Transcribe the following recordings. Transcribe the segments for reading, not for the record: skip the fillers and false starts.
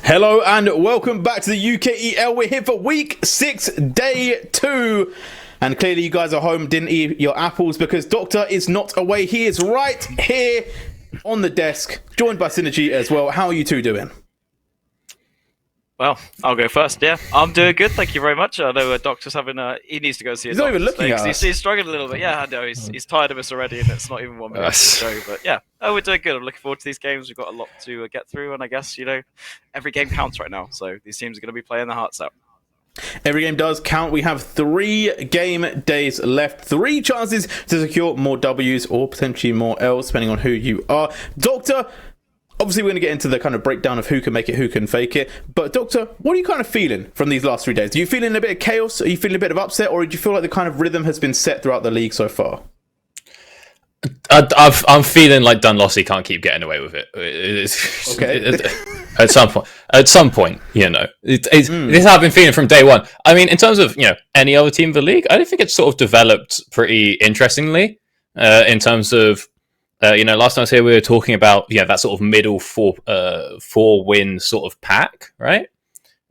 Hello and welcome back to the UKEL. We're here for week 6, day 2. And clearly you guys are home, didn't eat your apples because Doctor is not away. He is right here on the desk, joined by Synergy as well. How are you two doing? Well, I'll go first. Yeah, I'm doing good. Thank you very much. I know Doctor's having he needs to go see a doctor. He's not even looking at us. He's struggling a little bit. Yeah, I know. He's tired of us already, and it's not even 1 minute into the show. But yeah, we're doing good. I'm looking forward to these games. We've got a lot to get through, and I guess every game counts right now. So these teams are going to be playing their hearts out. Every game does count. We have 3 game days left. 3 chances to secure more W's or potentially more L's, depending on who you are. Doctor, obviously we're going to get into the kind of breakdown of who can make it, who can fake it. But Doctor, what are you kind of feeling from these last 3 days? Are you feeling a bit of chaos? Are you feeling a bit of upset? Or do you feel like the kind of rhythm has been set throughout the league so far? I'm feeling like Dunlossie can't keep getting away with it. At some point, this is how I've been feeling from day one. I mean, in terms of any other team in the league, I don't think it's sort of developed pretty interestingly. In terms of last time I was here, we were talking about that sort of middle 4 win sort of pack, right?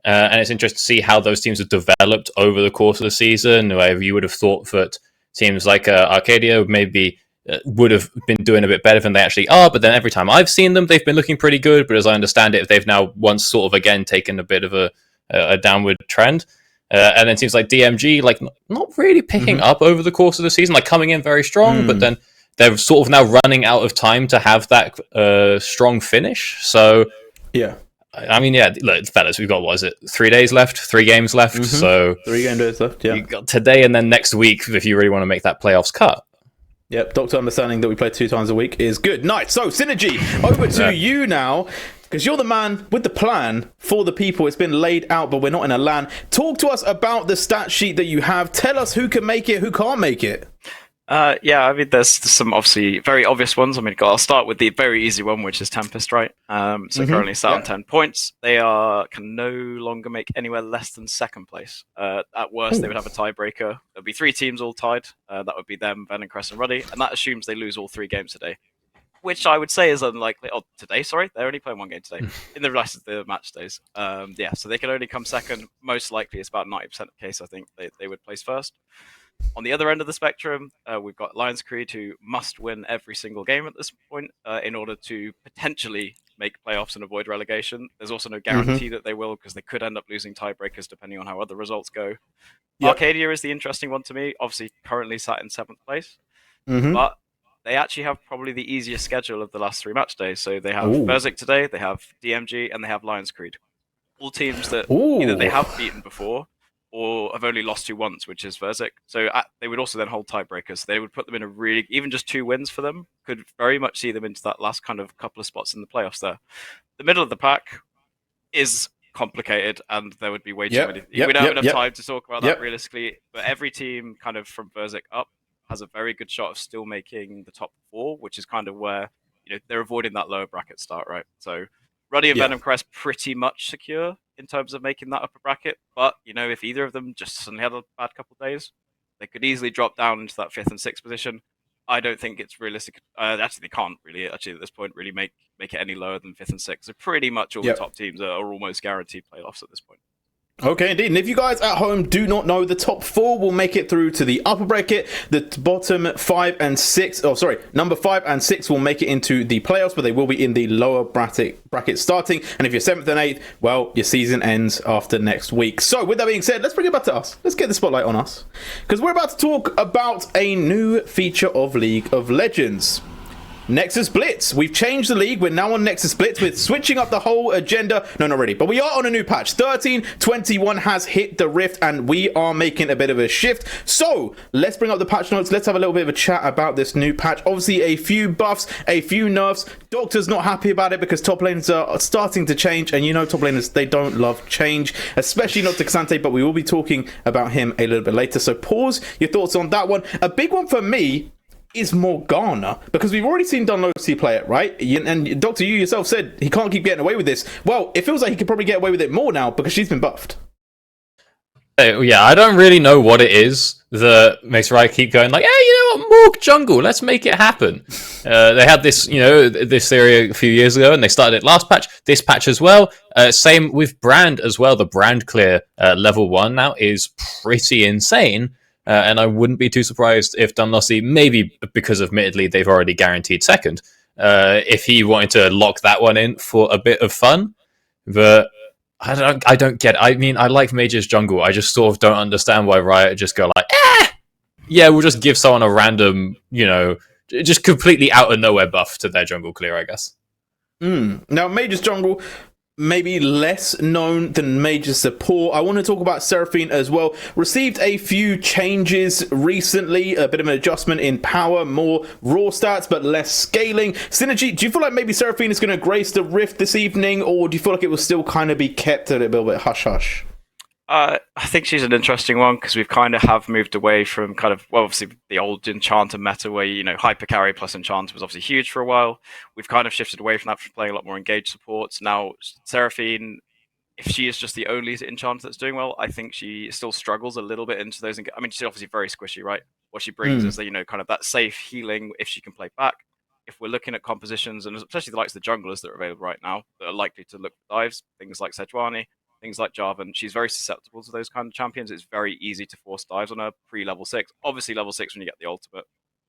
And it's interesting to see how those teams have developed over the course of the season. Where you would have thought that teams like Arcadia maybe would have been doing a bit better than they actually are, but then every time I've seen them, they've been looking pretty good. But as I understand it, they've now once sort of again taken a bit of a downward trend. And then teams like DMG, like not really picking up over the course of the season, like coming in very strong, but then they're sort of now running out of time to have that strong finish. So yeah, I mean, look, fellas, we've got, what is it, 3 days left, 3 games left. So 3 game days left, yeah. You got today and then next week if you really want to make that playoffs cut. Yep, Doctor understanding that we play 2 times a week is good. Nice. So, Synergy, over to you now, because you're the man with the plan for the people. It's been laid out, but we're not in a LAN. Talk to us about the stat sheet that you have. Tell us who can make it, who can't make it. I mean, there's some obviously very obvious ones. I mean, I'll start with the very easy one, which is Tempest, right? So currently sat on 10 points. They can no longer make anywhere less than 2nd place. At worst, they would have a tiebreaker. There'll be 3 teams all tied. That would be them, Venomcrest, and Ruddy, and that assumes they lose all 3 games today, which I would say is unlikely. Oh, today, sorry, they're only playing 1 game today. In the rest of the match days, so they can only come 2nd. Most likely, it's about 90% of the case. I think they would place 1st. On the other end of the spectrum, we've got Lions Creed, who must win every single game at this point in order to potentially make playoffs and avoid relegation. There's also no guarantee that they will, because they could end up losing tiebreakers depending on how other results go. Yep. Arcadia is the interesting one to me, obviously currently sat in 7th place, but they actually have probably the easiest schedule of the last 3 match days. So they have Verzik today, they have DMG, and they have Lions Creed. All teams that either they have beaten before or have only lost to once, which is Verzik. So they would also then hold tiebreakers. They would put them in a really, even just 2 wins for them, could very much see them into that last kind of couple of spots in the playoffs there. The middle of the pack is complicated, and there would be way too many. We don't have enough time to talk about that realistically, but every team kind of from Verzik up has a very good shot of still making the top 4, which is kind of where they're avoiding that lower bracket start, right? So Ruddy and Venomcrest pretty much secure in terms of making that upper bracket. But, if either of them just suddenly had a bad couple of days, they could easily drop down into that 5th and 6th position. I don't think it's realistic. Actually, they can't really, at this point, really make it any lower than 5th and 6th. So pretty much all the top teams are almost guaranteed playoffs at this point. Okay, indeed. And if you guys at home do not know, the top 4 will make it through to the upper bracket. The bottom 5 and 6, number 5 and 6 will make it into the playoffs, but they will be in the lower bracket starting. And if you're 7th and 8th, well, your season ends after next week. So with that being said, let's bring it back to us. Let's get the spotlight on us, because we're about to talk about a new feature of League of Legends. Nexus Blitz. We've changed the league. We're now on Nexus Blitz. We're switching up the whole agenda. No, not really. But we are on a new patch. 13.21 has hit the Rift, and we are making a bit of a shift. So, let's bring up the patch notes. Let's have a little bit of a chat about this new patch. Obviously, a few buffs, a few nerfs. Doctor's not happy about it because top laners are starting to change. And top laners, they don't love change. Especially not Xante, but we will be talking about him a little bit later. So, pause your thoughts on that one. A big one for me is Morgana, because we've already seen Dunlossie play it, right? And Doctor, you yourself said he can't keep getting away with this. Well, it feels like he could probably get away with it more now because she's been buffed. Yeah, I don't really know what it is that makes Riot keep going like, hey, you know what, Morg jungle, let's make it happen. They had this, this theory a few years ago, and they started it last patch, this patch as well. Same with Brand as well. The Brand clear level 1 now is pretty insane, and I wouldn't be too surprised if Dunlossy, maybe because admittedly they've already guaranteed second, if he wanted to lock that one in for a bit of fun, but I don't get it. I mean, I like Mage's jungle. I just sort of don't understand why Riot just go like, yeah, we'll just give someone a random, just completely out of nowhere buff to their jungle clear, I guess. Now, Mage's jungle, maybe less known than Major support. I want to talk about Seraphine as well. Received a few changes recently, a bit of an adjustment in power, more raw stats, but less scaling. Synergy, do you feel like maybe Seraphine is going to grace the Rift this evening, or do you feel like it will still kind of be kept a little bit hush-hush? I think she's an interesting one because we've kind of have moved away from obviously the old Enchanter meta where, hyper carry plus Enchanter was obviously huge for a while. We've kind of shifted away from that, from playing a lot more engaged supports. Now, Seraphine, if she is just the only Enchanter that's doing well, I think she still struggles a little bit into those. I mean, she's obviously very squishy, right? What she brings is that, kind of that safe healing if she can play back. If we're looking at compositions, and especially the likes of the junglers that are available right now, that are likely to look for dives, things like Sejuani, things like Jarvan, she's very susceptible to those kind of champions. It's very easy to force dives on her pre-level 6. Obviously, level 6 when you get the ultimate.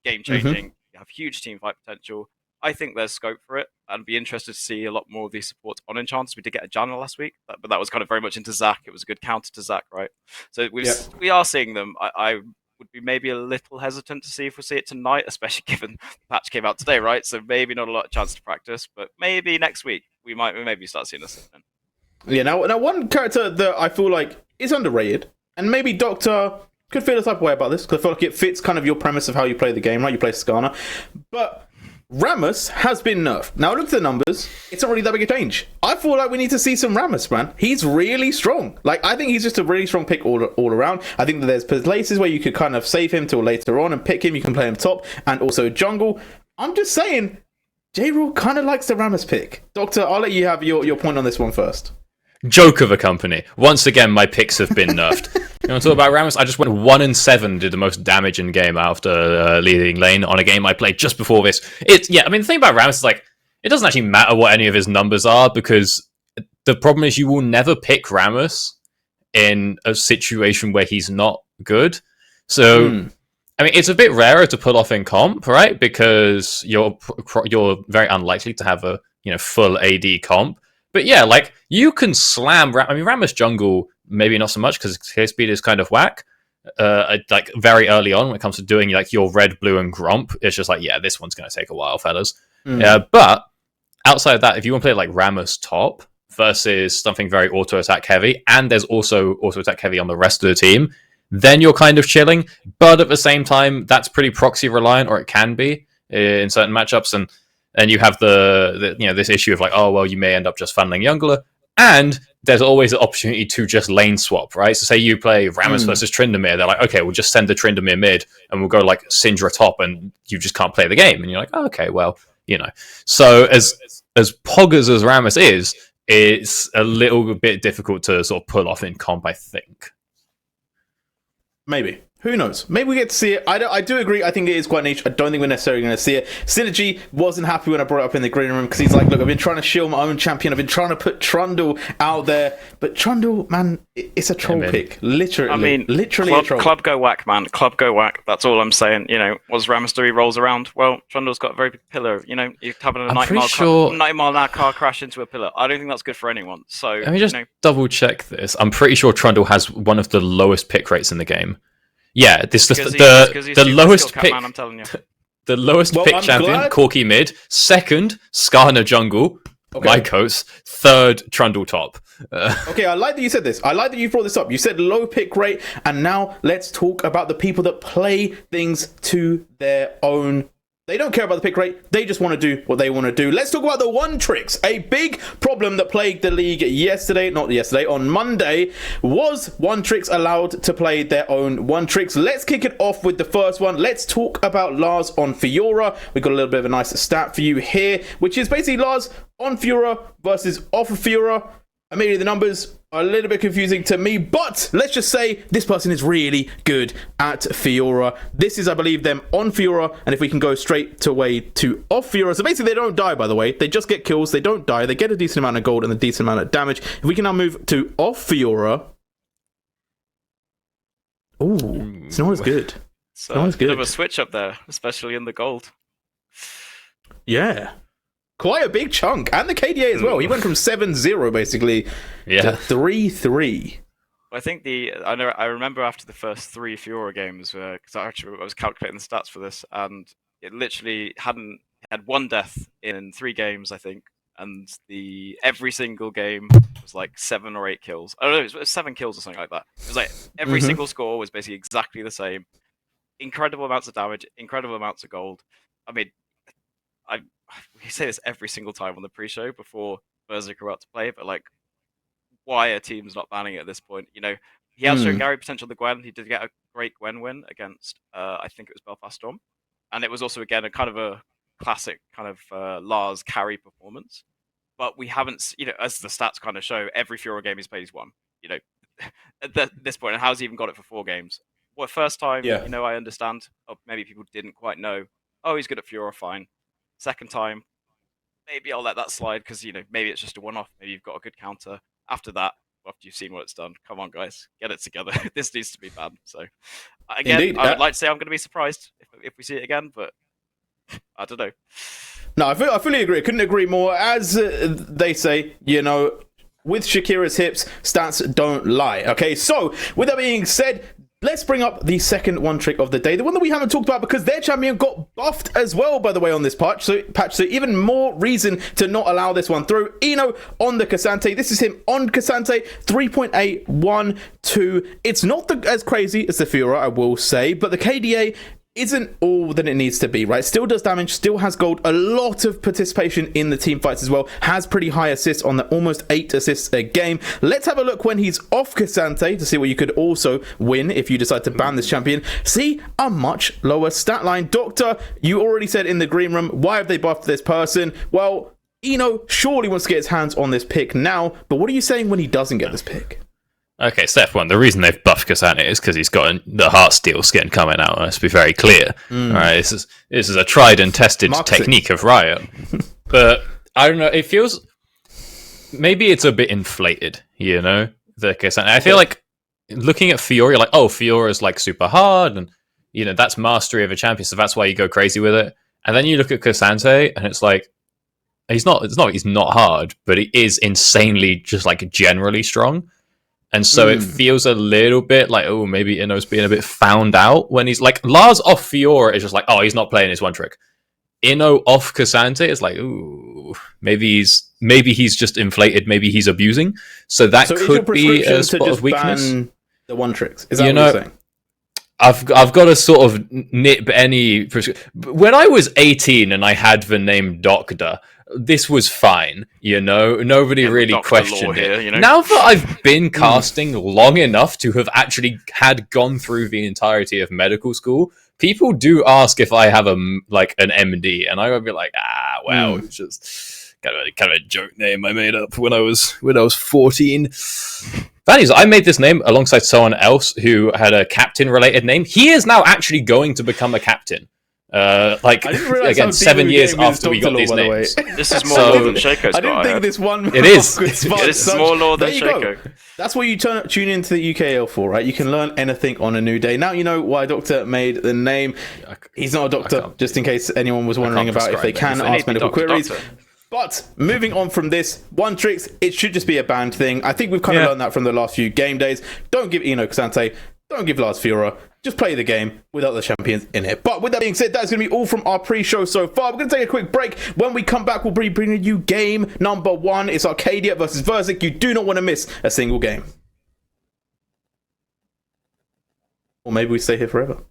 Game-changing. You have huge team fight potential. I think there's scope for it. I'd be interested to see a lot more of these supports on Enchanters. We did get a Janna last week, but that was kind of very much into Zac. It was a good counter to Zac, right? So we are seeing them. I would be maybe a little hesitant to see if we see it tonight, especially given the patch came out today, right? So maybe not a lot of chance to practice, but maybe next week we maybe start seeing this. Yeah, now one character that I feel like is underrated, and maybe Doctor could feel the type of way about this, because I feel like it fits kind of your premise of how you play the game, right? You play Skarner. But Rammus has been nerfed. Now, look at the numbers. It's not really that big a change. I feel like we need to see some Rammus, man. He's really strong. Like, I think he's just a really strong pick all around. I think that there's places where you could kind of save him till later on and pick him. You can play him top and also jungle. I'm just saying, J-Rule kind of likes the Rammus pick. Doctor, I'll let you have your point on this one first. Joke of a company. Once again, my picks have been nerfed. You want to talk about Rammus? I just went 1-7, did the most damage in game after leading lane on a game I played just before this. I mean, the thing about Rammus is like, it doesn't actually matter what any of his numbers are, because the problem is you will never pick Rammus in a situation where he's not good. So, I mean, it's a bit rarer to pull off in comp, right? Because you're very unlikely to have a full AD comp. But yeah, like, you can slam... Rammus jungle, maybe not so much, because clear speed is kind of whack. Like, very early on, when it comes to doing, like, your red, blue, and Gromp, it's just like, yeah, this one's going to take a while, fellas. But outside of that, if you want to play, like, Rammus top versus something very auto-attack heavy, and there's also auto-attack heavy on the rest of the team, then you're kind of chilling. But at the same time, that's pretty proxy-reliant, or it can be, in certain matchups, and you have the this issue of like, oh, well, you may end up just funneling jungler, and there's always the opportunity to just lane swap, right? So say you play Rammus versus Tryndamere, they're like, okay, we'll just send the Tryndamere mid, and we'll go like Syndra top, and you just can't play the game, and you're like, oh, okay, well, So as poggers as Rammus is, it's a little bit difficult to sort of pull off in comp, I think. Maybe. Who knows? Maybe we get to see it. I do agree. I think it is quite niche. I don't think we're necessarily going to see it. Synergy wasn't happy when I brought it up in the green room, because he's like, look, I've been trying to shield my own champion. I've been trying to put Trundle out there. But Trundle, man, it's a troll pick. Literally. I mean, literally a troll. Club go whack, man. Club go whack. That's all I'm saying. Was Rammus do he rolls around? Well, Trundle's got a very big pillar. You're having a 90-mile-an-hour car crash into a pillar. I don't think that's good for anyone. So let me just double check this. I'm pretty sure Trundle has one of the lowest pick rates in the game. Yeah, this the lowest pick. Man, I'm telling you. The lowest pick champion, Corki mid. Second, Skarner jungle. Okay. Mycos. Third, Trundle top. Okay, I like that you said this. I like that you brought this up. You said low pick rate, and now let's talk about the people that play things to their own. They don't care about the pick rate. They just want to do what they want to do. Let's talk about the one tricks. A big problem that plagued the league on Monday was one tricks allowed to play their own one tricks. Let's kick it off with the first one. Let's talk about Lars on Fiora. We've got a little bit of a nice stat for you here, which is basically Lars on Fiora versus off of Fiora. Immediately the numbers, a little bit confusing to me, but let's just say this person is really good at Fiora. This is, I believe, them on Fiora, and if we can go straight away to off Fiora. So basically, they don't die, by the way. They just get kills. They don't die. They get a decent amount of gold and a decent amount of damage. If we can now move to off Fiora. Ooh, it's not as good. So Not as good. bit of a switch up there, especially in the gold. Yeah. Quite a big chunk. And the KDA as well. He went from 7-0, basically, to Yeah. 3-3. I think I remember after the first 3 Fiora games, because I was calculating the stats for this, and it literally had 1 death in 3 games, I think, and every single game was like 7 or 8 kills. I don't know, it was 7 kills or something like that. It was like every single score was basically exactly the same. Incredible amounts of damage, incredible amounts of gold. I mean, we say this every single time on the pre-show before Berserk are out to play, but like, why are teams not banning it at this point? You know, he has shown Gary potential the Gwen. He did get a great Gwen win against, I think it was Belfast Storm, and it was also again a kind of a classic kind of Lars carry performance. But we haven't, you know, as the stats kind of show, every Fiora game he's played, he's won. You know, at this point, and how's he even got it for 4 games? Well, first time, Yeah. you know, I understand. Oh, maybe people didn't quite know. Oh, he's good at Fiora, fine. Second time, maybe I'll let that slide because, you know, maybe it's just a one-off. Maybe you've got a good counter. After that, after you've seen what it's done, come on, guys, get it together. This needs to be banned. So, again, Indeed. I would like to say I'm going to be surprised if we see it again, but I don't know. No, I fully agree. I couldn't agree more. As they say, you know, with Shakira's hips, stats don't lie. Okay, so with that being said, let's bring up the second one trick of the day, the one that we haven't talked about because their champion got buffed as well, by the way, on this patch. So even more reason to not allow this one through. Eno on the K'Sante. This is him on K'Sante, 3.812. It's not as crazy as the Fiora, I will say, but the KDA isn't all that it needs to be, right? Still does damage, still has gold, a lot of participation in the team fights as well, has pretty high assists on the almost 8 assists a game. Let's have a look when he's off K'Sante to see what you could also win if you decide to ban this champion. See a much lower stat line. Doctor, you already said in the green room, why have they buffed this person? Well, Eno surely wants to get his hands on this pick now, but what are you saying when he doesn't get this pick? Okay, step one. The reason they've buffed K'Sante is because he's got the Heartsteel skin coming out. Let's be very clear. All right, this is a tried and tested technique of Riot. But I don't know. It feels maybe it's a bit inflated. You know, the K'Sante. I feel like looking at Fiora, you're like, oh, Fiora is like super hard, and you know that's mastery of a champion, so that's why you go crazy with it. And then you look at K'Sante, and it's like he's not hard, but he is insanely just like generally strong. And so it feels a little bit like, oh, maybe Ino's being a bit found out when he's like, Lars off Fiora is just like, oh, he's not playing his one trick. Ino off K'Sante is like, ooh, maybe he's just inflated, maybe he's abusing. So that could be a spot of weakness. Ban the one tricks. Is that what you're saying? I've got to sort of nip any. When I was 18 and I had the name Doctor, this was fine, you know. Nobody really questioned it. Here, you know? Now that I've been casting long enough to have actually gone through the entirety of medical school, people do ask if I have an MD, and I would be like, well, it's just kind of a joke name I made up when I was 14. Values, I made this name alongside someone else who had a captain-related name. He is now actually going to become a captain. Again, 7 years after we got these names. This is more lore than Shaco's got. I didn't think this one. It is. This is more lore than Shaco. That's what you tune into the UKL for, right? You can learn anything on a new day. Now you know why Doctor made the name. He's not a doctor, just in case anyone was wondering about if they can ask medical queries. But moving on from this, one tricks, it should just be a banned thing. I think we've kind of learned that from the last few game days. Don't give Eno K'Sante, don't give Lars Fiora. Just play the game without the champions in it. But with that being said, that's going to be all from our pre-show so far. We're going to take a quick break. When we come back, we'll be bringing you game number 1. It's Arcadia versus Verzik. You do not want to miss a single game. Or maybe we stay here forever.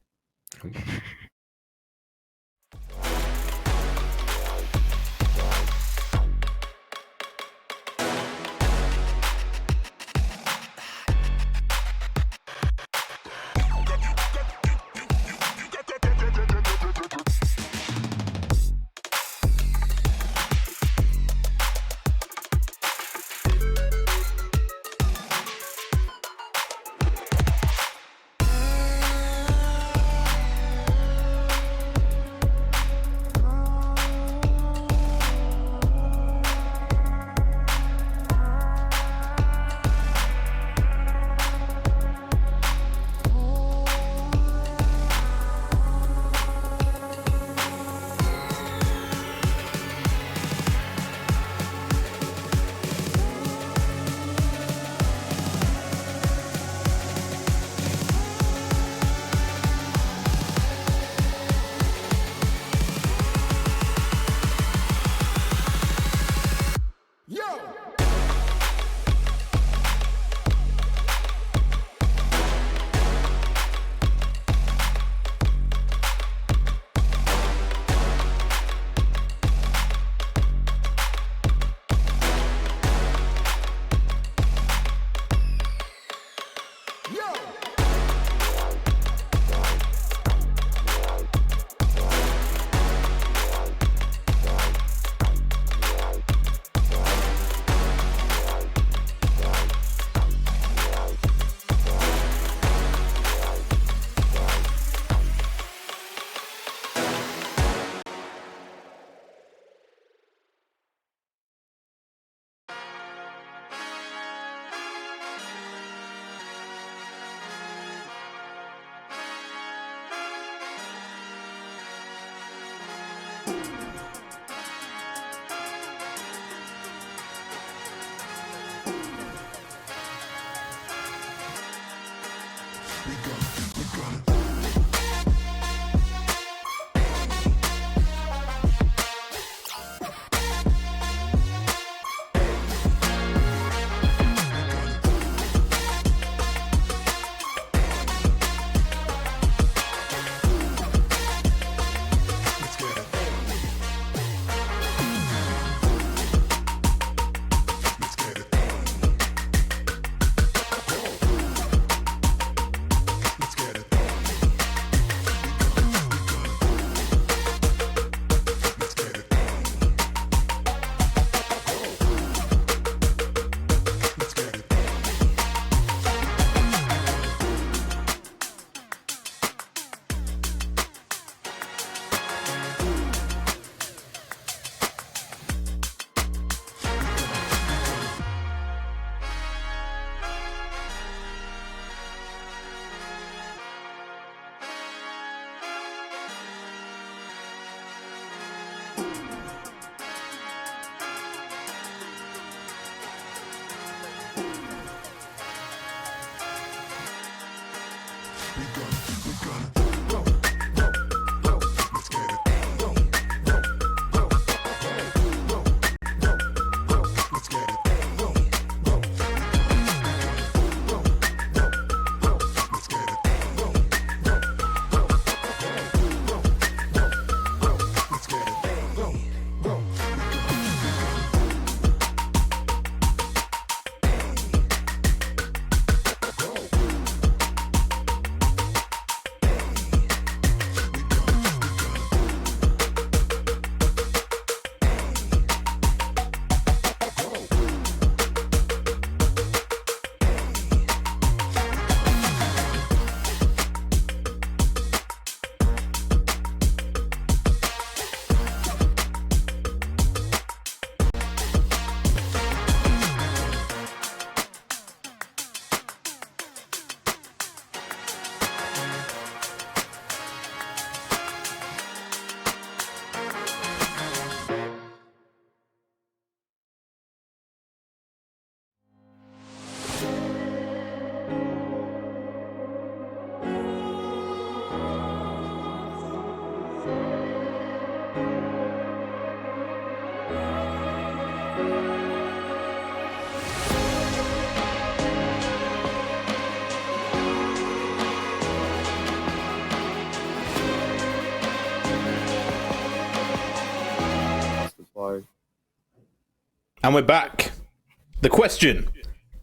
And we're back. The question: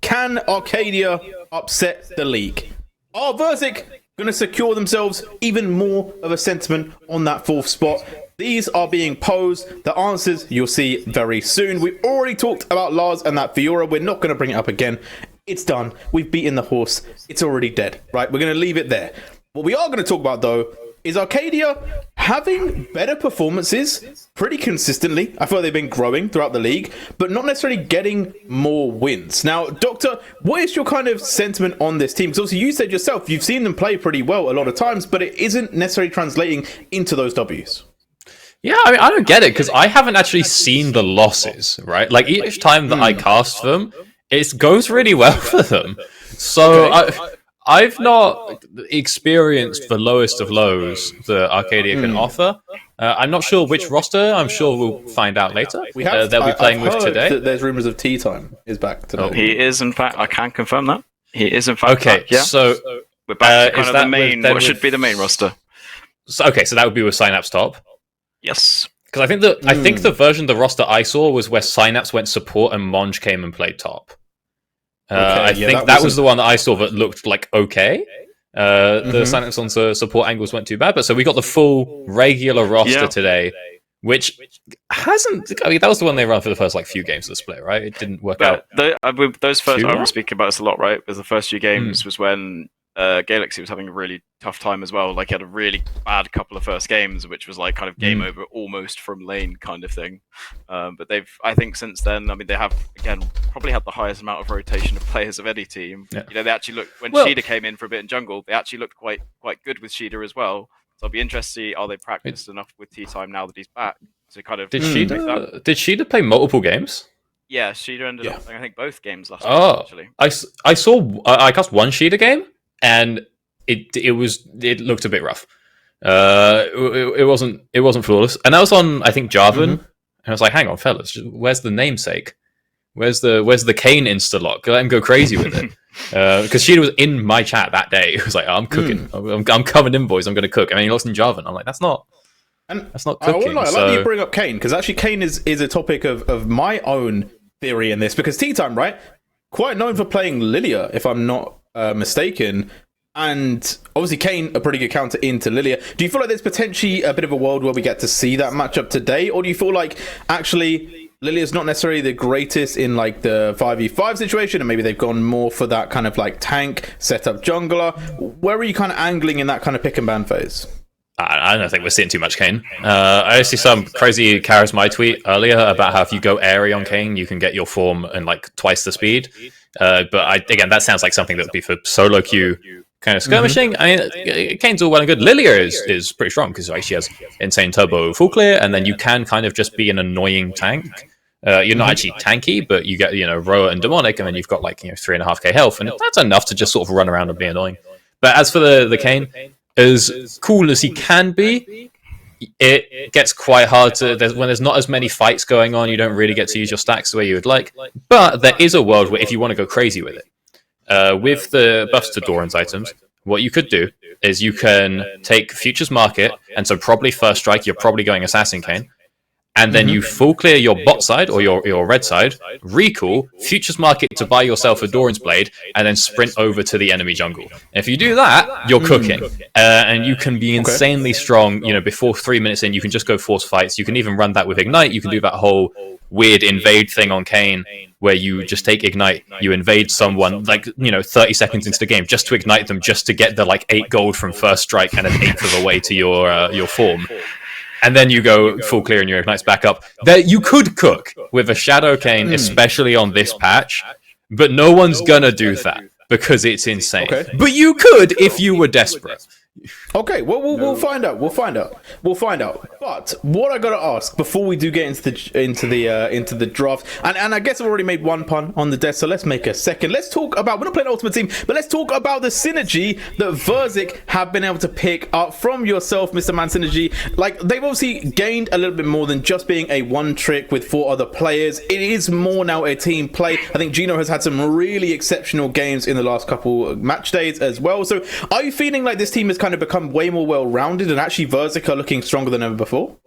can Arcadia upset the league? Are Verzik going to secure themselves even more of a sentiment on that 4th spot? These are being posed. The answers you'll see very soon. We've already talked about Lars and that Fiora. We're not going to bring it up again. It's done. We've beaten the horse. It's already dead, right? We're going to leave it there. What we are going to talk about, though, is Arcadia having better performances pretty consistently. I feel like they've been growing throughout the league, but not necessarily getting more wins. Now, Doctor, what is your kind of sentiment on this team? Because obviously you said yourself, you've seen them play pretty well a lot of times, but it isn't necessarily translating into those Ws. Yeah, I mean, I don't get it, because I haven't actually seen the losses, right? Like, each time that I cast them, it goes really well for them. So, I've not experienced the lowest of lows that Arcadia can offer. I'm not sure which roster. I'm sure we'll find out later. They'll be playing with today. There's rumors of Tea Time is back today. He is, in fact. I can confirm that. He is, in fact. Okay, back, yeah. So we're back to kind of the main. What should be the main roster? So that would be with Synapse top. Yes. Because I think the version of the roster I saw was where Synapse went support and Monge came and played top. I think that was the one that I saw that looked like okay. The Synapse on the support angles weren't too bad, but so we got the full regular roster today, which hasn't. I mean, that was the one they ran for the first few games of the split, right? It didn't work out. Those first, I was speaking about this a lot, right? Because the first few games was when Galaxy was having a really tough time as well. Like, he had a really bad couple of first games, which was like kind of game over almost from lane kind of thing. But I think since then, I mean, they have, again, probably had the highest amount of rotation of players of any team. Yeah. You know, they actually looked, when Sheeda came in for a bit in jungle, they actually looked quite good with Sheeda as well. So I'll be interested to see, are they practiced enough with Tea Time now that he's back to kind of... Did Sheeda play multiple games? Yeah, Sheeda ended up playing, I think, both games last week, actually. I cast one Sheeda game, and it looked a bit rough. It wasn't flawless, and that was on, I think, Jarvan. And I was like, hang on, fellas, where's the namesake? Where's the Kayn insta lock? Let him go crazy with it. Because Sheeda was in my chat that day. It was like, I'm cooking. I'm coming in, boys. I'm going to cook. I mean, he lost in Jarvan. I'm like, that's not cooking. I like that you bring up Kayn, because actually Kayn is a topic of my own theory in this, because Tea Time, right, quite known for playing Lilia, if I'm not mistaken, and obviously Kayn a pretty good counter into Lilia. Do you feel like there's potentially a bit of a world where we get to see that matchup today, or do you feel like actually Lilia's not necessarily the greatest in like the 5v5 situation, and maybe they've gone more for that kind of like tank setup jungler? Where are you kind of angling in that kind of pick and ban phase? I don't think we're seeing too much Kayn. I see some crazy Charisma tweet earlier about how if you go airy on Kayn, you can get your form in like twice the speed. But again, that sounds like something that would be for solo queue kind of skirmishing. I mean, Kayn's all well and good. Lilia is pretty strong because she has insane turbo full clear, and then you can kind of just be an annoying tank. You're not actually tanky, but you get Roa and Demonic, and then you've got like 3.5k health, and that's enough to just sort of run around and be annoying. But as for the Kayn, as cool as he can be, it gets quite hard to when there's not as many fights going on. You don't really get to use your stacks the way you would like. But there is a world where if you want to go crazy with it, with the buffs to Doran's items, what you could do is you can take Futures Market, and so probably first strike, you're probably going Assassin Kayn, and then you full clear your bot side or your red side, recall, Futures Market to buy yourself a Doran's Blade, and then sprint over to the enemy jungle. And if you do that, you're cooking. And you can be insanely strong. Before 3 minutes in, you can just go force fights. You can even run that with Ignite. You can do that whole weird invade thing on Kayn, where you just take Ignite, you invade someone, 30 seconds into the game, just to ignite them, just to get the 8 gold from first strike and an eighth of a way to your form. And then you go full clear and your Ignite's back up. You could cook with a Shadow Kayn, especially on this patch, but no one's gonna do that because it's insane. Okay. But you could if you were desperate. Okay, well, we'll find out. We'll find out. But what I gotta ask before we do get into the draft, and I guess I've already made one pun on the desk, so let's make a second. Let's talk about, we're not playing Ultimate Team, but let's talk about the synergy that Verzik have been able to pick up from yourself, Mr. Man Synergy. Like, they've obviously gained a little bit more than just being a one trick with 4 other players. It is more now a team play. I think Gino has had some really exceptional games in the last couple match days as well. So are you feeling like this team has kind of become way more well-rounded, and actually Verzik are looking stronger than ever before?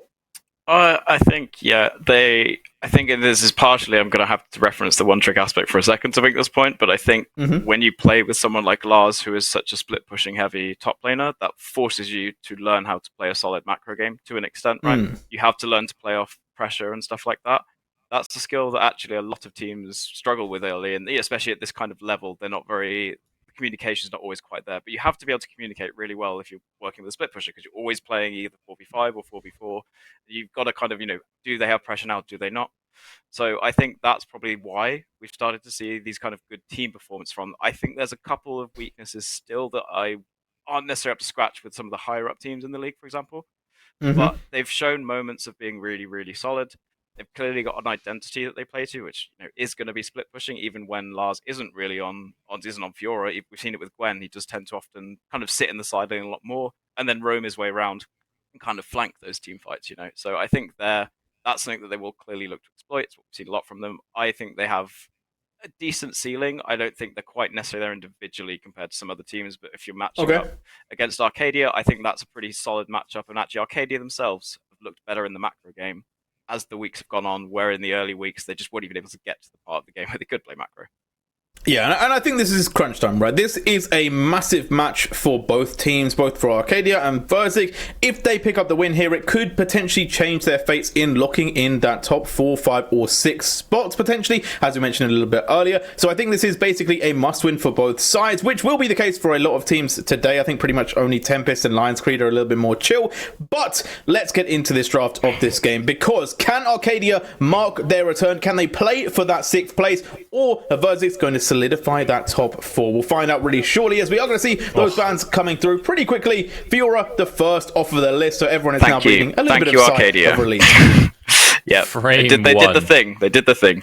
I think, yeah, I think this is partially. I'm going to have to reference the one trick aspect for a second to make this point, but I think when you play with someone like Lars, who is such a split pushing heavy top laner, that forces you to learn how to play a solid macro game to an extent, right? You have to learn to play off pressure and stuff like that. That's a skill that actually a lot of teams struggle with early, and especially at this kind of level, they're not very. Communication's not always quite there, but you have to be able to communicate really well if you're working with a split pusher because you're always playing either 4v5 or 4v4. You've got to kind of, do they have pressure now? Do they not? So I think that's probably why we've started to see these kind of good team performance from. I think there's a couple of weaknesses still that aren't necessarily up to scratch with some of the higher up teams in the league, for example. But they've shown moments of being really, really solid. They've clearly got an identity that they play to, which is going to be split pushing, even when Lars isn't really isn't on Fiora. We've seen it with Gwen; he does tend to often kind of sit in the side lane a lot more, and then roam his way around and kind of flank those team fights. So I think that's something that they will clearly look to exploit. It's what we've seen a lot from them. I think they have a decent ceiling. I don't think they're quite necessarily there individually compared to some other teams, but if you're matching up against Arcadia, I think that's a pretty solid matchup. And actually, Arcadia themselves have looked better in the macro game as the weeks have gone on, where in the early weeks they just weren't even able to get to the part of the game where they could play macro. Yeah, and I think this is crunch time, right? This is a massive match for both teams, both for Arcadia and Verzik. If they pick up the win here, it could potentially change their fates in locking in that top 4, 5, or 6 spots, potentially, as we mentioned a little bit earlier. So I think this is basically a must-win for both sides, which will be the case for a lot of teams today. I think pretty much only Tempest and Lions Creed are a little bit more chill. But let's get into this draft of this game, because can Arcadia mark their return? Can they play for that 6th place? Or are Verzik's going to solidify that top 4? We'll find out really shortly, as we are going to see those bans coming through pretty quickly. Fiora, the first off of the list, so everyone is now breathing a little bit of sigh of relief. Yeah, they did the thing. They did the thing.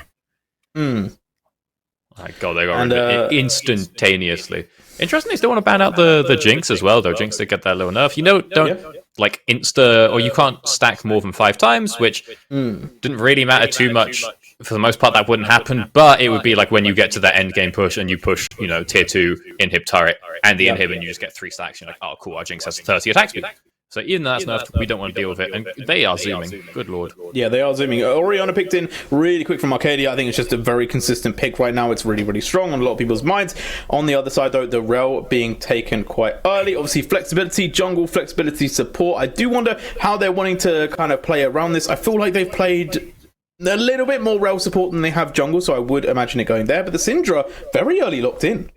My God, they got rid of it instantaneously. Interesting, they still want to ban out the Jinx as well, though. Jinx did get that little nerf. Don't like insta, or you can't stack more than 5 times, which didn't really matter too much. For the most part, that wouldn't happen, but it would be like when you get to that end game push and you push, tier 2 inhib turret and the inhib, and you just get 3 stacks. You're like, oh, cool, our Jinx has 30 attack speed. So even though that's nerfed, we don't want to deal with it. And they are zooming. Good lord. Yeah, they are zooming. Orianna picked in really quick from Arcadia. I think it's just a very consistent pick right now. It's really, really strong on a lot of people's minds. On the other side, though, the Rel being taken quite early. Obviously, flexibility, jungle, flexibility, support. I do wonder how they're wanting to kind of play around this. I feel like they've played a little bit more Rel support than they have jungle, so I would imagine it going there. But the Syndra, very early locked in.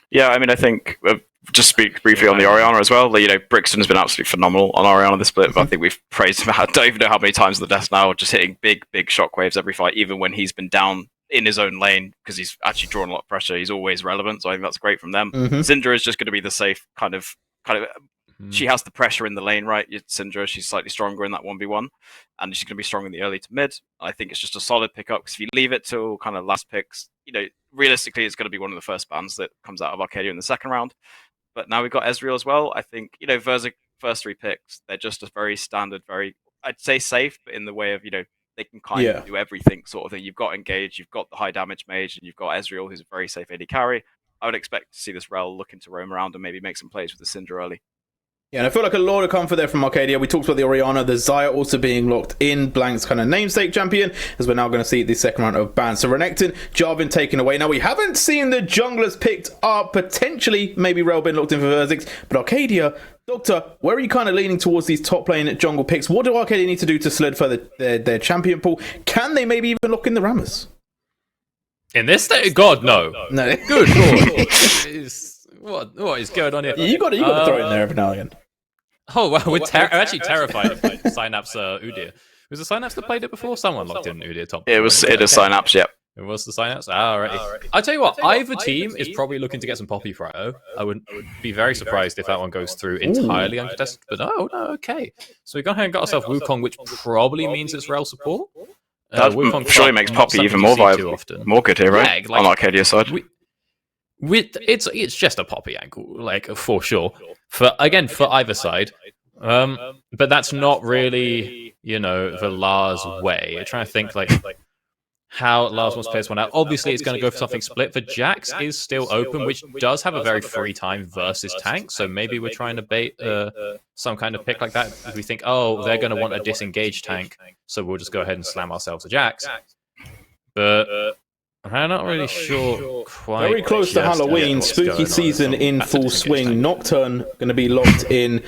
Yeah, I mean, I think... just speak briefly on the Orianna as well. Brixton has been absolutely phenomenal on Orianna this split, but I think we've praised him. I don't even know how many times on the desk now, just hitting big shockwaves every fight, even when he's been down in his own lane, because he's actually drawn a lot of pressure. He's always relevant, so I think that's great from them. Syndra is just going to be the safe kind of. She has the pressure in the lane, right? Syndra, she's slightly stronger in that 1v1, and she's going to be strong in the early to mid. I think it's just a solid pickup, because if you leave it till kind of last picks, realistically, it's going to be one of the first bans that comes out of Arcadia in the second round. But now we've got Ezreal as well. I think, Verzik first 3 picks, they're just a very standard, I'd say safe, but in the way of, they can kind of do everything sort of thing. You've got Engage, you've got the high damage mage, and you've got Ezreal, who's a very safe AD carry. I would expect to see this Rel looking to roam around and maybe make some plays with the Syndra early. Yeah, and I feel like a lot of comfort there from Arcadia. We talked about the Orianna, the Xayah also being locked in, Blank's kind of namesake champion, as we're now going to see the second round of bans. So Renekton, Jarvan taken away. Now, we haven't seen the junglers picked up, potentially, maybe Rel been locked in for Verzik, but Arcadia, Doctor, where are you kind of leaning towards these top lane jungle picks? What do Arcadia need to do to solidify their champion pool? Can they maybe even lock in the Rammus? In this state? God, no. No. Good lord. What is going on here? You got to throw it in there every now and again. Oh, well, I'm actually terrified of Synapse Udyr. Was it Synapse that played it before? Someone locked in Udyr top. It is Synapse, yep. It was the Synapse? Alrighty. I'll tell you what, either team is probably looking to get some Poppy Fryo. I would be very surprised if that one goes through entirely uncontested. But no, okay. So we got ahead and got ourselves Wukong, which probably means it's Rel support. That surely makes Poppy even more viable. More good here, right? Yeah, on Arcadia side. It's just a Poppy angle, for sure. For either side. But that's not really, the Lars way. I'm trying to think how Lars wants to play this one out. Obviously, it's going to go for something split. For Jax is still open, which does have a very free time versus tank. So maybe we're trying to bait some kind of pick like that. If we think, oh, they're going to want a disengaged tank, so we'll just go ahead and slam ourselves a Jax. But I'm not really sure quite. Very close to Halloween, spooky season in full swing. Nocturne going to be locked in.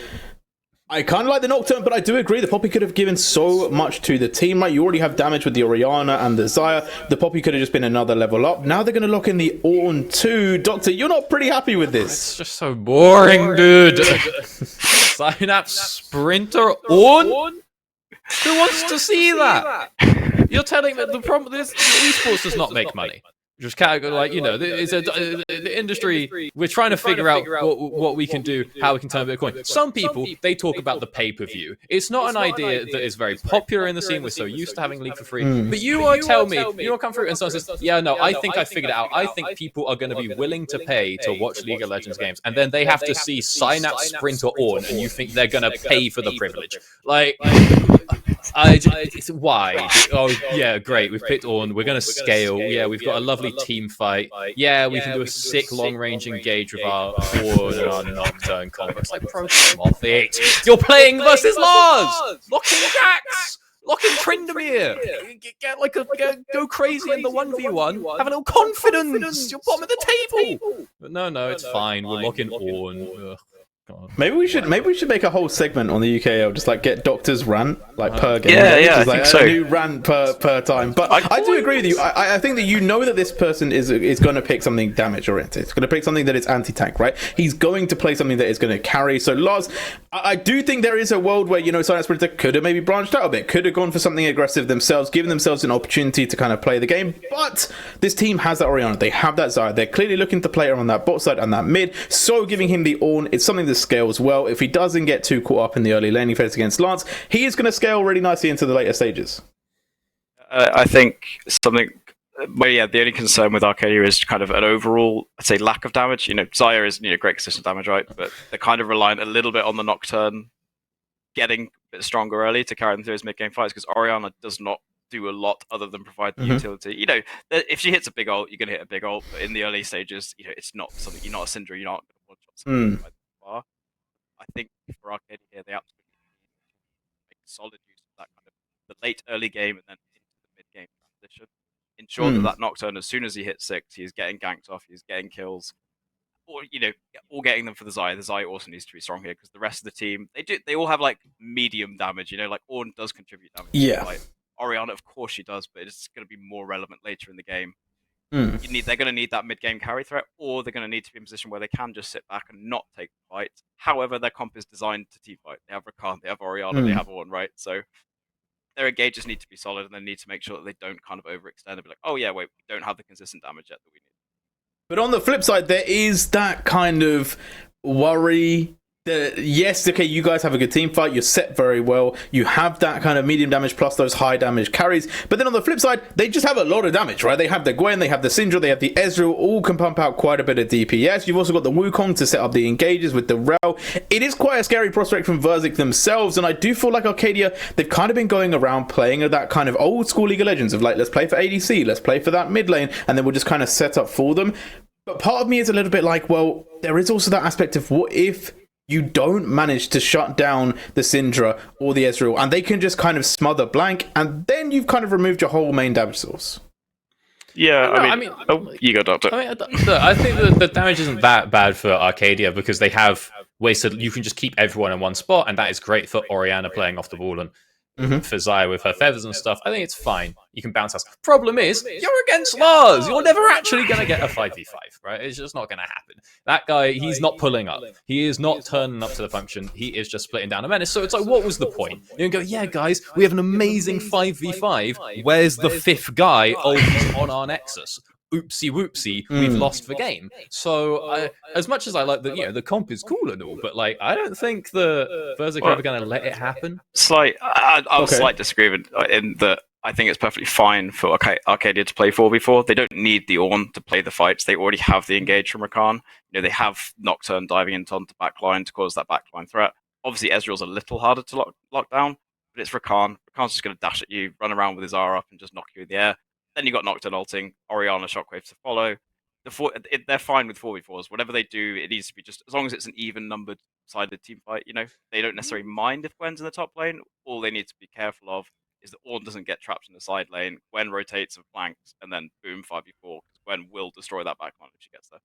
I kind of like the Nocturne, but I do agree the Poppy could have given so much to the team. Like, you already have damage with the Orianna and the Xayah. The Poppy could have just been another level up. Now they're going to lock in the Ornn too. Doctor, you're not pretty happy with this. It's just so boring, dude. Synapse Sprinter Ornn? Who wants to see that? You're telling me the problem is esports does not make money. Just like, you know, it's the industry. We're trying to figure out what we can do, how we can turn Bitcoin. Some people, they talk about the pay-per-view. It's not an idea that is very popular in the scene. We're so used to having League for free. But you won't tell me, you won't come through and someone says, yeah, no, I think I figured it out. I think people are going to be willing to pay to watch League of Legends games. And then they have to see Synapse Sprinter Ornn, and you think they're going to pay for the privilege. Like, why? Oh, yeah, great. We've picked Ornn. We're going to scale. Yeah, we've got a lovely team fight. Yeah, we can do a sick long-range engage with our Ornn and our Nocturne combo. It's like, bro, come off it. You're playing versus Lars! Lock in Jax! Lock in Tryndamere! Go crazy in the 1v1. Have a little confidence! You're bottom of the table! But no, it's fine. We'll lock in Ornn. Ugh. Maybe we should make a whole segment on the UKL, just like get doctors rant like per game. Yeah, I like think so. A new rant per time. But I do agree with you. I think that you know that this person is going to pick something damage oriented. It's going to pick something that is anti-tank, right? He's going to play something that is going to carry. So Lars, I do think there is a world where, you know, Synapse Sprinter could have maybe branched out a bit, could have gone for something aggressive themselves, given themselves an opportunity to kind of play the game. But this team has that Orianna, they have that Xayah. They're clearly looking to play her on that bot side and that mid. So giving him the Ornn, it's something that scales well. If he doesn't get too caught up in the early laning phase against Lance, he is going to scale really nicely into the later stages. I think something. Well, yeah, the only concern with Arcadia is kind of an overall, I'd say, lack of damage. You know, Xayah is, you know, great consistent damage, right? But they're kind of reliant a little bit on the Nocturne getting a bit stronger early to carry them through his mid-game fights, because Orianna does not do a lot other than provide the utility. You know, if she hits a big ult, you're going to hit a big ult. But in the early stages, you know, it's not something. You're not a Syndra. You're not going to one-shot something by far. I think for Arcadia here, they absolutely make solid use of that kind of the late early game and then into the mid-game transition. Ensure that Nocturne, as soon as he hits 6, he's getting ganked off, he's getting kills, or, you know, all getting them for the Xayah. The Xayah also needs to be strong here, because the rest of the team, they all have like medium damage. You know, like Ornn does contribute damage. Yeah. Like, Orianna, of course she does, but it's going to be more relevant later in the game. They're going to need that mid-game carry threat, or they're going to need to be in a position where they can just sit back and not take the fight. However, their comp is designed to team fight. They have Rakan, they have Orianna, they have Ornn, right? So their engages need to be solid, and they need to make sure that they don't kind of overextend and be like, oh yeah, wait, we don't have the consistent damage yet that we need. But on the flip side, there is that kind of worry that, yes, okay, you guys have a good team fight, you're set very well, you have that kind of medium damage plus those high damage carries, but then on the flip side, they just have a lot of damage, right? They have the Gwen, they have the Syndra, they have the Ezreal, all can pump out quite a bit of DPS. You've also got the Wukong to set up the engages with the Rel. It is quite a scary prospect from Verzik themselves, and I do feel like Arcadia, they've kind of been going around playing that kind of old school League of Legends of like, let's play for ADC, let's play for that mid lane, and then we'll just kind of set up for them. But part of me is a little bit like, well, there is also that aspect of what if you don't manage to shut down the Syndra or the Ezreal, and they can just kind of smother blank, and then you've kind of removed your whole main damage source. Yeah, I mean, you go, Doctor. I think the damage isn't that bad for Arcadia, because they have ways to, you can just keep everyone in one spot, and that is great for Orianna playing off the wall, and for Xayah with her feathers and stuff. I think it's fine. You can bounce us. Problem is, you're against Lars. You're never actually going to get a 5v5, right? It's just not going to happen. That guy, he's not pulling up. He is not turning up to the function. He is just splitting down a menace. So it's like, what was the point? You can go, yeah, guys, we have an amazing 5v5. Where's the 5th guy? Oh, he's on our Nexus. Oopsie whoopsie, we've lost the game. So as much as I like the, you know, the comp is cool and all, but like, I don't think the Verzik are ever going to let it happen. I'll slight disagreement in that I think it's perfectly fine for Arcadia to play 4v4. They don't need the Ornn to play the fights. They already have the engage from Rakan. You know, they have Nocturne diving into onto backline to cause that backline threat. Obviously, Ezreal's a little harder to lock down, but it's Rakan. Rakan's just going to dash at you, run around with his R up, and just knock you in the air. Then you got Nocturne ulting, Orianna Shockwave to follow. They're fine with 4v4s. Whatever they do, it needs to be just as long as it's an even numbered sided team fight. They don't necessarily mind if Gwen's in the top lane. All they need to be careful of is that Ornn doesn't get trapped in the side lane. Gwen rotates and flanks, and then boom 5v4 because Gwen will destroy that backline if she gets there.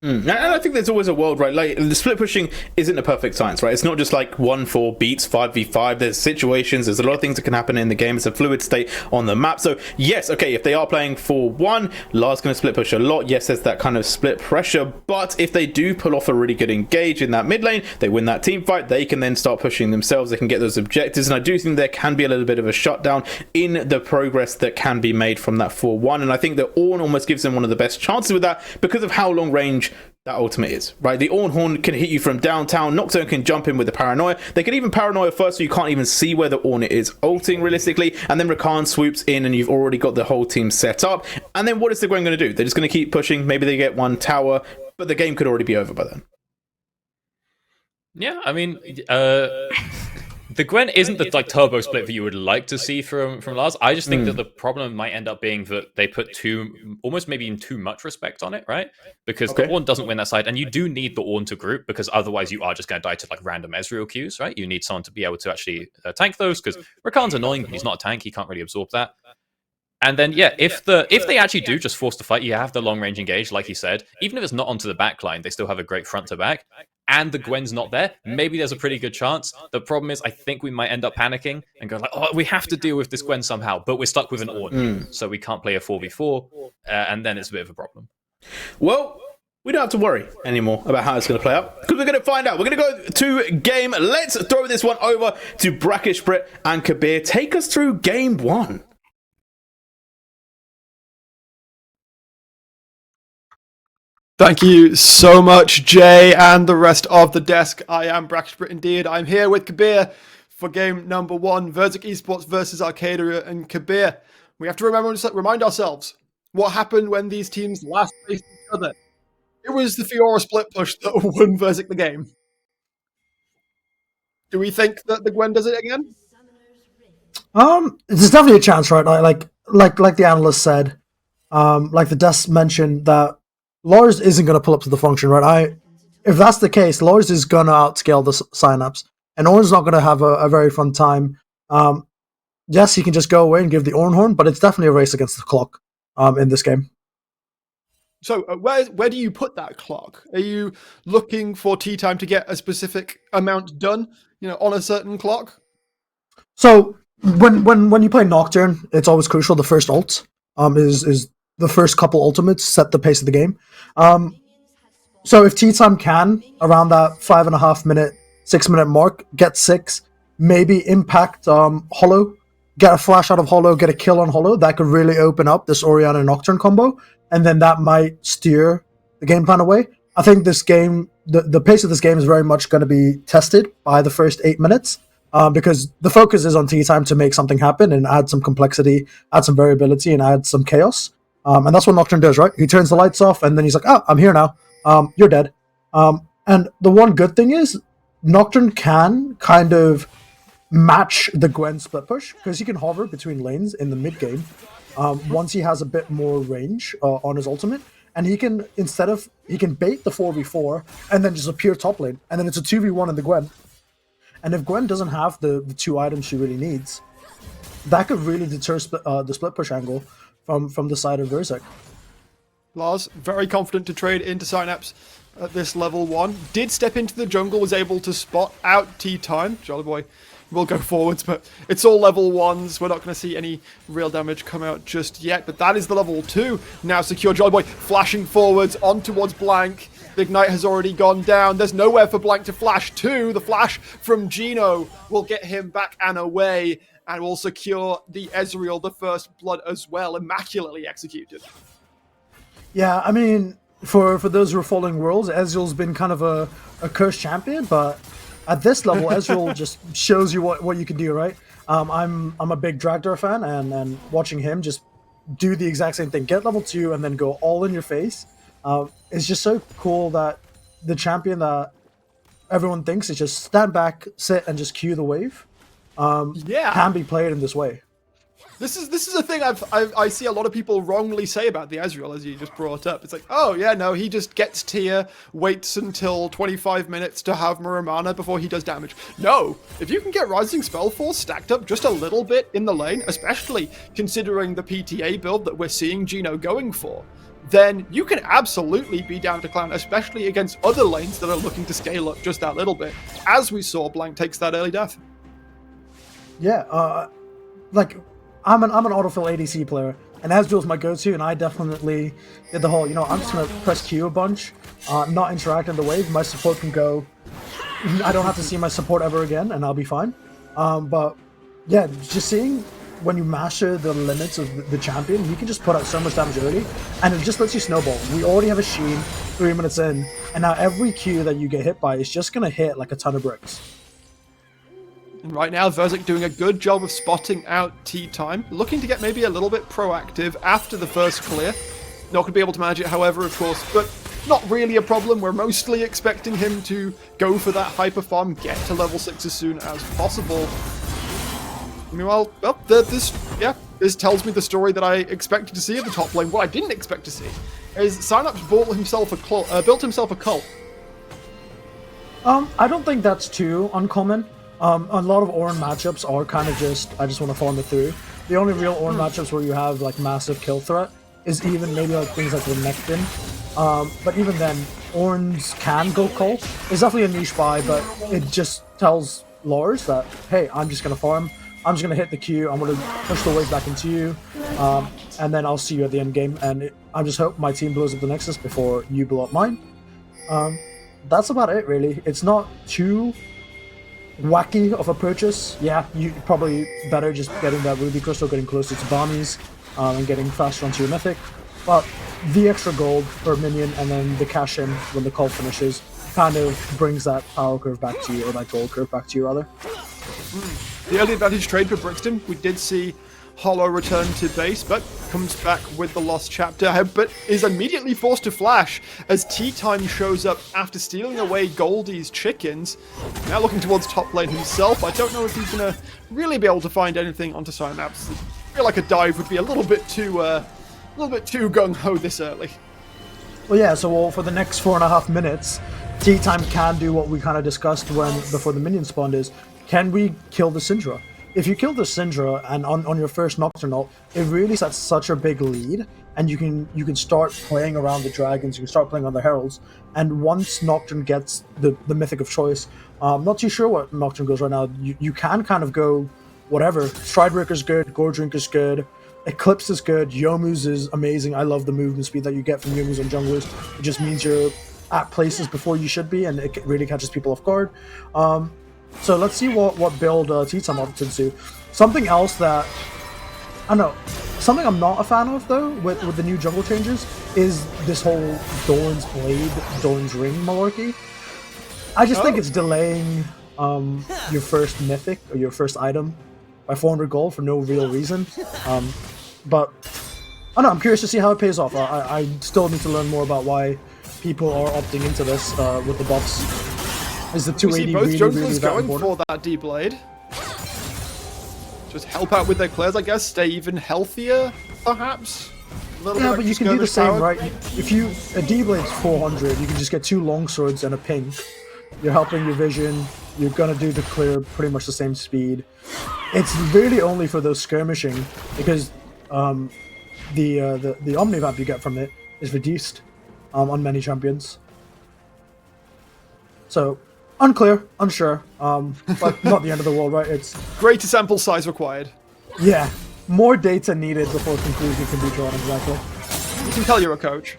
And I think there's always a world, right? Like, the split pushing isn't a perfect science, right? It's not just like 1-4 beats 5v5. There's situations, there's a lot of things that can happen in the game. It's a fluid state on the map. So, yes, okay, if they are playing 4-1, Lars going to split push a lot. Yes, there's that kind of split pressure. But if they do pull off a really good engage in that mid lane, they win that team fight, they can then start pushing themselves. They can get those objectives. And I do think there can be a little bit of a shutdown in the progress that can be made from that 4-1. And I think that Ornn almost gives them one of the best chances with that because of how long range that ultimate is, right? The Ornn Horn can hit you from downtown. Nocturne can jump in with the Paranoia. They can even Paranoia first so you can't even see where the Ornn is ulting realistically. And then Rakan swoops in and you've already got the whole team set up. And then what is the Gwen going to do? They're just going to keep pushing. Maybe they get one tower, but the game could already be over by then. Yeah, I mean, the Gwen isn't the turbo split that you would like to see from Lars. I just think that the problem might end up being that they put almost maybe even too much respect on it, right? Because the Ornn doesn't win that side, and you do need the Ornn to group because otherwise you are just going to die to like random Ezreal queues, right? You need someone to be able to actually tank those because Rakan's annoying, but he's not a tank. He can't really absorb that. And then, yeah, if they actually do just force the fight, you have the long range engage, like you said. Even if it's not onto the back line, they still have a great front to back. And the Gwen's not there, maybe there's a pretty good chance. The problem is, I think we might end up panicking and go like, oh, we have to deal with this Gwen somehow, but we're stuck with an Ornn, so we can't play a 4v4, and then it's a bit of a problem. Well, we don't have to worry anymore about how it's going to play out because we're going to find out. We're going to go to game. Let's throw this one over to Brackish Brit and Kabir. Take us through game one. Thank you so much, Jay, and the rest of the desk. I am Brackish Brit indeed. I'm here with Kabir for game number one, Vertic Esports versus Arcadia. And Kabir, we have to remind ourselves what happened when these teams last faced each other. It was the Fiora split push that won Vertic the game. Do we think that the Gwen does it again? There's definitely a chance, right? Like the analyst said, like the desk mentioned that Lars isn't going to pull up to the function, right? If that's the case, Lars is going to outscale the signups, and Ornn's not going to have a very fun time. Yes, he can just go away and give the Ornn Horn, but it's definitely a race against the clock in this game. So where do you put that clock? Are you looking for tea time to get a specific amount done, on a certain clock? So when you play Nocturne, it's always crucial. The first ult is the first couple ultimates set the pace of the game. So if tea time can, around that 5.5 minute, 6 minute mark, get 6, maybe impact Hollow, get a flash out of Hollow, get a kill on Hollow, that could really open up this Orianna Nocturne combo, and then that might steer the game plan away. I think this game, the pace of this game is very much going to be tested by the first 8 minutes, because the focus is on tea time to make something happen and add some complexity, add some variability, and add some chaos. And that's what Nocturne does, right? He turns the lights off, and then he's like, oh, I'm here now. You're dead. And the one good thing is, Nocturne can kind of match the Gwen split push, because he can hover between lanes in the mid-game once he has a bit more range on his ultimate. And he can, he can bait the 4v4, and then just appear top lane, and then it's a 2v1 in the Gwen. And if Gwen doesn't have the 2 items she really needs, that could really deter the split push angle from the side of Vertic. Lars, very confident to trade into Synapse at this level 1. Did step into the jungle, was able to spot out tea time. Jolly Boy will go forwards, but it's all level 1s. We're not going to see any real damage come out just yet, but that is the level 2. Now secure. Jolly Boy flashing forwards on towards Blank. The Ignite has already gone down. There's nowhere for Blank to flash to. The flash from Gino will get him back and away, and will secure the Ezreal, the first blood as well, immaculately executed. Yeah, I mean, for those who are following Worlds, Ezreal's been kind of a cursed champion, but at this level, Ezreal just shows you what you can do, right? I'm a big Dragdar fan, and watching him just do the exact same thing, get level 2 and then go all in your face. It's just so cool that the champion that everyone thinks is just stand back, sit, and just queue the wave. Can be played in this way. This is a thing I see a lot of people wrongly say about the Ezreal, as you just brought up. It's like, oh yeah, no, he just gets tier, waits until 25 minutes to have Muramana before he does damage. No, if you can get Rising Spell Force stacked up just a little bit in the lane, especially considering the PTA build that we're seeing Gino going for, then you can absolutely be down to Clown, especially against other lanes that are looking to scale up just that little bit, as we saw Blank takes that early death. Yeah, like, I'm an autofill ADC player, and Ezreal's my go-to, and I definitely did the whole, I'm just gonna press Q a bunch, not interact in the wave. My support can go. I don't have to see my support ever again, and I'll be fine. But yeah, just seeing when you master the limits of the champion, you can just put out so much damage early, and it just lets you snowball. We already have a Sheen 3 minutes in, and now every Q that you get hit by is just gonna hit like a ton of bricks. And right now, Verzik doing a good job of spotting out tea time, looking to get maybe a little bit proactive after the first clear. Not going to be able to manage it, however, of course, but not really a problem. We're mostly expecting him to go for that hyper farm, get to level 6 as soon as possible. Meanwhile, well, this tells me the story that I expected to see at the top lane. What I didn't expect to see is Synapse built himself a cult. I don't think that's too uncommon. A lot of Ornn matchups are kind of just, I just want to farm it through. The only real Ornn matchups where you have like massive kill threat is even maybe like things like the Nectin. But even then, Ornns can go cult. It's definitely a niche buy, but it just tells Lars that, hey, I'm just going to farm. I'm just going to hit the Q. I'm going to push the wave back into you. And then I'll see you at the end game. And I just hope my team blows up the Nexus before you blow up mine. That's about it, really. It's not too wacky of a purchase. Yeah, you probably better just getting that Ruby Crystal, getting closer to Barney's, and getting faster onto your Mythic. But the extra gold per minion and then the cash in when the call finishes kind of brings that power curve back to you, or that gold curve back to you, rather. The early advantage trade for Brixton, we did see Hollow return to base, but comes back with the Lost Chapter, but is immediately forced to flash as Tea Time shows up after stealing away Goldie's chickens. Now looking towards top lane himself. I don't know if he's going to really be able to find anything onto Synapse. I feel like a dive would be a little bit too gung-ho this early. Well, yeah, so for the next 4.5 minutes, Tea Time can do what we kind of discussed before the minion spawned is, can we kill the Syndra? If you kill the Syndra and on your first Nocturne ult, it really sets such a big lead, and you can start playing around the dragons, you can start playing on the heralds, and once Nocturne gets the mythic of choice, I'm not too sure what Nocturne goes right now, you can kind of go whatever. Stridebreaker's good, Goredrinker's good, Eclipse is good, Youmuu's is amazing. I love the movement speed that you get from Youmuu's and junglers. It just means you're at places before you should be, and it really catches people off guard. So let's see what build Tea Time opts into. Something else that, I don't know, something I'm not a fan of though, with the new jungle changes, is this whole Doran's Blade, Doran's Ring malarkey. I just think it's delaying your first mythic, or your first item, by 400 gold for no real reason. But, I don't know, I'm curious to see how it pays off. I still need to learn more about why people are opting into this with the buffs. Is the 280 both really, junglers really that going important? for that D-Blade. Just help out with their clears, I guess. Stay even healthier, perhaps. Yeah, but you can do the same, right? If a D-Blade's 400, you can just get 2 longswords and a pink. You're helping your vision. You're gonna do the clear pretty much the same speed. It's really only for those skirmishing, because the Omnivamp you get from it is reduced on many champions. So. Unclear, unsure, but not the end of the world, right? It's greater sample size required. Yeah, more data needed before conclusion can be drawn, exactly. You can tell you're a coach.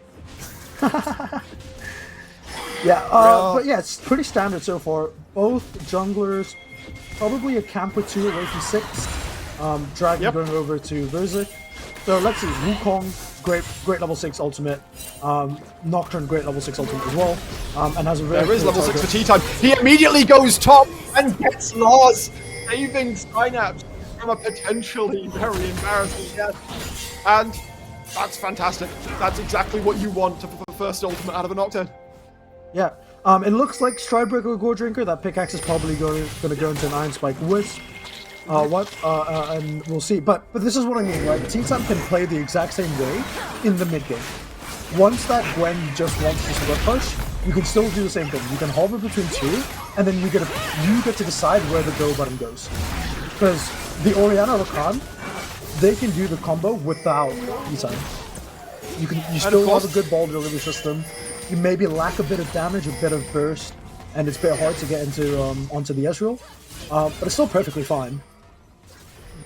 Yeah, but yeah, it's pretty standard so far. Both junglers, probably a camp or 2 away from 6. Dragon going over to Verzik. So let's see, Wukong, great level 6 ultimate. Nocturne, great level 6 ultimate as well. And has a very There is level 6 for Tea Time. He immediately goes top and gets Lars, saving Synapse from a potentially very embarrassing death. And that's fantastic. That's exactly what you want for the first ultimate out of a Nocturne. Yeah. It looks like Stridebreaker or Goredrinker. That pickaxe is probably going to go into an Iron Spike Wisp. and we'll see. But this is what I mean, right? T-Time can play the exact same way in the mid game. Once that Gwen just wants to split push, you can still do the same thing. You can hover between two, and then you get to decide where the go button goes. Because the Orianna Rakan, they can do the combo without T-Time. You still have a good ball delivery system. You maybe lack a bit of damage, a bit of burst, and it's a bit hard to get into onto the Ezreal. But it's still perfectly fine.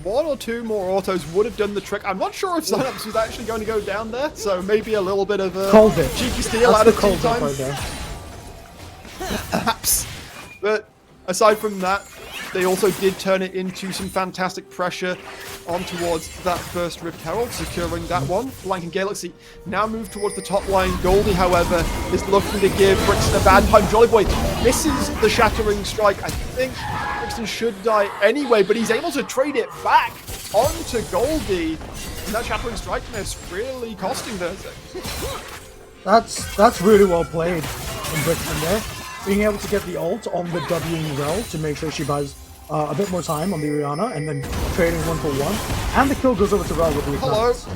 One or two more autos would have done the trick. I'm not sure if Synapse was actually going to go down there, so maybe a little bit of a cheeky steal That's out of cold T-Time. right there. Perhaps. But aside from that, they also did turn it into some fantastic pressure on towards that first Rift Herald, securing that one. Blank and Galaxy now move towards the top line. Goldie, however, is looking to give Brixton a bad time. Jolly Boy misses the Shattering Strike. I think Brixton should die anyway, but he's able to trade it back onto Goldie. And that Shattering Strike miss really costing Verzik. That's really well played from Brixton there. Being able to get the ult on the W Rel to make sure she buys a bit more time on the Orianna, and then trading 1-for-1. And the kill goes over to Rel with the Hello. advance.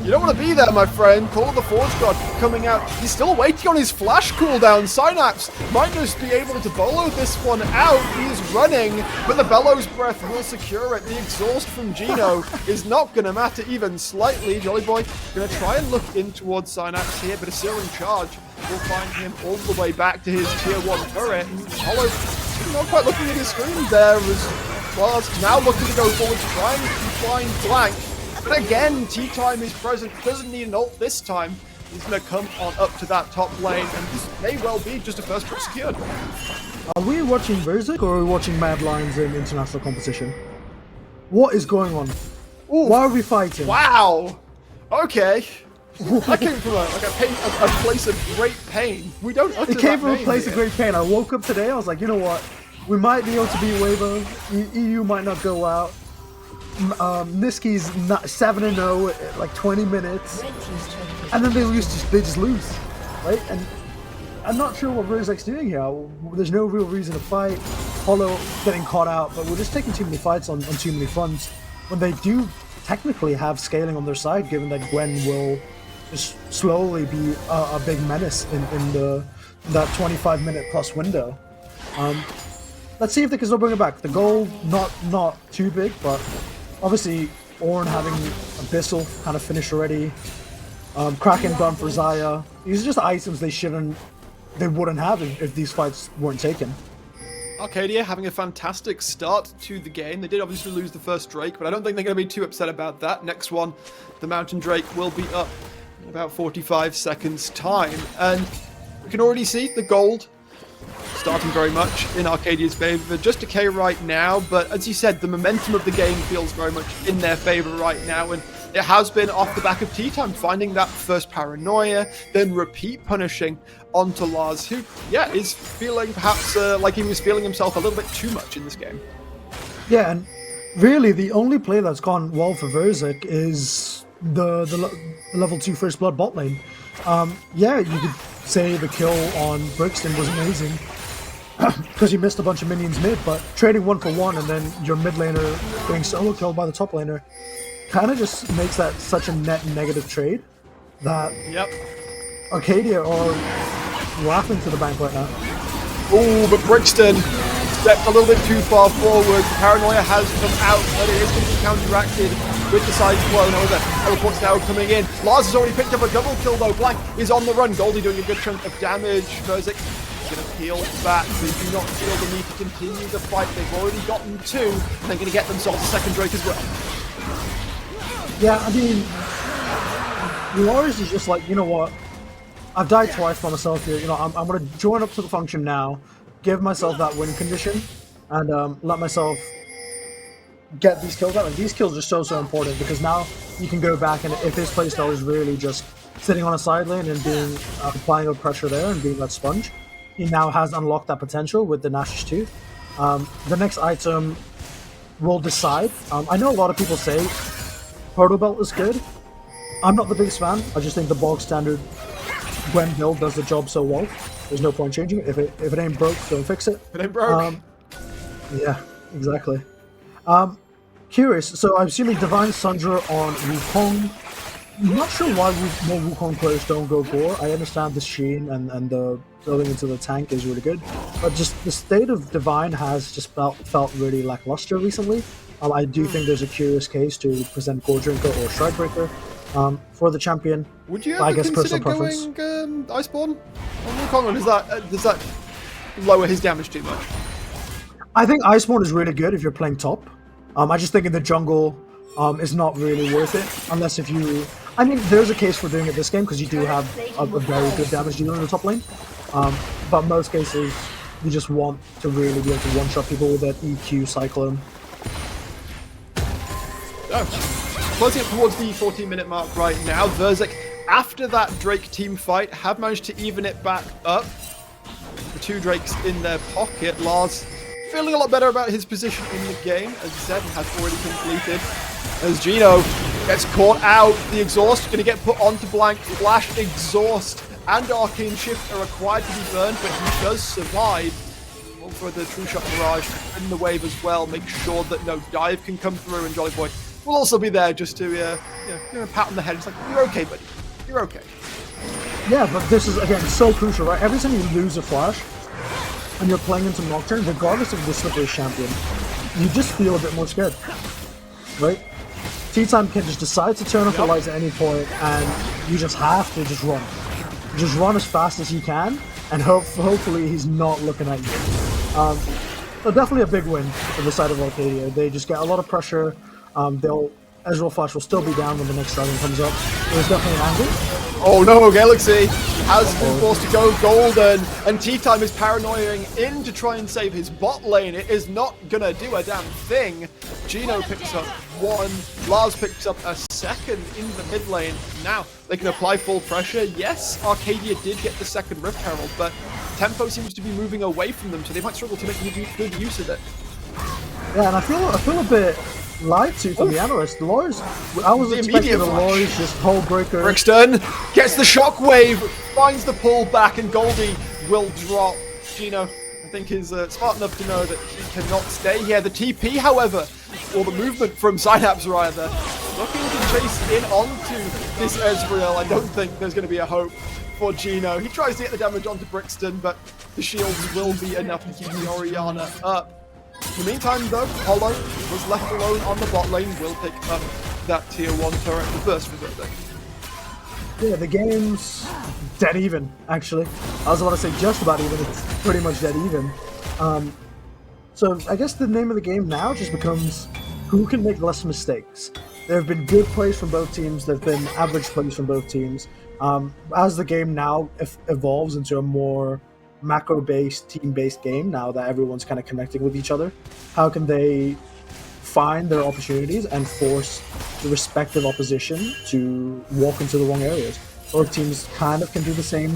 You don't want to be there, my friend. Call of the Forge God coming out. He's still waiting on his flash cooldown. Synapse might just be able to bolo this one out. He's running, but the Bellows Breath will secure it. The exhaust from Gino is not going to matter even slightly. Jolly Boy going to try and look in towards Synapse here, but a Searing Charge will find him all the way back to his tier 1 turret. And Hollow not quite looking at his screen there as Lars now looking to go forward, trying to find Blank. But again, T-Time is present, doesn't need an ult this time. He's going to come on up to that top lane, and this may well be just a first pick secured. Are we watching Verzik or are we watching Mad Lions in international competition? What is going on? Ooh. Why are we fighting? Wow! Okay. I came from a place of great pain. We don't utter It came that from a name place here. of great pain. I woke up today, I was like, you know what? We might be able to beat Weibo. EU might not go out. Niski's 7-0 like 20 minutes. And then they just lose. Right? And I'm not sure what Verzik's doing here. There's no real reason to fight. Hollow getting caught out, but we're just taking too many fights on too many fronts. When they do technically have scaling on their side, given that Gwen will just slowly be a big menace in that 25-minute plus window. Let's see if they can still bring it back. The goal, not too big, but obviously Ornn having Abyssal kind of finished already. Kraken done for Xayah. These are just items they wouldn't have if these fights weren't taken. Arcadia having a fantastic start to the game. They did obviously lose the first Drake, but I don't think they're going to be too upset about that. Next one, the Mountain Drake, will be up in about 45 seconds time. And we can already see the gold starting very much in Arcadia's favor. Just Decay right now, but as you said, the momentum of the game feels very much in their favor right now, and it has been off the back of T-Time finding that first paranoia, then repeat punishing onto Lars, who, yeah, is feeling perhaps like he was feeling himself a little bit too much in this game. Yeah, and really the only play that's gone well for Verzik is the level 2 First Blood bot lane. Yeah, you could say the kill on Brixton was amazing because you missed a bunch of minions mid, but trading 1-for-1 and then your mid laner getting solo killed by the top laner kind of just makes that such a net negative trade that Yep. Arcadia are laughing to the bank right now. Oh, but Brixton stepped a little bit too far forward. The paranoia has come out, but it is going to be counteracted with the side flow. However, teleports now coming in. Lars has already picked up a double kill though. Blank is on the run. Goldie doing a good chunk of damage. Verzik is going to peel back. They do not feel the need to continue the fight. They've already gotten 2, and they're going to get themselves a second Drake as well. Yeah, I mean, Lars is just like, you know what? I've died twice by myself here. You know, I'm going to join up to the function now, give myself that win condition, and let myself get these kills out. And these kills are so important because now you can go back, and if his playstyle is really just sitting on a side lane and being applying a pressure there and being that sponge, he now has unlocked that potential with the Nash's Tooth. The next item will decide. I know a lot of people say Proto Belt is good. I'm not the biggest fan. I just think the bog standard Gwen build does the job so well. There's no point changing it. If it ain't broke, don't fix it. It ain't broke. Yeah, exactly. curious. So I'm assuming Divine Sundra on Wukong. Not sure why more Wukong players don't go Gore. I understand the Sheen and the building into the tank is really good, but just the state of Divine has just felt really lackluster recently. I do think there's a curious case to present Gore Drinker or Stridebreaker for the champion. Would you I ever guess consider personal preference. going Iceborne on Wukong, or does that lower his damage too much? I think Iceborne is really good if you're playing top. I just think in the jungle is not really worth it unless if you. I mean, there's a case for doing it this game because you do have a very good damage dealer in the top lane. But most cases, you just want to really be able to one-shot people with that EQ Cyclone. Closing up towards the 14-minute mark right now. Verzik, after that Drake team fight, have managed to even it back up. The two Drakes in their pocket. Lars feeling a lot better about his position in the game, as Zed has already completed. As Gino gets caught out, the exhaust going to get put onto Blank. Flash, exhaust, and Arcane Shift are required to be burned, but he does survive. All for the True Shot Mirage to win the wave as well, make sure that no dive can come through, and Jolly Boy will also be there just to give him a pat on the head. It's like, you're okay, buddy. You're okay. Yeah, but this is, again, so crucial, right? Every time you lose a flash, and you're playing into Nocturne, regardless of the slippery champion, you just feel a bit more scared, right? T-Time can just decide to turn off the lights at any point, and you just have to just run. Just run as fast as you can, and hopefully he's not looking at you. So definitely a big win for the side of Arcadia. They just get a lot of pressure. Ezreal Flash will still be down when the next dragon comes up. There's definitely an angle. Oh no, Galaxy has been forced to go golden, and T-Time is paranoiaing in to try and save his bot lane. It is not gonna do a damn thing. Gino picks up one, Lars picks up a second in the mid lane. Now, they can apply full pressure. Yes, Arcadia did get the second Rift Herald, but tempo seems to be moving away from them, so they might struggle to make good use of it. Yeah, and I feel a bit lied to from the analyst. Loris, I was expecting the Loris just Hull Breaker. Brixton gets the shockwave, finds the pull back, and Goldie will drop. Gino, I think, is smart enough to know that he cannot stay here. The TP, however, or the movement from Synapse rather, looking to chase in onto this Ezreal. I don't think there's going to be a hope for Gino. He tries to get the damage onto Brixton, but the shields will be enough to keep the Orianna up. In the meantime, though, Hollow was left alone on the bot lane, will pick up that tier 1 turret, the burst for Verdik. Yeah, the game's dead even, actually. I was about to say just about even, it's pretty much dead even. So I guess the name of the game now just becomes who can make less mistakes. There have been good plays from both teams, there have been average plays from both teams. As the game now evolves into a more macro-based, team-based game, now that everyone's kind of connecting with each other, how can they find their opportunities and force the respective opposition to walk into the wrong areas? Both teams kind of can do the same,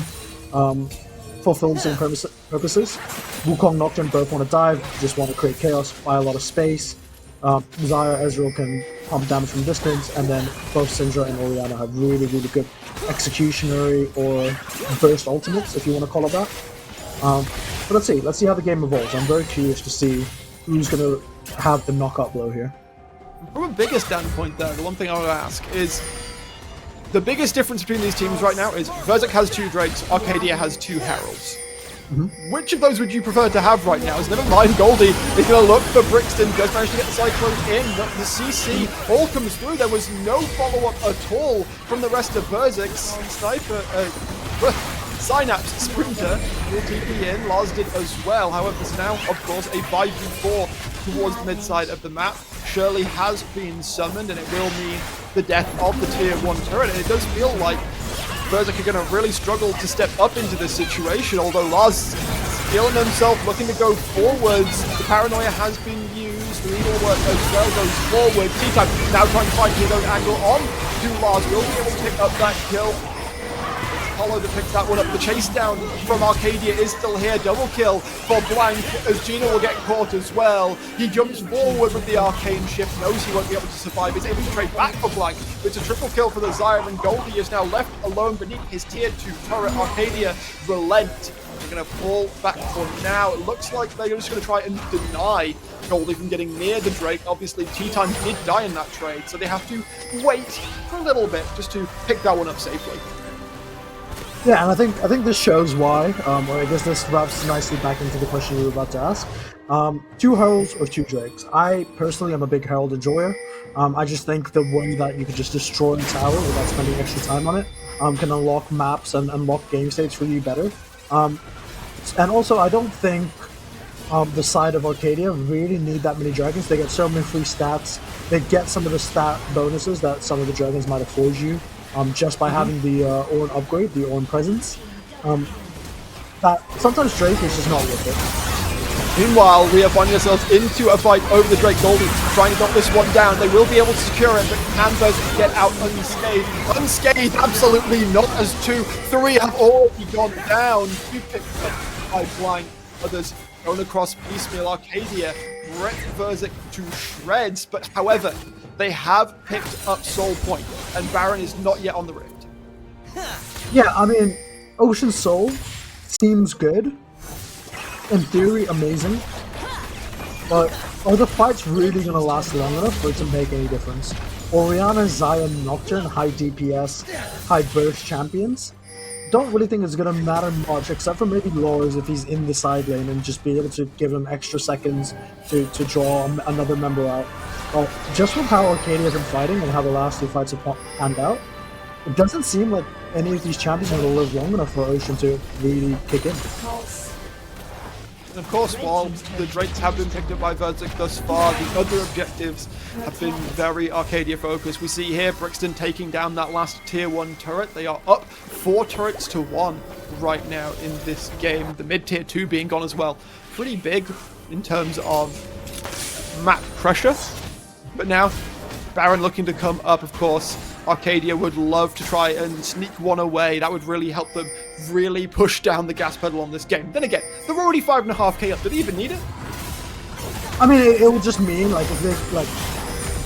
fulfill the same purposes. Wukong, Nocturne both want to dive, just want to create chaos, buy a lot of space. Xayah, Ezreal can pump damage from distance, and then both Syndra and Orianna have really, really good executionary or burst ultimates, if you want to call it that. But let's see how the game evolves. I'm very curious to see who's going to have the knockout blow here. From a bigger standpoint, though, the one thing I want to ask is the biggest difference between these teams right now is Verzik has 2 Drakes, Arcadia has 2 Heralds. Mm-hmm. Which of those would you prefer to have right now? As never mind, Goldie is going to look for Brixton, does manage to get the Cyclone in, but the CC all comes through. There was no follow-up at all from the rest of Verzik's Sniper. Synapse Sprinter will TP in, Lars did as well. However, there's now, of course, a 5v4 towards the mid-side of the map. Shirley has been summoned, and it will mean the death of the tier 1 turret. And it does feel like Verzik are going to really struggle to step up into this situation, although Lars feeling himself, looking to go forwards. The paranoia has been used, the needle work as well goes forward. T-Time now trying to find his own angle on to Lars, will be able to pick up that kill. Hollow that picks that one up. The chase down from Arcadia is still here. Double kill for Blank as Gino will get caught as well. He jumps forward with the arcane shift, knows he won't be able to survive. He's able to trade back for Blank. It's a triple kill for the Xayah, and Goldie is now left alone beneath his tier 2 turret. Arcadia relent. They're going to fall back for now. It looks like they're just going to try and deny Goldie from getting near the Drake. Obviously, T-Time did die in that trade, so they have to wait for a little bit just to pick that one up safely. Yeah, and I think this shows why, or I guess this wraps nicely back into the question you were about to ask. 2 Heralds or 2 Drakes? I personally am a big Herald enjoyer. I just think the way that you could just destroy a tower without spending extra time on it can unlock maps and unlock game states for you better. And also, I don't think the side of Arcadia really need that many dragons. They get so many free stats. They get some of the stat bonuses that some of the dragons might afford you just by having the Ornn upgrade, the Ornn presence. That sometimes Drake is just not worth it. Meanwhile, we are finding ourselves into a fight over the Drake. Goldie trying to knock this one down. They will be able to secure it, but can Berserk get out unscathed? Unscathed, absolutely not, as 2, 3 have already gone down. 2 picked up by Blind. Others going across piecemeal. Arcadia wreck Berserk to shreds, but however, they have picked up Soul Point, and Baron is not yet on the Rift. Yeah, I mean, Ocean Soul seems good. In theory, amazing. But are the fights really going to last long enough for it to make any difference? Orianna, Zion, Nocturne, high DPS, high burst champions? Don't really think it's going to matter much, except for maybe Lars if he's in the side lane and just be able to give him extra seconds to draw another member out. Just with how Arcadia has been fighting and how the last 2 fights have panned out, it doesn't seem like any of these champions are going to live long enough for Ocean to really kick in. And of course, while the Drakes have been picked up by Berserk thus far, the other objectives have been very Arcadia focused. We see here Brixton taking down that last tier 1 turret. They are up 4 turrets to 1 right now in this game. The mid tier 2 being gone as well. Pretty big in terms of map pressure. But now, Baron looking to come up, of course. Arcadia would love to try and sneak one away. That would really help them really push down the gas pedal on this game. Then again, they're already 5.5k up. Do they even need it? I mean, it would just mean, like, if they, like,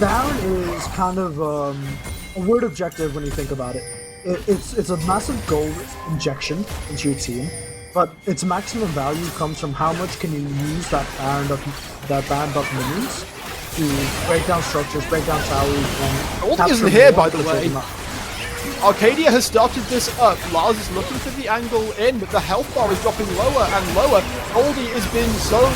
Baron is kind of a weird objective when you think about it. It's a massive gold injection into your team, but its maximum value comes from how much can you use that Baron buff minions to break down structures, break down towers, and Goldie isn't here, by the way. Arcadia has started this up. Lars is looking for the angle in, but the health bar is dropping lower and lower. Goldie has been zoned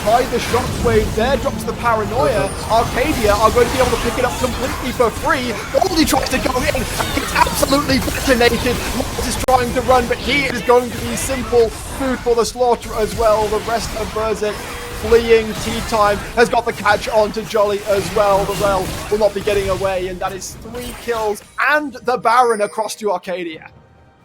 by the shockwave there, drops the paranoia. Arcadia are going to be able to pick it up completely for free. Goldie tries to go in, gets absolutely detonated. Lars is trying to run, but he is going to be simple food for the slaughter as well. The rest of Berserk fleeing. T-Time has got the catch on to Jolly as well. The Rel will not be getting away, and that is 3 kills and the Baron across to Arcadia.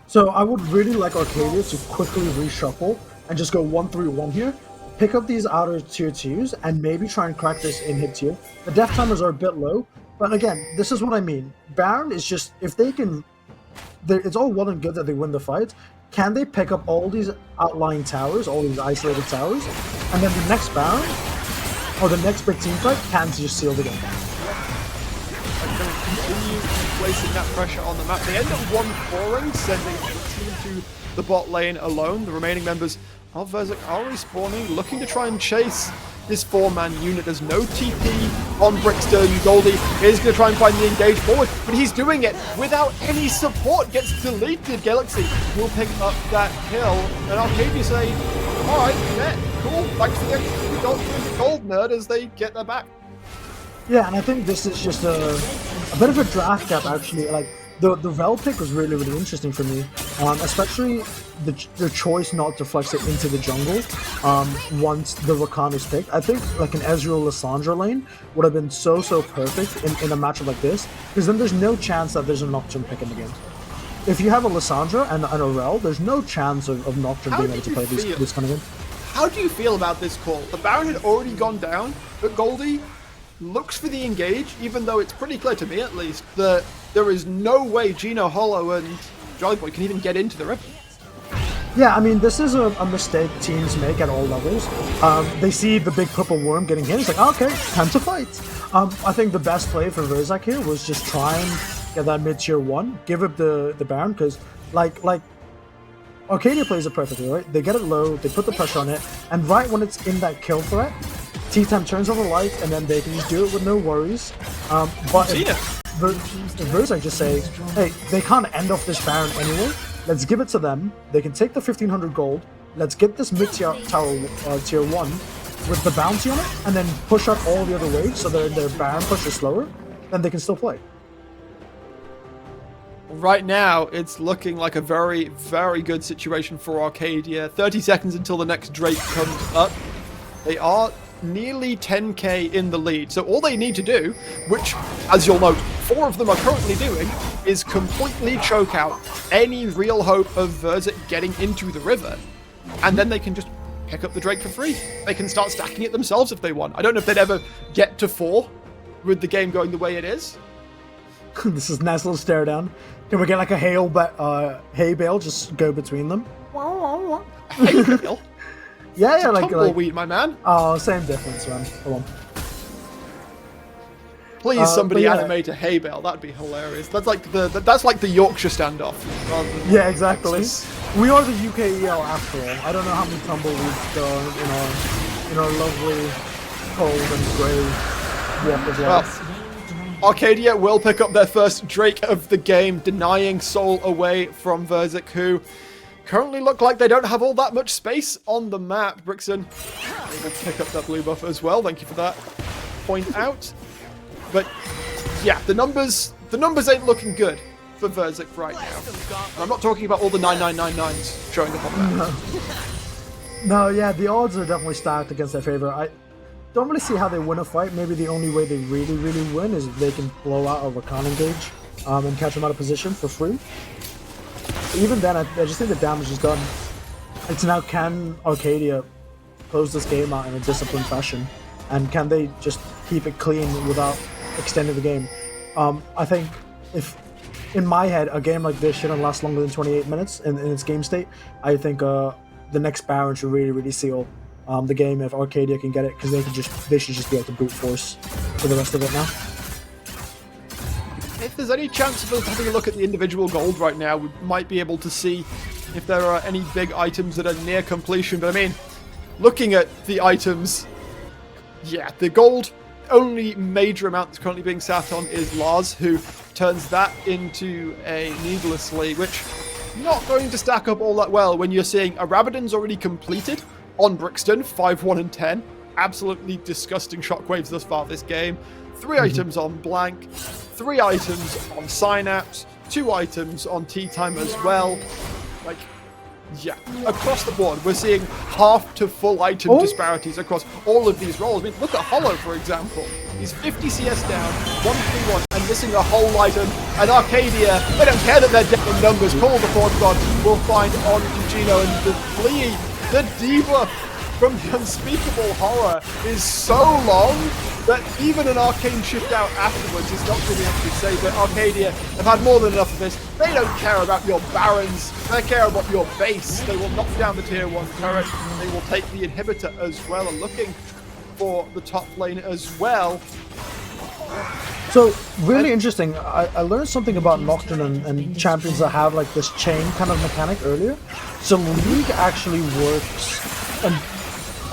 So I would really like Arcadia to quickly reshuffle and just go 1-3-1 here, pick up these outer tier 2s, and maybe try and crack this in-hit tier. The death timers are a bit low, but again, this is what I mean. Baron is just, if they can, it's all well and good that they win the fight. Can they pick up all these outlying towers, all these isolated towers, and then the next Baron, or the next big team fight, can just seal the game? And going to continue placing that pressure on the map. They end up 1-4ing, sending the team to the bot lane alone. The remaining members of Berserk are respawning, looking to try and chase this 4-man unit. There's no TP on Brixton. Goldie is going to try and find the engage forward, but he's doing it without any support. Gets deleted. Galaxy will pick up that kill, and Arcadia say, alright, yeah, cool, thanks for the extra gold nerd as they get their back. Yeah, and I think this is just a bit of a draft gap, actually. Like, the Rel pick was really, really interesting for me, especially the choice not to flex it into the jungle once the Rakan is picked. I think like an Ezreal Lissandra lane would have been so perfect in a matchup like this, because then there's no chance that there's a Nocturne pick in the game. If you have a Lissandra and a Rel, there's no chance of Nocturne being able to play this kind of game. How do you feel about this call? The Baron had already gone down, but Goldie looks for the engage, even though it's pretty clear to me at least that there is no way Gino, Hollow, and Jolly Boy can even get into the river. Yeah, I mean, this is a mistake teams make at all levels. They see the big purple worm getting hit, it's like, okay, time to fight. I think the best play for Verzak here was just try and get that mid-tier 1, give up the Baron, because like Arcadia plays it perfectly, right? They get it low, they put the pressure on it, and right when it's in that kill threat, T-Time turns on the light, and then they can just do it with no worries. But if Versa just say, hey, they can't end off this Baron anyway, let's give it to them, they can take the 1500 gold, let's get this mid-tier tower tier 1 with the bounty on it, and then push up all the other waves so their Baron push is slower, then they can still play. Right now, it's looking like a very, very good situation for Arcadia. 30 seconds until the next Drake comes up. They are nearly 10k in the lead. So all they need to do, which, as you'll note, 4 of them are currently doing, is completely choke out any real hope of Verzik getting into the river. And then they can just pick up the Drake for free. They can start stacking it themselves if they want. I don't know if they'd ever get to 4 with the game going the way it is. This is nice little stare down. Can we get like a hay bale just go between them? Hey, Bill. Yeah, like Tumbleweed, my man. oh, same difference, man. Come on. Please, somebody but yeah. animate a hay bale. That'd be hilarious. That's like the Yorkshire standoff. rather than Yeah, exactly. Texas. We are the UKEL after all. I don't know how many tumbleweeds go in our lovely cold and grey walk of life. Arcadia will pick up their first Drake of the game, denying Soul away from Verzik, who currently look like they don't have all that much space on the map. Brixton able to pick up that blue buff as well. Thank you for that point out. But yeah, the numbers ain't looking good for Verzik right now. And I'm not talking about all the 9999s showing up on the map. No, yeah, the odds are definitely stacked against their favor. I don't really see how they win a fight. Maybe the only way they really, really win is if they can blow out a Rakan engage and catch them out of position for free. Even then, I just think the damage is done. It's now, can Arcadia close this game out in a disciplined fashion? And can they just keep it clean without extending the game? I think if, in my head, a game like this shouldn't last longer than 28 minutes in its game state. I think the next Baron should really, really seal the game if Arcadia can get it, because they should just be able to brute force for the rest of it now. If there's any chance of us having a look at the individual gold right now, we might be able to see if there are any big items that are near completion. But I mean, looking at the items, yeah, the gold only major amount that's currently being sat on is Lars, who turns that into a needlessly, which not going to stack up all that well when you're seeing a Rabadon's already completed on Brixton, 5-1 and 10. Absolutely disgusting shockwaves thus far this game. 3 items on Blank, 3 items on Synapse, 2 items on T-Time as well. Like, yeah, across the board, we're seeing half to full item disparities across all of these roles. I mean, look at Hollow, for example. He's 50 CS down, 1-3-1, and missing a whole item. And Arcadia, they don't care that they're dead in numbers. Call the Forge God will find on Gino, and the Flea, the debuff from the Unspeakable Horror is so long that even an arcane shift out afterwards is not going to be able to save it. Arcadia have had more than enough of this. They don't care about your Barons. They care about your base. They will knock down the tier 1 turret. They will take the inhibitor as well, and looking for the top lane as well. So, really interesting. I learned something about Nocturne and champions that have like this chain kind of mechanic earlier. So League actually works, and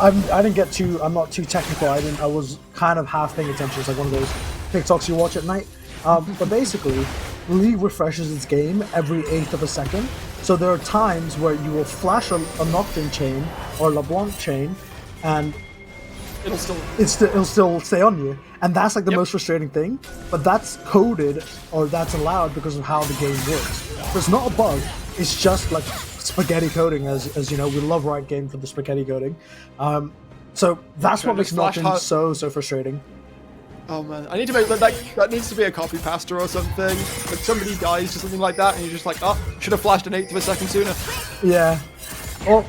I didn't get too, I'm not too technical, I was kind of half paying attention. It's like one of those TikToks you watch at night. But basically, League refreshes its game every 1/8 of a second. So there are times where you will flash a Nocturne chain or LeBlanc chain, and it'll still stay on you. And that's like the most frustrating thing. But that's coded, or that's allowed because of how the game works. So it's not a bug, it's just like spaghetti coding, as you know, we love Riot Game for the spaghetti coding. So that's what makes Nocturne so frustrating. Oh man, I need to make that needs to be a copy pasta or something. Like somebody dies or something like that, and you're just like, oh, should have flashed an 1/8 of a second sooner. Yeah. Well,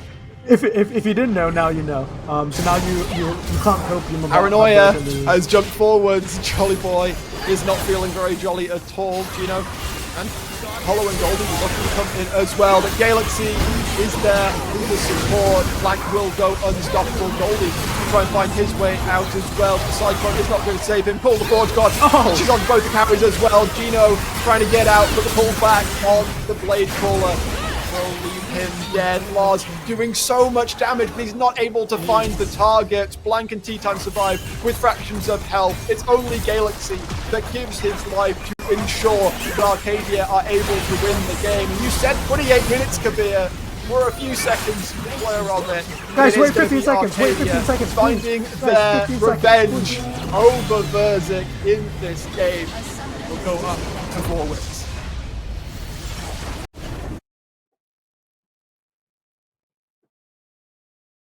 if you didn't know, now you know. So now you can't cope anymore. Paranoia has jumped forwards. Jolly Boy is not feeling very jolly at all, Gino. And Hollow and Goldie will looking to come in as well. But Galaxy is there with the support. Blank will go unstoppable. Goldie try and find his way out as well. The Cyclone is not going to save him. Pull the Forge God. She's on both the carries as well. Gino trying to get out, but the pull back on the Blade Crawler. will leave him dead. Lars doing so much damage, but he's not able to find the target. Blank and T-Time survive with fractions of health. It's only Galaxy that gives his life to ensure that Arcadia are able to win the game. And you said 28 minutes, Kabir. We're a few seconds clear of it. Guys, It is wait gonna 15 be seconds, wait Arcadia 15 seconds, finding please. their Guys, 15 seconds, revenge please. over Verzik in this game. Will go up to 4 wins.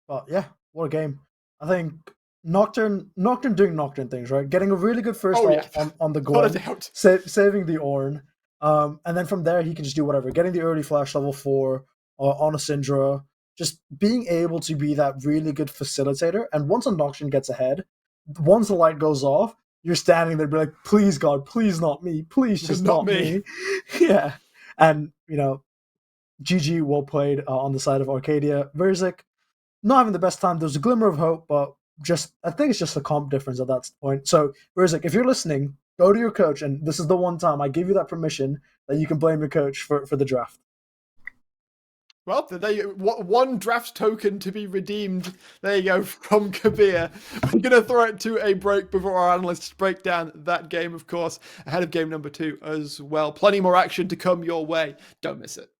But yeah, what a game. I think Nocturne doing Nocturne things, right? Getting a really good first Oh, ult yeah. on the Not a Gwen, doubt. saving the Ornn. And then from there, he can just do whatever. Getting the early flash level 4 on a Syndra. Just being able to be that really good facilitator. And once a Nocturne gets ahead, once the light goes off, you're standing there be like, please God, please not me. Please just Not not me. Yeah. And, GG well played on the side of Arcadia. Verzik, not having the best time. There's a glimmer of hope, but I think it's just a comp difference at that point. So, Verzik, if you're listening, go to your coach, and this is the one time I give you that permission that you can blame your coach for the draft. Well, one draft token to be redeemed. There you go from Kabir. We're going to throw it to a break before our analysts break down that game, of course, ahead of game number 2 as well. Plenty more action to come your way. Don't miss it.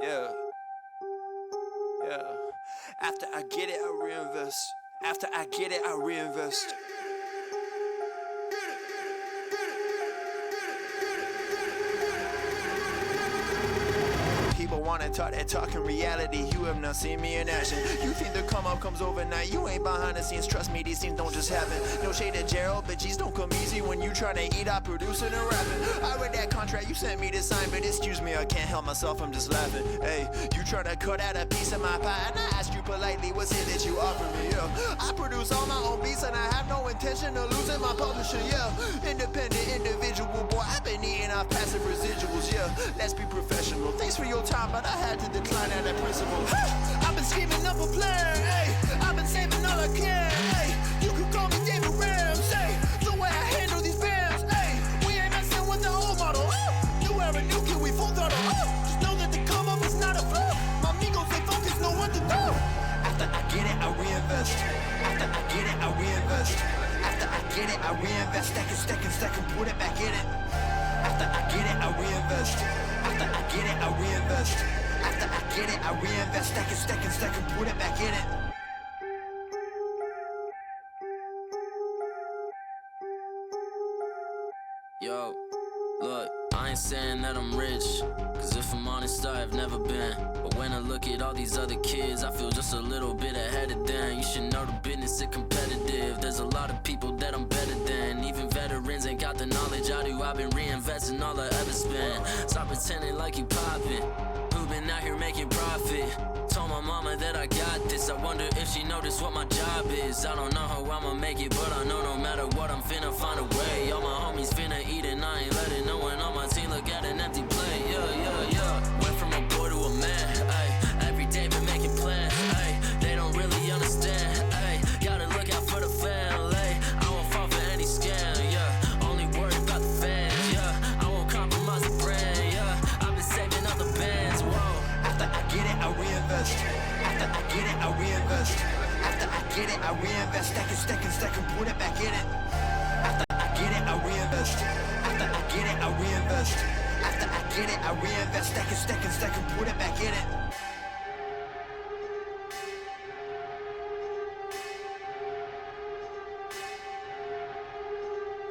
Yeah. After I get it, I reinvest. After I get it, I reinvest. People wanna talk that talk in reality. You have not seen me in action. You think the come up comes overnight. You ain't behind the scenes. Trust me, these things don't just happen. No shade to Gerald, but G's don't come easy when you tryna eat out producing and rapping. I read that contract you sent me to sign, but excuse me, I can't help myself, I'm just laughing. Hey, you tryna cut out a piece of my pie, and I asked you politely, what's it that you offer me? Yeah, I produce all my own beats, and I have no intention of losing my publisher. Yeah, independent individual, boy, I've been eating off passive residuals. Yeah, let's be professional. Thanks for your time, but I had to decline at that principle. I've been scheming up a plan, hey. I've been saving all I can, hey. You can call me David Ramsey. The way I handle these bands, hey. We ain't messing with the old model. You wear a new kid, we full throttle. Just know that the come up is not a fluke. My amigos, they focus, know what to do. After I get it, I reinvest. After I get it, I reinvest. After I get it, I reinvest. Stack and put it back in it. After I get it, I reinvest. After I get it, I reinvest. After I get it, I reinvest. Stack and put it back in it. Yo, look, I ain't saying that I'm rich, cause if I'm honest, I've never been. But when I look at all these other kids, I feel just a little bit ahead of them. You should know the business is competitive. There's a lot of people that I'm better than. Even veterans ain't got the knowledge I do. I've been reinvesting all I ever spent. Stop pretending like you poppin'. Who been out here making profit? Told my mama that I got this. I wonder if she noticed what my job is. I don't know how I'ma make it, but I know no matter what, I'm finna find a way. All my homies homies finna eat and I ain't letting no one on my team look at an empty plate. Yeah. Went from a boy to a man. Ay, every day been making plans. Ay, they don't really understand. Ay, gotta look out for the family. I won't fall for any scam. Yeah, only worried about the fans. Yeah, I won't compromise the brand. Yeah, I've been saving up the bands. Whoa. After I get it, I reinvest. After I get it, I reinvest. After I get it, I reinvest. Stack and put it back in it. After I get it, I reinvest. After I get it, I reinvest. After I get it, I reinvest. Stack and put it back in it.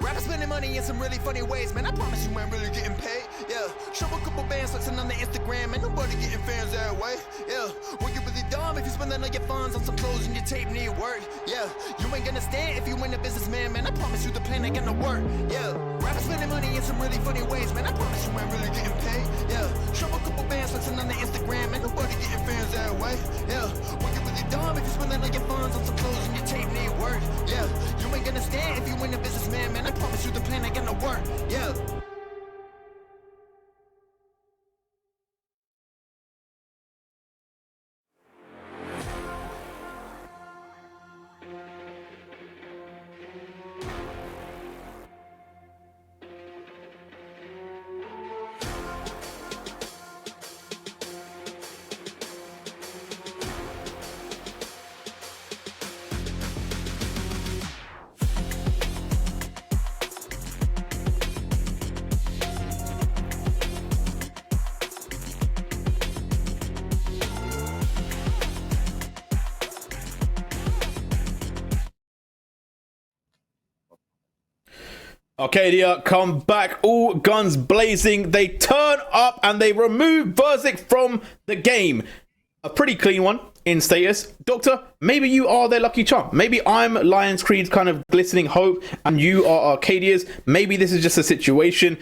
Rappers spending money in some really funny ways, man. I promise you ain't really getting paid. Yeah, show a couple bands flexing on the Instagram, and nobody getting fans that way. Yeah, well you really dumb if you spending all your funds on some clothes and your tape need work. Yeah, you ain't gonna stand if you ain't a businessman, man. I promise you the plan ain't gonna work. Yeah, rappers spending money in some really funny ways, man. I promise you ain't really getting paid. Yeah, show a couple bands flexing on the Instagram, and nobody getting fans that way. Yeah, well you really dumb if you spending all your funds on some clothes and your tape need work. Yeah, you ain't gonna stand if you ain't a businessman, man. I promise you the plan ain't gonna work. Yeah. Arcadia come back, all guns blazing. They turn up and they remove Verzik from the game. A pretty clean one in status. Doctor, maybe you are their lucky charm. Maybe I'm Lions Creed's kind of glistening hope and you are Arcadia's. Maybe this is just a situation.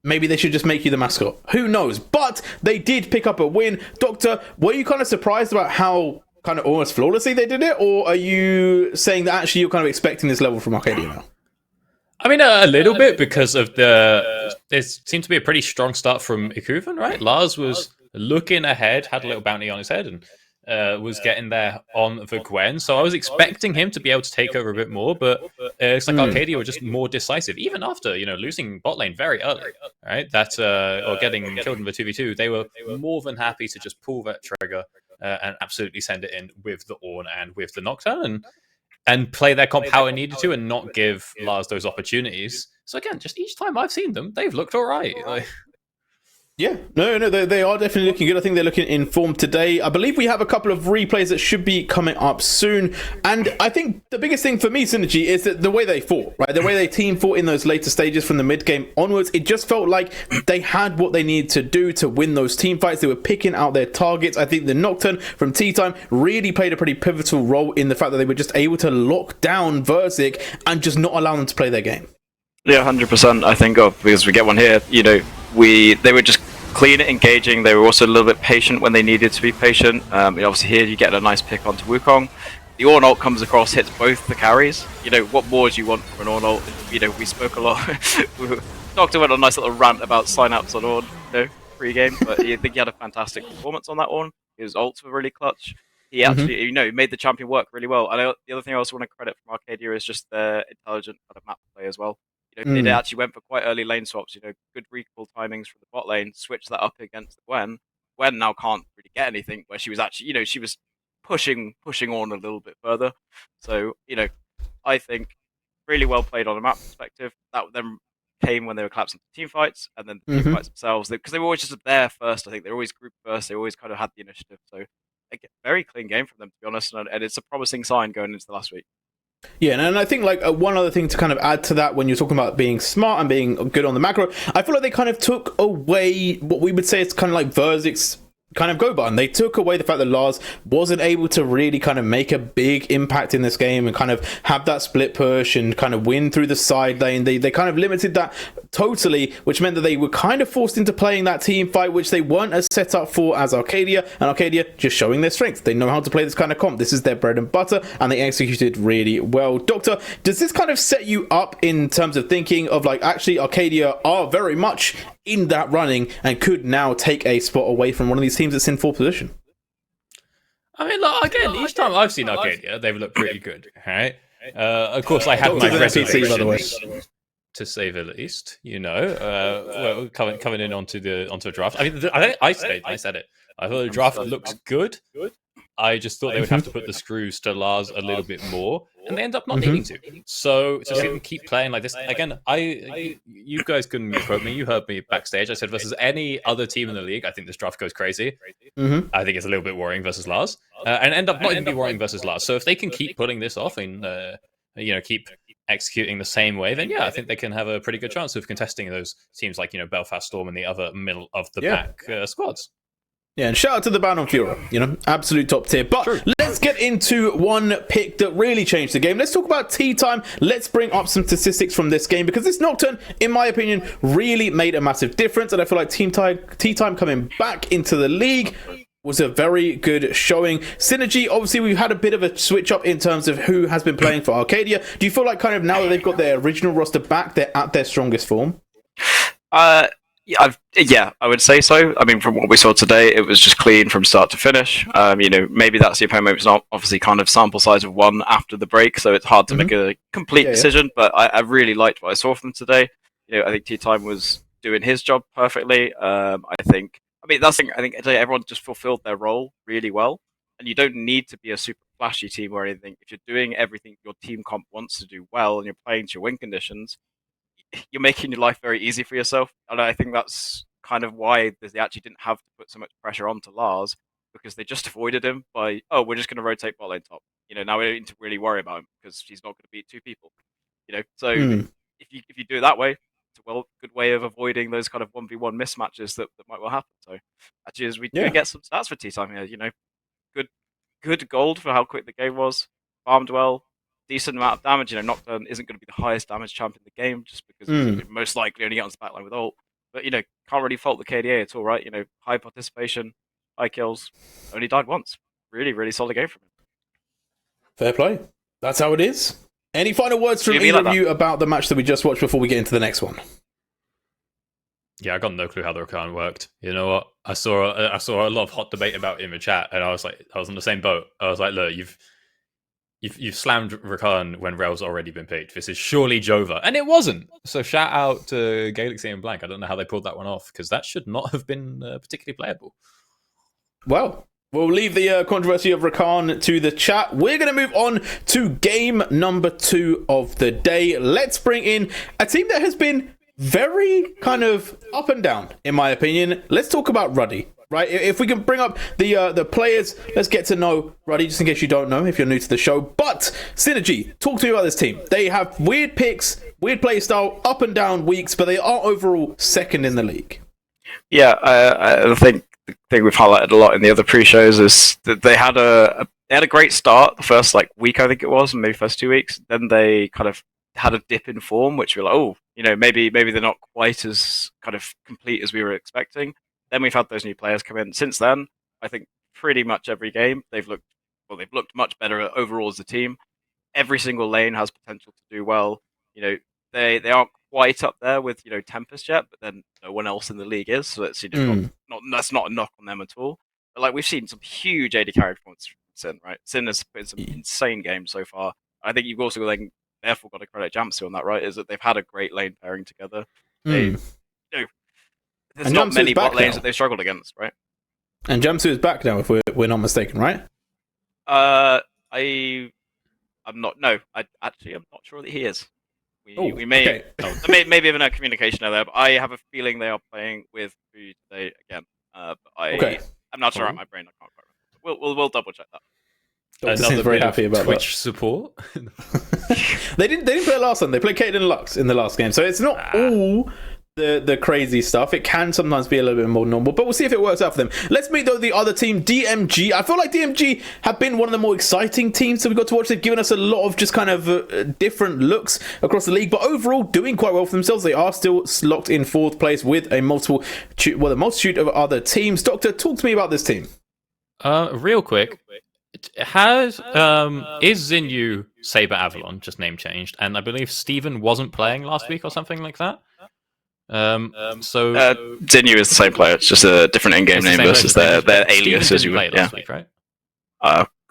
Maybe they should just make you the mascot. Who knows? But they did pick up a win. Doctor, were you kind of surprised about how kind of almost flawlessly they did it? Or are you saying that actually you're kind of expecting this level from Arcadia now? I mean, a little bit because of there seemed to be a pretty strong start from Ikuven, right? Lars was looking ahead, had a little bounty on his head, and was getting there on the Gwen. So I was expecting him to be able to take over a bit more, but it's like Arcadia were just more decisive, even after losing bot lane very early, right? Or getting killed in the 2v2. They were more than happy to just pull that trigger and absolutely send it in with the Ornn and with the Nocturne, and play their comp how it needed to, and not give Lars those opportunities. So again, just each time I've seen them, they've looked all right. Yeah, no, they are definitely looking good. I think they're looking in form today. I believe we have a couple of replays that should be coming up soon. And I think the biggest thing for me, Synergy, is that the way they fought, right? The way they team fought in those later stages from the mid game onwards, it just felt like they had what they needed to do to win those team fights. They were picking out their targets. I think the Nocturne from Tea Time really played a pretty pivotal role in the fact that they were just able to lock down Verzik and just not allow them to play their game. Yeah, 100%. I think because we get one here. They were just clean, engaging. They were also a little bit patient when they needed to be patient. Obviously here you get a nice pick onto Wukong. The Ornn ult comes across, hits both the carries. What more do you want from an Ornn ult? We spoke a lot. Doctor went on a nice little rant about sign-ups on Ornn, pre-game, but I think he had a fantastic performance on that Ornn. His ults were really clutch. He actually, made the champion work really well. And the other thing I also want to credit from Arcadia is just their intelligent kind of map play as well. They actually went for quite early lane swaps. Good recall timings from the bot lane. Switched that up against Gwen. Gwen now can't really get anything, where she was actually, she was pushing on a little bit further. So, I think really well played on a map perspective. That then came when they were collapsing team fights, and then the team fights themselves, because they were always just there first. I think they were always group first. They always kind of had the initiative. So, very clean game from them, to be honest, and it's a promising sign going into the last week. Yeah, and I think one other thing to kind of add to that when you're talking about being smart and being good on the macro, I feel like they kind of took away what we would say is kind of like Verzik's kind of go button. They took away the fact that Lars wasn't able to really kind of make a big impact in this game and kind of have that split push and kind of win through the side lane. They kind of limited that totally, which meant that they were kind of forced into playing that team fight, which they weren't as set up for as Arcadia, and Arcadia just showing their strength. They know how to play this kind of comp. This is their bread and butter, and they executed really well. Doctor, does this kind of set you up in terms of thinking of like, actually Arcadia are very much in that running and could now take a spot away from one of these teams that's in 4th position? I mean, look, again, each time I've seen Arcadia, they've looked pretty good, right? Of course, I had my reservations, to say the least. You know, coming in onto the draft. I mean, I said it. I thought the draft looks good. I just thought they would have to put the screws to Lars a little bit more, and they end up not needing to. So to see them keep playing like this again, you guys couldn't quote me. You heard me backstage. I said versus any other team in the league, I think this draft goes crazy. I think it's a little bit worrying versus Lars, and end up not even be worrying versus Lars. So if they can keep pulling this off and keep executing the same way, then yeah, I think they can have a pretty good chance of contesting those teams like Belfast Storm and the other middle of the pack squads. Yeah, and shout out to the Ban on Fiora, absolute top tier. But let's get into one pick that really changed the game. Let's talk about tea time. Let's bring up some statistics from this game, because this Nocturne, in my opinion, really made a massive difference. And I feel like tea time coming back into the league was a very good showing. Synergy, obviously, we've had a bit of a switch up in terms of who has been playing for Arcadia. Do you feel like kind of now that they've got their original roster back, they're at their strongest form? Yeah, I would say so. I mean, from what we saw today, it was just clean from start to finish. Maybe that's the opponent. It's not obviously kind of sample size of one after the break, so it's hard to make a complete decision. But I really liked what I saw from them today. I think Tea Time was doing his job perfectly. I think today everyone just fulfilled their role really well, and you don't need to be a super flashy team or anything. If you're doing everything your team comp wants to do well and you're playing to your win conditions, you're making your life very easy for yourself. And I think that's kind of why they actually didn't have to put so much pressure onto Lars, because they just avoided him by, we're just going to rotate bot lane top. Now we don't need to really worry about him because he's not going to beat 2 people. So if you do it that way, it's a good way of avoiding those kind of 1v1 mismatches that might well happen. So actually, as we do get some stats for Tea Time here, good gold for how quick the game was, farmed well, decent amount of damage. Nocturne isn't going to be the highest damage champ in the game just because he's most likely only get on his backline with ult. But, can't really fault the KDA at all, right? High participation, high kills, only died once. Really, really solid game from him. Fair play. That's how it is. Any final words from either of you about the match that we just watched before we get into the next one? Yeah, I got no clue how the Rakan worked. You know what? I saw a lot of hot debate about it in the chat, and I was on the same boat. I was like, look, You've slammed Rakan when Rel's already been picked. This is surely Jova. And it wasn't. So shout out to Galaxy and Blank. I don't know how they pulled that one off, because that should not have been particularly playable. Well, we'll leave the controversy of Rakan to the chat. We're going to move on to game number 2 of the day. Let's bring in a team that has been very kind of up and down, in my opinion. Let's talk about Ruddy. Right, if we can bring up the players, let's get to know Ruddy, just in case you don't know, if you're new to the show. But Synergy, talk to me about this team. They have weird picks, weird play style, up and down weeks, but they are overall second in the league. Yeah, I think the thing we've highlighted a lot in the other pre-shows is that they had a great start the first week, I think it was, and maybe first 2 weeks. Then they kind of had a dip in form, which we're like, maybe they're not quite as kind of complete as we were expecting. Then we've had those new players come in. Since then, I think pretty much every game they've looked much better overall as a team. Every single lane has potential to do well. They aren't quite up there with Tempest yet, but then no one else in the league is. So that's that's not a knock on them at all. But we've seen some huge AD carry performances from Sin, right? Sin has put in some insane games so far. I think you've also therefore got to credit Jamsu on that, right? Is that they've had a great lane pairing together. There's not many bot lanes that they've struggled against, right? And Jamsu is back now, if we're not mistaken, right? I'm not. No, I'm not sure that he is. We may maybe have a communication there, but I have a feeling they are playing with Fu today again. I'm not sure. At my brain, I can't quite remember. We'll double check that. Seems very happy about Twitch support. They didn't play last time. They played Caitlyn Lux in the last game, so it's not all the crazy stuff. It can sometimes be a little bit more normal, but we'll see if it works out for them. Let's meet though the other team, DMG. I feel like DMG have been one of the more exciting teams that we got to watch. They've given us a lot of just kind of different looks across the league, but overall doing quite well for themselves. They are still locked in 4th place with a multitude of other teams. Doctor, talk to me about this team. Real quick, is Zinyu Saber Avalon just name changed? And I believe Steven wasn't playing last week or something like that. Zinyu is the same player. It's just a different in-game name versus their alias, as you would. Last week, right?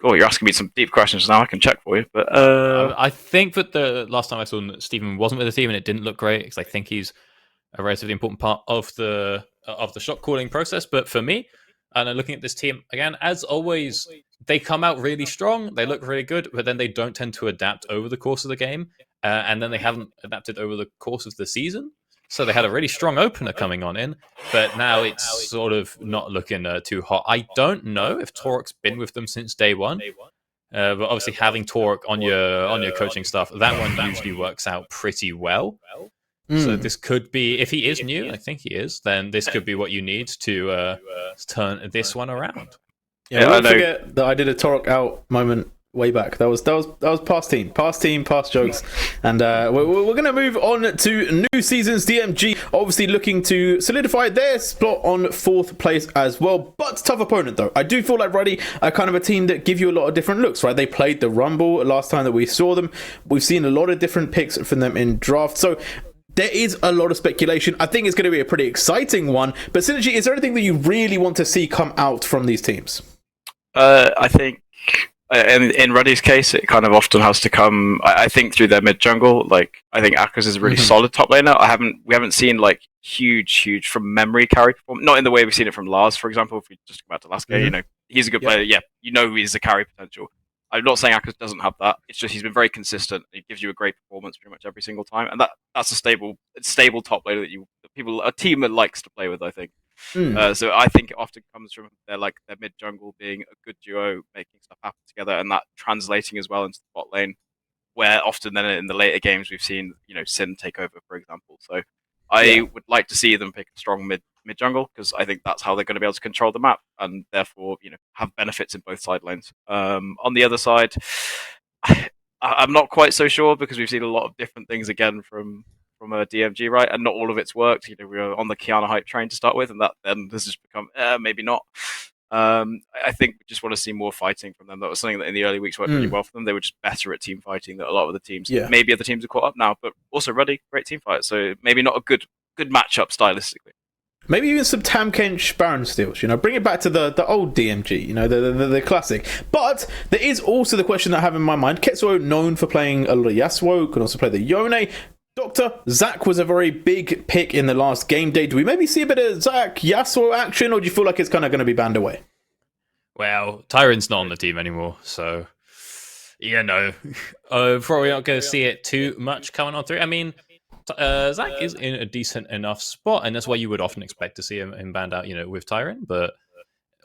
You're asking me some deep questions now. I can check for you, but I think that the last time I saw Steven wasn't with the team, and it didn't look great because I think he's a relatively important part of the shot calling process. But for me, and looking at this team again, as always, they come out really strong. They look really good, but then they don't tend to adapt over the course of the game, and then they haven't adapted over the course of the season. So they had a really strong opener coming on in, but now it's sort of not looking too hot. I don't know if Torok's been with them since day one, but obviously having Torok on your coaching staff, that one usually works out pretty well. So this could be, if he is new, I think he is, then this could be what you need to turn this one around. Yeah, don't forget that I did a Torok out moment way back. That was past team, past jokes, and we're going to move on to new seasons. DMG obviously looking to solidify their spot on 4th place as well, but tough opponent though. I do feel like Ruddy are kind of a team that give you a lot of different looks, right? They played the Rumble last time that we saw them. We've seen a lot of different picks from them in draft, so there is a lot of speculation. I think it's going to be a pretty exciting one. But Synergy, is there anything that you really want to see come out from these teams? I think in Ruddy's case, it kind of often has to come, I think, through their mid jungle. Like, I think Akaz is a really solid top laner. We haven't seen like huge from memory carry performance. Not in the way we've seen it from Lars, for example. If we just come back to last game, he's a good player. Yeah, he's a carry potential. I'm not saying Akaz doesn't have that. It's just he's been very consistent. He gives you a great performance pretty much every single time, and that's a stable top laner that a team that likes to play with. I think. So I think it often comes from their mid jungle being a good duo, making stuff happen together, and that translating as well into the bot lane, where often then in the later games we've seen Sin take over, for example. So I would like to see them pick a strong mid jungle, because I think that's how they're going to be able to control the map and therefore have benefits in both side lanes. On the other side, I'm not quite so sure, because we've seen a lot of different things again from a DMG, right? And not all of it's worked. We were on the Kiana hype train to start with, and then this has become maybe not. I think we just want to see more fighting from them. That was something that in the early weeks worked really well for them. They were just better at team fighting than a lot of the teams. Maybe other teams are caught up now, but also Ruddy, great team fighter. So maybe not a good matchup stylistically. Maybe even some Tam Kench Baron steals, bring it back to the old DMG, the classic. But there is also the question that I have in my mind. Ketsuo, known for playing a lot of Yasuo, can also play the Yone. Doctor, Zac was a very big pick in the last game day. Do we maybe see a bit of Zac Yasuo action, or do you feel like it's kind of going to be banned away? Well, Tyron's not on the team anymore, so probably not going to see it too much coming on through. I mean, Zac is in a decent enough spot, and that's why you would often expect to see him banned out, with Tyron. But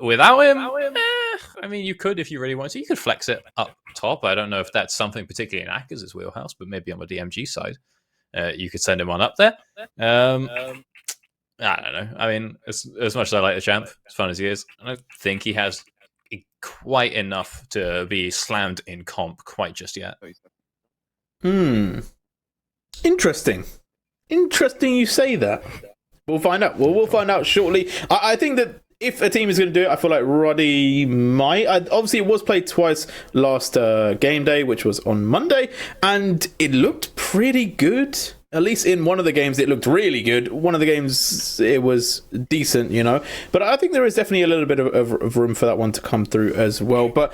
without him, I mean, you could, if you really want to. You could flex it up top. I don't know if that's something particularly in Akaz's wheelhouse, but maybe on the DMG side. You could send him on up there. I don't know. I mean, as much as I like the champ, as fun as he is, I don't think he has quite enough to be slammed in comp quite just yet. Interesting you say that. We'll find out. We'll find out shortly. I think that if a team is going to do it, I feel like Ruddy might. Obviously, it was played twice last game day, which was on Monday, and it looked pretty good. At least in one of the games, it looked really good. One of the games, it was decent, But I think there is definitely a little bit of room for that one to come through as well. But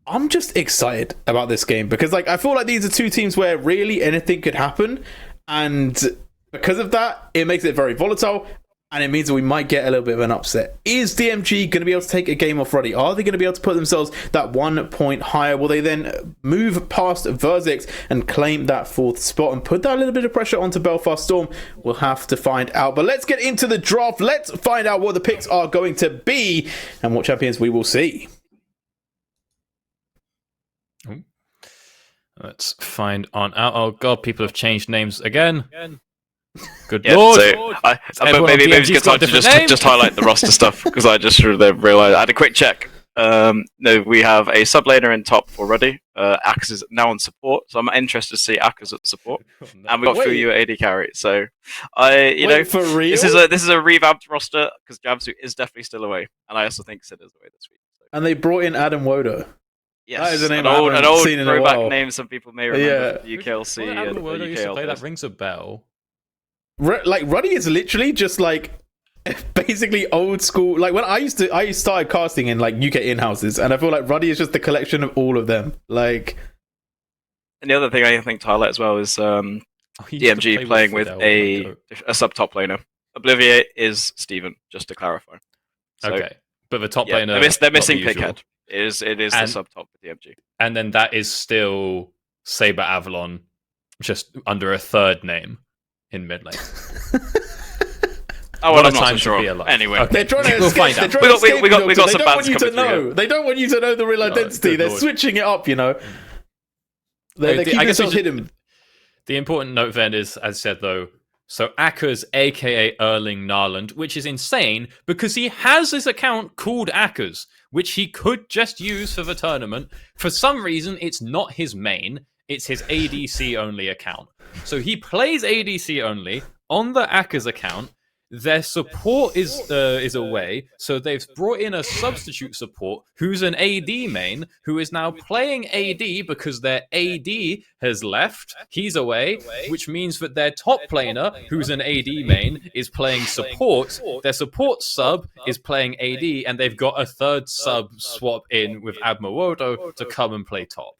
I'm just excited about this game, because I feel like these are two teams where really anything could happen, and because of that, it makes it very volatile. And it means that we might get a little bit of an upset. Is DMG going to be able to take a game off Ruddy? Are they going to be able to put themselves that 1 point higher? Will they then move past Verzex and claim that 4th spot and put that little bit of pressure onto Belfast Storm? We'll have to find out. But let's get into the draft. Let's find out what the picks are going to be and what champions we will see. Let's find on out. Oh god, people have changed names again. Good Yeah, lord. so but everyone on maybe it's DMG's good got time to different just names. highlight the roster stuff because I just should have realised. I had a quick check. No, we have a sub laner in top already. Akaz is now on support, so I'm interested to see Akaz at support, and we got Wait. Fuyu at AD carry. So For real? this is a revamped roster because Jamsu is definitely still away, and I also think Sid is away this week. So, And they brought in Adam Wodo. yes, That is a name an I old, haven't seen in a throwback while. name. Some people may remember from the Well, UKLC and Adam Wodo the used to play, UKL. that rings a bell. Like Ruddy is literally just like basically old school. Like when I started casting in like UK in-houses, and I feel like Ruddy is just the collection of all of them. Like, And the other thing I think to highlight as well is He used to DMG play playing with Fidel. a sub top laner. Obliviate is Steven, just to clarify. So, Okay, but the top yeah, laner, they're not missing the usual. Pighead. It is the And- sub top with DMG. And then that is still Saber Avalon, just under a third name in mid lane. Oh, What well, a I'm not so time to sure. be alive. Anyway, Okay. they're trying to We'll escape. find They're out. trying We to got- we escape, got Doctor. some They don't bands want you to coming through know. here. They don't want you to know the real identity. They're good lord. switching it up. You know. They're I keeping guess we themselves should- hidden. The important note then is, as I said though, so Akaz, aka Erling Narland, which is insane because he has this account called Akaz, which he could just use for the tournament. For some reason, it's not his main, it's his ADC only account. So he plays ADC only on the Akaz account. Their support is away, so they've brought in a substitute support who's an AD main, who is now playing AD because their AD has left. He's away, which means that their top laner, who's an AD main, is playing support. Their support sub is playing AD, and they've got a third sub swap in with Admawodo to come and play top.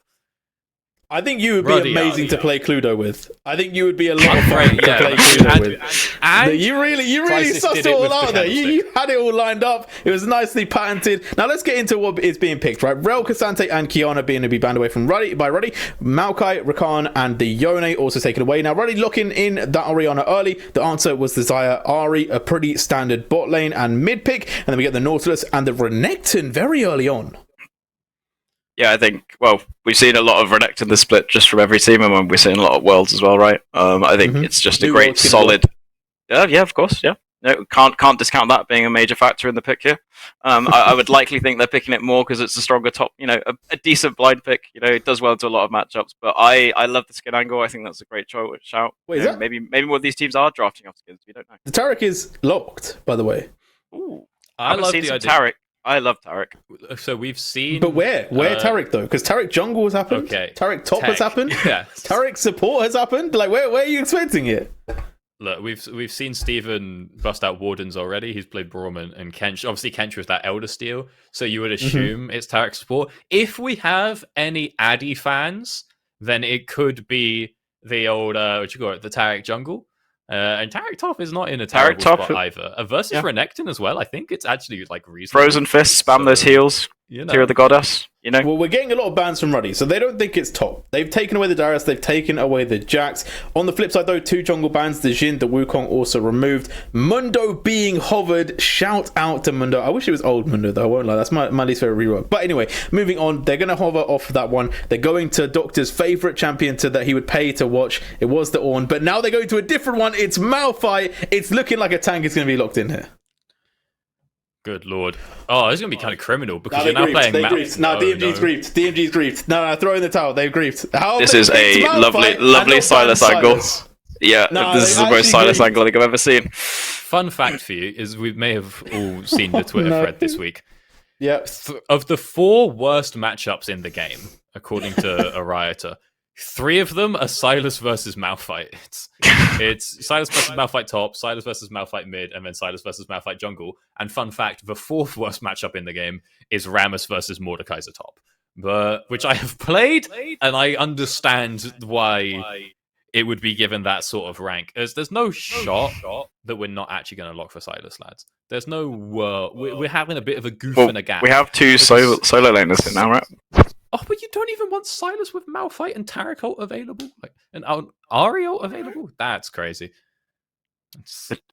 I think you would be Ruddy, amazing to play Cluedo with. I think you would be a lot of I'm fun afraid, to yeah. play Cluedo with. And You really Crisis sussed did it it all with out the there. You candlestick. had it all lined up. It was nicely patented. Now let's get into what is being picked, right? Rel, Cassante, and Kiana being to be banned away from Ruddy by Ruddy. Maokai, Rakan, and the Yone also taken away. Now Ruddy looking in that Orianna early. The answer was the Xayah Ari, a pretty standard bot lane and mid pick. And then we get the Nautilus and the Renekton very early on. Yeah, I think, well, we've seen a lot of Renekton in the split just from every team, and we're seeing a lot of Worlds as well, right? I think Mhm. it's just a New great, Worlds can solid... Yeah, of course, yeah. No, can't discount that being a major factor in the pick here. I would likely think they're picking it more because it's a stronger top, a decent blind pick. It does well into a lot of matchups. But I love the skin angle. I think that's a great shout. Wait, is that- maybe more of these teams are drafting off skins. We don't know. The Taric is locked, by the way. Ooh, I haven't love seen the some idea. Tarek. I love Tarek. So we've seen, But where Taric though? Because Taric jungle has happened. Okay. Taric top has Tech. happened. Yeah. Taric support has happened. Like where are you expecting it? Look, we've seen Steven bust out Wardens already. He's played Brawman and Kench. Obviously, Kench was that Elder Steel, so you would assume it's Tarek support. If we have any Addy fans, then it could be the old the Tarek jungle. And Tarek top is not in a terrible top- spot either. Versus yeah. Renekton as well. I think it's actually like reasonable. Frozen Fist, spam those So, heals. Tear of the Goddess. Well, we're getting a lot of bans from Ruddy, so they don't think it's top. They've taken away the Darius, they've taken away the Jax. On the flip side, though, 2 jungle bans, the Jhin, the Wukong also removed. Mundo being hovered. Shout out to Mundo. I wish it was old Mundo, though. I won't lie. That's my least favorite rework. But anyway, moving on. They're going to hover off that one. They're going to Doctor's favorite champion that he would pay to watch. It was the Ornn, but now they're going to a different one. It's Malphite. It's looking like a tank is going to be locked in here. Good lord. Oh, this is going to be kind of criminal because No, you're now they playing... griefed. No, DMG's no. griefed. DMG's griefed. No, throw in the towel. They've griefed. How This they is picked a Malphite and lovely not Silas banned angle. Silas. Yeah, No, this is they the most actually Silas griefed. angle I think I've ever seen. Fun fact for you is we may have all seen the Twitter No. thread this week. Yeah. Of the 4 worst matchups in the game, according to a rioter, 3 of them are Silas versus Malphite. It's Silas versus Malphite top, Silas versus Malphite mid, and then Silas versus Malphite jungle. And fun fact, the 4th worst matchup in the game is Rammus versus Mordekaiser top, which I have played, and I understand why it would be given that sort of rank. There's no shot that we're not actually going to lock for Silas, lads. There's no... we're having a bit of a goof Well, and a gap. we have 2 solo laners in now, right? Oh, but you don't even want Silas with Malphite and Tarek ult available? And Ari ult available? That's crazy.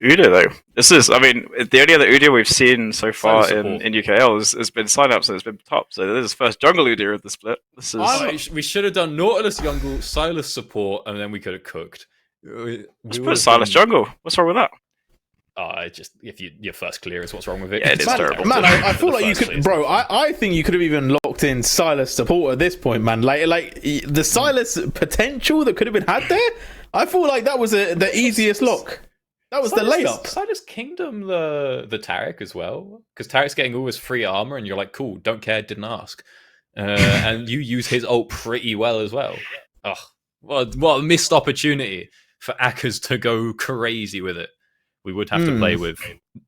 Udyr though. This is, I mean, the only other Udyr we've seen so far Silas in support. UKL has been Synapse and it's been top. So this is first jungle Udyr of the split. This is We should have done Nautilus jungle, Silas support, and then we could have cooked. Let's put Silas jungle. What's wrong with that? Just if your first clear is what's wrong with it. Yeah, it is terrible. Man, I feel like you First could, bro. I think you could have even locked in Silas support at this point, man. Like the Silas potential that could have been had there. I feel like that was the easiest lock. That was the layup. Silas Kingdom the Taric as well, because Taric's getting all his free armor, and you're like, cool, don't care, didn't ask, and you use his ult pretty well as well. Oh, what a missed opportunity for Akers to go crazy with it. We would have to play with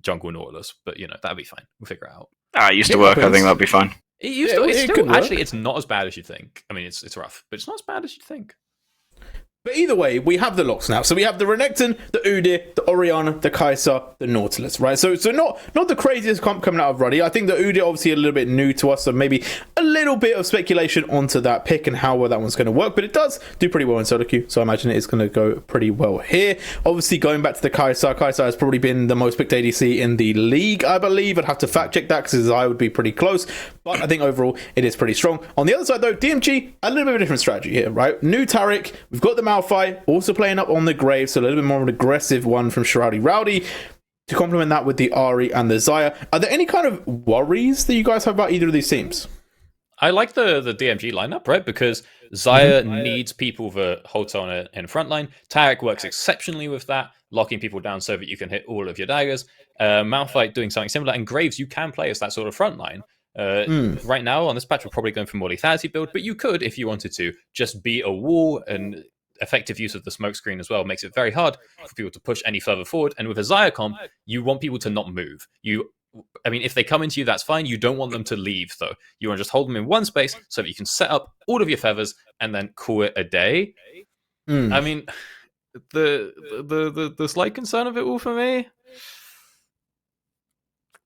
Jungle Nautilus, but that'd be fine. We'll figure it out. It used to work. I think that'd be fine. It used to. It's still, actually, it's not as bad as you think. I mean, it's rough, but it's not as bad as you think. But either way, we have the locks now. So we have the Renekton, the Udyr, the Orianna, the Kai'Sa, the Nautilus, right? So not the craziest comp coming out of Ruddy. I think the Udyr obviously a little bit new to us, so maybe a little bit of speculation onto that pick and how well that one's going to work. But it does do pretty well in solo queue, so I imagine it is going to go pretty well here. Obviously, going back to the Kai'Sa has probably been the most picked ADC in the league, I believe. I'd have to fact check that because I would be pretty close. But I think overall it is pretty strong. On the other side, though, DMG, a little bit of a different strategy here, right? New Taric, we've got the Malphite, also playing up on the Graves, so a little bit more of an aggressive one from Shroudi Rowdy to complement that with the Ahri and the Xayah. Are there any kind of worries that you guys have about either of these teams? I like the DMG lineup, right? Because Xayah needs people that hold on in frontline. Taric works exceptionally with that, locking people down so that you can hit all of your daggers. Malphite doing something similar, and Graves you can play as that sort of frontline. Right now on this patch we're probably going for more lethality build, but you could, if you wanted to, just be a wall, and effective use of the smoke screen as well makes it very hard for people to push any further forward. And with a Xayah comp, you want people to not move. If they come into you, that's fine. You don't want them to leave, though. You want to just hold them in one space so that you can set up all of your feathers and then call it a day. I mean, the slight concern of it all for me,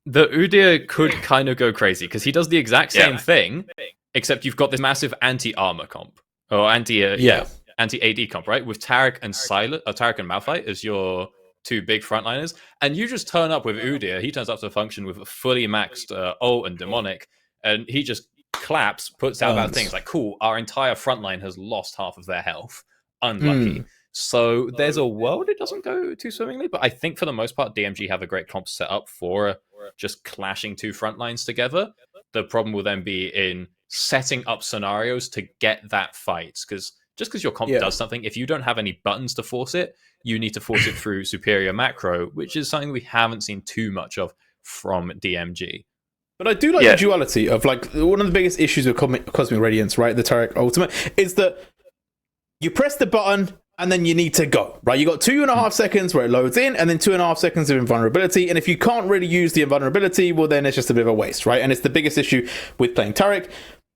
the Udyr could kind of go crazy because he does the exact same thing, except you've got this massive anti-armor comp or anti-AD comp, right? With Taric and Taric and Malphite as your two big frontliners, and you just turn up with Udyr. He turns up to function with a fully maxed ult and demonic, and he just claps, puts out bad things like, cool, our entire frontline has lost half of their health. Unlucky. So there's a world it doesn't go too swimmingly, but I think for the most part, DMG have a great comp set up for just clashing two front lines together. The problem will then be in setting up scenarios to get that fight, because just because your comp does something, if you don't have any buttons to force it, you need to force it through superior macro, which is something we haven't seen too much of from DMG. But I do like the duality of, like, one of the biggest issues with Cosmic Radiance, right, the Taric Ultimate, is that you press the button and then you need to go, right? You got 2.5 seconds where it loads in, and then 2.5 seconds of invulnerability. And if you can't really use the invulnerability, well, then it's just a bit of a waste, right? And it's the biggest issue with playing Taric.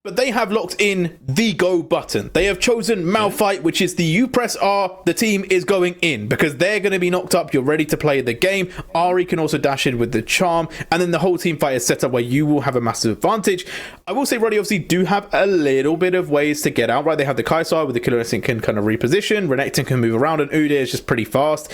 But they have locked in the go button. They have chosen Malphite, which is the you press R, the team is going in, because they're going to be knocked up. You're ready to play the game. Ahri can also dash in with the charm, and then the whole team fight is set up where you will have a massive advantage. I will say Ruddy obviously do have a little bit of ways to get out, right? They have the Kai'Sa with the Killer Instinct can kind of reposition. Renekton can move around, and Udyr is just pretty fast.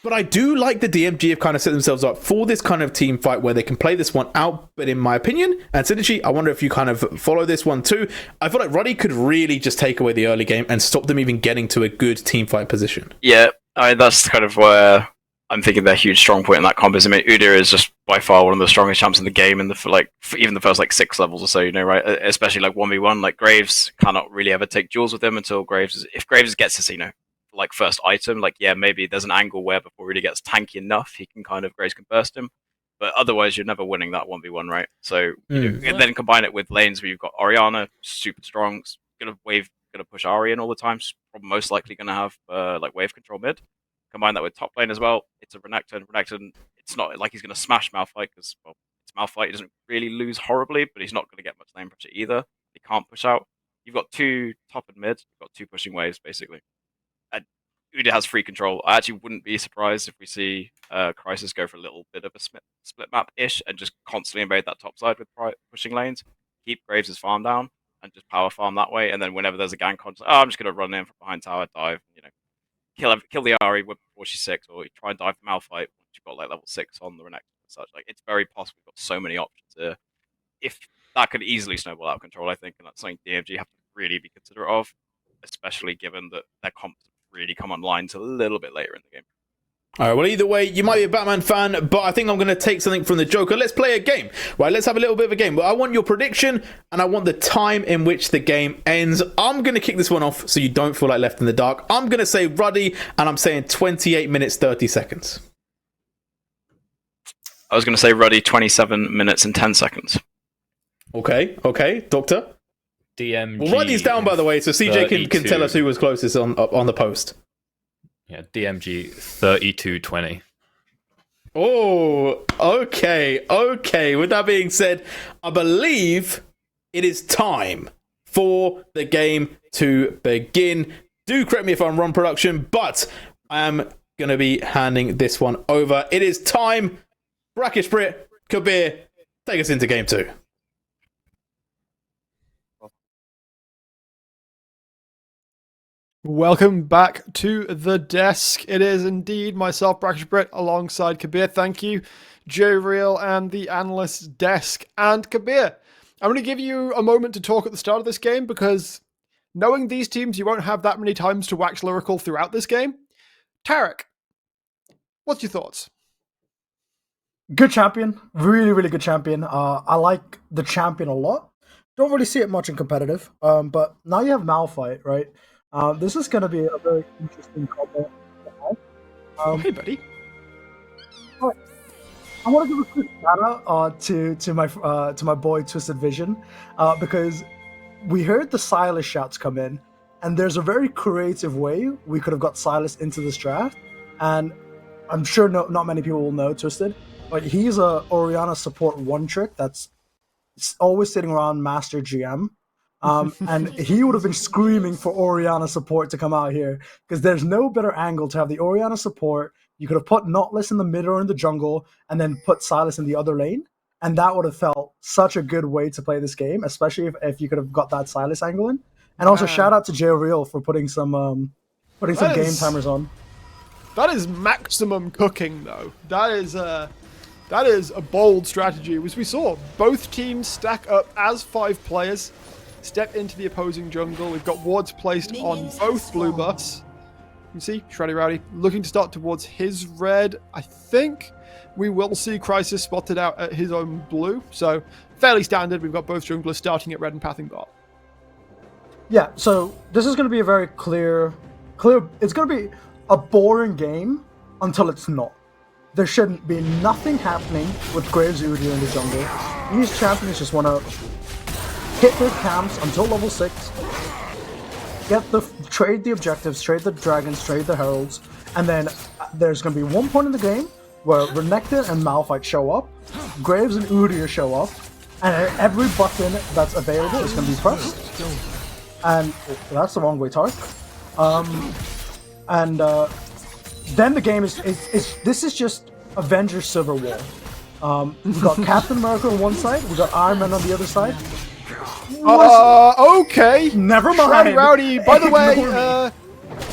But I do like the DMG have kind of set themselves up for this kind of team fight where they can play this one out. But in my opinion, and Synergy, I wonder if you kind of follow this one too. I feel like Ruddy could really just take away the early game and stop them even getting to a good team fight position. Yeah, that's kind of where I'm thinking their huge strong point in that comp is. I mean, Udyr is just by far one of the strongest champs in the game, and even the first 6 levels or so, right? Especially 1v1, like Graves cannot really ever take duels with him until if Graves gets his, first item, maybe there's an angle where before he really gets tanky enough, he can Graves can burst him. But otherwise, you're never winning that 1v1, right? So, and then combine it with lanes where you've got Orianna, super strong, gonna push Ahri in all the time, probably most likely gonna have wave control mid. Combine that with top lane as well, it's a Renekton. It's not like he's gonna smash Malphite, because, well, it's Malphite, he doesn't really lose horribly, but he's not gonna get much lane pressure either. He can't push out. You've got 2 top and mid, you've got 2 pushing waves, basically. Udyr has free control. I actually wouldn't be surprised if we see Crisis go for a little bit of a split map-ish and just constantly invade that top side with pushing lanes, keep Graves' farm down, and just power farm that way. And then whenever there's a gank on, I'm just going to run in from behind tower, dive, kill the Ahri before she's 6, or try and dive Malphite once you've got level 6 on the Renekton and such. It's very possible. We've got so many options here. If that could easily snowball out of control, I think, and that's something DMG have to really be considerate of, especially given that their comp really come online till a little bit later in the game. All right, well, either way, you might be a Batman fan, but I think I'm going to take something from the Joker. Let's play a game. Right, let's have a little bit of a game. But I want your prediction, and I want the time in which the game ends. I'm going to kick this one off so you don't feel like left in the dark. I'm going to say Ruddy, and I'm saying 28 minutes, 30 seconds. I was going to say Ruddy, 27 minutes and 10 seconds. Okay, Doctor? DMG. Well, Ruddy's down, by the way, so CJ can tell us who was closest on the post. Yeah, DMG 3220. Oh, okay. With that being said, I believe it is time for the game to begin. Do correct me if I'm wrong, production, but I am going to be handing this one over. It is time. Brackish Brit, Kabir, take us into game 2. Welcome back to the desk. It is indeed myself, Brackish Brit, alongside Kabir. Thank you, J-Real and the analyst desk. And Kabir, I'm going to give you a moment to talk at the start of this game because knowing these teams, you won't have that many times to wax lyrical throughout this game. Tarek, what's your thoughts? Good champion, really good champion. I like the champion a lot. Don't really see it much in competitive. But now you have Malphite, right? This is going to be a very interesting combo. Hey, buddy. I want to give a quick shout out to my boy Twisted Vision because we heard the Sylas shouts come in, and there's a very creative way we could have got Sylas into this draft, and I'm sure not many people will know Twisted, but he's a Orianna support one trick that's always sitting around Master GM. And he would have been screaming for Orianna support to come out here because there's no better angle to have the Orianna support. You could have put Nautilus in the mid or in the jungle and then put Sylas in the other lane. And that would have felt such a good way to play this game, especially if you could have got that Sylas angle in. And also shout out to J-Real for putting some game timers on. That is maximum cooking, though. That is a bold strategy. As we saw, both teams stack up as 5 players. Step into the opposing jungle. We've got wards placed on both blue buffs. You can see Shreddy Rowdy looking to start towards his red. I think we will see Crisis spotted out at his own blue. So fairly standard. We've got both junglers starting at red and pathing bot. Yeah, so this is going to be a very clear. It's going to be a boring game until it's not. There shouldn't be nothing happening with Graves Udyr in the jungle. These champions just want to hit their camps until level 6, trade the objectives, trade the dragons, trade the heralds, and then there's going to be one point in the game where Renekton and Malphite show up, Graves and Udyr show up, and every button that's available is going to be pressed. And that's the wrong way, Tark. Then the game is this is just Avengers Civil War. We've got Captain America on one side, we've got Iron Man on the other side. Okay. Never mind. Shreddy Rowdy, by the way,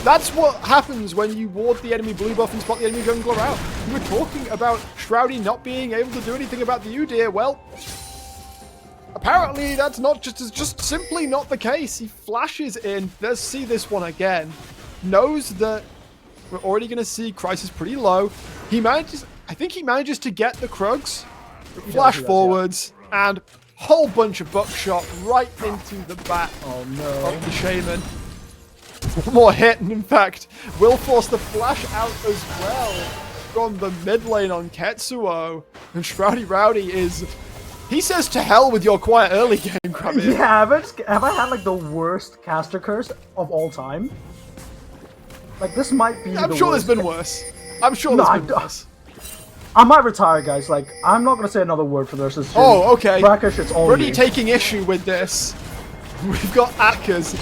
that's what happens when you ward the enemy blue buff and spot the enemy jungler out. We were talking about Shroudy not being able to do anything about the Udyr. Well, apparently that's just simply not the case. He flashes in. Let's see this one again. Knows that we're already going to see Crisis pretty low. I think he manages to get the Krugs, flash forwards, and whole bunch of buckshot right into the back of the Shaman. One more hit, and in fact, will force the flash out as well from the mid lane on Ketsuo. And Shroudy Rowdy he says to hell with your quiet early game, Krabby. Yeah, have I had like the worst caster curse of all time? Like this might be I'm sure there's been worse. I'm sure there's been worse. I might retire, guys. Like, I'm not gonna say another word for the rest of this stream. Oh, okay. Brackish, it's all Already you. taking issue with this. We've got Akkers,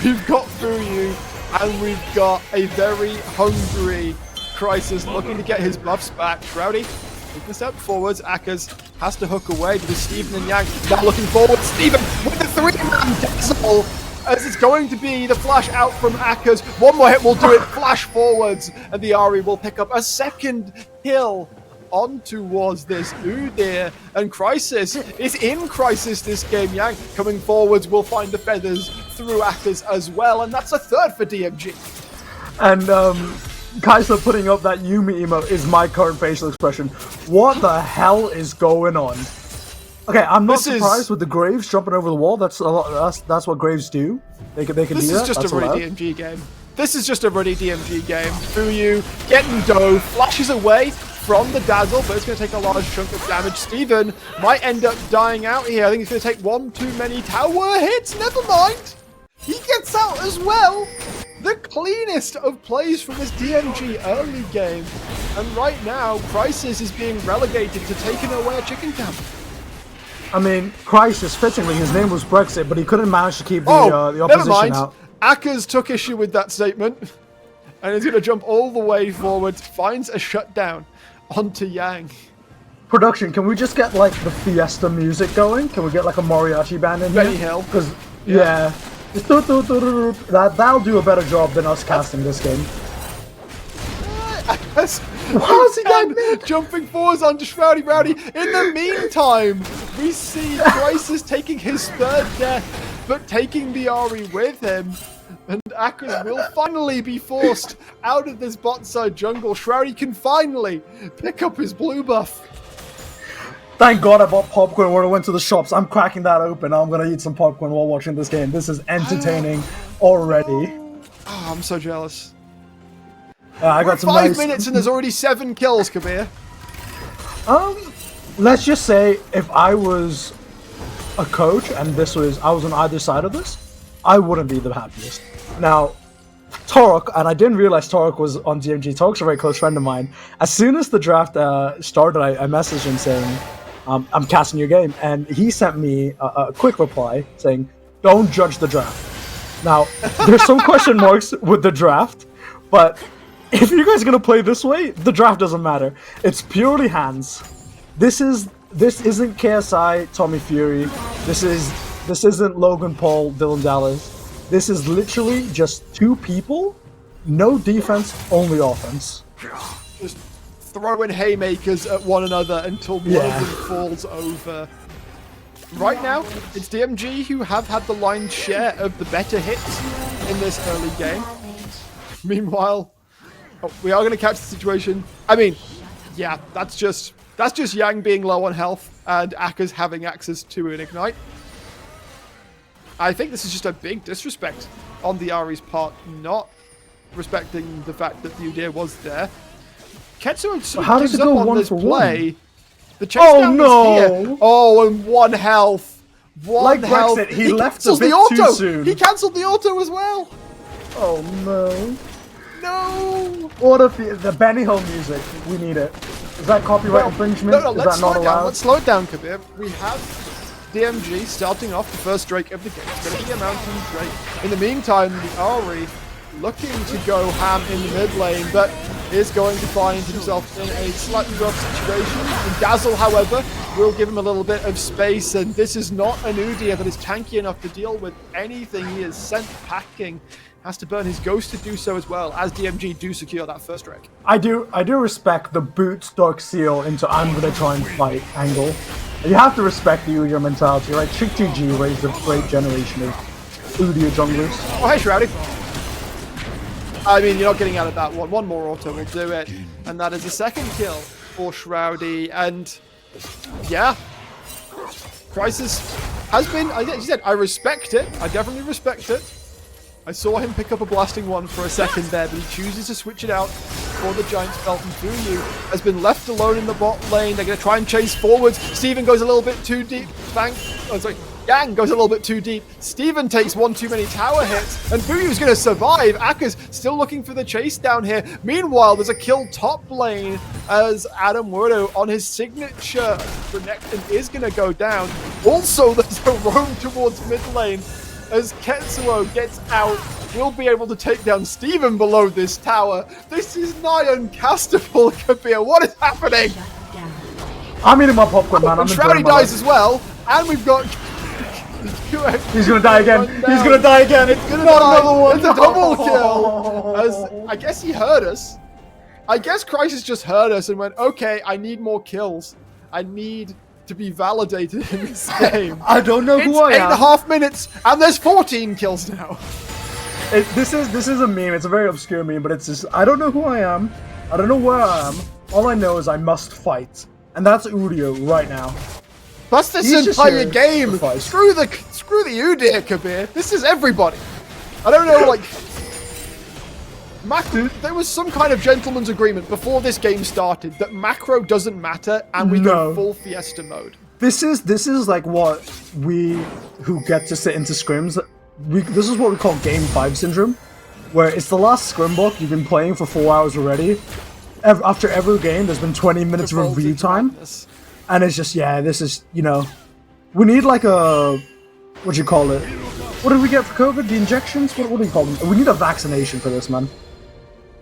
we've got Fuyu, and we've got a very hungry Crisis looking to get his buffs back. Shroudy taking a step forwards. Akkers has to hook away because Steven and Yang now looking forward. Steven with the 3-man Dazzle, as it's going to be the flash out from Akkers. One more hit will do it. Flash forwards, and the Ahri will pick up a second kill on towards this Udyr, and Crisis is in Crisis this game. Yang coming forwards will find the feathers through Akkers as well, and that's a third for DMG. And Kaiser putting up that Yumi emote is my current facial expression. What the hell is going on? Okay, I'm not surprised with the Graves jumping over the wall. That's a lot. That's what Graves do. They can do that. This is just a really DMG game. This is just a really DMG game. Fuyu getting dough, flashes away from the dazzle, but it's going to take a large chunk of damage. Steven might end up dying out here. I think he's going to take one too many tower hits. Never mind. He gets out as well. The cleanest of plays from this DMG early game. And right now, Crisis is being relegated to taking away a chicken camp. I mean, Crisis, fittingly, his name was Brexit, but he couldn't manage to keep the never opposition mind. out. Akers took issue with that statement. And he's going to jump all the way forward, finds a shutdown onto Yang. Production, can we just get like the Fiesta music going? Can we get like a mariachi band in here? Benny Hill. Because that'll do a better job than us casting this game. How's he again? Jumping forwards onto Shroudy Rowdy. In the meantime, we see Crisis taking his third death, but taking the Ari with him. And Akers will finally be forced out of this bot side jungle. Shroudy can finally pick up his blue buff. Thank God I bought popcorn when I went to the shops. I'm cracking that open. I'm gonna eat some popcorn while watching this game. This is entertaining already. Oh, I'm so jealous. I got some 5 minutes and there's already 7 kills, Kabir. Let's just say if I was a coach and I was on either side of this, I wouldn't be the happiest. Now, Torok, and I didn't realize Torok was on DMG. Torok's a very close friend of mine. As soon as the draft started, I messaged him saying, I'm casting your game. And he sent me a quick reply saying, don't judge the draft. Now, there's some question marks with the draft, but if you guys are going to play this way, the draft doesn't matter. It's purely hands. This isn't KSI, Tommy Fury. This isn't Logan Paul, Dylan Dallas. This is literally just 2 people, no defense, only offense. Just throwing haymakers at one another until one of them falls over. Right now, it's DMG who have had the lion's share of the better hits in this early game. Meanwhile, we are going to catch the situation. I mean, yeah, that's just Yang being low on health and Akers having access to an ignite. I think this is just a big disrespect on the Ari's part, not respecting the fact that the Udyr was there. Ketsuo sort of gives up on this play. The chase down is here. Oh, and 1 health. One health. Brexit, he left a bit too soon. He cancelled the auto as well. Oh no. No. What if the Benny Hill music? We need it. Is that copyright infringement? No, is let's that not slow it down. allowed? Let's slow it down, Kabir. We have DMG starting off the first Drake of the game. It's going to be a Mountain Drake. In the meantime, the Ari looking to go ham in the mid lane, but is going to find himself in a slightly rough situation. And Dazzle, however, will give him a little bit of space, and this is not an Udyr that is tanky enough to deal with anything. He is sent packing. Has to burn his ghost to do so as well, as DMG do secure that first Drake. I do respect the boots Dark Seal into I'm gonna try and fight angle. You have to respect the Udyr mentality, right? Chick GG raised a great generation of Udyr junglers. Oh, hey, Shroudy. I mean, you're not getting out of that one. One more auto will do it. And that is a second kill for Shroudy. And, yeah. Crisis has been, as you said, I respect it. I definitely respect it. I saw him pick up a blasting one for a second there, but he chooses to switch it out for the Giant Spell. And Fuyu has been left alone in the bot lane. They're going to try and chase forwards. Steven goes a little bit too deep. Yang goes a little bit too deep. Steven takes one too many tower hits, and Fuyu's going to survive. Akers still looking for the chase down here. Meanwhile, there's a kill top lane as Adam Werdo on his signature Renekton is going to go down. Also, there's a roam towards mid lane as Ketsuo gets out. We'll be able to take down Steven below this tower. This is nigh uncastable, Kabir. What is happening? I'm eating my popcorn, man. And Shroudy dies as well, and we've got... He's gonna die again. He's gonna die again. It's gonna die. Another one. It's a double kill. As I guess he heard us. I guess Crisis just heard us and went, okay, I need more kills. I need to be validated in this game. I don't know who I am. It's 8.5 minutes, and there's 14 kills now. This is a meme. It's a very obscure meme, but it's just I don't know who I am. I don't know where I am. All I know is I must fight, and that's Udio right now. That's this He's just entire here game. to fight. Screw the Udyr, Kabir. This is everybody. I don't know, like. There was some kind of gentleman's agreement before this game started that macro doesn't matter and we go No. full Fiesta mode. This is like what we who get to sit into scrims. This is what we call Game 5 syndrome, where it's the last scrim block you've been playing for 4 hours already. After every game, there's been 20 minutes of review time, and it's just this is we need like a what do you call it? What did we get for COVID? The injections? What do you call them? We need a vaccination for this, man.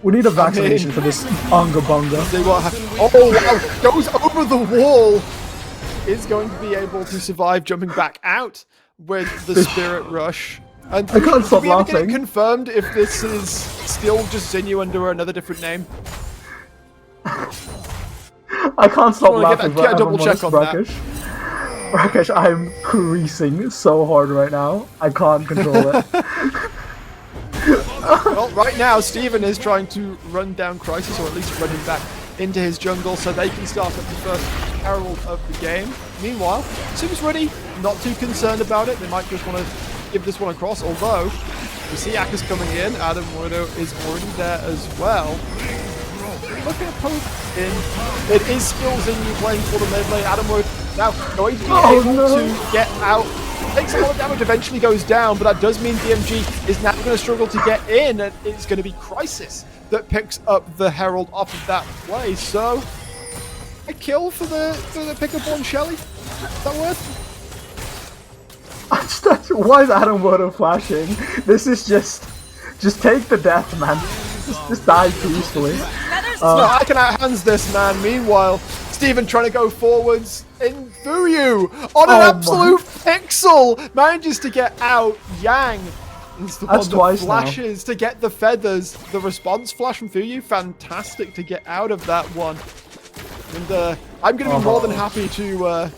We need a vaccination for this unga bunga. Oh wow! Goes over the wall. Is going to be able to survive jumping back out with the Spirit Rush. And I can't stop we ever get it laughing. confirmed if this is still just Zinyu under another different name? I can't stop wanna get laughing. that- get a double check on that. Rakesh, I'm creasing so hard right now. I can't control it. Well, right now, Steven is trying to run down Crisis, or at least run him back into his jungle so they can start up the first Herald of the game. Meanwhile, Sim's ready, not too concerned about it. They might just want to give this one across, although we see Akka's coming in. Adam Mordo is already there as well. Looking at poke in. It is still Zinyu playing for the mid lane. Adam Mordo now going to be able to get out. Takes a lot of damage, eventually goes down, but that does mean DMG is now going to struggle to get in, and it's going to be Crisis that picks up the Herald off of that play. So, a kill for the pickup on Shelly. Is that worth? Why is Adam Mordo flashing? This is just take the death, man. Just die peacefully. No, I can outhands this man. Meanwhile, Steven trying to go forwards in Fuyu on an absolute pixel manages to get out. Yang is the That's one that twice now. flashes to get the feathers. The response flash from Fuyu, fantastic to get out of that one. And I'm going to be more than happy to,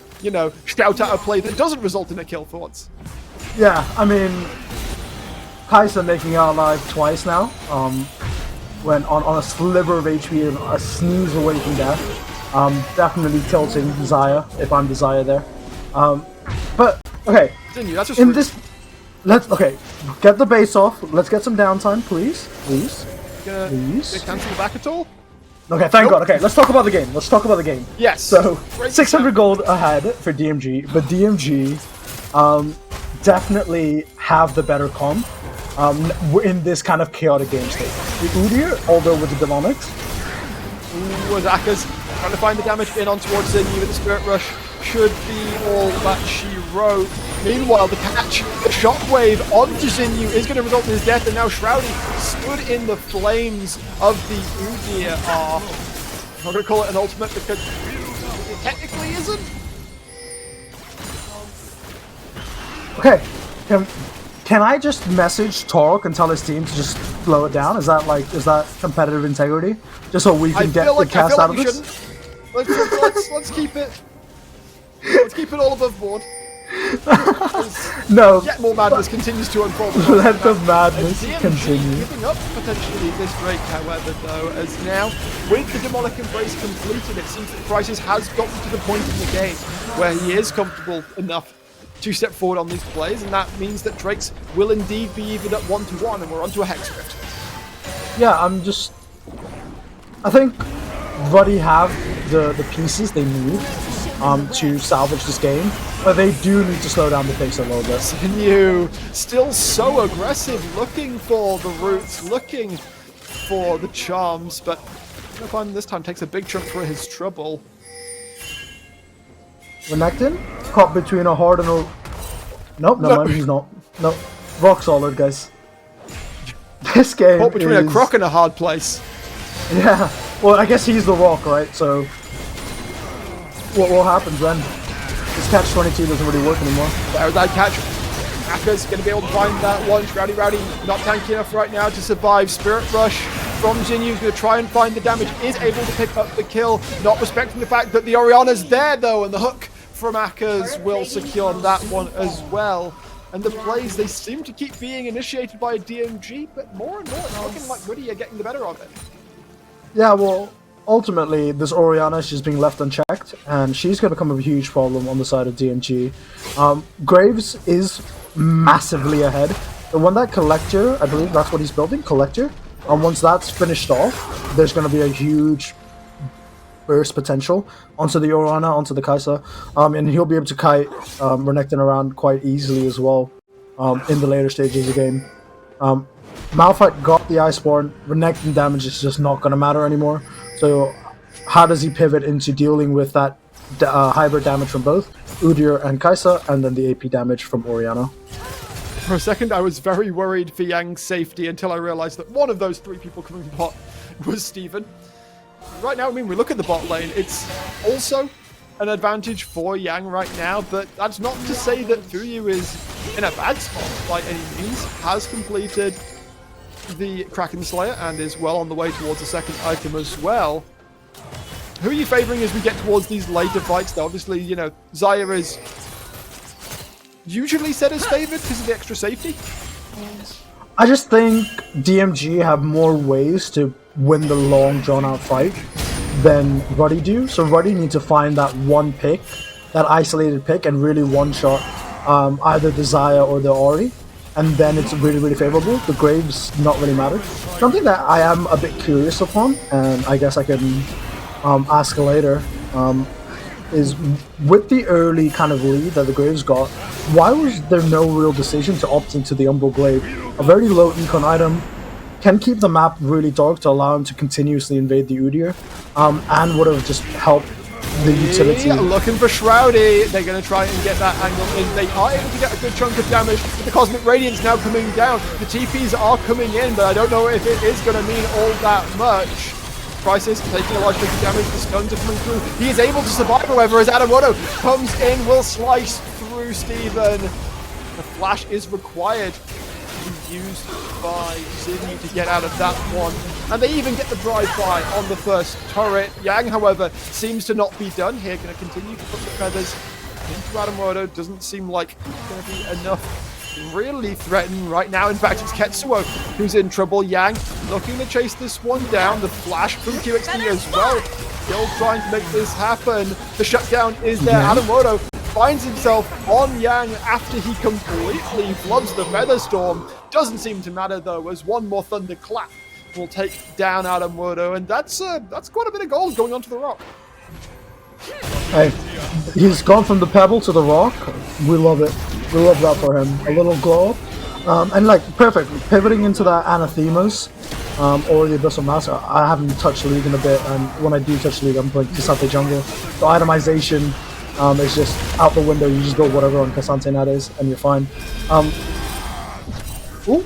shout out a play that doesn't result in a kill for once. Yeah, I mean, Kaisa making out alive twice now. When on a sliver of HP and a sneeze away from death. Definitely tilting Xayah if I'm the Xayah there. But okay, Zinyu, that's just in rude. this, let's get the base off. Let's get some downtime, please. Gonna cancel the back at all? Okay, thank God. Okay, let's talk about the game. Yes. So, Great 600 gold ahead for DMG, but DMG definitely have the better comp in this kind of chaotic game state. The Udyr, although with the Demonics, Ooh, Aka's trying to find the damage in on towards Zinyu with the Spirit Rush should be all that she wrote. Meanwhile, the catch, the shockwave onto Zinyu is going to result in his death, and now Shroudi stood in the flames of the Udyr. I'm not going to call it an ultimate because it technically isn't. okay. Can I just message Torok and tell his team to just slow it down? Is that competitive integrity? Just so we can get the cast out of this? Let's keep it. Let's keep it all above board. No. Yet more madness continues to unfold. Let the madness DMG continue. giving up potentially this break, however, though, as now, with the Demonic Embrace completed, it seems that Crisis has gotten to the point in the game where he is comfortable enough to step forward on these plays, and that means that Drakes will indeed be even at 1-1, and we're onto a Hex Rift. Yeah, I think Ruddy have the pieces they need to salvage this game, but they do need to slow down the pace a little bit. Zinyu still so aggressive, looking for the roots, looking for the charms, but Nopon this time takes a big chunk for his trouble. Renekton caught between a hard and a... Nope, no, man, he's not. Nope, rock solid, guys. This game Caught between is... a croc and a hard place. Yeah, well, I guess he's the rock, right? So, what happens then? This catch-22 doesn't really work anymore. There's that catch. Akka's going to be able to find that one. Rowdy not tanky enough right now to survive. Spirit Rush from Zinyu is going to try and find the damage. Is able to pick up the kill. Not respecting the fact that the Orianna's there though, and the hook from Akka's will secure that one as well. And the plays, they seem to keep being initiated by DMG, but more and more it's looking like Woody are getting the better of it. Yeah, well, ultimately, this Orianna, she's being left unchecked, and she's going to become a huge problem on the side of DMG. Graves is massively ahead. And when that Collector, I believe that's what he's building, Collector, once that's finished off, there's going to be a huge burst potential onto the Orianna, onto the Kai'Sa, and he'll be able to kite Renekton around quite easily as well in the later stages of the game. Malphite got the Iceborne, Renekton damage is just not going to matter anymore, so how does he pivot into dealing with that hybrid damage from both Udyr and Kai'Sa, and then the AP damage from Orianna? For a second, I was very worried for Yang's safety until I realized that one of those three people coming bot was Steven. Right now, I mean, we look at the bot lane, it's also an advantage for Yang right now, but that's not to say that Fuyu is in a bad spot by any means. Has completed the Kraken Slayer and is well on the way towards the second item as well. Who are you favoring as we get towards these later fights, though? Obviously, you know, Xayah is usually said as favored because of the extra safety. I just think DMG have more ways to win the long drawn-out fight than Ruddy do. So Ruddy needs to find that one pick, that isolated pick, and really one-shot either the Xayah or the Ori, and then it's really, really favorable. The Graves not really matter. Something that I am a bit curious upon, and I guess I can ask later, is with the early kind of lead that the Graves got, why was there no real decision to opt into the Umbral Glaive? A very low econ item, can keep the map really dark to allow him to continuously invade the Udyr, and would have just helped the utility. Looking for Shroudy, they're going to try and get that angle in. They are able to get a good chunk of damage. The Cosmic Radiance now coming down. The TPs are coming in, but I don't know if it is going to mean all that much. Crisis taking a large bit of damage, the stuns are coming through. He is able to survive, however, as Adamoto comes in, will slice through Steven. The flash is required to be used by Ziggy to get out of that one. And they even get the drive-by on the first turret. Yang, however, seems to not be done here. Going to continue to put the feathers into Adamoto. Doesn't seem like it's going to be enough really threaten right now. In fact, it's Ketsuo who's in trouble. Yang looking to chase this one down. The flash from QXD as well. Still trying to make this happen. The shutdown is there. Adamoto finds himself on Yang after he completely floods the Featherstorm. Doesn't seem to matter though, as one more Thunderclap will take down Adamoto, and that's quite a bit of gold going onto the rock. Hey, he's gone from the pebble to the rock. We love it. We love that for him. A little glow up. And like, perfect. Pivoting into that Anathemas, or the Abyssal Master. I haven't touched League in a bit, and when I do touch League, I'm playing K'Sante Jungle. The itemization is just out the window. You just build whatever on K'Sante nowadays, and you're fine. Ooh.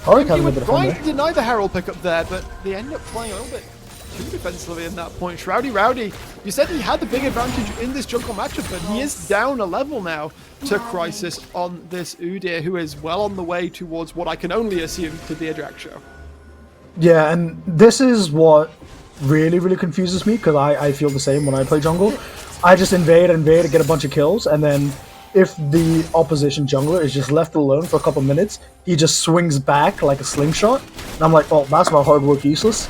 Auric having a bit of fun Trying there. to deny the Herald pickup there, but they end up playing a little bit too defensively in that point. Rowdy, you said he had the big advantage in this jungle matchup, but he is down a level now to Crisis on this Udyr, who is well on the way towards what I can only assume to be a drag show. Yeah, and this is what really, really confuses me, because I feel the same when I play jungle. I just invade, get a bunch of kills, and then if the opposition jungler is just left alone for a couple minutes, he just swings back like a slingshot. And I'm like, well, that's my hard work useless.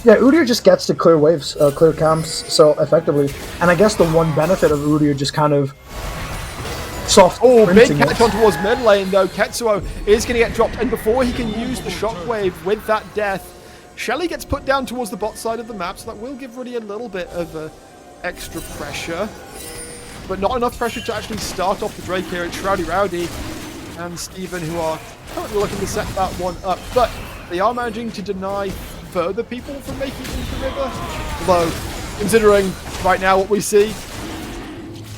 Yeah, Udyr just gets to clear waves, clear camps so effectively. And I guess the one benefit of Udyr just kind of soft Big printing catch on towards mid lane though. Ketsuo is going to get dropped, and before he can use the shockwave with that death, Shelly gets put down towards the bot side of the map, so that will give Ruddy a little bit of extra pressure. But not enough pressure to actually start off the Drake here. It's Rowdy and Steven who are currently looking to set that one up. But they are managing to deny further people from making it into the river. Although, considering right now what we see,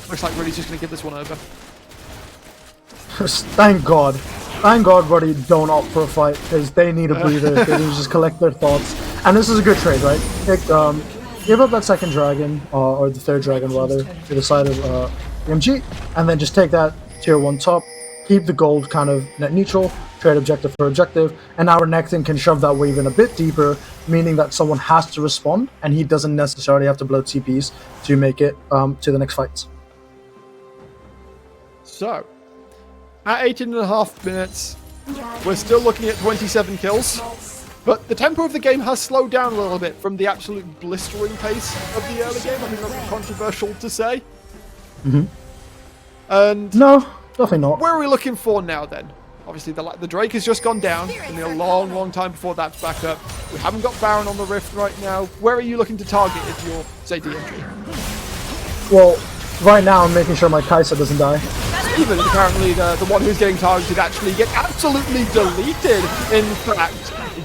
looks like Ruddy's just going to give this one over. Thank God. Thank God Ruddy don't opt for a fight, because they need a breather. They need to just collect their thoughts. And this is a good trade, right? Give up that second dragon, or the third dragon rather, to the side of MG, and then just take that tier 1 top, keep the gold kind of net neutral, trade objective for objective, and now Renekton can shove that wave in a bit deeper, meaning that someone has to respond, and he doesn't necessarily have to blow TPs to make it to the next fight. So, at 18.5 minutes, we're still looking at 27 kills. But the tempo of the game has slowed down a little bit from the absolute blistering pace of the early game. I think that's controversial to say. And No, definitely not. where are we looking for now then? Obviously, the Drake has just gone down. It's been a long, long time before that's back up. We haven't got Baron on the Rift right now. Where are you looking to target if you're, say, DMG? Well, right now I'm making sure my Kai'Sa doesn't die. Even apparently the one who's getting targeted actually get absolutely deleted. In fact,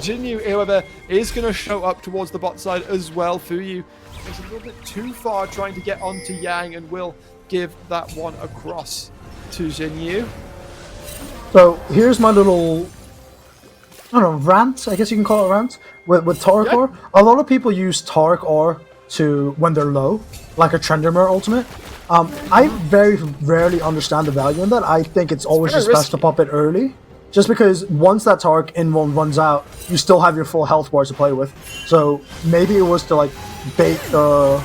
Jinyu, however, is going to show up towards the bot side as well. Fuyu is a little bit too far trying to get onto Yang and will give that one across to Jinyu. So here's my little, I don't know, rant, I guess you can call it a rant, with Taric Yeah. R. A lot of people use Taric R to, when they're low, like a Tryndamere ultimate. I very rarely understand the value in that. I think it's always very just best to risky. pop it early. Just because once that Taric in-1 runs out, you still have your full health bar to play with. So maybe it was to like bait the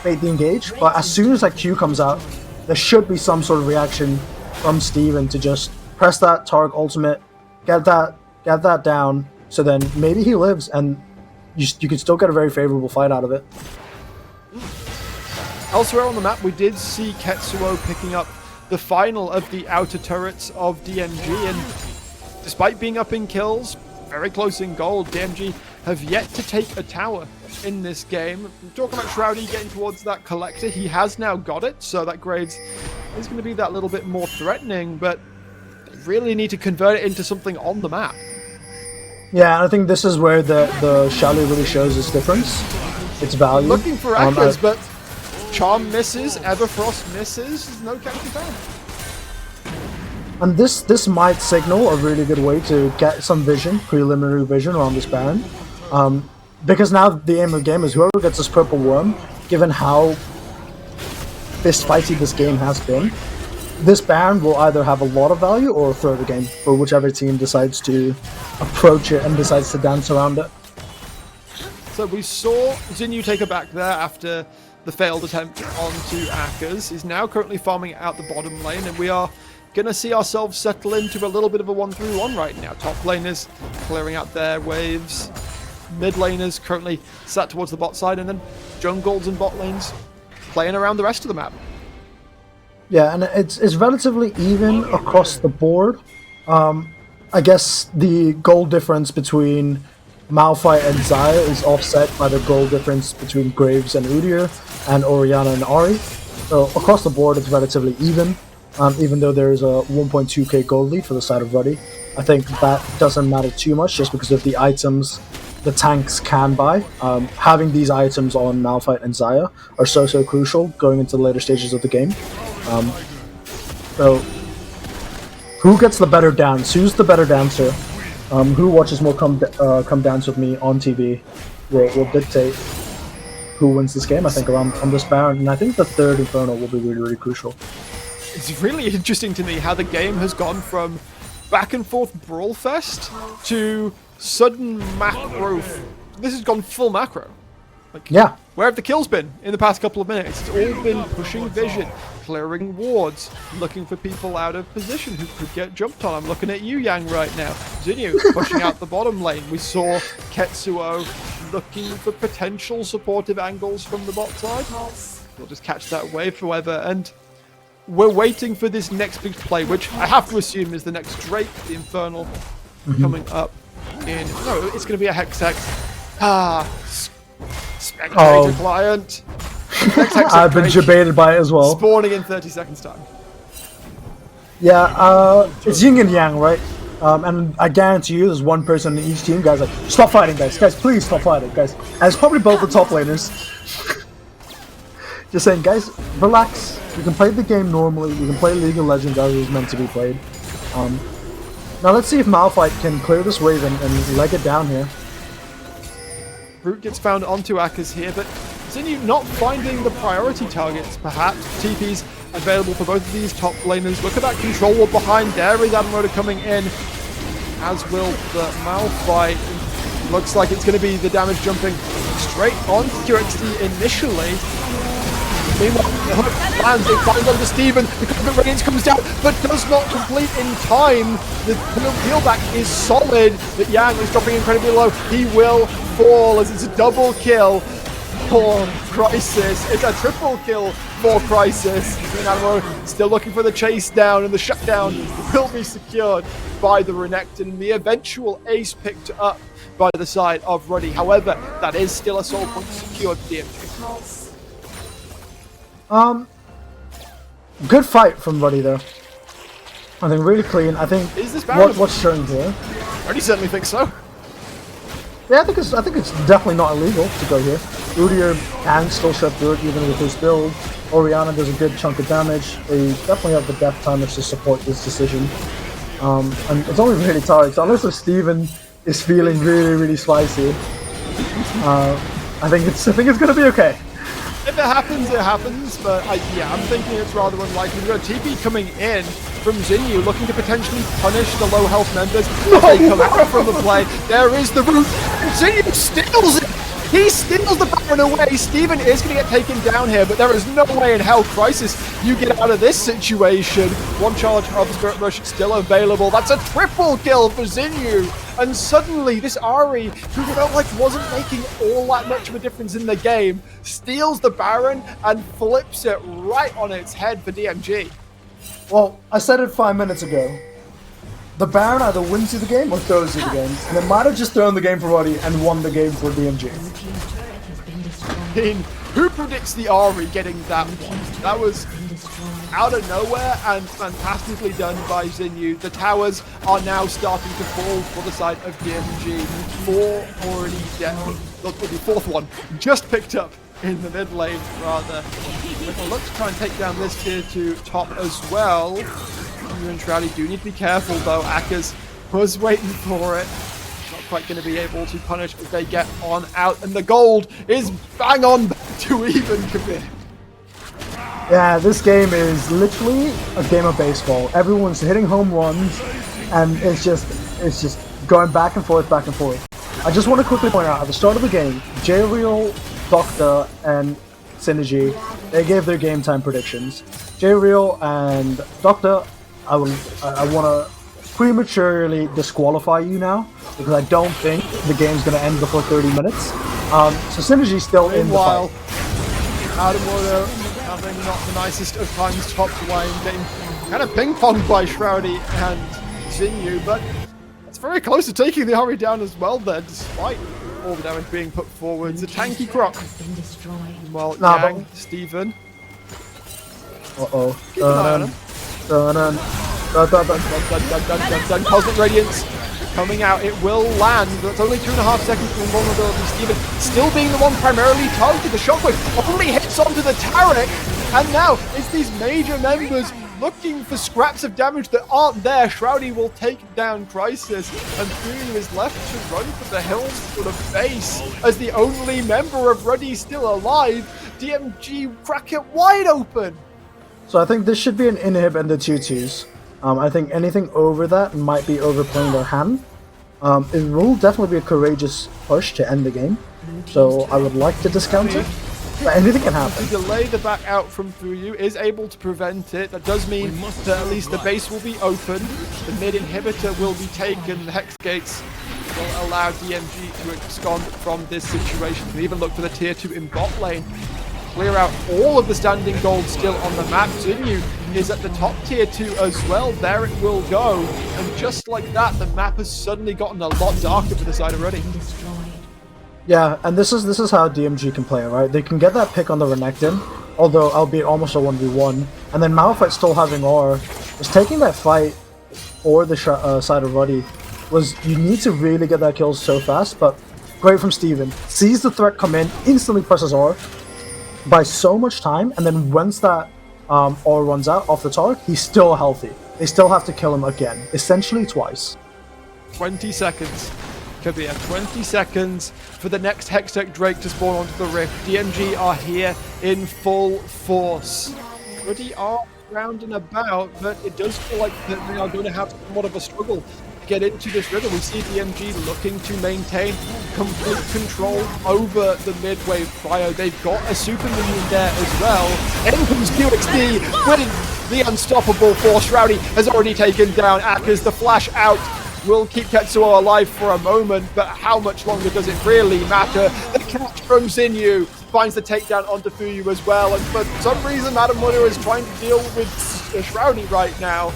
engage, but as soon as that Q comes out, there should be some sort of reaction from Steven to just press that Taric ultimate, get that down, so then maybe he lives and you can still get a very favorable fight out of it. Elsewhere on the map, we did see Ketsuo picking up the final of the outer turrets of DMG, and despite being up in kills, very close in gold, DMG have yet to take a tower in this game. Talking about Shroudy getting towards that collector, he has now got it, so that Graves is going to be that little bit more threatening, but they really need to convert it into something on the map. Yeah, and I think this is where the Xiaolu really shows its difference, its value. Looking for Akers, but Charm misses, Everfrost misses, there's no catch found. And this might signal a really good way to get some vision, preliminary vision around this Baron. Because now the aim of the game is whoever gets this purple worm, given how fist-fighty this game has been, this Baron will either have a lot of value or throw the game for whichever team decides to approach it and decides to dance around it. So we saw Zinyu take a back there after the failed attempt onto Akers. He's now currently farming out the bottom lane, and we are going to see ourselves settle into a little bit of a 1-3-1 right now. Top laners clearing out their waves. Mid laners currently sat towards the bot side, and then jungles and bot lanes playing around the rest of the map. Yeah, and it's relatively even across the board. I guess the goal difference between Malphite and Xayah is offset by the goal difference between Graves and Udyr, and Orianna and Ahri. So across the board, it's relatively even. Even though there is a 1.2k gold lead for the side of Ruddy, I think that doesn't matter too much, just because of the items the tanks can buy. Having these items on Malphite and Xayah are so crucial going into the later stages of the game. So, who gets the better dance? Who's the better dancer? Who watches more Come Dance With Me on TV will dictate who wins this game, I think, around on this Baron. And I think the third Inferno will be really crucial. It's really interesting to me how the game has gone from back and forth brawl fest to sudden macro. This has gone full macro. Yeah. Where have the kills been in the past couple of minutes? It's all been pushing vision, clearing wards, looking for people out of position who could get jumped on. I'm looking at you, Yang, right now. Zinyu pushing out the bottom lane. We saw Ketsuo looking for potential supportive angles from the bot side. We'll just catch that wave forever, and we're waiting for this next big play, which I have to assume is the next Drake, the Infernal, coming up in... No, it's going to be a Hextech. Spectator client. I've been debated by it as well. Spawning in 30 seconds time. Yeah, it's yin and yang, right? And I guarantee you there's one person in each team, guys, like, stop fighting, guys, please stop fighting, guys. And it's probably both the top laners. Just saying, guys, relax. We can play the game normally. We can play League of Legends as it was meant to be played. Now let's see if Malphite can clear this wave and leg it down here. Root gets found onto Akers here, but Zinyu not finding the priority targets, perhaps. TP's available for both of these top laners. Look at that control wall behind. There is Admiroda coming in, as will the Malphite. Looks like it's going to be the damage jumping straight on QXD initially. Meanwhile, the hook lands, it finds onto Steven, the Cosmic Radiance comes down, but does not complete in time. The peel back is solid, but Yang is dropping incredibly low. He will fall as it's a double kill for Crisis. It's a triple kill for Crisis. Animo still looking for the chase down, and the shutdown will be secured by the Renekton, and the eventual ace picked up by the side of Ruddy. However, that is still a soul point secured for DMG. Good fight from Ruddy though. I think really clean. I think Is this Baron? what's shown here. Ruddy certainly thinks so. Yeah, I think it's definitely not illegal to go here. Udyr can still shut through it even with his build. Orianna does a good chunk of damage. They definitely have the death timers to support this decision. And it's only really tired. So unless Steven is feeling really spicy, I think it's gonna be okay. If it happens, it happens, but I'm thinking it's rather unlikely. We've got TP coming in from Xinyu, looking to potentially punish the low health members as they come out from the play. There is the root, and Xinyu steals it! He steals the Baron away. Steven is going to get taken down here, but there is no way in hell, Crisis, you get out of this situation. One charge of Spirit Rush still available. That's a triple kill for Xinyu. And suddenly, this Ahri, who felt like wasn't making all that much of a difference in the game, steals the Baron and flips it right on its head for DMG. Well, I said it 5 minutes ago. The Baron either wins you the game or throws you the game, and it might have just thrown the game for Ruddy and won the game for DMG. I mean, who predicts the Ahri getting that one? That was out of nowhere and fantastically done by Xinyu. The towers are now starting to fall for the side of DMG. 4 already dead. The fourth one just picked up in the mid lane, rather. Let's try and take down this tier 2 top as well. You and Shroudy do need to be careful though. Akers was waiting for it. Not quite going to be able to punish as they get on out, and the gold is bang on to even commit. Yeah, this game is literally a game of baseball. Everyone's hitting home runs, and it's just going back and forth. I just want to quickly point out, at the start of the game, J-Real, Doctor, and Synergy, they gave their game time predictions. J-Real and Doctor, I want to prematurely disqualify you now, because I don't think the game's going to end before 30 minutes. So Synergy's still in the fight. Adamoto having not the nicest of times top lane, getting kind of ping-ponged by Shroudy and Xinyu, but it's very close to taking the Ahri down as well there, despite all the damage being put forward. It's a tanky Croc. Well, Yang, Steven. Keep an eye on him. Cosmic Radiance coming out. It will land. That's only 2.5 seconds from vulnerability. Steven still being the one primarily targeted. The shockwave only hits onto the turret, and now it's these major members looking for scraps of damage that aren't there. Shroudy will take down Crisis, and Fuyu is left to run for the hills for the base as the only member of Ruddy still alive. DMG crack it wide open. So I think this should be an inhib and the 2-2s. I think anything over that might be overplaying their hand. It will definitely be a courageous push to end the game. So I would like to discount it. But anything can happen. To delay the back out from Fuyu is able to prevent it. That does mean that at least the base will be open. The mid inhibitor will be taken. The Hex Gates will allow DMG to abscond from this situation. You can even look for the tier 2 in bot lane. Clear out all of the standing gold still on the map. Xinyu is at the top tier 2 as well. There it will go. And just like that, the map has suddenly gotten a lot darker for the side already. Yeah, and this is how DMG can play, right? They can get that pick on the Renekton, although albeit almost a 1v1, and then Malphite still having R. Just taking that fight for the side of Ruddy was, you need to really get that kill so fast, but great from Steven. Sees the threat come in, instantly presses R, by so much time, and then once that R runs out off the target, he's still healthy. They still have to kill him again, essentially twice. 20 seconds. Kabir, 20 seconds for the next Hextech Drake to spawn onto the Rift. DMG are here in full force. Ruddy are round and about, but it does feel like that they are going to have somewhat of a struggle get into this rhythm. We see DMG looking to maintain complete control over the mid-wave trio. They've got a super minion there as well. In comes QXD, winning the unstoppable force. Rowdy has already taken down Akers. The flash out will keep Tetsuo alive for a moment, but how much longer does it really matter? The catch from Zinyu finds the takedown onto Fuyu as well, and for some reason Madamuda is trying to deal with Shroudy right now.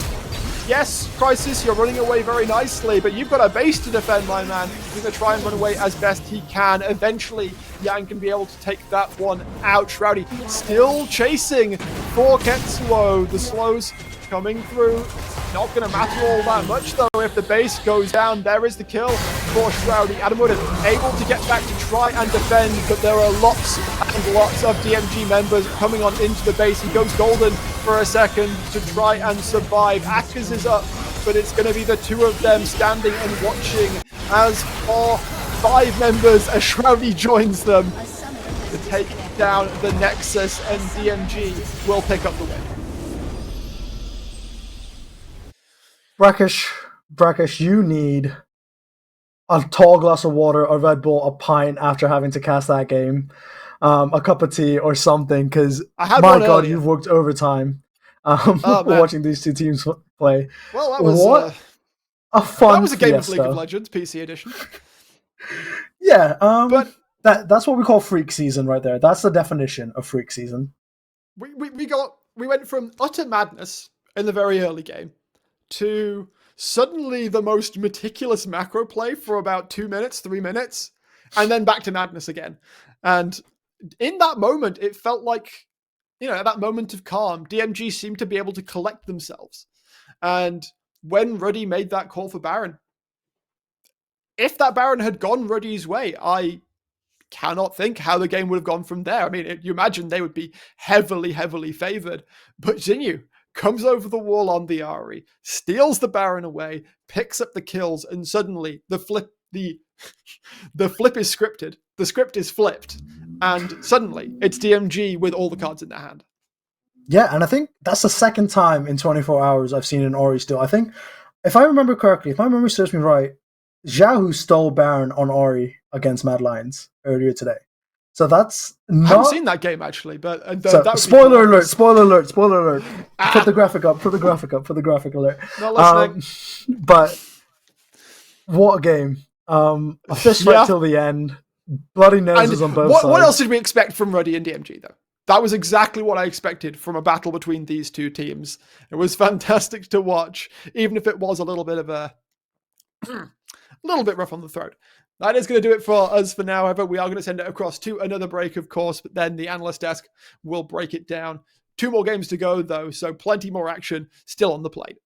Yes, Crisis, you're running away very nicely, but you've got a base to defend, my man. He's going to try and run away as best he can. Eventually, Yang can be able to take that one out. Shroudy still chasing for Ketsuo. The slows coming through. Not going to matter all that much, though, if the base goes down. There is the kill for Shroudy. Adamuda able to get back to try and defend, but there are lots and lots of DMG members coming on into the base. He goes golden for a second to try and survive. Akers is up, but it's going to be the two of them standing and watching as for 5 members, as Shroudy joins them to take down the Nexus, and DMG will pick up the win. Brackish, you need a tall glass of water, a Red Bull, a pint after having to cast that game, a cup of tea or something, because my God, earlier. You've worked overtime watching these two teams play. Well, that was a fun that was a game fiesta. of League of Legends, PC edition. Yeah, but that's what we call freak season right there. That's the definition of freak season. We went from utter madness in the very early game to suddenly the most meticulous macro play for about 2 minutes, 3 minutes, and then back to madness again. And in that moment, it felt like, at that moment of calm, DMG seemed to be able to collect themselves. And when Ruddy made that call for Baron, if that Baron had gone Ruddy's way, I cannot think how the game would have gone from there. I mean, you imagine they would be heavily, heavily favored. But Zinyu comes over the wall on the Ahri, steals the Baron away, picks up the kills, and suddenly the flip is scripted. The script is flipped, and suddenly it's DMG with all the cards in their hand. Yeah, and I think that's the second time in 24 hours I've seen an Ahri steal. I think, if I remember correctly, if my memory serves me right, Xiaohu stole Baron on Ahri against Mad Lions earlier today. So that's not... I haven't seen that game, actually, but... spoiler alert. Put the graphic up, put the graphic alert. Not listening. But what a game. A fist fight till the end. Bloody noses on both sides. What else did we expect from Ruddy and DMG, though? That was exactly what I expected from a battle between these two teams. It was fantastic to watch, even if it was a little bit of a little bit rough on the throat. That is going to do it for us for now. However, we are going to send it across to another break, of course, but then the analyst desk will break it down. 2 more games to go, though, so plenty more action still on the plate.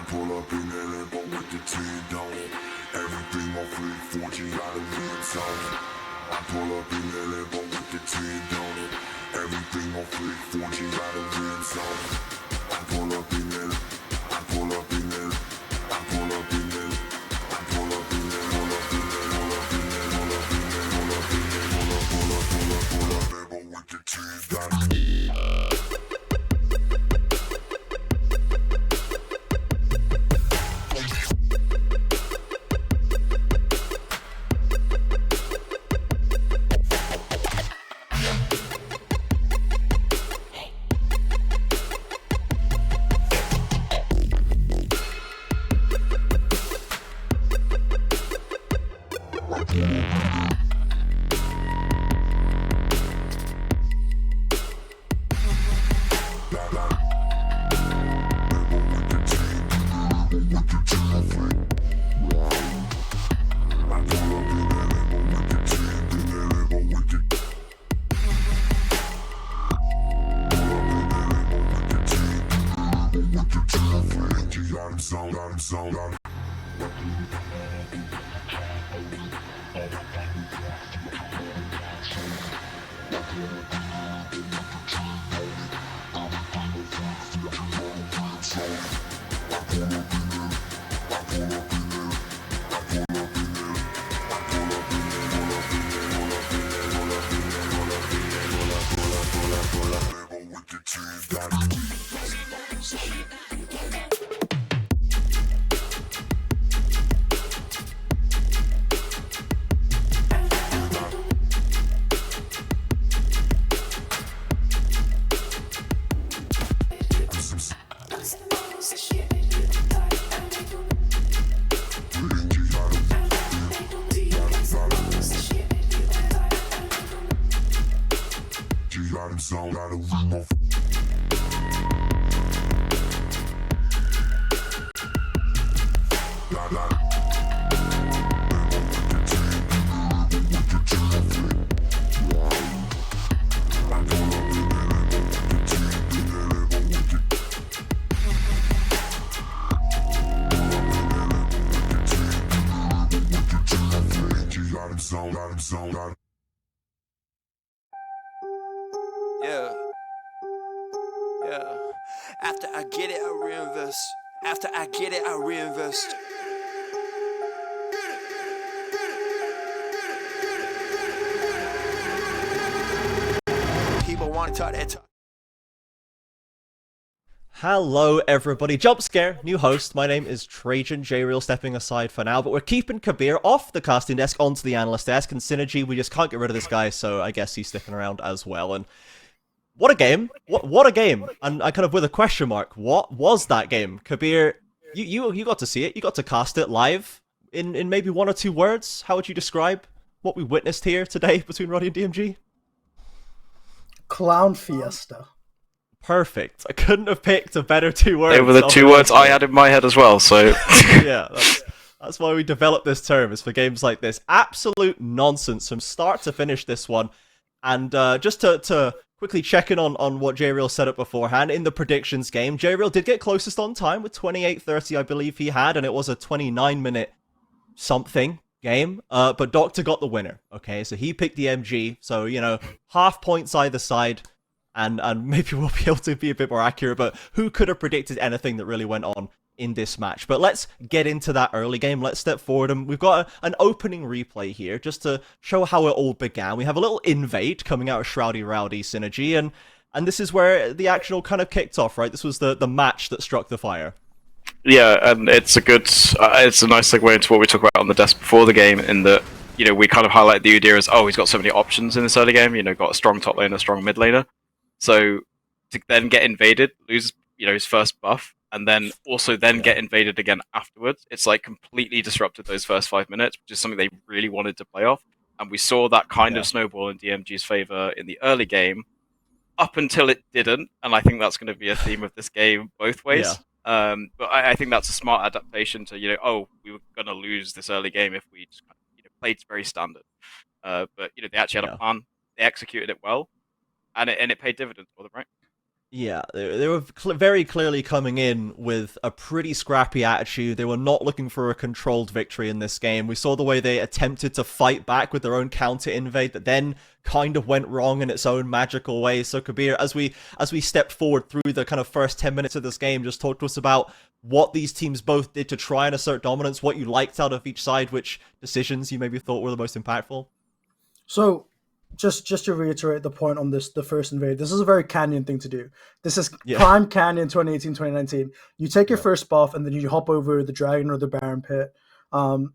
pull up in that Lambo with the 10 on it. Everything on flip 14 got a rims on it. I pull up in that Lambo with the 10 on it. Everything on flip 14 got a rims on it. I pull up in that. I pull up in that. I pull up in that. I pull up in that. Pull up in that. Pull up in that. Pull up in that. Pull up in that. Pull up Lambo with the 10 got it. Yeah. Yeah. After I get it, I reinvest. After I get it, I reinvest. People want to talk that talk. Hello everybody, Jump Scare, new host. My name is Trajan J-Real, stepping aside for now, but we're keeping Kabir off the casting desk onto the analyst desk, and Synergy, we just can't get rid of this guy, so I guess he's sticking around as well. And what a game! What a game! And I kind of with a question mark, what was that game? Kabir, you got to see it, you got to cast it live in maybe one or two words. How would you describe what we witnessed here today between Roddy and DMG? Clown Fiesta. Perfect. I couldn't have picked a better two words. They were the two words I had in my head as well, so... Yeah, that's why we developed this term, is for games like this. Absolute nonsense from start to finish this one. And just to quickly check in on what J-Real set up beforehand, in the predictions game, J-Real did get closest on time with 28:30, I believe he had, and it was a 29-minute something game. But Doctor got the winner, okay? So he picked the MG, so, you know, half points either side. And maybe we'll be able to be a bit more accurate, but who could have predicted anything that really went on in this match? But let's get into that early game. Let's step forward, and we've got an opening replay here just to show how it all began. We have a little invade coming out of Shroudy Rowdy Synergy, and this is where the action all kind of kicked off, right? This was the match that struck the fire. Yeah, and it's a good, it's a nice segue into what we talked about on the desk before the game, in that, you know, we kind of highlight the idea as, oh, he's got so many options in this early game, you know, got a strong top laner, a strong mid laner. So to then get invaded, lose, you know, his first buff, and then also get invaded again afterwards, it's like completely disrupted those first 5 minutes, which is something they really wanted to play off. And we saw that kind of snowball in DMG's favor in the early game, up until it didn't. And I think that's going to be a theme of this game both ways. Yeah. But I think that's a smart adaptation to, you know, oh, we were going to lose this early game if we just kind of, you know, played very standard. But, you know, they actually had a plan. They executed it well. And it paid dividends for them, right? Yeah, they were very clearly coming in with a pretty scrappy attitude. They were not looking for a controlled victory in this game. We saw the way they attempted to fight back with their own counter invade that then kind of went wrong in its own magical way. So Kabir, as we stepped forward through the kind of first 10 minutes of this game, just talk to us about what these teams both did to try and assert dominance, what you liked out of each side, which decisions you maybe thought were the most impactful. So, just to reiterate the point on this, the first invade, this is a very Canyon thing to do. This is prime Canyon 2018, 2019. You take your first buff and then you hop over the Dragon or the Baron Pit,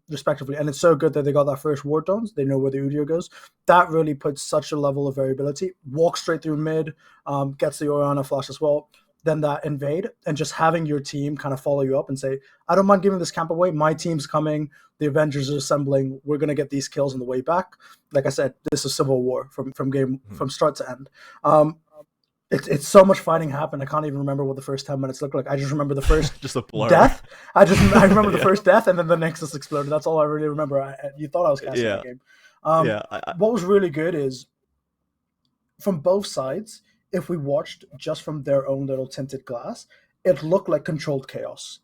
respectively. And it's so good that they got that first Ward Dons. They know where the Udyr goes. That really puts such a level of variability. Walk straight through mid, gets the Orianna flash as well. Then that invade, and just having your team kind of follow you up and say, I don't mind giving this camp away. My team's coming. The Avengers are assembling. We're going to get these kills on the way back. Like I said, this is Civil War from start to end. It's so much fighting happened. I can't even remember what the first 10 minutes looked like. I just remember the first just a blur. Death. I remember the first death, and then the Nexus exploded. That's all I really remember. You thought I was casting the game. What was really good is from both sides, if we watched just from their own little tinted glass, it looked like controlled chaos,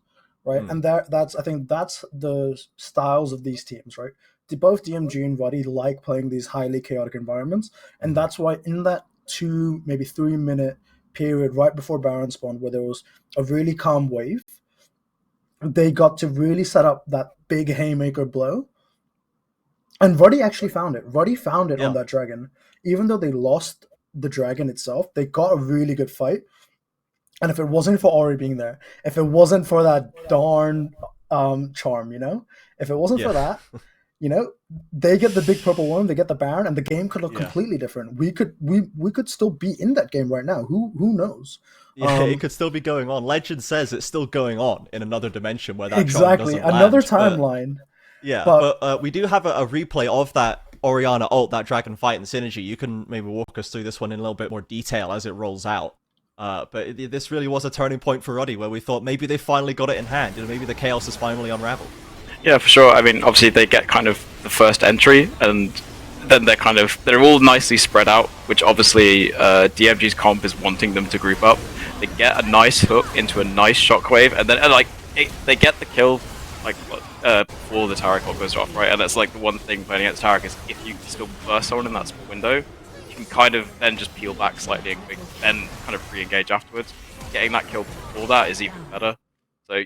right? And that's I think that's the styles of these teams, right? Both DMG and Ruddy like playing these highly chaotic environments, and that's why in that 2, maybe 3 minute period right before Baron spawn, where there was a really calm wave, they got to really set up that big haymaker blow. And Ruddy actually found it. Ruddy found it on that Dragon. Even though they lost the Dragon itself, they got a really good fight. And if it wasn't for Ori being there, if it wasn't for that darn charm, if it wasn't for that, they get the big purple worm, they get the Baron, and the game could look completely different. We could still be in that game right now. Who knows? Yeah, it could still be going on. Legend says it's still going on in another dimension where that exactly charm doesn't another land, timeline. But we do have a replay of that Orianna ult, that Dragon fight and synergy. You can maybe walk us through this one in a little bit more detail as it rolls out. But this really was a turning point for Ruddy, where we thought maybe they finally got it in hand. Maybe the chaos is finally unraveled. Yeah, for sure. I mean, obviously they get kind of the first entry, and then they're all nicely spread out, which obviously DMG's comp is wanting them to group up. They get a nice hook into a nice shockwave, and then they get the kill before the Taric ult goes off, right? And that's like the one thing playing against Taric is if you still burst someone in that small window, you can kind of then just peel back slightly and then kind of re-engage afterwards. Getting that kill before that is even better. So,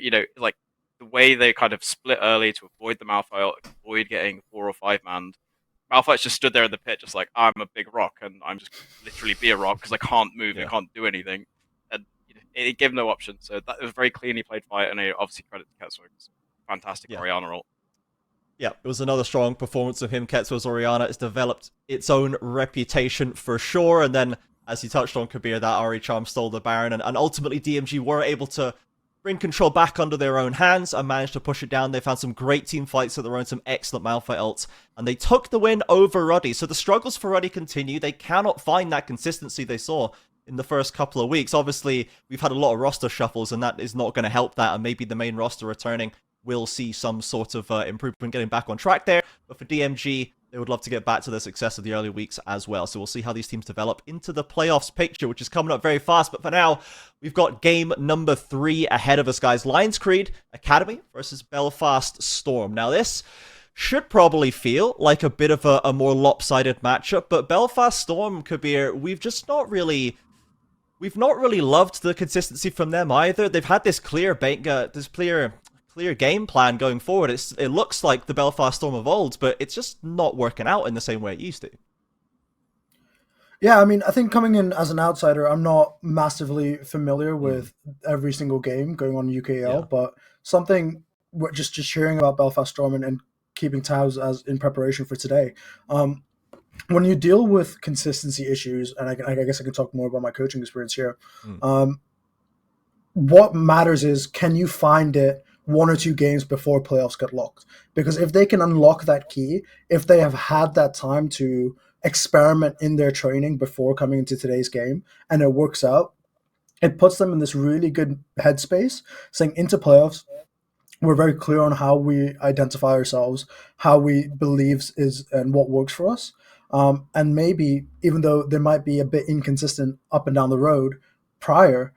the way they kind of split early to avoid the Malphite, avoid getting 4 or 5 manned. Malphite's just stood there in the pit, just like, I'm a big rock, and I'm just literally be a rock because I can't move, I can't do anything. And it gave no option. So that was a very cleanly played fight, and obviously credit to Ketsu's fantastic Orianna ult. Yeah, it was another strong performance of him. Ketsu's Orianna has developed its own reputation for sure, and then, as you touched on, Kabir, that Ahri charm stole the Baron, and ultimately DMG were able to bring control back under their own hands and managed to push it down. They found some great team fights of their own, some excellent Malphite ults, and they took the win over Ruddy. So the struggles for Ruddy continue. They cannot find that consistency they saw in the first couple of weeks. Obviously, we've had a lot of roster shuffles, and that is not going to help that, and maybe the main roster returning will see some sort of improvement getting back on track there. But for DMG, they would love to get back to the success of the early weeks as well. So we'll see how these teams develop into the playoffs picture, which is coming up very fast. But for now, we've got game number 3 ahead of us, guys. Lions Creed Academy versus Belfast Storm. Now, this should probably feel like a bit of a more lopsided matchup, but Belfast Storm, Kabir, we've not really loved the consistency from them either. They've had this clear game plan going forward. It looks like the Belfast Storm of old, but it's just not working out in the same way it used to. Yeah, I mean, I think coming in as an outsider, I'm not massively familiar with every single game going on in UKL, but something just hearing about Belfast Storm and keeping tabs as in preparation for today. When you deal with consistency issues, and I guess I can talk more about my coaching experience here. What matters is, can you find it 1 or 2 games before playoffs get locked? Because if they can unlock that key, if they have had that time to experiment in their training before coming into today's game, and it works out, it puts them in this really good headspace, saying into playoffs, we're very clear on how we identify ourselves, how we believe is and what works for us. And maybe, even though they might be a bit inconsistent up and down the road, prior,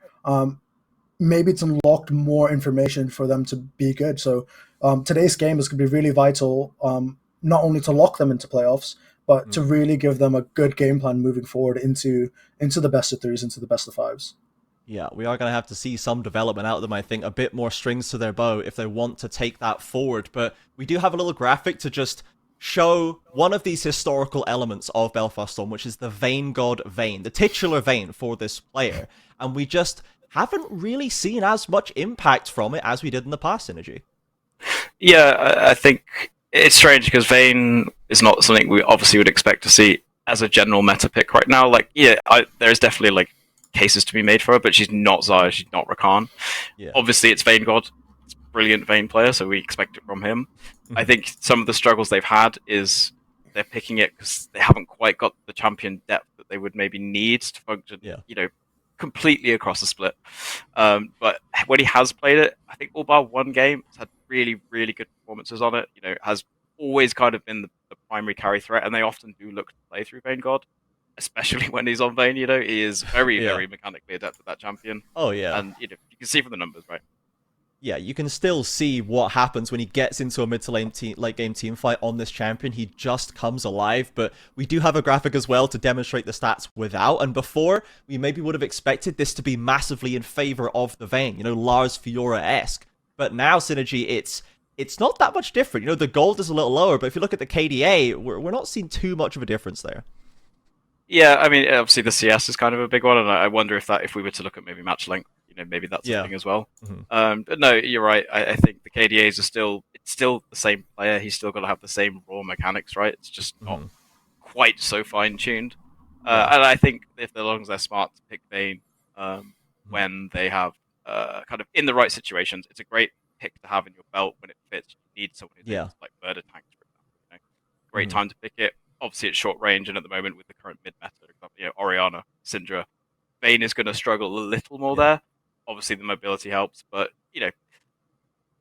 maybe it's unlocked more information for them to be good. So today's game is going to be really vital, not only to lock them into playoffs, but to really give them a good game plan moving forward into the best of threes, into the best of fives. Yeah, we are going to have to see some development out of them, I think, a bit more strings to their bow if they want to take that forward. But we do have a little graphic to just show one of these historical elements of Belfast Storm, which is the Vayne God Vayne, the titular Vayne for this player. And we just haven't really seen as much impact from it as we did in the past, Synergy. Yeah, I think it's strange because Vayne is not something we obviously would expect to see as a general meta pick right now. Like, yeah, there's definitely like cases to be made for her, but she's not Xayah, she's not Rakan. Yeah. Obviously, it's Vayne God. It's a brilliant Vayne player, so we expect it from him. I think some of the struggles they've had is they're picking it because they haven't quite got the champion depth that they would maybe need to function, completely across the split. But when he has played it, I think all bar one game, has had really, really good performances on it. Has always kind of been the primary carry threat, and they often do look to play through Vayne God, especially when he's on Vayne. He is very, very mechanically adept at that champion. Oh yeah, and you can see from the numbers, right? Yeah, you can still see what happens when he gets into a mid to late game team fight on this champion. He just comes alive, but we do have a graphic as well to demonstrate the stats without. And before, we maybe would have expected this to be massively in favor of the Vayne, Lars Fiora-esque. But now, Synergy, it's not that much different. The gold is a little lower, but if you look at the KDA, we're not seeing too much of a difference there. Yeah, I mean, obviously the CS is kind of a big one, and I wonder if we were to look at maybe match length, maybe that's something as well. But no, you're right. I think the KDAs are still the same player. He's still got to have the same raw mechanics, right? It's just not quite so fine tuned. And I think as long as they're smart to pick Vayne when they have kind of in the right situations, it's a great pick to have in your belt when it fits. You need someone who's like murder tanks, for example. Great time to pick it. Obviously, it's short range, and at the moment with the current mid meta, Orianna, Syndra, Vayne is going to struggle a little more there. Obviously, the mobility helps, but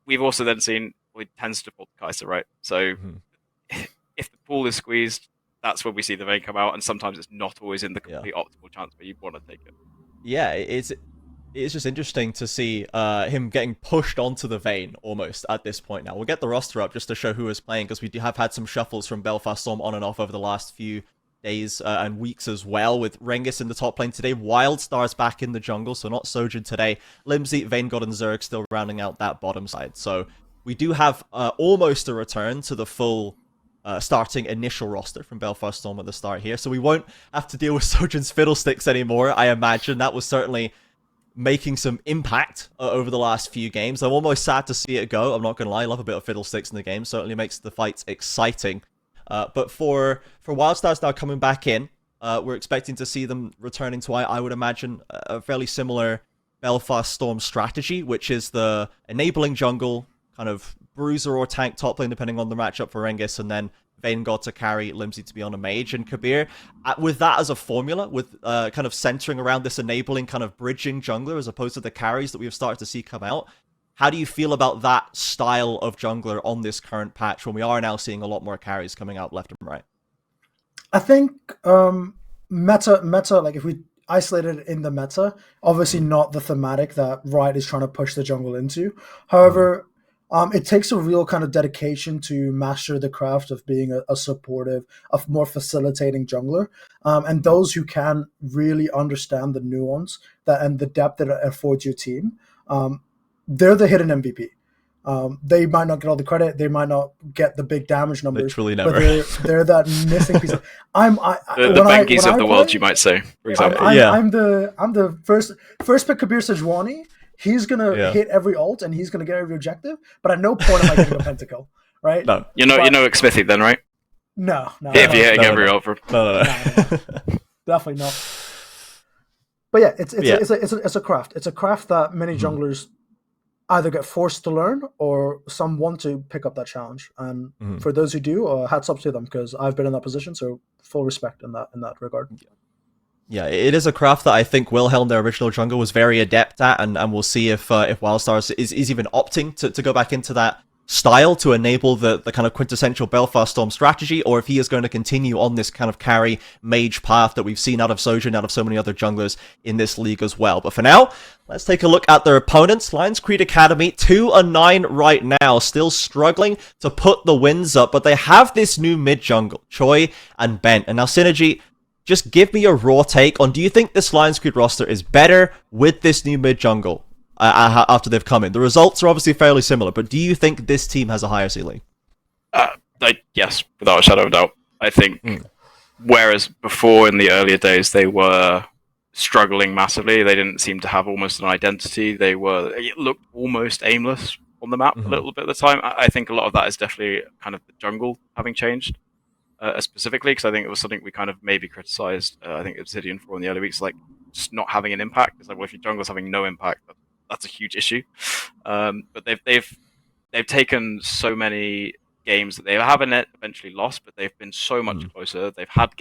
we've also then seen it tends to fall to Kai'Sa, right? So if the pool is squeezed, that's when we see the Vayne come out, and sometimes it's not always in the complete optimal chance where you want to take it. Yeah, it's just interesting to see him getting pushed onto the Vayne almost at this point now. We'll get the roster up just to show who is playing, because we have had some shuffles from Belfast Storm on and off over the last few days and weeks as well, with Rengus in the top lane today, Wildstar's back in the jungle, so not Sojin today, Limsy, Vayne God, and Zerg still rounding out that bottom side. So we do have almost a return to the full starting initial roster from Belfast Storm at the start here, so we won't have to deal with Sojin's fiddlesticks anymore, I imagine. That was certainly making some impact over the last few games. I'm almost sad to see it go, I'm not gonna lie. I love a bit of fiddlesticks in the game, certainly makes the fights exciting. But for Wildstars now coming back in, we're expecting to see them returning to, I would imagine, a fairly similar Belfast Storm strategy, which is the enabling jungle, kind of bruiser or tank top lane, depending on the matchup for Rengus, and then Vayne God to carry, Limsy to be on a mage, and Kabir, with that as a formula, with kind of centering around this enabling kind of bridging jungler as opposed to the carries that we've started to see come out. How do you feel about that style of jungler on this current patch when we are now seeing a lot more carries coming out left and right? I think meta, like if we isolate it in the meta, obviously not the thematic that Riot is trying to push the jungle into. However, it takes a real kind of dedication to master the craft of being a supportive, a more facilitating jungler. And those who can really understand the nuance and the depth that it affords your team, they're the hidden MVP. They might not get all the credit. They might not get the big damage numbers. Literally never. But they're that missing piece. The Benkeys of the world, you might say, for example. I'm the first pick Kabir Sejuani. He's gonna hit every ult and he's gonna get every objective. But at no point am I getting a pentakill, right? No, you know Smithy then, right? No. If you're hitting every ult, no. Definitely not. But yeah, it's a craft. It's a craft that many junglers either get forced to learn or some want to pick up that challenge. And for those who do, hats up to them, because I've been in that position, so full respect in that regard. Yeah, it is a craft that I think Wilhelm, their original jungle, was very adept at, and we'll see if Wildstars is even opting to go back into that style to enable the kind of quintessential Belfast Storm strategy, or if he is going to continue on this kind of carry mage path that we've seen out of Sojourn, out of so many other junglers in this league as well. But for now, let's take a look at their opponents. Lions Creed Academy, 2-9 right now, still struggling to put the wins up, but they have this new mid jungle, Choi and Bent. And now Synergy, just give me a raw take on, do you think this Lions Creed roster is better with this new mid jungle? After they've come in, the results are obviously fairly similar, but do you think this team has a higher ceiling? Yes, without a shadow of a doubt. I think, whereas before in the earlier days they were struggling massively, they didn't seem to have almost an identity. It looked almost aimless on the map a little bit at the time. I think a lot of that is definitely kind of the jungle having changed, specifically, because I think it was something we kind of maybe criticized. I think Obsidian for in the early weeks, like just not having an impact. It's like, well, if your jungle's having no impact, that's a huge issue. But they've taken so many games that they haven't eventually lost, but they've been so much closer. They've had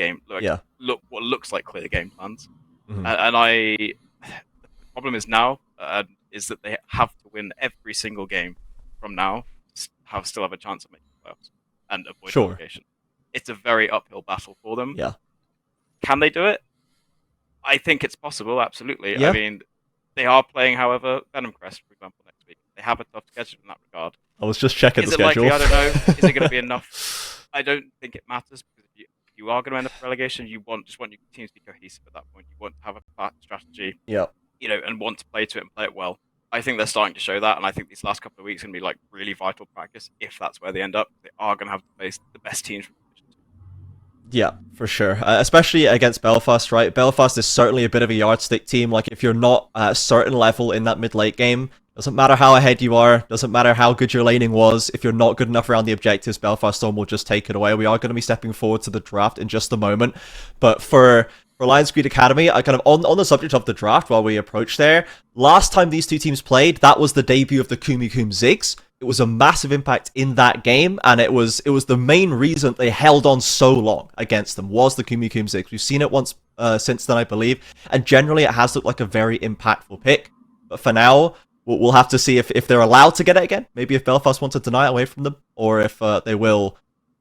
look what looks like clear game plans. And the problem is now is that they have to win every single game from now to still have a chance of making playoffs and avoid relegation. It's a very uphill battle for them. Yeah. Can they do it? I think it's possible, absolutely. Yeah. I mean, they are playing, however, Venom Crest, for example, next week. They have a tough schedule in that regard. I was just checking the schedule. Is it likely? I don't know. Is it going to be enough? I don't think it matters, because if you are going to end up in relegation, you just want your teams to be cohesive at that point. You want to have a flat strategy, and want to play to it and play it well. I think they're starting to show that, and I think these last couple of weeks are going to be like really vital practice if that's where they end up. They are going to have to face the best teams from Division 2. Yeah, for sure. Especially against Belfast, right? Belfast is certainly a bit of a yardstick team. Like, if you're not at a certain level in that mid-late game, doesn't matter how ahead you are, doesn't matter how good your laning was, if you're not good enough around the objectives, Belfast Storm will just take it away. We are going to be stepping forward to the draft in just a moment. But for Lions Creed Academy, I kind of on the subject of the draft while we approach there, last time these two teams played, that was the debut of the Kumikumi Ziggs. It was a massive impact in that game, and it was the main reason they held on so long against them was the Kumikumi Ziggs. We've seen it once since then, I believe, and generally it has looked like a very impactful pick. But for now, we'll have to see if they're allowed to get it again. Maybe if Belfast want to deny it away from them, or if they will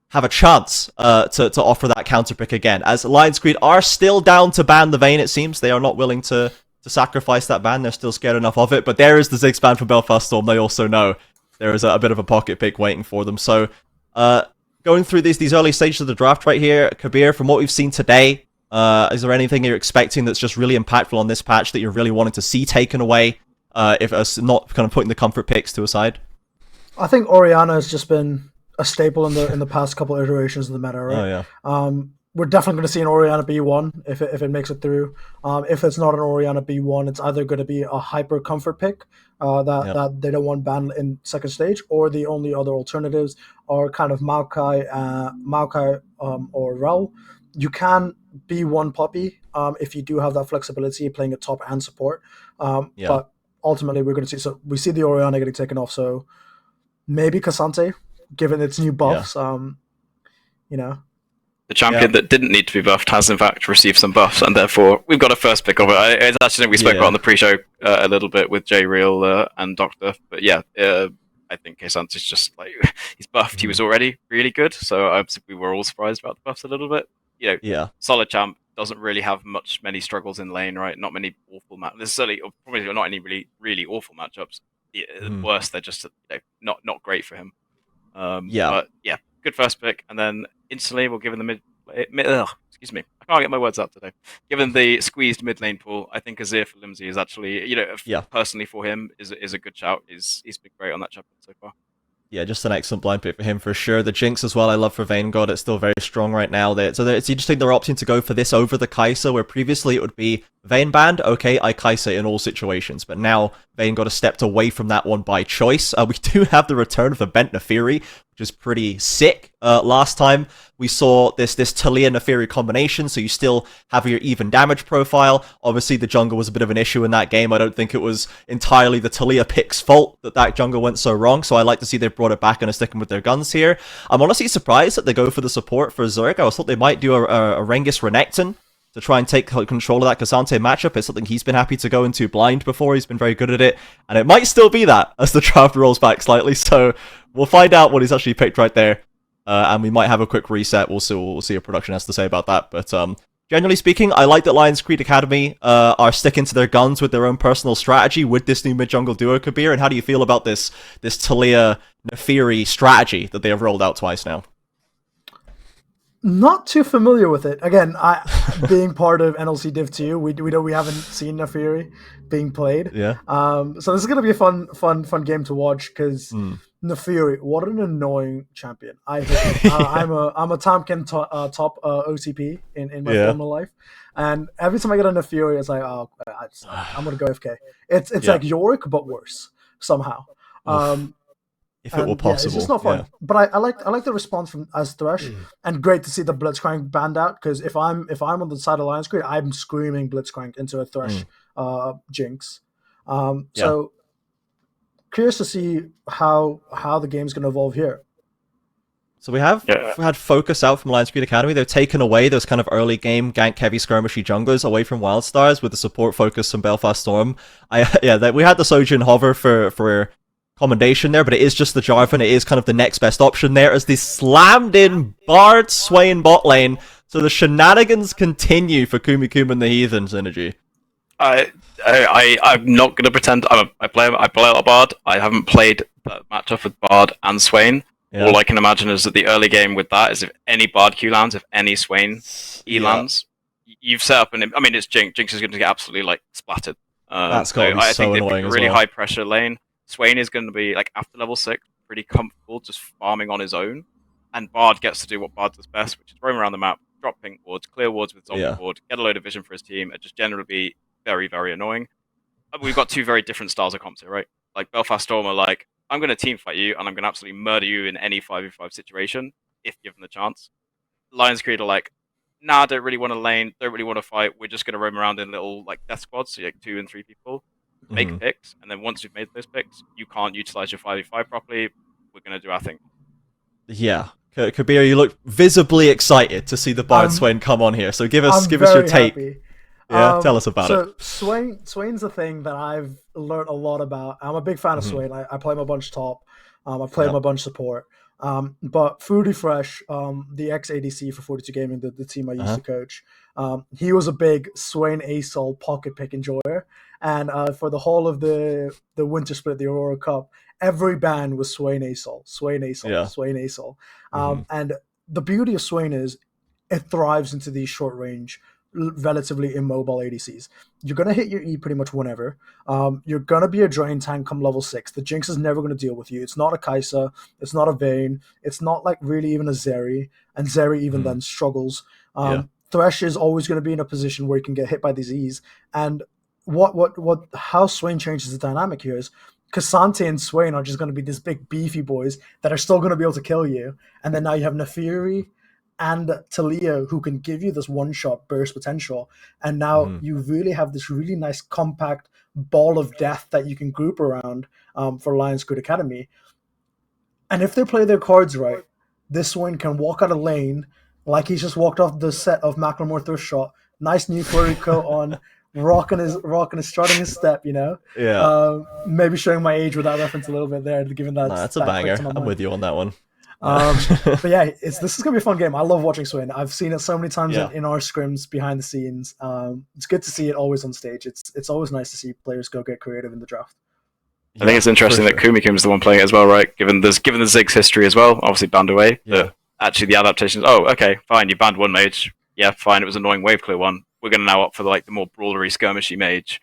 have a chance to offer that counter pick again. As Lions Creed are still down to ban the Vayne, it seems. They are not willing to sacrifice that ban. They're still scared enough of it. But there is the Ziggs ban for Belfast Storm. They also know there is a bit of a pocket pick waiting for them. So going through these early stages of the draft right here, Kabir, from what we've seen today, is there anything you're expecting that's just really impactful on this patch that you're really wanting to see taken away, if it's not kind of putting the comfort picks to a side? I think Orianna has just been a staple in the past couple of iterations of the meta, right? Oh, yeah. We're definitely going to see an Orianna B1 if it makes it through. If it's not an Orianna B1, it's either going to be a hyper comfort pick that they don't want banned in second stage, or the only other alternatives are kind of Maokai or Rel. You can B1 Poppy if you do have that flexibility playing at top and support. But ultimately we're going to see, so we see the Orianna getting taken off, so maybe K'Sante, given its new buffs. The champion that didn't need to be buffed has in fact received some buffs, and therefore we've got a first pick of it. It's actually something we spoke about on the pre-show a little bit with J Real and Doctor. But I think K'Sante's just like, he's buffed. He was already really good, so we were all surprised about the buffs a little bit. Solid champ, doesn't really have many struggles in lane, right? Not many awful matchups. Necessarily, or probably not any really awful matchups. Worse, they're just not great for him. But good first pick, and then instantly we'll give him the excuse me, I can't get my words out today. Given the squeezed mid lane pool, I think Azir for Limsey is actually, personally for him is a good shout. He's been great on that champion so far. Yeah, just an excellent blind pick for him for sure. The Jinx as well, I love for Vanguard. It's still very strong right now. So it's interesting they're opting to go for this over the Kai'Sa, where previously it would be Vayne banned, okay, I Kai'Sa in all situations. But now Vanguard has stepped away from that one by choice. We do have the return of the Bent Naafiri, which is pretty sick. Last time we saw this Taliyah Naafiri combination, so you still have your even damage profile. Obviously the jungle was a bit of an issue in that game. I don't think it was entirely the Taliyah pick's fault that jungle went so wrong, so I like to see they've brought it back and are sticking with their guns here. I'm honestly surprised that they go for the support for Zerg. I thought they might do a Rengus Renekton to try and take control of that Cassante matchup. It's something he's been happy to go into blind before. He's been very good at it, and it might still be that as the draft rolls back slightly. So we'll find out what he's actually picked right there, and we might have a quick reset. We'll see what production has to say about that. But generally speaking, I like that Lions Creed Academy are sticking to their guns with their own personal strategy with this new mid-jungle duo Kabir. And how do you feel about this Taliyah Naafiri strategy that they have rolled out twice now? Not too familiar with it. Again, being part of NLC Div 2, we haven't seen Naafiri being played. Yeah. So this is gonna be a fun game to watch because Naafiri, what an annoying champion. I'm a Tamkin top OCP in my former life, and every time I get a Naafiri, it's like, I'm gonna go FK. It's like Yorick but worse somehow. If it were possible. It's just not fun. But I like the response from as Thresh, and great to see the Blitzcrank banned out, because if I'm on the side of Lions Creed, I'm screaming Blitzcrank into a Thresh Jinx. So curious to see how the game's going to evolve here. So we had focus out from Lions Creed Academy. They've taken away those kind of early game gank heavy skirmishy junglers away from Wildstars with the support focus from Belfast Storm. We had the Sojin hover for commendation there, but it is just the Jarvan. It is kind of the next best option there as they slammed in Bard Swain bot lane. So the shenanigans continue for Kumikuma and the Heathen synergy. I'm not going to pretend I play a lot of Bard. I haven't played that matchup with Bard and Swain. Yeah. All I can imagine is that the early game with that is if any Bard Q lands, if any Swain E lands, you've set up it's Jinx. Jinx is going to get absolutely like splattered. That's going to be so annoying as well. Really high pressure lane. Swain is going to be, like, after level 6, pretty comfortable just farming on his own. And Bard gets to do what Bard does best, which is roam around the map, drop pink wards, clear wards with zombie board, get a load of vision for his team, and just generally be very, very annoying. We've got two very different styles of comps here, right? Like, Belfast Storm are like, I'm going to team fight you, and I'm going to absolutely murder you in any 5v5 situation, if given the chance. Lions Creed are like, nah, don't really want to lane, don't really want to fight, we're just going to roam around in little, like, death squads, so like 2 and 3 people. Make picks, and then once you've made those picks, you can't utilize your 5v5 properly. We're going to do our thing. Yeah. Kabir, you look visibly excited to see the Bard Swain come on here, so give us your take. Happy. Yeah, tell us about it. So Swain's a thing that I've learned a lot about. I'm a big fan of Swain. I play him a bunch top. I play him a bunch support. But Fruity Fresh, the ex-ADC for 42 Gaming, the team I used to coach, he was a big Swain ASOL pocket pick enjoyer. And for the whole of the winter split, the Aurora Cup, every ban was Swain ASOL, Swain ASOL. And the beauty of Swain is it thrives into these short range, relatively immobile ADCs. You're going to hit your E pretty much whenever. You're going to be a drain tank come level 6. The Jinx is never going to deal with you. It's not a Kai'Sa. It's not a Vayne. It's not like really even a Zeri. And Zeri even then struggles. Thresh is always going to be in a position where he can get hit by these E's. And how Swain changes the dynamic here is Cassante and Swain are just going to be these big beefy boys that are still going to be able to kill you. And then now you have Naafiri and Taliyah who can give you this one-shot burst potential. And now you really have this really nice compact ball of death that you can group around for Lions Creed Academy. And if they play their cards right, this Swain can walk out of lane like he's just walked off the set of Macklemore Thrift Shot. Nice new furry coat on, strutting his step, you know? Yeah. Maybe showing my age with that reference a little bit there, given that. That's a banger. I'm with you on that one. But yeah, this is gonna be a fun game. I love watching Swain. I've seen it so many times in our scrims behind the scenes. It's good to see it always on stage. It's always nice to see players go get creative in the draft. I think it's interesting that Kumikuma is the one playing it as well, right? Given the Ziggs history as well, obviously banned away. Yeah. Actually, the adaptations. Oh, okay, fine. You banned one mage. Yeah, fine. It was an annoying wave clear one. We're going to now opt for the more brawlery, skirmishy mage.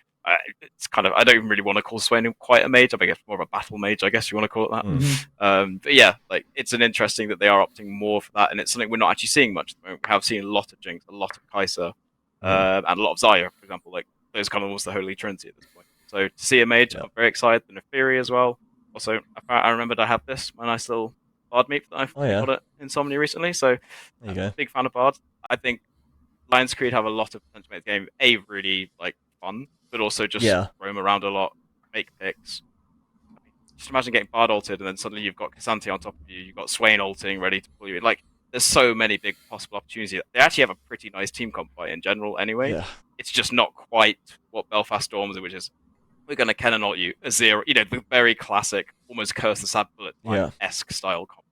It's kind of, I don't even really want to call Swain quite a mage. I think it's more of a battle mage, I guess you want to call it that. But yeah, it's an interesting that they are opting more for that, and it's something we're not actually seeing much at the moment. We have seen a lot of Jinx, a lot of Kai'Sa, and a lot of Xayah, for example. Like those kind of almost the holy trinity at this point. So to see a mage, I'm very excited. The Naafiri as well. Also, I remembered I had this when I still Bard meet that I got it Insomnia recently. So I'm a big fan of Bard. I think Lions Creed have a lot of potential to make the game really fun, but also just roam around a lot, make picks. Just imagine getting Bard ulted and then suddenly you've got Cassante on top of you, you've got Swain ulting ready to pull you in. there's so many big possible opportunities. They actually have a pretty nice team comp fight in general anyway. Yeah. It's just not quite what Belfast Storms are, which is we're going to cannon ult you a 0, the very classic, almost Curse the Sad Bullet-esque style comp.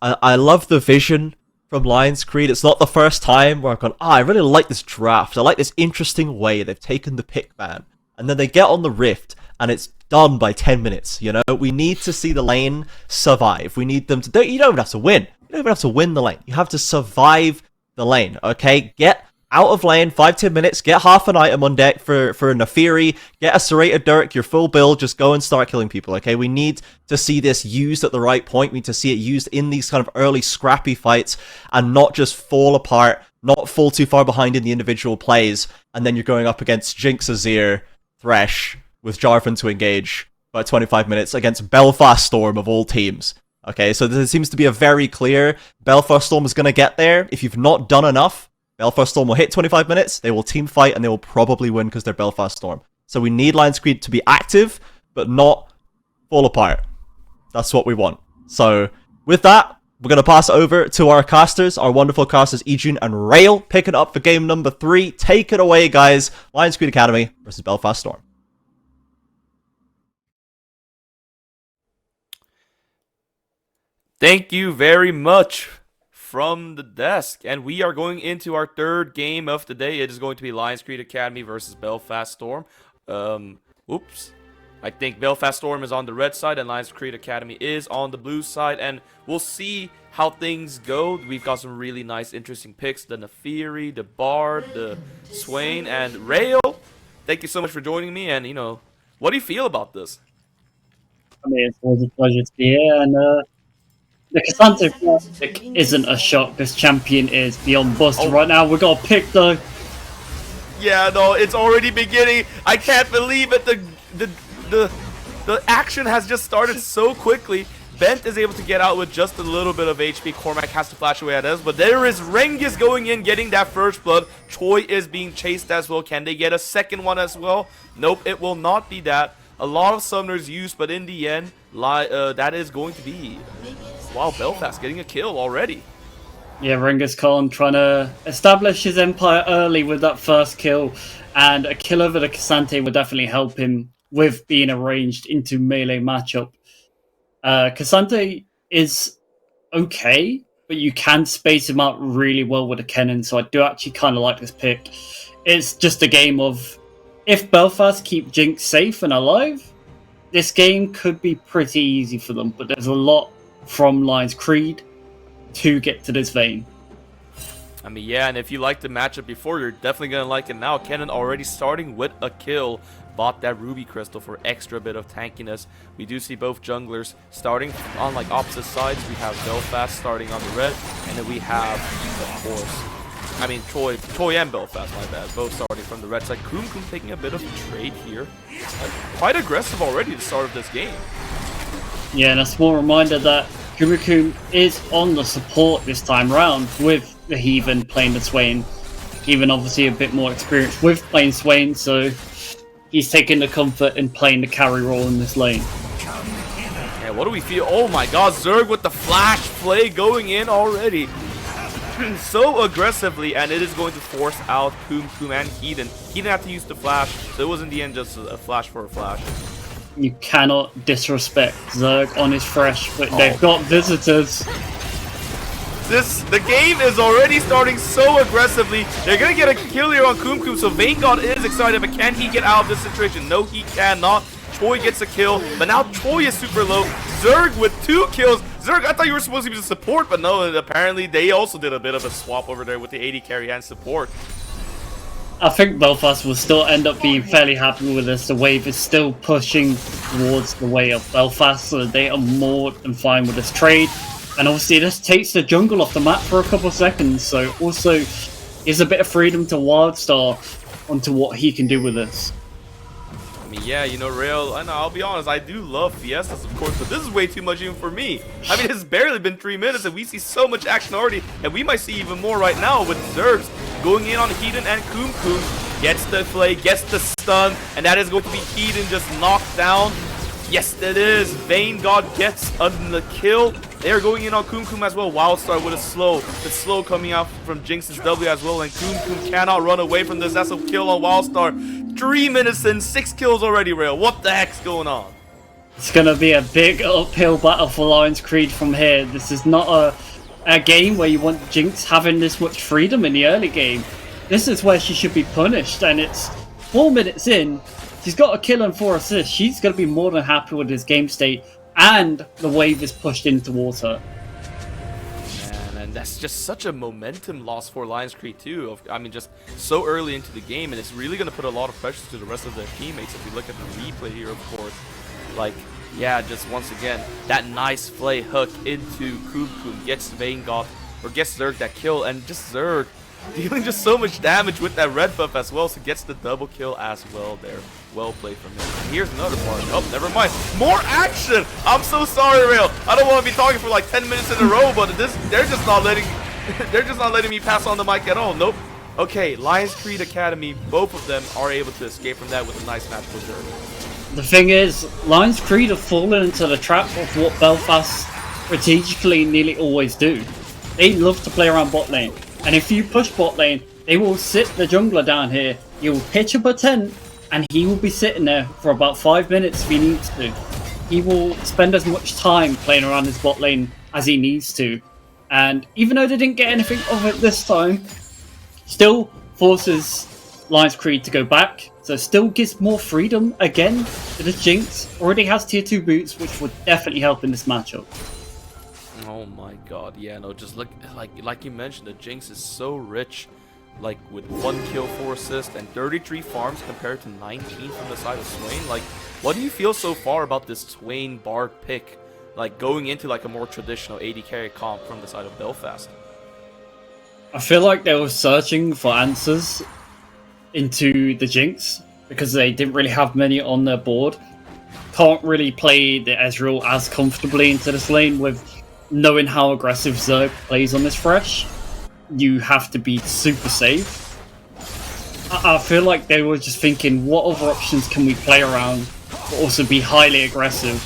I love the vision from Lions Creed. It's not the first time where I've gone, I really like this draft. I like this interesting way they've taken the pick ban. And then they get on the Rift, and it's done by 10 minutes, We need to see the lane survive. We need them to... You don't even have to win. You don't even have to win the lane. You have to survive the lane, okay? Get out of lane, 5-10 minutes, get half an item on deck for Nefiri, get a Serrated Dirk, your full build, just go and start killing people, okay? We need to see this used at the right point. We need to see it used in these kind of early scrappy fights and not just fall apart, not fall too far behind in the individual plays, and then you're going up against Jinx, Azir, Thresh, with Jarvan to engage by 25 minutes against Belfast Storm of all teams. Okay, so there seems to be a very clear Belfast Storm is going to get there. If you've not done enough, Belfast Storm will hit 25 minutes, they will team fight, and they will probably win because they're Belfast Storm. So we need Lions Creed to be active, but not fall apart. That's what we want. So with that, we're going to pass it over to our casters, our wonderful casters, Ejun and Rail, picking up for game number 3. Take it away, guys. Lions Creed Academy versus Belfast Storm. Thank you very much from the desk, and we are going into our third game of the day. It is going to be Lions Creed Academy versus Belfast Storm. Oops. I think Belfast Storm is on the red side and Lions Creed Academy is on the blue side, and we'll see how things go. We've got some really nice, interesting picks. The Nefiri, the Bard, the Swain, and Rail. Thank you so much for joining me, and, what do you feel about this? I mean, it's always a pleasure to be here, and the Cassandra Classic isn't a shock. This champion is beyond busted right now. We're going to pick the... Yeah, no, it's already beginning. I can't believe it. The action has just started so quickly. Bent is able to get out with just a little bit of HP. Cormac has to flash away at us, but there is Rengus going in, getting that first blood. Choi is being chased as well. Can they get a second one as well? Nope, it will not be that. A lot of summoners used, but in the end, that is going to be... Wow, Belfast getting a kill already. Yeah, Rengus Khan trying to establish his empire early with that first kill, and a kill over the Cassante would definitely help him with being arranged into melee matchup. Cassante is okay, but you can space him out really well with a Kennen, so I do actually kind of like this pick. It's just a game of, if Belfast keep Jinx safe and alive, this game could be pretty easy for them, but there's a lot from Lions Creed to get to this vein. I mean, yeah, and if you liked the matchup before, you're definitely going to like it now. Kennen already starting with a kill. Bought that Ruby Crystal for extra bit of tankiness. We do see both junglers starting on opposite sides. We have Belfast starting on the red, and then we have, of course, I mean, Choi and Belfast, my bad, both starting from the red side. Kum taking a bit of a trade here. Quite aggressive already to start of this game. Yeah, and a small reminder that Kumikun is on the support this time round with the Heathen playing the Swain. Heathen obviously a bit more experienced with playing Swain, so he's taking the comfort in playing the carry role in this lane. Yeah, what do we feel? Oh my god, Zerg with the flash play going in already. So aggressively, and it is going to force out Kum and Heathen. Heathen had to use the flash, so it was in the end just a flash for a flash. You cannot disrespect Zerg on his fresh, but they've got visitors. The game is already starting so aggressively. They're gonna get a kill here on Kum, so Vanguard is excited, but can he get out of this situation? No, he cannot. Choi gets a kill, but now Choi is super low. Zerg with 2 kills. Zerg, I thought you were supposed to be the support, but no, apparently they also did a bit of a swap over there with the AD carry and support. I think Belfast will still end up being fairly happy with this. The wave is still pushing towards the way of Belfast, so they are more than fine with this trade. And obviously this takes the jungle off the map for a couple of seconds, so also gives a bit of freedom to Wildstar onto what he can do with this. I mean, yeah, Rail, I know, I'll be honest, I do love Fiestas, of course, but this is way too much even for me. I mean, it's barely been 3 minutes, and we see so much action already, and we might see even more right now with Zergs going in on Heathen and Kum. Gets the play, gets the stun, and that is going to be Heathen just knocked down. Yes, it is. Vanguard gets the kill. They are going in on Kum as well. Wildstar with a slow. The slow coming out from Jinx's W as well. And Kum cannot run away from this. That's a kill on Wildstar. 3 minutes in, 6 kills already, Rail. What the heck's going on? It's going to be a big uphill battle for Lions Creed from here. This is not a game where you want Jinx having this much freedom in the early game. This is where she should be punished, and it's 4 minutes in. She's got a kill and 4 assists. She's going to be more than happy with this game state, and the wave is pushed in towards her. Man, and that's just such a momentum loss for Lions Creed too. I mean, just so early into the game, and it's really going to put a lot of pressure to the rest of their teammates. If you look at the replay here, of course, like, yeah, just once again, that nice play hook into Kum gets Vanguard, or gets Zerg that kill, and just Zerg dealing just so much damage with that red buff as well, so gets the double kill as well there. Well played from him. And here's another part. Oh, never mind. More action! I'm so sorry, Rail. I don't want to be talking for like 10 minutes in a row, but they're just not letting me pass on the mic at all. Nope. Okay, Lions Creed Academy, both of them are able to escape from that with a nice match with Zerg. The thing is, Lions Creed have fallen into the trap of what Belfast strategically nearly always do. They love to play around bot lane, and if you push bot lane, they will sit the jungler down here. You will pitch up a tent, and he will be sitting there for about 5 minutes if he needs to. He will spend as much time playing around his bot lane as he needs to. And even though they didn't get anything of it this time, still forces Lions Creed to go back. So still gives more freedom again to the Jinx. Already has tier 2 boots, which would definitely help in this matchup. Oh my god, yeah, no, just look, like you mentioned, the Jinx is so rich. Like, with 1 kill, 4 assists, and 33 farms compared to 19 from the side of Swain. Like, what do you feel so far about this Swain Bard pick? Like, going into like a more traditional AD carry comp from the side of Belfast? I feel like they were searching for answers into the Jinx, because they didn't really have many on their board. Can't really play the Ezreal as comfortably into this lane with knowing how aggressive Zerg plays on this Thresh. You have to be super safe. I feel like they were just thinking, what other options can we play around, but also be highly aggressive?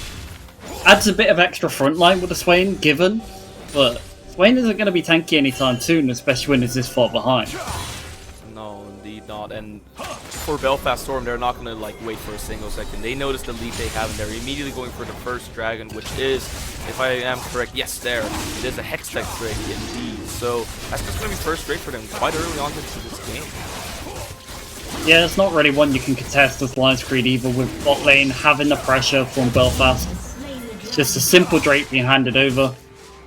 Adds a bit of extra frontline with the Swain given, but Swain isn't going to be tanky anytime soon, especially when it's this far behind. No, indeed not. And for Belfast Storm, they're not going to like wait for a single second. They notice the lead they have, and they're immediately going for the first dragon, which is, if I am correct, yes, there. It is a Hextech Drake indeed. So that's just going to be first straight for them quite early on into this game. Yeah, it's not really one you can contest with Lions Creed either, with bot lane having the pressure from Belfast. It's just a simple Drake being handed over.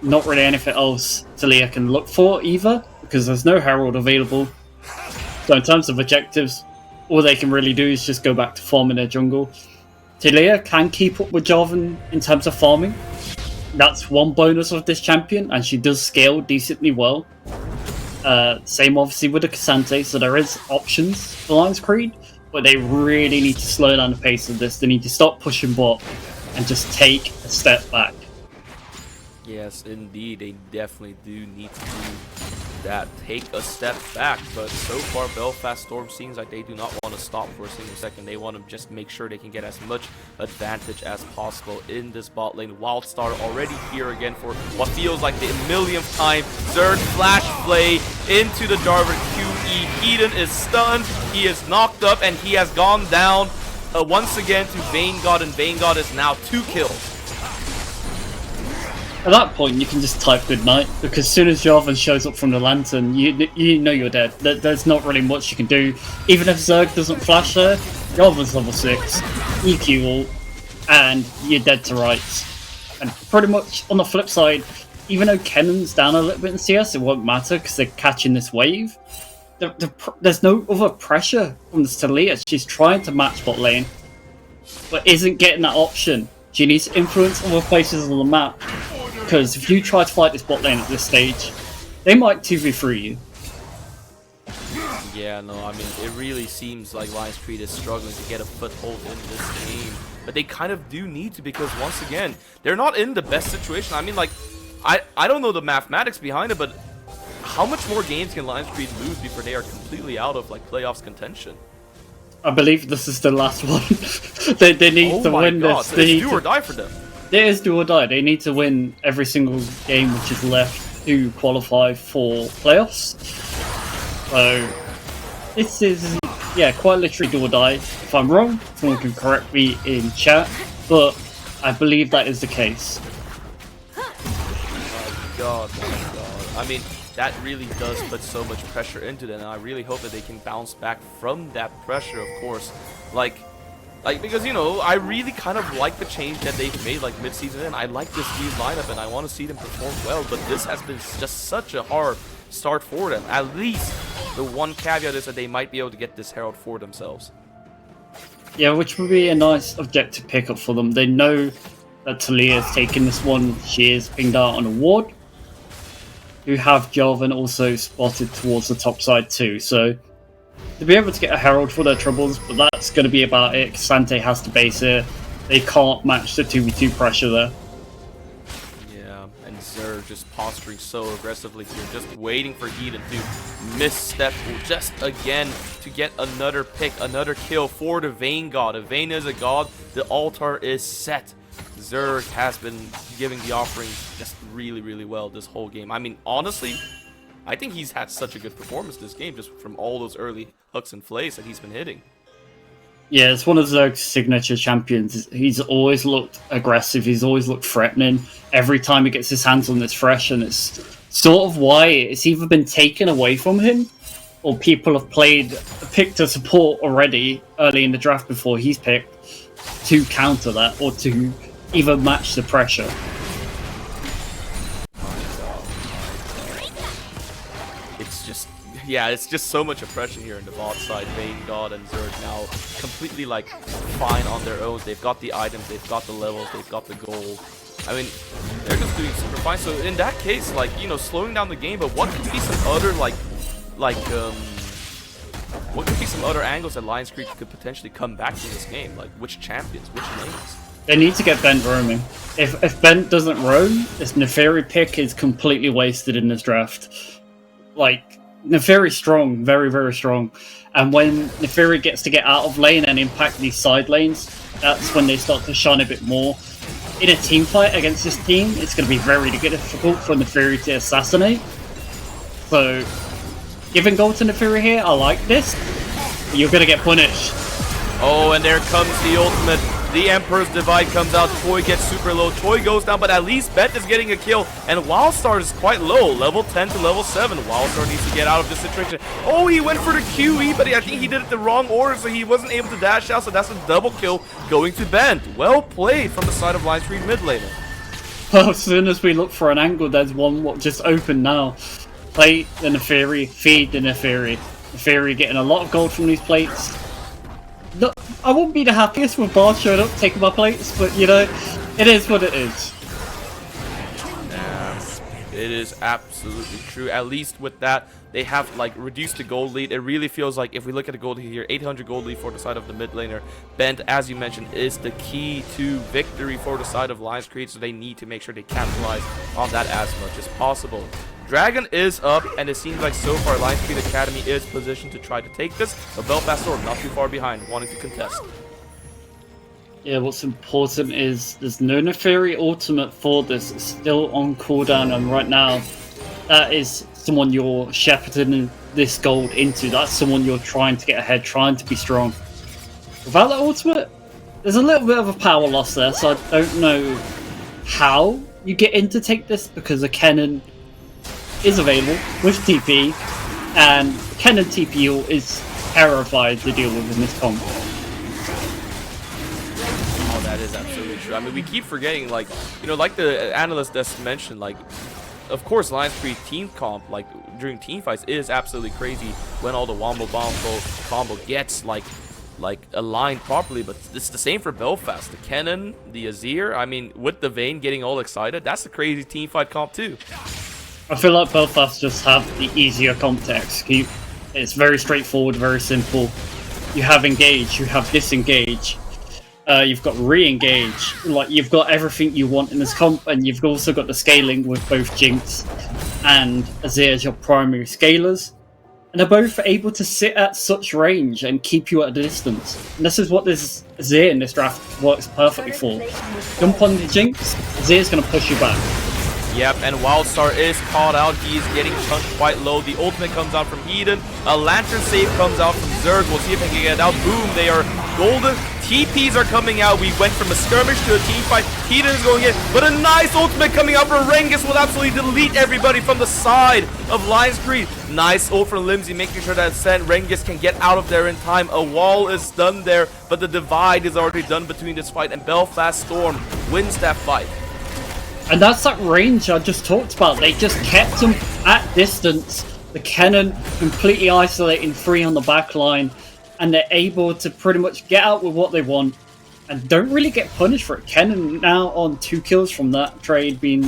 Not really anything else Taliyah can look for either, because there's no Herald available. So in terms of objectives, all they can really do is just go back to farming their jungle. Taliyah can keep up with Jarvan in terms of farming. That's one bonus of this champion, and she does scale decently well. Same obviously with the K'Sante, so there is options for Lions Creed, but they really need to slow down the pace of this. They need to stop pushing bot and just take a step back. Yes, indeed, they definitely do need to do that, take a step back. But so far, Belfast Storm seems like they do not want to stop for a single second. They want to just make sure they can get as much advantage as possible in this bot lane. Wildstar already here again for what feels like the millionth time. Zerg flash play into the Jarvan QE. Eden is stunned, he is knocked up, and he has gone down once again to Vanguard, and Vanguard is now 2 kills. At that point, you can just type goodnight, because as soon as Jarvan shows up from the lantern, you know you're dead. There's not really much you can do. Even if Zerg doesn't flash there, Jarvan's level 6, EQ ult, and you're dead to rights. And pretty much on the flip side, even though Kennen's down a little bit in CS, it won't matter because they're catching this wave. There's no other pressure from the Taliyah. She's trying to match bot lane, but isn't getting that option. She needs to influence other places on the map. Because if you try to fight this bot lane at this stage, they might 2v3 you. Yeah, no, I mean, it really seems like Lions Creed is struggling to get a foothold in this game. But they kind of do need to, because once again, they're not in the best situation. I mean, like, I don't know the mathematics behind it, but how much more games can Lions Creed lose before they are completely out of, like, playoffs contention? I believe this is the last one. they need to win this. So it's do or die for them. It is do or die. They need to win every single game which is left to qualify for playoffs. So this is, yeah, quite literally do or die. If I'm wrong, someone can correct me in chat, but I believe that is the case. Oh God. I mean, that really does put so much pressure into them, and I really hope that they can bounce back from that pressure, of course. Like because, you know, I really kind of like the change that they've made, like, mid-season, and I like this new lineup, and I want to see them perform well, but this has been just such a hard start for them. At least the one caveat is that they might be able to get this Herald for themselves. Yeah, which would be a nice objective pickup for them. They know that Talia has taken this one. She is pinged out on a ward. You have Jarvan also spotted towards the top side too, so to be able to get a Herald for their troubles, but that's going to be about it. Sante has to base it. They can't match the 2v2 pressure there. Yeah, and Zer just posturing so aggressively here, just waiting for Eden to misstep just again to get another pick, another kill for the Vayne God. If Vayne is a god, the altar is set. Zerg has been giving the offerings just really, really well this whole game. I mean, honestly, I think he's had such a good performance this game, just from all those early hooks and flays that he's been hitting. Yeah, it's one of Zerg's signature champions. He's always looked aggressive. He's always looked threatening. Every time he gets his hands on this fresh, and it's sort of why it's either been taken away from him, or people have picked a support already early in the draft before he's picked to counter that, or to either match the pressure. Yeah, it's just so much oppression here in the bot side. Vayne God and Zerg now completely, like, fine on their own. They've got the items, they've got the levels, they've got the gold. I mean, they're just doing super fine. So in that case, like, you know, slowing down the game, but what could be some other, what could be some other angles that Lions Creek could potentially come back to this game? Like, which champions, which names? They need to get Bent roaming. If Bent doesn't roam, this Neferi pick is completely wasted in this draft. Like, Neferi's strong, very, very strong. And when Neferi gets to get out of lane and impact these side lanes, that's when they start to shine a bit more. In a team fight against this team, it's going to be very difficult for Neferi to assassinate. So, giving gold to Neferi here, I like this. But you're going to get punished. Oh, and there comes the ultimate. The Emperor's Divide comes out. Toy gets super low. Toy goes down, but at least Bent is getting a kill. And Wildstar is quite low. Level 10 to level 7. Wildstar needs to get out of this situation. Oh, he went for the QE, but I think he did it the wrong order, so he wasn't able to dash out. So that's a double kill going to Bent. Well played from the side of Lions Creek mid laner. Well, as soon as we look for an angle, there's one what just opened now. Plate the Neferi, feed the Neferi. Neferi getting a lot of gold from these plates. No, I wouldn't be the happiest with Bard showing up taking my plates, but you know, it is what it is. Yeah, it is absolutely true. At least with that, they have like reduced the gold lead. It really feels like if we look at the gold here, 800 gold lead for the side of the mid laner. Bent, as you mentioned, is the key to victory for the side of Lions Creek, so they need to make sure they capitalize on that as much as possible. Dragon is up, and it seems like so far Lions Creek Academy is positioned to try to take this, but Belfast Storm not too far behind, wanting to contest. Yeah, what's important is there's no Neferi ultimate for this. It's still on cooldown, and right now, that is someone you're shepherding this gold into. That's someone you're trying to get ahead, trying to be strong. Without that ultimate, there's a little bit of a power loss there, so I don't know how you get in to take this, because a Kennen is available with TP, and Kennen TP is terrified to deal with in this comp. Oh, that is absolutely true. I mean, we keep forgetting, like, you know, like the analyst just mentioned, like, of course, Lions Creek team comp, like, during team fights is absolutely crazy when all the Wombo Bombo combo gets, like aligned properly, but it's the same for Belfast. The Kennen, the Azir, I mean, with the Vayne getting all excited, that's a crazy team fight comp too. I feel like Belfast just have the easier comp to execute. It's very straightforward, very simple. You have engage, you have disengage, you've got re-engage. Like, you've got everything you want in this comp, and you've also got the scaling with both Jinx and Azir as your primary scalers. And they're both able to sit at such range and keep you at a distance. And this is what this Azir in this draft works perfectly for. Jump on the Jinx, Azir's going to push you back. Yep, and Wildstar is caught out. He is getting chunked quite low. The ultimate comes out from Eden. A Lantern save comes out from Zerg. We'll see if they can get it out. Boom, they are golden. TPs are coming out. We went from a skirmish to a team fight. Eden is going in, but a nice ultimate coming out from Rengus will absolutely delete everybody from the side of Lion's Creed. Nice ult from Limsey, making sure that Rengus can get out of there in time. A wall is done there, but the divide is already done between this fight, and Belfast Storm wins that fight. And that's that range I just talked about. They just kept them at distance. The Kennen completely isolating 3 on the back line, and they're able to pretty much get out with what they want and don't really get punished for it. Kennen now on 2 kills from that trade being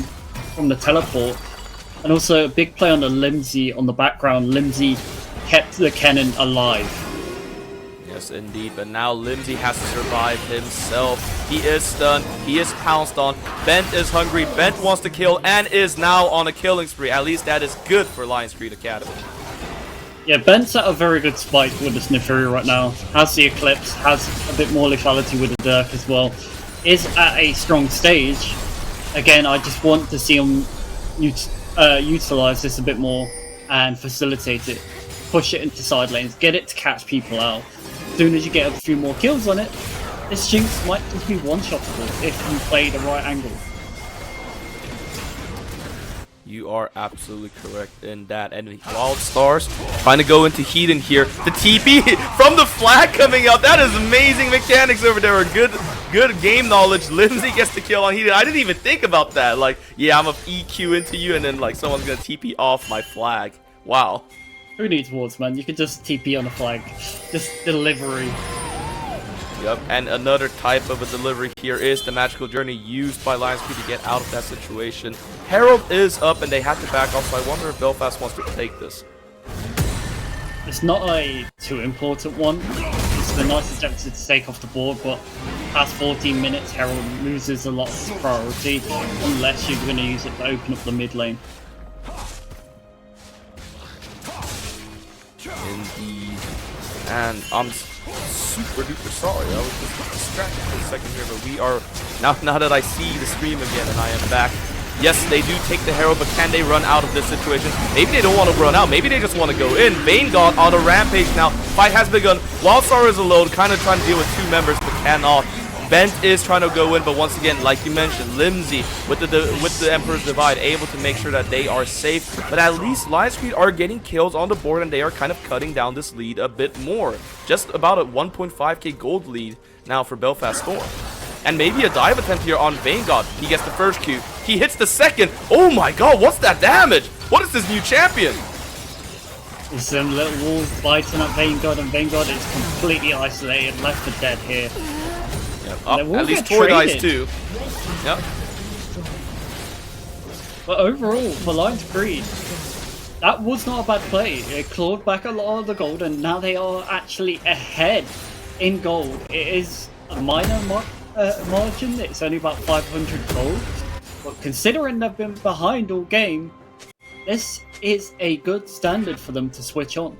from the teleport. And also a big play on the Limsey on the background. Limsey kept the Kennen alive. Yes, indeed, but now Limsey has to survive himself. He is stunned. He is pounced on. Bent is hungry. Bent wants to kill and is now on a killing spree. At least that is good for Lion's Creed Academy. Yeah, Bent's at a very good spike with the Snifiri right now. Has the Eclipse, has a bit more lethality with the Dirk as well. Is at a strong stage. Again, I just want to see him utilize this a bit more and facilitate it. Push it into side lanes, get it to catch people out. As soon as you get a few more kills on it, this Jinx might just be one-shottable if you play the right angle. You are absolutely correct in that. And Wildstar's trying to go into Eden here. The TP from the flag coming out. That is amazing mechanics over there. Good game knowledge. Limsey gets the kill on Eden. I didn't even think about that. Like, yeah, I'm a EQ into you, and then like someone's gonna TP off my flag. Wow. Who needs wards, man? You can just TP on a flag. Just delivery. Yep, and another type of a delivery here is the Magical Journey used by Lion's Creed to get out of that situation. Herald is up and they have to back off, so I wonder if Belfast wants to take this. It's not a too important one. It's the nice objective to take off the board, but past 14 minutes, Herald loses a lot of priority unless you're going to use it to open up the mid lane. Indeed. And I'm super duper sorry. I was just distracted for a second here, but we are now that I see the stream again and I am back. Yes, they do take the Herald, but can they run out of this situation? Maybe they don't want to run out. Maybe they just want to go in. Vanguard on a rampage now. Fight has begun. Wildstar is alone, kind of trying to deal with 2 members, but cannot. Bent is trying to go in, but once again, like you mentioned, Limsey with the Emperor's Divide able to make sure that they are safe. But at least Lion's Creed are getting kills on the board, and they are kind of cutting down this lead a bit more. Just about a 1.5k gold lead now for Belfast Storm. And maybe a dive attempt here on Vanguard. He gets the first Q. He hits the second. Oh my god, what's that damage? What is this new champion? There's some little walls biting at Vanguard, and Vanguard is completely isolated, left for dead here. Yep. At least Tor dies too. Yep. But overall, for Lion's Creed, that was not a bad play. It clawed back a lot of the gold, and now they are actually ahead in gold. It is a minor margin. It's only about 500 gold. But considering they've been behind all game, this is a good standard for them to switch on.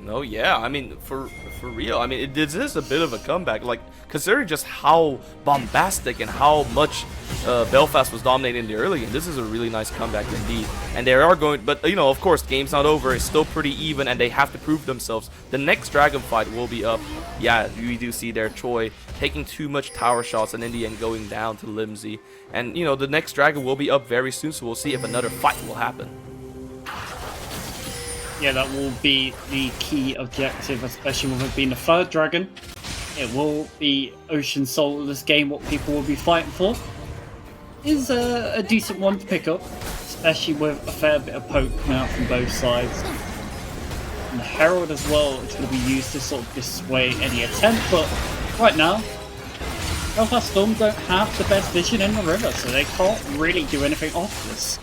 No, yeah, I mean, for real, I mean, this is a bit of a comeback, like, considering just how bombastic and how much Belfast was dominating in the early game. This is a really nice comeback indeed, and they are going, but, you know, of course, game's not over, it's still pretty even, and they have to prove themselves. The next Dragon fight will be up. Yeah, we do see there Choi taking too much tower shots, and in the end going down to Limsey, and, you know, the next Dragon will be up very soon, so we'll see if another fight will happen. Yeah, that will be the key objective, especially with it being the 3rd dragon. It will be Ocean Soul this game, what people will be fighting for. Is a decent one to pick up, especially with a fair bit of poke coming out from both sides. And the Herald as well is going to be used to sort of dissuade any attempt, but right now, Belfast Storm don't have the best vision in the river, so they can't really do anything off this.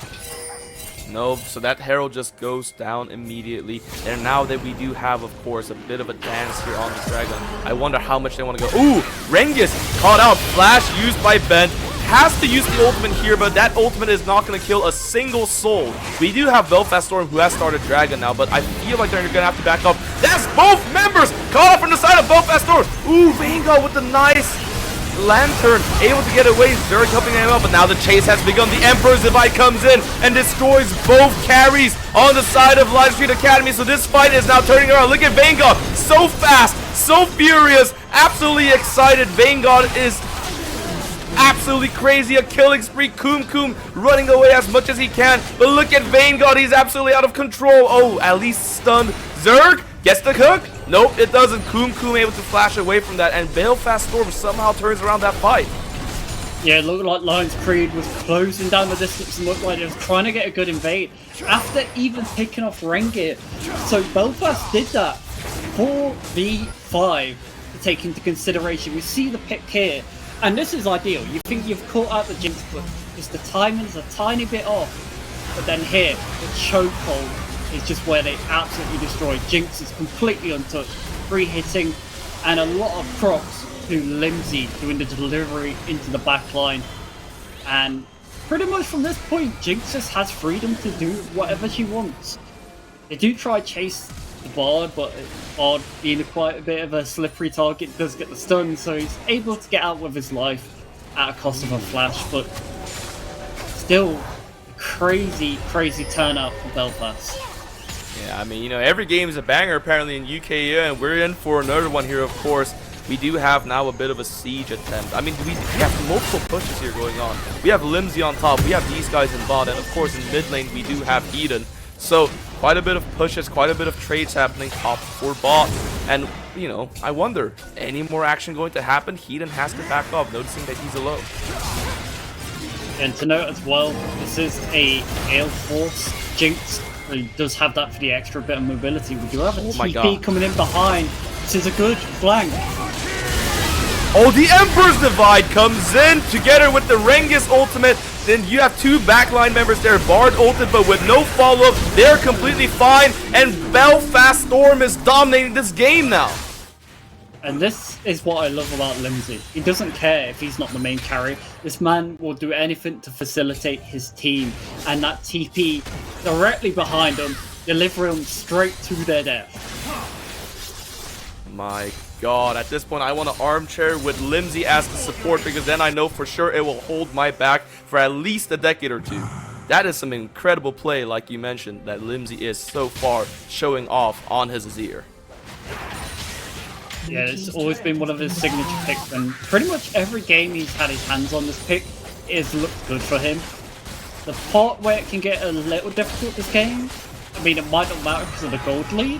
No, so that Herald just goes down immediately. And now that we do have, of course, a bit of a dance here on the Dragon, I wonder how much they want to go. Ooh, Rengus caught out. Flash used by Bent. has to use the ultimate here, but that ultimate is not going to kill a single soul. We do have Belfast Storm who has started Dragon now, but I feel like they're going to have to back up. That's both members caught up from the side of Belfast Storm. Ooh, Vanguard with the nice Lantern, able to get away. Zerg helping him out, but now the chase has begun. The Emperor's Divide comes in and destroys both carries on the side of Live Street Academy. So this fight is now turning around. Look at Vanguard, so fast, so furious, absolutely excited. Vanguard is absolutely crazy, a killing spree. Coom running away as much as he can, but look at Vanguard, he's absolutely out of control. Oh, at least stunned. Zerg gets the hook. Nope, it doesn't. Coom able to flash away from that, and Belfast Storm somehow turns around that fight. Yeah, it looked like Lion's Creed was closing down the distance and looked like it was trying to get a good invade after even picking off Rengit. So Belfast did that 4v5 to take into consideration. We see the pick here, and this is ideal. You think you've caught out the Jinx, but just the timing's a tiny bit off. But then here, the chokehold is just where they absolutely destroy. Jinx is completely untouched, free hitting, and a lot of procs to Limsey doing the delivery into the back line. And pretty much from this point, Jinx just has freedom to do whatever she wants. They do try chase the Bard, but Bard being quite a bit of a slippery target does get the stun, so he's able to get out with his life at a cost of a flash, but still crazy turnout for Belfast. Yeah, I mean, you know, every game is a banger apparently in UKEA, and we're in for another one here, of course. We do have now a bit of a siege attempt. I mean, we have multiple pushes here going on. We have Limsey on top, we have these guys in bot, and of course in mid lane we do have Eden. So, quite a bit of pushes, quite a bit of trades happening top for bot. And, you know, I wonder, any more action going to happen? Eden has to back up, noticing that he's alone. And to note as well, this is a Gale Force Jinx. He does have that for the extra bit of mobility. We do have a TP coming in behind. This is a good flank. Oh, the Emperor's Divide comes in together with the Rengis ultimate. Then you have two backline members there. Bard ulted, but with no follow-up. They're completely fine. And Belfast Storm is dominating this game now. And this is what I love about Limsey. He doesn't care if he's not the main carry. This man will do anything to facilitate his team. And that TP directly behind him, delivering them straight to their death. My God, at this point I want to armchair with Limsey as the support, because then I know for sure it will hold my back for at least a decade or two. That is some incredible play, like you mentioned, that Limsey is so far showing off on his Azir. Yeah, it's always been one of his signature picks, and pretty much every game he's had his hands on this pick is looked good for him. The part where it can get a little difficult this game, I mean, it might not matter because of the gold lead,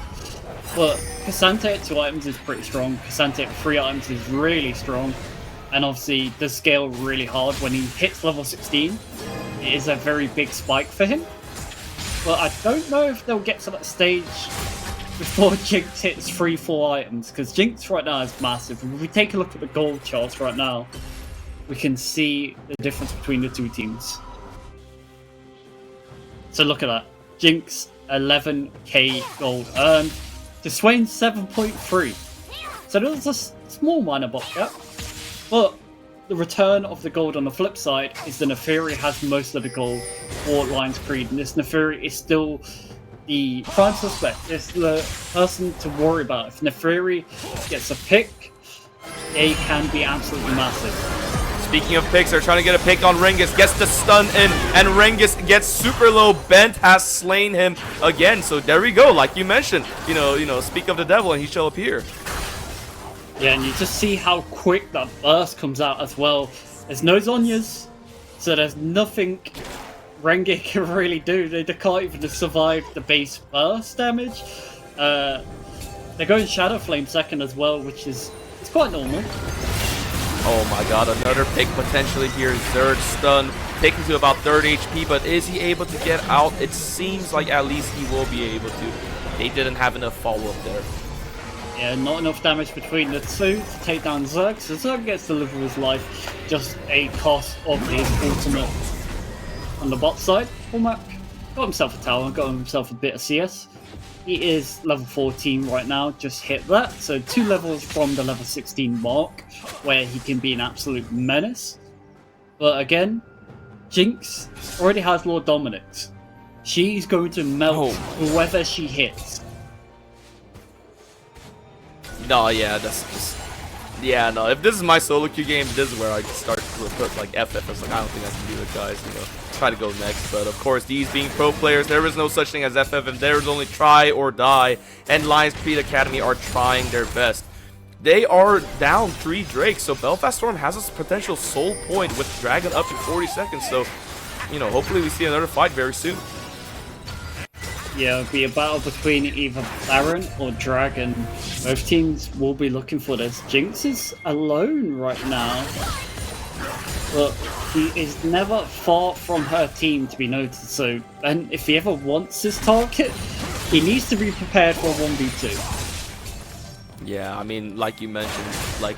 but K'Sante at 2 items is pretty strong. K'Sante at 3 items is really strong, and obviously does scale really hard. When he hits level 16, it is a very big spike for him. But I don't know if they'll get to that stage before Jinx hits 3-4 items, because Jinx right now is massive. If we take a look at the gold charts right now, we can see the difference between the two teams. So look at that. Jinx 11k gold earned to Swain 7.3. So there's a small minor bot gap, but the return of the gold on the flip side is the Neferi has most of the gold for Lion's Creed, and this Neferi is still the prime suspect. It's the person to worry about. If Neferi gets a pick, they can be absolutely massive. Speaking of picks, they're trying to get a pick on Rengis, gets the stun in, and Rengis gets super low. Bent has slain him again, so there we go. Like you mentioned, you know, speak of the devil and he shall appear. Yeah, and you just see how quick that burst comes out as well. There's no Zhonya's, so there's nothing Rengit can really do. They can't even survive the base burst damage. They're going Shadow Flame second as well, which is quite normal. Oh my God, another pick potentially here. Zerg stun, taken to about 3rd HP, but is he able to get out? It seems like at least he will be able to. They didn't have enough follow-up there. Yeah, not enough damage between the two to take down Zerg, so Zerg gets to live with his life, just a cost of his ultimate. On the bot side, Cormac got himself a tower, got himself a bit of CS. He is level 14 right now, just hit that, so 2 levels from the level 16 mark, where he can be an absolute menace. But again, Jinx already has Lord Dominix. She's going to melt whoever she hits. No, yeah, that's just... Yeah, no, if this is my solo queue game, this is where I start to put, like, FF. It's like, I don't think I can do it, guys, you know. Try to go next, but of course, these being pro players, there is no such thing as FF, and there is only try or die, and Lions Creed Academy are trying their best. They are down 3 Drakes, so Belfast Storm has a potential soul point with Dragon up in 40 seconds, so, you know, hopefully we see another fight very soon. Yeah, it'll be a battle between either Baron or Dragon. Both teams will be looking for this. Jinx is alone right now, but he is never far from her team to be noticed, so and if he ever wants his target, he needs to be prepared for a 1v2. Yeah, I mean, like you mentioned, like,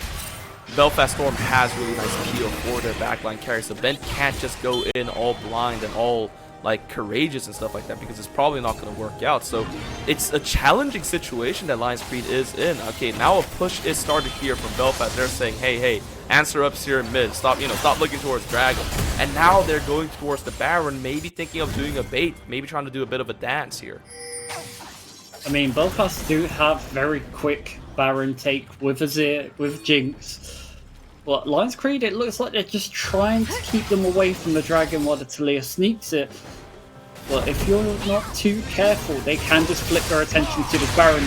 Belfast Storm has really nice peel for their backline carry, so Ben can't just go in all blind and all, like, courageous and stuff like that, because it's probably not going to work out. So it's a challenging situation that Lions Creed is in. Okay, now a push is started here from Belfast. They're saying, hey, answer up here in mid. Stop looking towards Dragon. And now they're going towards the Baron, maybe thinking of doing a bait, maybe trying to do a bit of a dance here. I mean, Belfast do have very quick Baron take with Azir, with Jinx. But Lions Creed, it looks like they're just trying to keep them away from the Dragon while the Taliyah sneaks it. But if you're not too careful, they can just flip their attention to the Baron.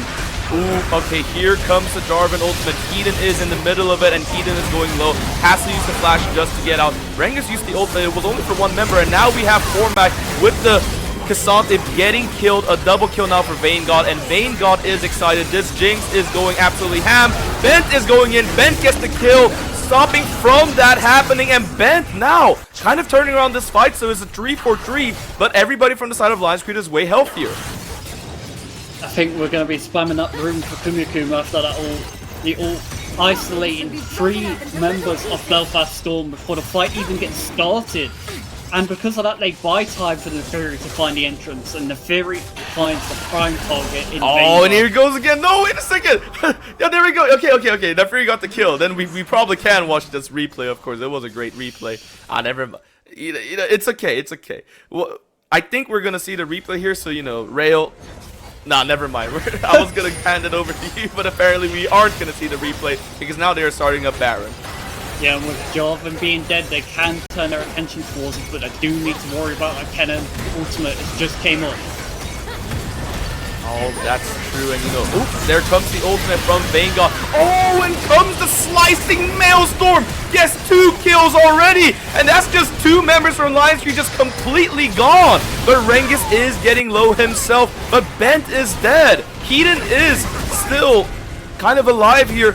Ooh, okay, here comes the Jarvan ultimate. Keaton is in the middle of it, and Keaton is going low. Has to use the flash just to get out. Rengus used the ultimate. It was only for 1 member, and now we have Cormac with the K'Sante getting killed. A double kill now for Vanguard, and Vanguard is excited. This Jinx is going absolutely ham. Bent is going in. Bent gets the kill. Stopping from that happening, and Bent now kind of turning around this fight, so it's a 3-4-3, but everybody from the side of Lions Creed is way healthier. I think we're going to be spamming up the room for Kumikuma after that all isolating 3 members of Belfast Storm before the fight even gets started. And because of that, they buy time for the Neferi to find the entrance, and Neferi finds the prime target in Vanguard. And here it goes again. No, wait a second. Yeah, there we go. Okay. Neferi got the kill. Then we probably can watch this replay, of course. It was a great replay. Never mind. You know, it's okay. It's okay. Well, I think we're going to see the replay here, so, you know, Rail... Nah, never mind. I was going to hand it over to you, but apparently we aren't going to see the replay, because now they are starting up Baron. Yeah, and with Jarvan being dead, they can turn their attention towards it, but they do need to worry about that Kennen ultimate. It just came up. Oh, that's true, and you know, oops, there comes the ultimate from Vanguard. Oh, and comes the slicing Maelstrom! Yes, 2 kills already! And that's just 2 members from Lions Creed just completely gone! But Rengus is getting low himself, but Bent is dead! Keaton is still kind of alive here.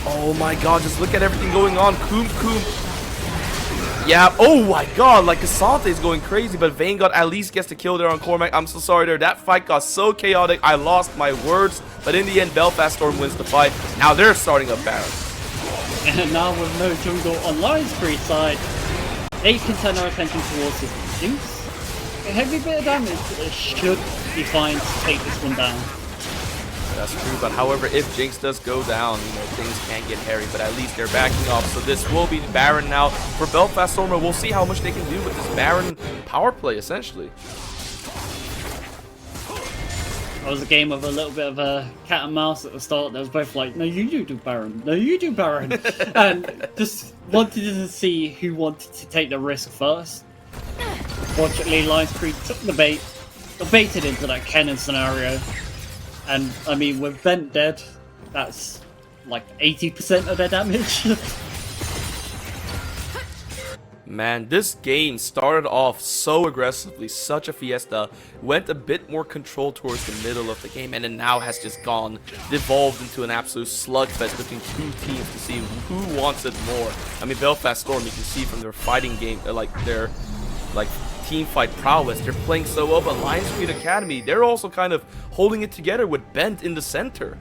Oh my god, just look at everything going on. Coom. Yeah, oh my god, like K'Sante is going crazy, but Vanguard at least gets the kill there on Cormac. I'm so sorry there. That fight got so chaotic, I lost my words. But in the end, Belfast Storm wins the fight. Now they're starting up Baron. And now with no jungle on Lions Creed side, they can turn their attention towards his Jinx. A heavy bit of damage, but they should be fine to take this one down. That's true, but however, if Jinx does go down, you know, things can get hairy, but at least they're backing off. So this will be Baron now for Belfast Storm, and we'll see how much they can do with this Baron power play, essentially. It was a game of a little bit of a cat and mouse at the start. They was both like, no, you do Baron. No, you do Baron. And just wanted to see who wanted to take the risk first. Fortunately, Lions Creed took the bait, got baited into that Kennen scenario. And, I mean, with Bent dead, that's like 80% of their damage. Man, this game started off so aggressively, such a fiesta, went a bit more control towards the middle of the game, and then now has just devolved into an absolute slugfest between 2 teams to see who wants it more. I mean, Belfast Storm, you can see from their fighting game, their team fight prowess, they're playing so well, but Lions Creed Academy, they're also kind of holding it together with Bent in the center.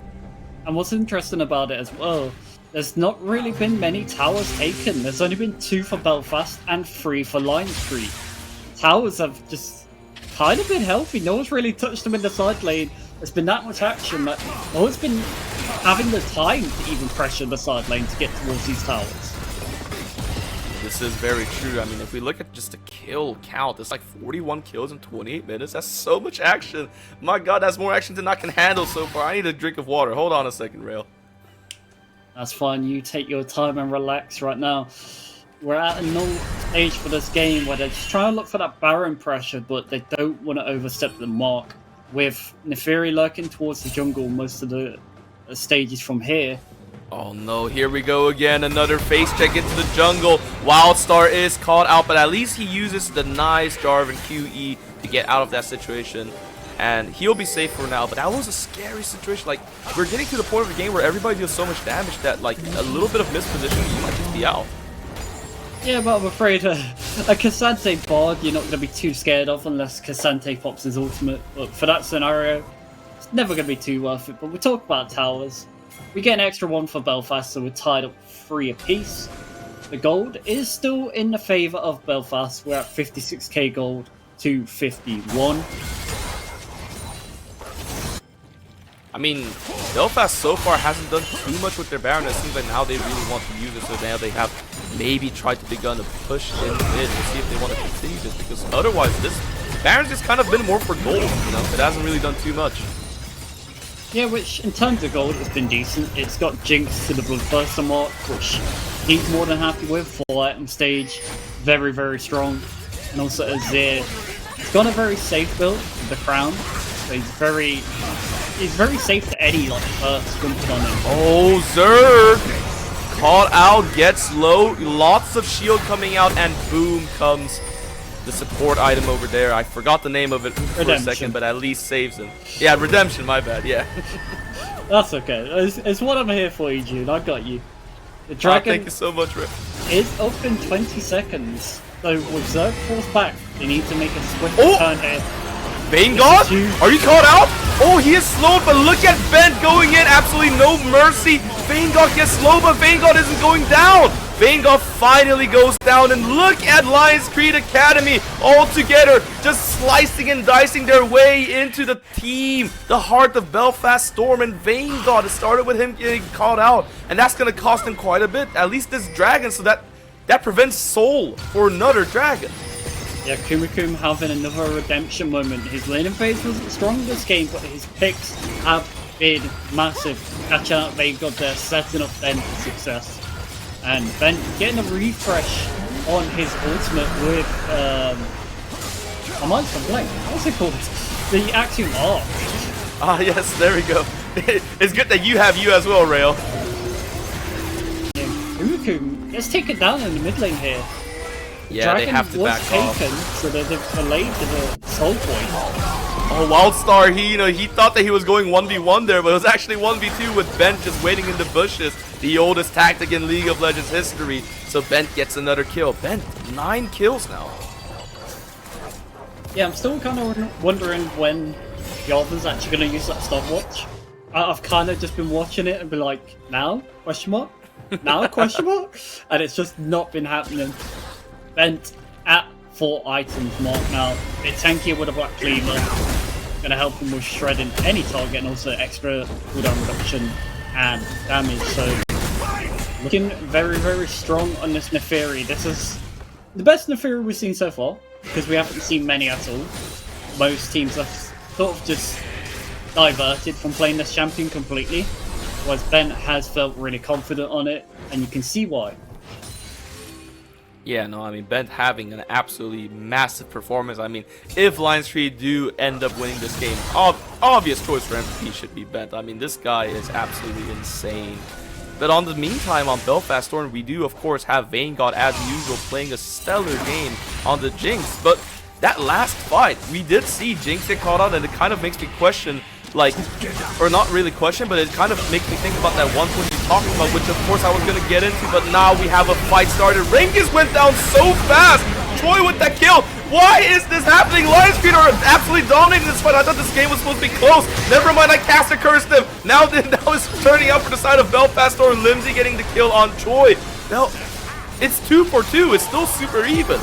And what's interesting about it as well, there's not really been many towers taken. There's only been 2 for Belfast and 3 for Lions Creed. Towers have just kind of been healthy. No one's really touched them in the side lane. There's been that much action that no one's been having the time to even pressure the side lane to get towards these towers. this is very true. I mean, if we look at just the kill count, it's like 41 kills in 28 minutes. That's so much action. My god, that's more action than I can handle so far. I need a drink of water. Hold on a second, Rail. That's fine. You take your time and relax right now. We're at a null stage for this game where they're just trying to look for that Baron pressure, but they don't want to overstep the mark. With Neferi lurking towards the jungle most of the stages from here. Oh no, here we go again. Another face check into the jungle. Wildstar is caught out, but at least he uses the nice Jarvan QE to get out of that situation. And he'll be safe for now, but that was a scary situation. Like, we're getting to the point of the game where everybody deals so much damage that, like, a little bit of mispositioning, you might just be out. Yeah, but I'm afraid a Cassante Bard you're not going to be too scared of unless Cassante pops his ultimate. But for that scenario, it's never going to be too worth it. But we'll talk about towers. We get an extra one for Belfast, so we're tied up 3 apiece. The gold is still in the favour of Belfast. We're at 56k gold to 51. I mean, Belfast so far hasn't done too much with their Baron. It seems like now they really want to use it, so now they have maybe tried to begin to push in mid to see if they want to continue this, because otherwise this Baron's just kind of been more for gold, you know? It hasn't really done too much. Yeah, which in terms of gold has been decent. It's got Jinx to the Bloodthirster mark, which he's more than happy with. Full item stage, very, very strong. And also Azir, he's got a very safe build with the crown. So he's very safe to any like first jumping on him. Oh, Zerg! Caught out, gets low, lots of shield coming out, and boom comes the support item over there. I forgot the name of it for a second, but at least saves him. Yeah, Redemption, my bad, yeah. That's okay. It's what I'm here for, you, June. I got you. The dragon thank you so much, Rick. is up in 20 seconds. So with Zerg forced back, they need to make a swift turn here. Vanguard? Are you caught out? Oh, he is slowed, but look at Bent going in. Absolutely no mercy. Vanguard gets slowed, but Vanguard isn't going down. Vanguard finally goes down, and look at Lions Creed Academy all together, just slicing and dicing their way into the team. The heart of Belfast Storm and Vanguard. It started with him getting caught out, and that's going to cost him quite a bit. At least this dragon, so that prevents Soul for another dragon. Yeah, Kumakum having another redemption moment. His laning phase wasn't strong this game, but his picks have been massive. Catching out Vanguard there, setting up Ben for success. And Ben getting a refresh on his ultimate with, I might have blank. What's it called? The Axiom Arc. Ah, yes, there we go. It's good that you have you as well, Rail. Yeah, Kumakum gets taken down in the mid lane here. Yeah, they have to back off. So they've delayed to the soul point. Oh, Wildstar, he thought that he was going 1v1 there, but it was actually 1v2 with Bent just waiting in the bushes. The oldest tactic in League of Legends history. So Bent gets another kill. Bent, 9 kills now. Yeah, I'm still kind of wondering when Jarvan's actually going to use that stopwatch. I've kind of just been watching it and be like, now? Question mark? Now? Question mark? And it's just not been happening. Bent at 4 items mark now. A tankier with a Black Cleaver. Gonna help him with shredding any target and also extra cooldown reduction and damage. So looking very, very strong on this Neferi. This is the best Neferi we've seen so far, because we haven't seen many at all. Most teams have sort of just diverted from playing this champion completely, whereas Ben has felt really confident on it, and you can see why. Yeah, no, I mean, Bent having an absolutely massive performance. I mean, if Lions Creed do end up winning this game, obvious choice for MVP should be Bent. I mean, this guy is absolutely insane. But on the meantime, on Belfast Storm, we do, of course, have Vanguard, as usual, playing a stellar game on the Jinx. But that last fight, we did see Jinx get caught out, and it kind of makes me question, like, or not really question, but it kind of makes me think about that one point you talked about, which of course I was going to get into, but now we have a fight started. Rengus went down so fast. Troy with that kill. Why is this happening? Lions Creed are absolutely dominating this fight. I thought this game was supposed to be close. Never mind, I caster cursed him. Now it's turning out for the side of Belfast or Limsey getting the kill on Troy. Now, it's 2 for 2. It's still super even.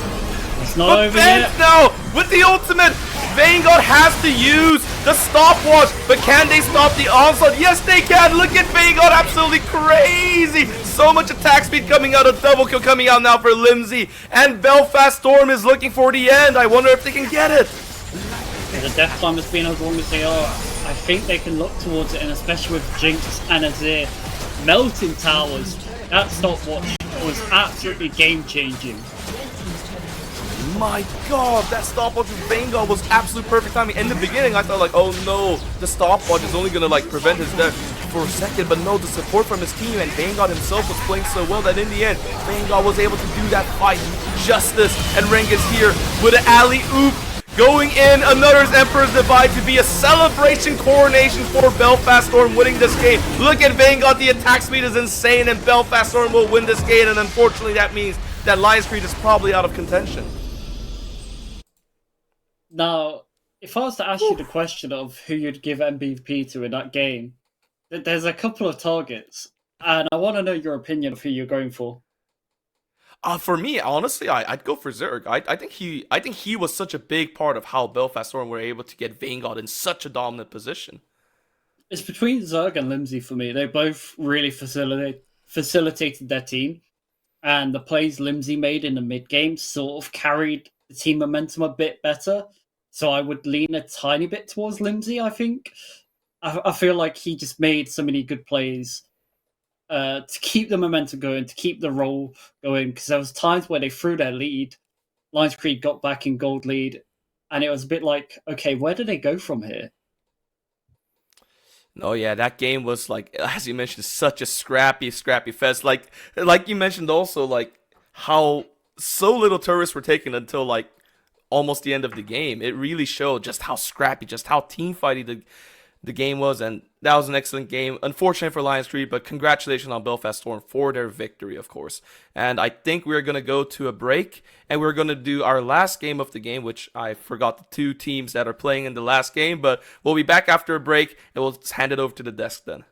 It's not over Bent yet. now with the ultimate. Vanguard has to use the stopwatch, but can they stop the onslaught? Yes, they can. Look at Vanguard, absolutely crazy. So much attack speed coming out, a double kill coming out now for Limsey. And Belfast Storm is looking for the end. I wonder if they can get it. The death climb has been as long as they are. I think they can look towards it, and especially with Jinx and Azir melting towers, that stopwatch was absolutely game-changing. My god, that stopwatch with Vanguard was absolute perfect timing. In the beginning, I thought like, oh no, the stopwatch is only gonna like prevent his death for a second, but no, the support from his team and Vanguard himself was playing so well that in the end, Vanguard was able to do that fight justice. And Rengus here with an alley-oop going in, another Emperor's Divide to be a celebration coronation for Belfast Storm winning this game. Look at Vanguard, the attack speed is insane, and Belfast Storm will win this game, and unfortunately that means that Lions Creed is probably out of contention. Now, if I was to ask you the question of who you'd give MVP to in that game, there's a couple of targets, and I want to know your opinion of who you're going for. For me, honestly, I'd go for Zerg. I think he was such a big part of how Belfast Storm were able to get Vanguard in such a dominant position. It's between Zerg and Limsey for me. They both really facilitated their team, and the plays Limsey made in the mid game sort of carried the team momentum a bit better. So I would lean a tiny bit towards Limsey, I think. I feel like he just made so many good plays to keep the momentum going, to keep the roll going, because there was times where they threw their lead, Lions Creed got back in gold lead, and it was a bit like, okay, where do they go from here? Oh yeah, that game was like, as you mentioned, such a scrappy fest. Like you mentioned also, like how so little turrets were taken until like almost the end of the game. It really showed just how scrappy, just how team fighty the game was, and that was an excellent game. Unfortunate for Lions Creed, but congratulations on Belfast Storm for their victory, of course. And I think we're going to go to a break, and we're going to do our last game of the game, which I forgot the two teams that are playing in the last game, but we'll be back after a break, and we'll hand it over to the desk then.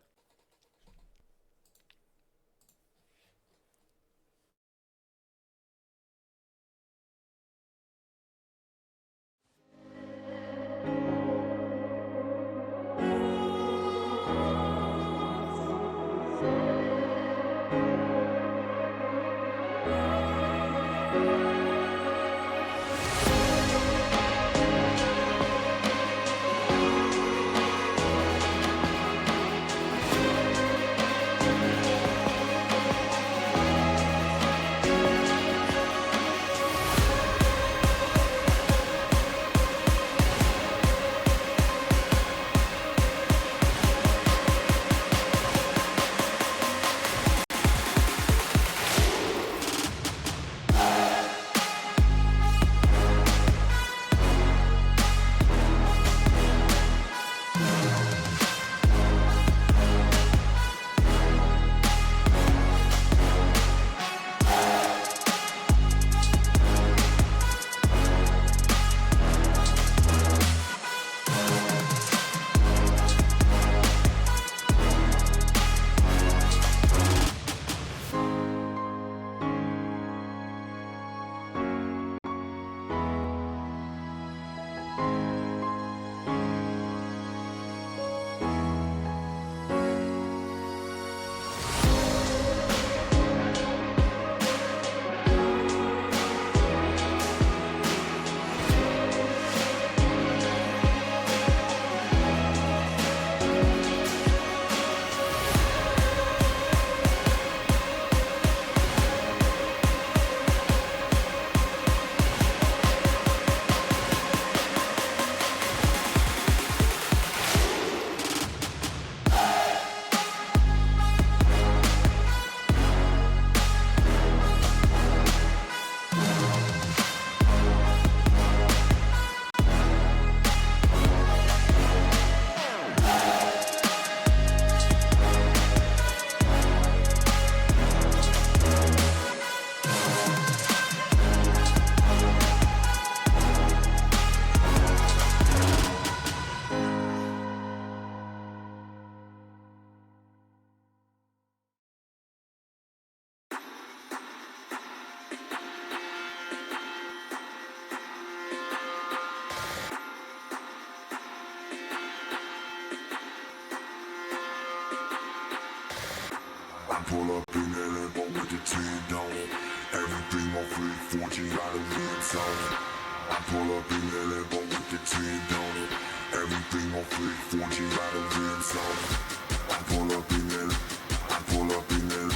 pull up in that Lambo with the 10 on it. Everything on fleek, 14 got a rims on it. I pull up in that Lambo with the 10 on it. Everything on fleek, 14 got a rims on it. I pull up in that, I pull up in that,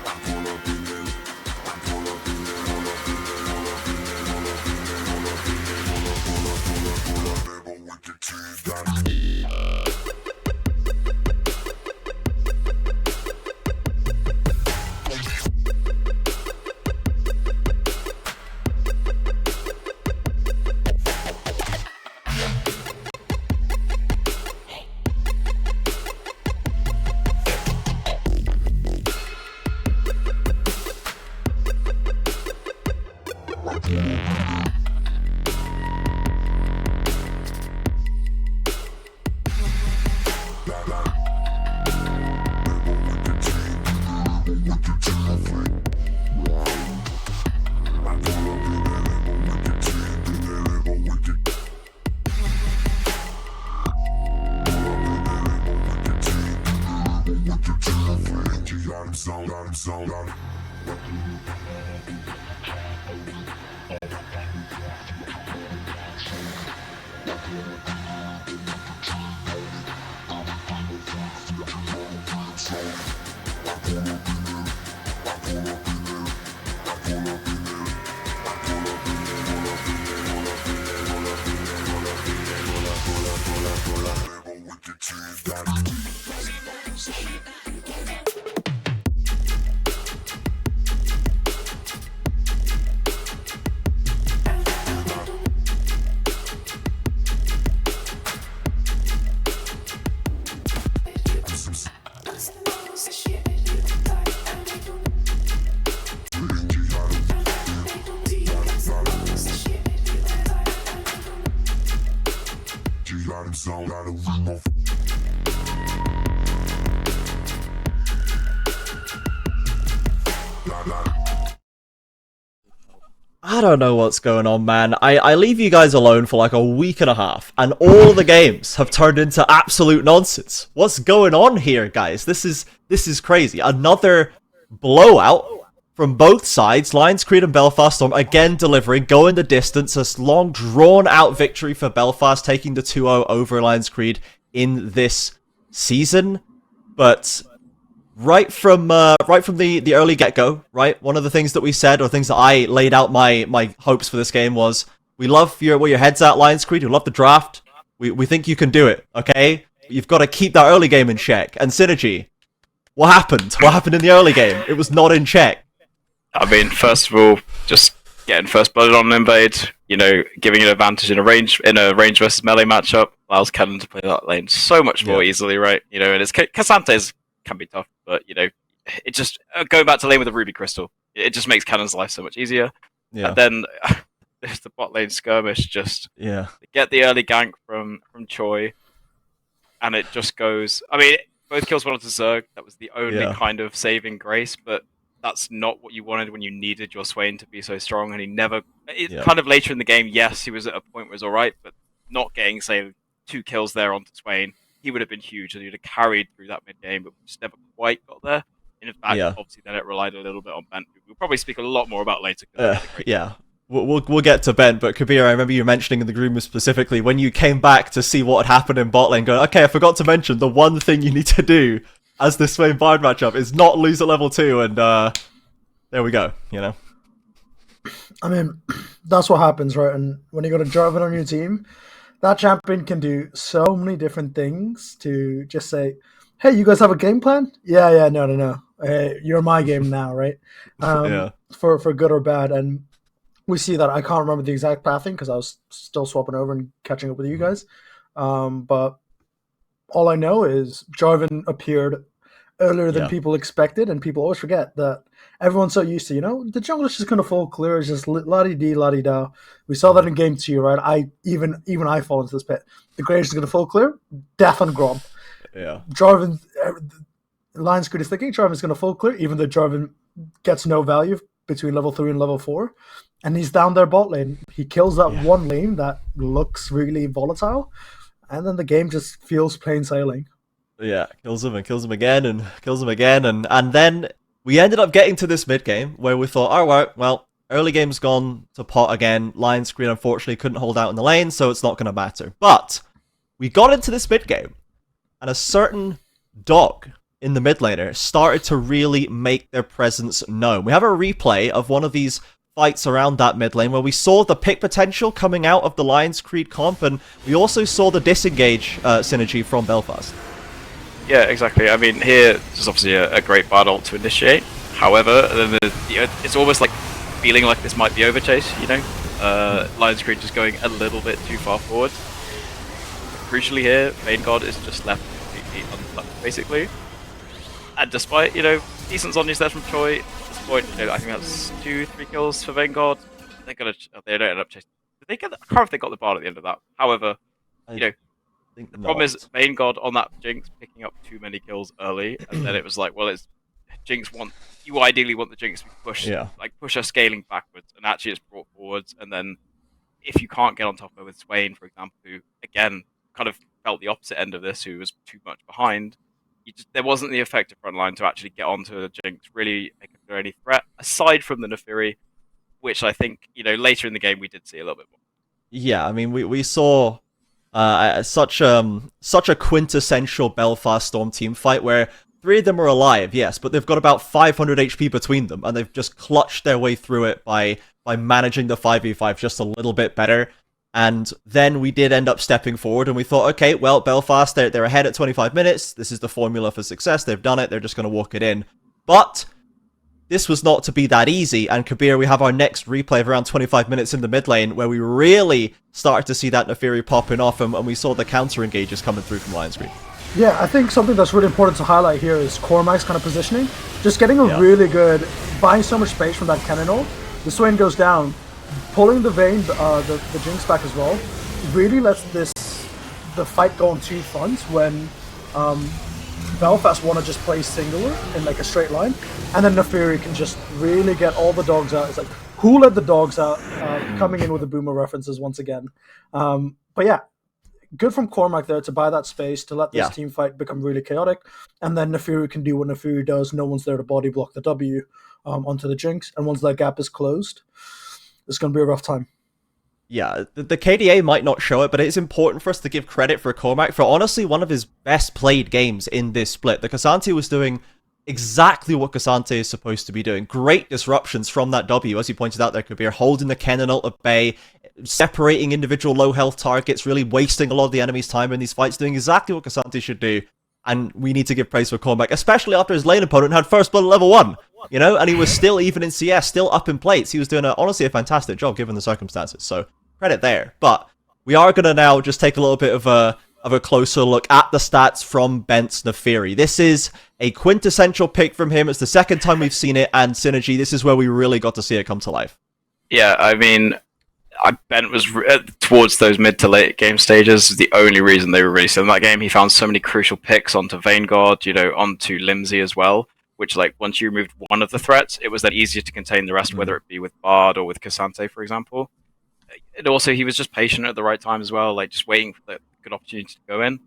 I pull up in that, I pull up in that, pull up in that, pull up in that, pull up in that, pull up in that, pull up Lambo with the 10 got it. I don't know what's going on, man. I leave you guys alone for like a week and a half, and all the games have turned into absolute nonsense. What's going on here, guys? This is crazy. Another blowout from both sides. Lions Creed and Belfast Storm again delivering, going the distance. A long, drawn-out victory for Belfast, taking the 2-0 over Lions Creed in this season. But right from the early get-go, right? One of the things that we said, or things that I laid out my hopes for this game was, we love where your head's at, Lions Creed. We love the draft. We think you can do it, okay? You've got to keep that early game in check. And Synergy, what happened? What happened in the early game? It was not in check. I mean, first of all, just getting first blood on an invade, you know, giving an advantage in a range versus melee matchup allows Kennen to play that lane so much more easily, right? You know, and it's Cassante's can be tough, but you know, it just going back to lane with a Ruby Crystal, it just makes Cannon's life so much easier. Yeah. And then there's the bot lane skirmish, just get the early gank from Choi, and it just goes. I mean, both kills went onto Zerg. That was the only kind of saving grace, but that's not what you wanted when you needed your Swain to be so strong. And he never. Kind of later in the game, yes, he was at a point where it was all right, but not getting say 2 kills there onto Swain, he would have been huge, and he'd have carried through that mid game, but we just never quite got there. And in fact, obviously, then it relied a little bit on Bent. We'll probably speak a lot more about later. We'll get to Bent, but Kabir, I remember you mentioning in the Groomer specifically when you came back to see what had happened in bot lane, going, okay, I forgot to mention the one thing you need to do as this Swain Bard matchup is not lose at level 2, and there we go, you know? I mean, that's what happens, right? And when you got a Jarvan on your team, that champion can do so many different things to just say, hey, you guys have a game plan? Yeah, no. Hey, you're my game now, right? For good or bad. And we see that. I can't remember the exact pathing because I was still swapping over and catching up with you guys. But all I know is Jarvan appeared earlier than people expected, and people always forget that everyone's so used to, you know, the jungle is just going to fall clear. It's just la-di-dee, la-di-da. We saw that in game 2, right? Even I fall into this pit. The Graves is going to fall clear. Death on Grom. Yeah. Jarvan, Lions Creed is thinking Jarvan's going to fall clear, even though Jarvan gets no value between level 3 and level 4. And he's down their bot lane. He kills that one lane that looks really volatile. And then the game just feels plain sailing. Yeah, kills him and kills him again and kills him again. And then we ended up getting to this mid game where we thought, all right, well, early game's gone to pot again. Lion's Greed unfortunately couldn't hold out in the lane, so it's not going to matter. But we got into this mid game, and a certain dog in the mid laner started to really make their presence known. We have a replay of one of these fights around that mid lane where we saw the pick potential coming out of the Lion's Creed comp, and we also saw the disengage synergy from Belfast. Yeah, exactly. I mean, here this is obviously a great bard ult to initiate. However, it's almost like feeling like this might be overchase, you know? Lion's Creed just going a little bit too far forward. Crucially here, Vanguard is just left completely unflanked, basically. And despite, you know, decent Zhonya's there from Choi, at this point, you know, I think that's 2-3 kills for Vanguard. They don't end up chasing. Did they get the, I can't remember if they got the bard at the end of that. However, you know, the problem is Vanguard on that Jinx picking up too many kills early, and then it was like, well, it's Jinx you ideally want the Jinx to push, push her scaling backwards, and actually it's brought forwards, and then if you can't get on top of her with Swain, for example, who again kind of felt the opposite end of this, who was too much behind, there wasn't the effective front line to actually get onto the Jinx, really make her any threat aside from the Naafiri, which I think, you know, later in the game we did see a little bit more. Yeah, I mean, we saw such a quintessential Belfast Storm team fight where 3 of them are alive, yes, but they've got about 500 HP between them, and they've just clutched their way through it by managing the 5v5 just a little bit better. And then we did end up stepping forward, and we thought, okay, well, Belfast, they're ahead at 25 minutes. This is the formula for success. They've done it. They're just going to walk it in. But this was not to be that easy, and Kabir, we have our next replay of around 25 minutes in the mid lane, where we really started to see that Naafiri popping off, and we saw the counter engages coming through from Lion's Greed. Yeah, I think something that's really important to highlight here is Cormac's kind of positioning. Just getting a really good, buying so much space from that cannon ult. The Swain goes down, pulling the Vayne, the Jinx back as well, really lets the fight go on 2 fronts when Belfast want to just play singular in like a straight line, and then Naafiri can just really get all the dogs out. It's like, who let the dogs out? Coming in with the boomer references once again. But yeah, good from Cormac there to buy that space, to let this team fight become really chaotic, and then Naafiri can do what Naafiri does. No one's there to body block the W onto the Jinx, and once that gap is closed, it's going to be a rough time. Yeah, the KDA might not show it, but it's important for us to give credit for Cormac for honestly one of his best played games in this split. The K'Sante was doing exactly what K'Sante is supposed to be doing. Great disruptions from that W, as you pointed out there, Kabir, holding the cannon ult at bay, separating individual low health targets, really wasting a lot of the enemy's time in these fights, doing exactly what K'Sante should do. And we need to give praise for Cormac, especially after his lane opponent had first blood at level 1, you know, and he was still, even in CS, still up in plates. He was doing, honestly, a fantastic job given the circumstances, so credit there. But we are going to now just take a little bit of a closer look at the stats from Bent's Naafiri. This is a quintessential pick from him. It's the second time we've seen it, and Synergy, this is where we really got to see it come to life. Yeah, I mean, Bent was towards those mid to late game stages. The only reason they were really still in that game, he found so many crucial picks onto Vanguard, you know, onto Limsey as well, which, like, once you removed one of the threats, it was then easier to contain the rest, whether it be with Bard or with K'Sante, for example. And also, he was just patient at the right time as well, like, just waiting for the good opportunity to go in.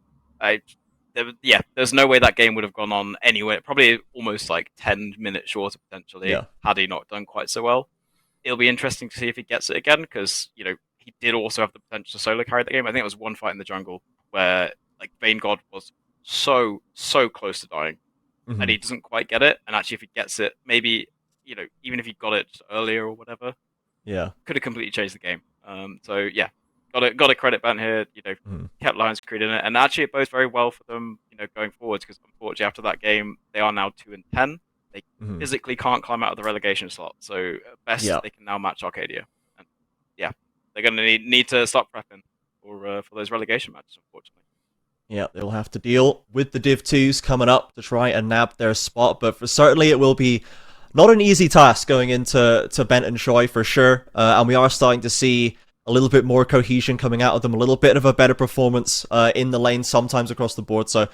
There's no way that game would have gone on anywhere, probably almost like 10 minutes shorter, potentially, had he not done quite so well. It'll be interesting to see if he gets it again, because, you know, he did also have the potential to solo carry the game. I think it was one fight in the jungle where, like, Vanguard was so close to dying, and he doesn't quite get it. And actually, if he gets it, maybe, you know, even if he got it earlier or whatever, could have completely changed the game. So yeah, got to credit Ben here. You know, kept Lion's Creed in it, and actually it bodes very well for them, you know, going forwards. Because unfortunately, after that game, they are now 2-10. They physically can't climb out of the relegation slot. So at best, they can now match Arcadia. And yeah, they're going to need to start prepping for those relegation matches, unfortunately. Yeah, they'll have to deal with the Div 2s coming up to try and nab their spot, but certainly it will be not an easy task going into Bent and Choi for sure, and we are starting to see a little bit more cohesion coming out of them, a little bit of a better performance in the lane sometimes across the board, so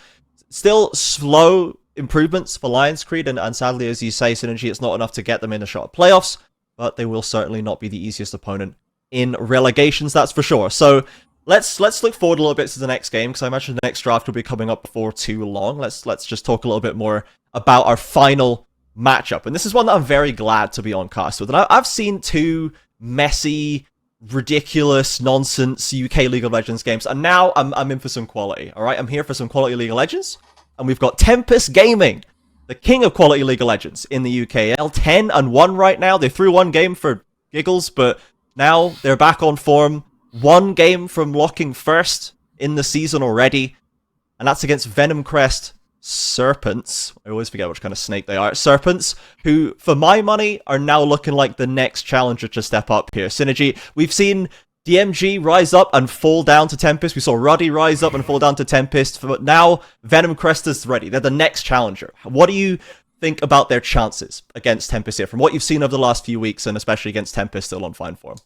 still slow improvements for Lion's Creed, and sadly, as you say, Synergy, it's not enough to get them in a shot at playoffs, but they will certainly not be the easiest opponent in relegations, that's for sure. So let's look forward a little bit to the next game, because I imagine the next draft will be coming up before too long. Let's just talk a little bit more about our final matchup, and this is one that I'm very glad to be on cast with. And I've seen two messy, ridiculous, nonsense UK League of Legends games, and now I'm in for some quality. All right, I'm here for some quality League of Legends, and we've got Tempest Gaming, the king of quality League of Legends in the UKL, 10-1 right now. They threw one game for giggles, but now they're back on form. One game from locking first in the season already, and that's against Venom Crest Serpents. I always forget which kind of snake they are. Serpents, who, for my money, are now looking like the next challenger to step up here. Synergy, we've seen DMG rise up and fall down to Tempest. We saw Ruddy rise up and fall down to Tempest. But now Venom Crest is ready. They're the next challenger. What do you think about their chances against Tempest here, from what you've seen over the last few weeks, and especially against Tempest still on fine form?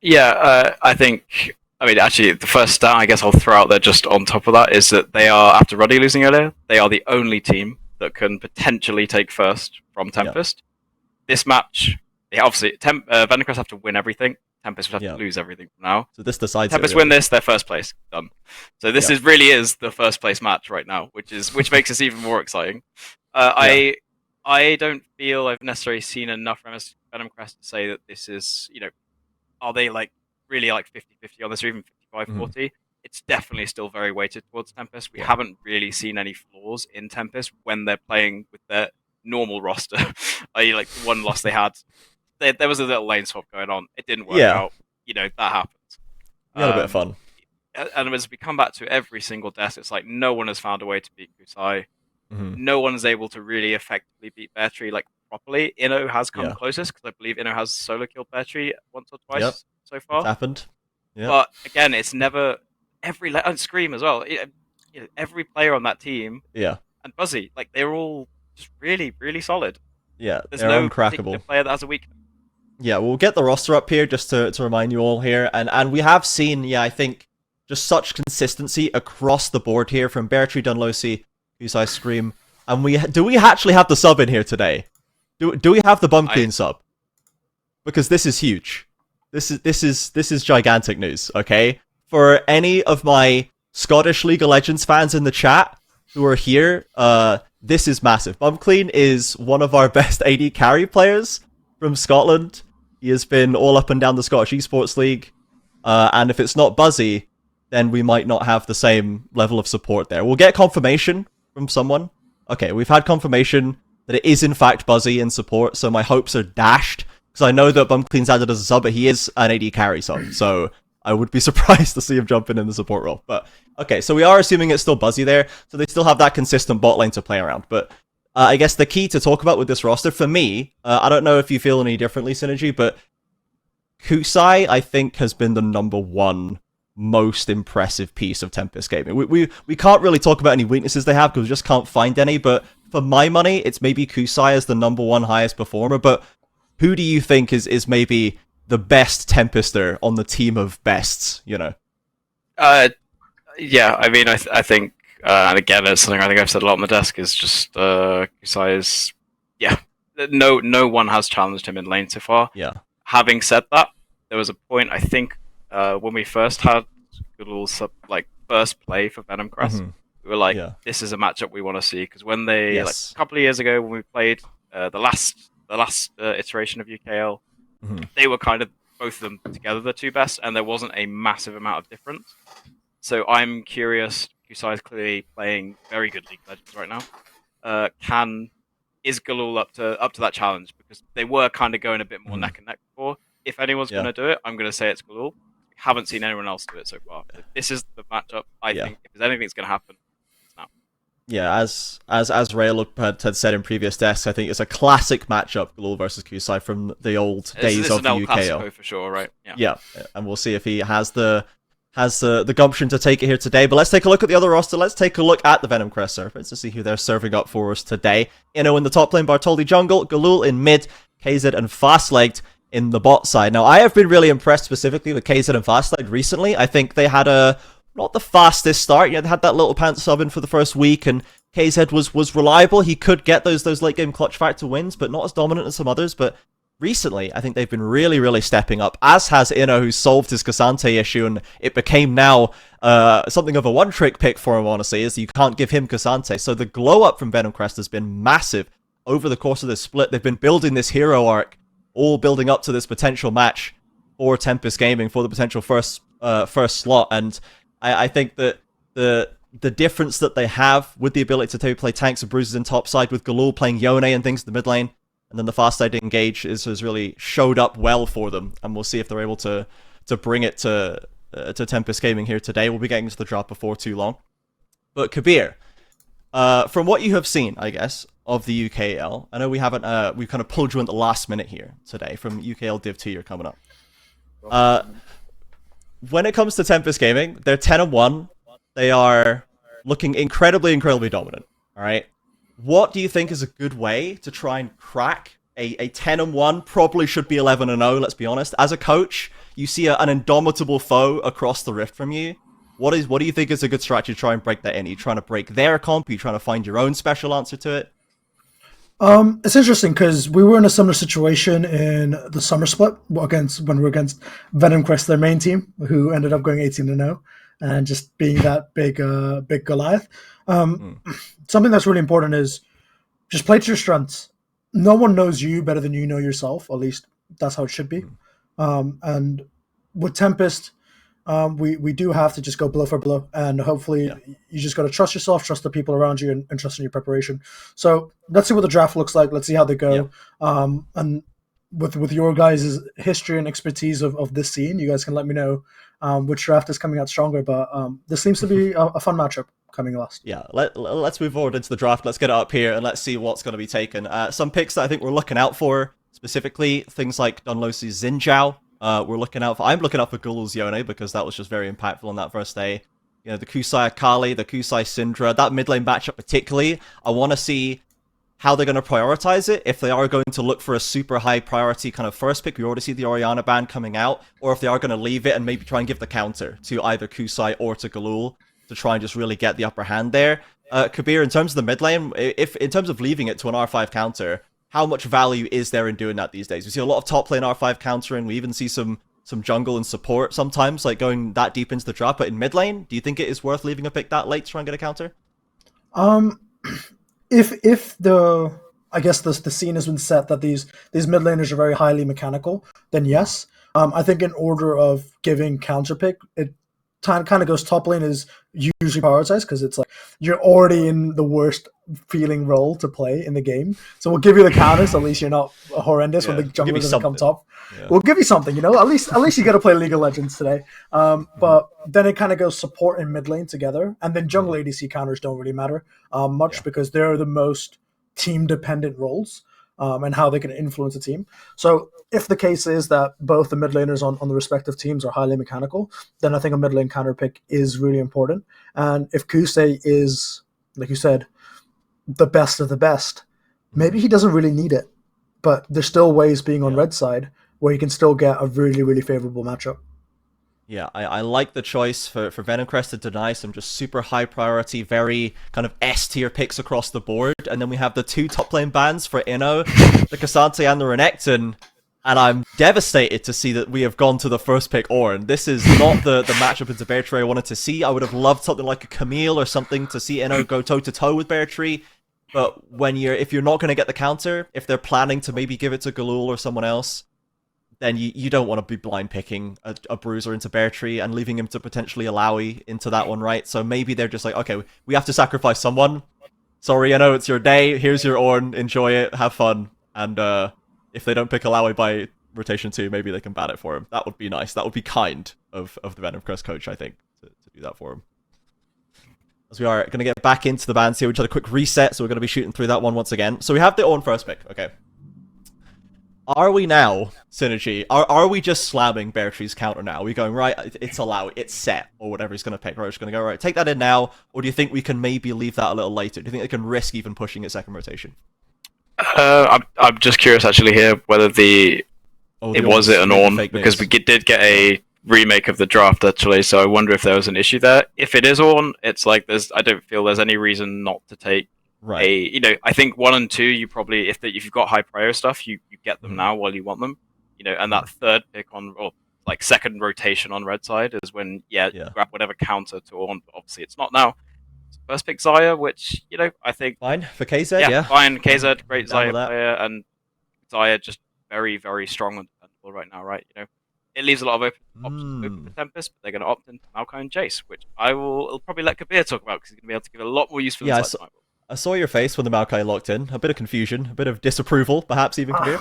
Yeah, I mean, actually, the first stat I guess I'll throw out there just on top of that is that they are, after Ruddy losing earlier, they are the only team that can potentially take first from Tempest. This match, obviously, Venom Crest have to win everything. Tempest would have to lose everything from now. So this decides Tempest win this, they're first place. Done. So this really is the first place match right now, which makes this even more exciting. I don't feel I've necessarily seen enough from Venom Crest to say that this is, are they really 50-50 on this, or even 55-40? It's definitely still very weighted towards Tempest. We haven't really seen any flaws in Tempest when they're playing with their normal roster. The one loss they had, there was a little lane swap going on. It didn't work out. That happens. We had a bit of fun. And as we come back to every single desk, it's like no one has found a way to beat Kusai. No one is able to really effectively beat Bear Tree properly. Inno has come closest, because I believe Inno has solo killed Bear Tree once or twice so far. It's happened. But again, it's never and Scream as well. Every player on that team, and Buzzy, they're all just really, really solid. Yeah, there's they're no uncrackable particular player that has a weakness. Yeah, we'll get the roster up here just to remind you all here, and we have seen, I think, just such consistency across the board here from Bear Tree, Dunlosi, Kusai, Scream, and do we actually have the sub in here today? Do we have the Bum Clean sub? Because this is huge. This is gigantic news, okay? For any of my Scottish League of Legends fans in the chat who are here, this is massive. Bumclean is one of our best AD carry players from Scotland. He has been all up and down the Scottish Esports League, and if it's not Buzzy, then we might not have the same level of support there. We'll get confirmation from someone. Okay, we've had confirmation that it is in fact Buzzy in support, so my hopes are dashed. Because I know that Bumclean's added as a sub, but he is an AD carry sub, so I would be surprised to see him jumping in the support role. But okay, so we are assuming it's still Buzzy there, so they still have that consistent bot lane to play around. But I guess the key to talk about with this roster, for me, I don't know if you feel any differently, Synergy, but Kusai, I think, has been the #1 most impressive piece of Tempest Gaming. We can't really talk about any weaknesses they have, because we just can't find any, but for my money, it's maybe Kusai as the #1 highest performer, but who do you think is maybe the best Tempester on the team of bests, Yeah, I mean, I think, and again, it's something I think I've said a lot on the desk, is just Kusai is, no one has challenged him in lane so far. Yeah. Having said that, there was a point, I think, when we first had Goodall's first play for Venom Crest, we were like, this is a matchup we want to see, because when they, a couple of years ago, when we played the last iteration of UKL, they were kind of both of them together the two best, and there wasn't a massive amount of difference. So I'm curious. Kusai is clearly playing very good League of Legends right now. Is Galul up to that challenge? Because they were kind of going a bit more neck and neck before. If anyone's going to do it, I'm going to say it's Galul. We haven't seen anyone else do it so far. This is the matchup. I think if there's anything that's going to happen, it's now. Yeah, as Rail had said in previous desks, I think it's a classic matchup, Galul versus Kusai from the old days of the UKL. Classico for sure, right? Yeah, and we'll see if he has the gumption to take it here today. But let's take a look at the other roster. Let's take a look at the Venom Crest Serpents to see who they're serving up for us today. Inno in the top lane, Bartoldi jungle, Galul in mid, KZ and Fastlegged in the bot side. Now, I have been really impressed specifically with KZ and Fastlegged recently. I think they had not the fastest start. They had that little pants sub in for the first week, and KZ was reliable. He could get those late game clutch factor wins, but not as dominant as some others. But recently, I think they've been really, really stepping up, as has Inno, who solved his Cassante issue, and it became now something of a one-trick pick for him, honestly, is you can't give him Cassante. So the glow-up from Venom Crest has been massive over the course of this split. They've been building this hero arc, all building up to this potential match for Tempest Gaming, for the potential first slot, and I think that the difference that they have with the ability to play tanks and bruisers in top side, with Galul playing Yone and things in the mid lane, and then the fast side engage has really showed up well for them, and we'll see if they're able to bring it to Tempest Gaming here today. We'll be getting to the drop before too long. But Kabir, from what you have seen, I guess, of the UKL, I know we haven't we kind of pulled you in the last minute here today from UKL Div 2. You're coming up. When it comes to Tempest Gaming, they're 10-1. They are looking incredibly dominant. All right. What do you think is a good way to try and crack a 10-1? Probably should be 11-0, let's be honest. As a coach, you see an indomitable foe across the rift from you. What do you think is a good strategy to try and break that in? Are you trying to break their comp? Are you trying to find your own special answer to it? It's interesting because we were in a similar situation in the summer split when we were against Venom Crest, their main team, who ended up going 18-0 and just being that big Goliath. Something that's really important is just play to your strengths. No one knows you better than you know yourself. At least that's how it should be. And with Tempest, we do have to just go blow for blow, and hopefully you just got to trust yourself, trust the people around you, and trust in your preparation. So let's see what the draft looks like. Let's see how they go. And with your guys' history and expertise of this scene, you guys can let me know which draft is coming out stronger. But this seems to be a fun matchup coming last. Yeah, let's move forward into the draft. Let's get it up here and let's see what's going to be taken. Some picks that I think we're looking out for, specifically things like Dunlosi's Xin Zhao. I'm looking out for Galul's Yone, because that was just very impactful on that first day. You know, the Kusai Akali, the Kusai Syndra, that mid lane matchup particularly, I want to see how they're going to prioritize it. If they are going to look for a super high priority kind of first pick, we already see the Orianna ban coming out, or if they are going to leave it and maybe try and give the counter to either Kusai or to Galul to try and just really get the upper hand there. Kabir, in terms of the mid lane, if in terms of leaving it to an R5 counter, how much value is there in doing that these days? We see a lot of top lane R5 countering. We even see some jungle and support sometimes, like going that deep into the draft. But in mid lane, do you think it is worth leaving a pick that late to try and get a counter? If the scene has been set that these mid laners are very highly mechanical, then yes. I think in order of giving counter pick, it kind of goes top lane is usually prioritized, because it's like you're already in the worst feeling role to play in the game. So we'll give you the counters, at least you're not horrendous when the jungle doesn't come top. Yeah. We'll give you something, you know. At least you got to play League of Legends today. But then it kind of goes support and mid lane together, and then jungle ADC counters don't really matter much, because they're the most team dependent roles and how they can influence a team. So if the case is that both the mid laners on the respective teams are highly mechanical, then I think a mid lane counter pick is really important. And if Kusei is, like you said, the best of the best, maybe he doesn't really need it. But there's still ways, being on red side, where you can still get a really, really favorable matchup. Yeah, I like the choice for Venom Crest to deny some just super high priority, very kind of S tier picks across the board. And then we have the two top lane bans for Inno, the Cassante and the Renekton. And I'm devastated to see that we have gone to the first pick Ornn. This is not the matchup into Bear Tree I wanted to see. I would have loved something like a Camille or something to see Inno go toe-to-toe with Bear Tree. But if you're not going to get the counter, if they're planning to maybe give it to Galul or someone else, then you don't want to be blind picking a Bruiser into Bear Tree and leaving him to potentially Alawi into that one, right? So maybe they're just like, okay, we have to sacrifice someone. Sorry, I know it's your day. Here's your Ornn. Enjoy it. Have fun. And if they don't pick Alawi by rotation 2, maybe they can ban it for him. That would be nice. That would be kind of the Venom Crest coach, I think, to do that for him. As we are going to get back into the bans here, we just had a quick reset, so we're going to be shooting through that one once again. So we have the Ornn first pick, okay. Are we now, Synergy, are we just slamming Bear Tree's counter now? Are we going, right, it's Alawi, it's set, or whatever he's going to pick, right? We're just going to go, right, take that in now, or do you think we can maybe leave that a little later? Do you think they can risk even pushing it second rotation? I'm just curious actually here whether it was an Ornn, because we did get a remake of the draft actually, so I wonder if there was an issue there. If it is Ornn, it's like I don't feel there's any reason not to take Right. I think 1 and 2, you probably, if you've got high prior stuff, you get them now while you want them. And that third pick or like second rotation on red side is when, grab whatever counter to on. Obviously, it's not now. First pick Xayah, which, I think. Fine for KZ, yeah. Fine. KZ, great Down with Xayah that. player, and Xayah just very, very strong and dependable right now, right? It leaves a lot of options open for Tempest, but they're going to opt into Maokai and Jace, which I'll probably let Kabir talk about because he's going to be able to give a lot more useful insight than I will. I saw your face when the Maokai locked in. A bit of confusion, a bit of disapproval, perhaps even, Kabir.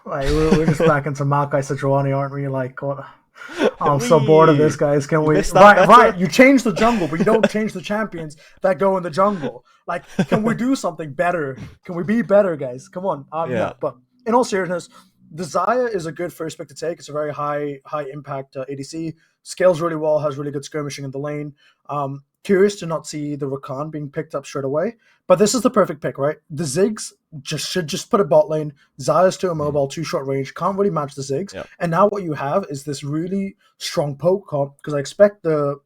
Like, we're just back into Maokai Sejuani, aren't we? Like, what? I'm so bored of this, guys. Can we? Right. You change the jungle, but you don't change the champions that go in the jungle. Like, can we do something better? Can we be better, guys? Come on. Yeah. But in all seriousness, the Xayah is a good first pick to take. It's a very high impact ADC. Scales really well. Has really good skirmishing in the lane. Curious to not see the Rakan being picked up straight away. But this is the perfect pick, right? The Ziggs should just put a bot lane. Xayah's too immobile, too short range. Can't really match the Ziggs. Yep. And now what you have is this really strong poke comp, because I expect the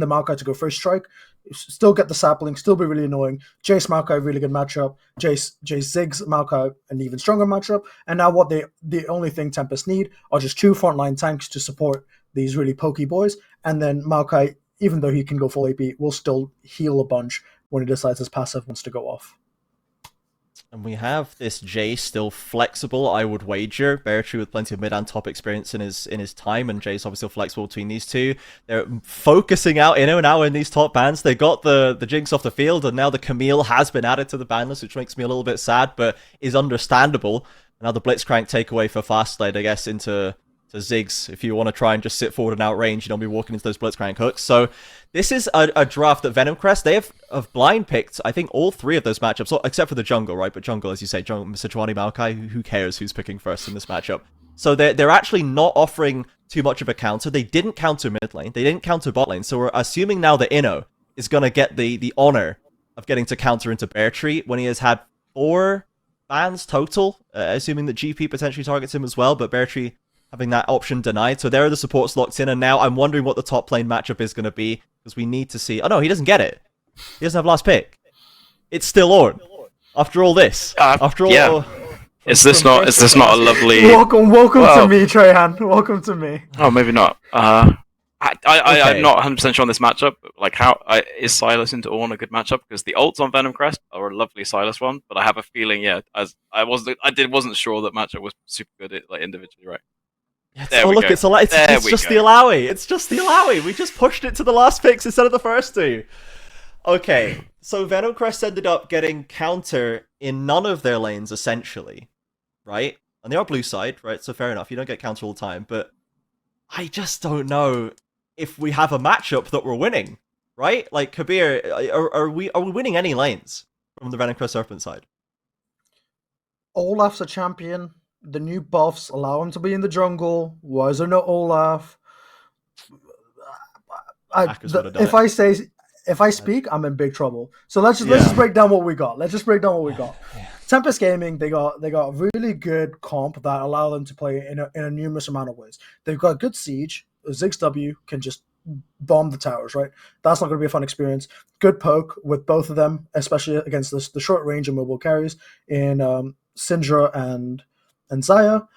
Maokai to go first strike, still get the sapling, still be really annoying. Jace Maokai, really good matchup. Jace Ziggs Maokai, an even stronger matchup. And now the only thing Tempest need are just 2 frontline tanks to support these really pokey boys. And then Maokai, even though he can go full AP, will still heal a bunch when he decides his passive wants to go off. And we have this Jace still flexible, I would wager. Beartree with plenty of mid and top experience in his time, and Jace obviously flexible between these two. They're focusing out now in these top bans. They got the Jinx off the field, and now the Camille has been added to the ban list, which makes me a little bit sad, but is understandable. Now the Blitzcrank takeaway for Fastlane, I guess, into Ziggs, if you want to try and just sit forward and outrange, be walking into those Blitzcrank hooks. So this is a draft that Venom Crest, they have blind picked, I think, all 3 of those matchups, except for the jungle, right? But jungle, as you say, Sejuani, Maokai, who cares who's picking first in this matchup? So they're actually not offering too much of a counter. They didn't counter mid lane, they didn't counter bot lane, so we're assuming now that Inno is going to get the honor of getting to counter into Beartree when he has had 4 bans total, assuming that GP potentially targets him as well, but Beartree having that option denied. So there are the supports locked in, and now I'm wondering what the top lane matchup is going to be, because we need to see... Oh no, he doesn't get it. He doesn't have last pick. It's still Ornn. After all this. After all... Yeah. Is this not a lovely... Welcome to me, Trahan. Welcome to me. Oh, maybe not. I'm not 100% sure on this matchup. Like, is Sylas into Ornn a good matchup? Because the ults on Venom Crest are a lovely Sylas one, but I have a feeling, I wasn't sure that matchup was super good, like, individually, right? It's just the Alawi. It's just the Alawi. We just pushed it to the last picks instead of the first 2. Okay, so Venom Crest ended up getting counter in none of their lanes, essentially, right? And they are blue side, right? So fair enough, you don't get counter all the time, but I just don't know if we have a matchup that we're winning, right? Like, Kabir, are we winning any lanes from the Venom Crest Serpent side? Olaf's a champion. The new buffs allow him to be in the jungle. Why is there no Olaf? If I speak, I'm in big trouble. So let's just break down what we got. Tempest Gaming, they got really good comp that allow them to play in a numerous amount of ways. They've got good siege. Ziggs W can just bomb the towers, right? That's not going to be a fun experience. Good poke with both of them, especially against the short range and mobile carries in Syndra and Xayah.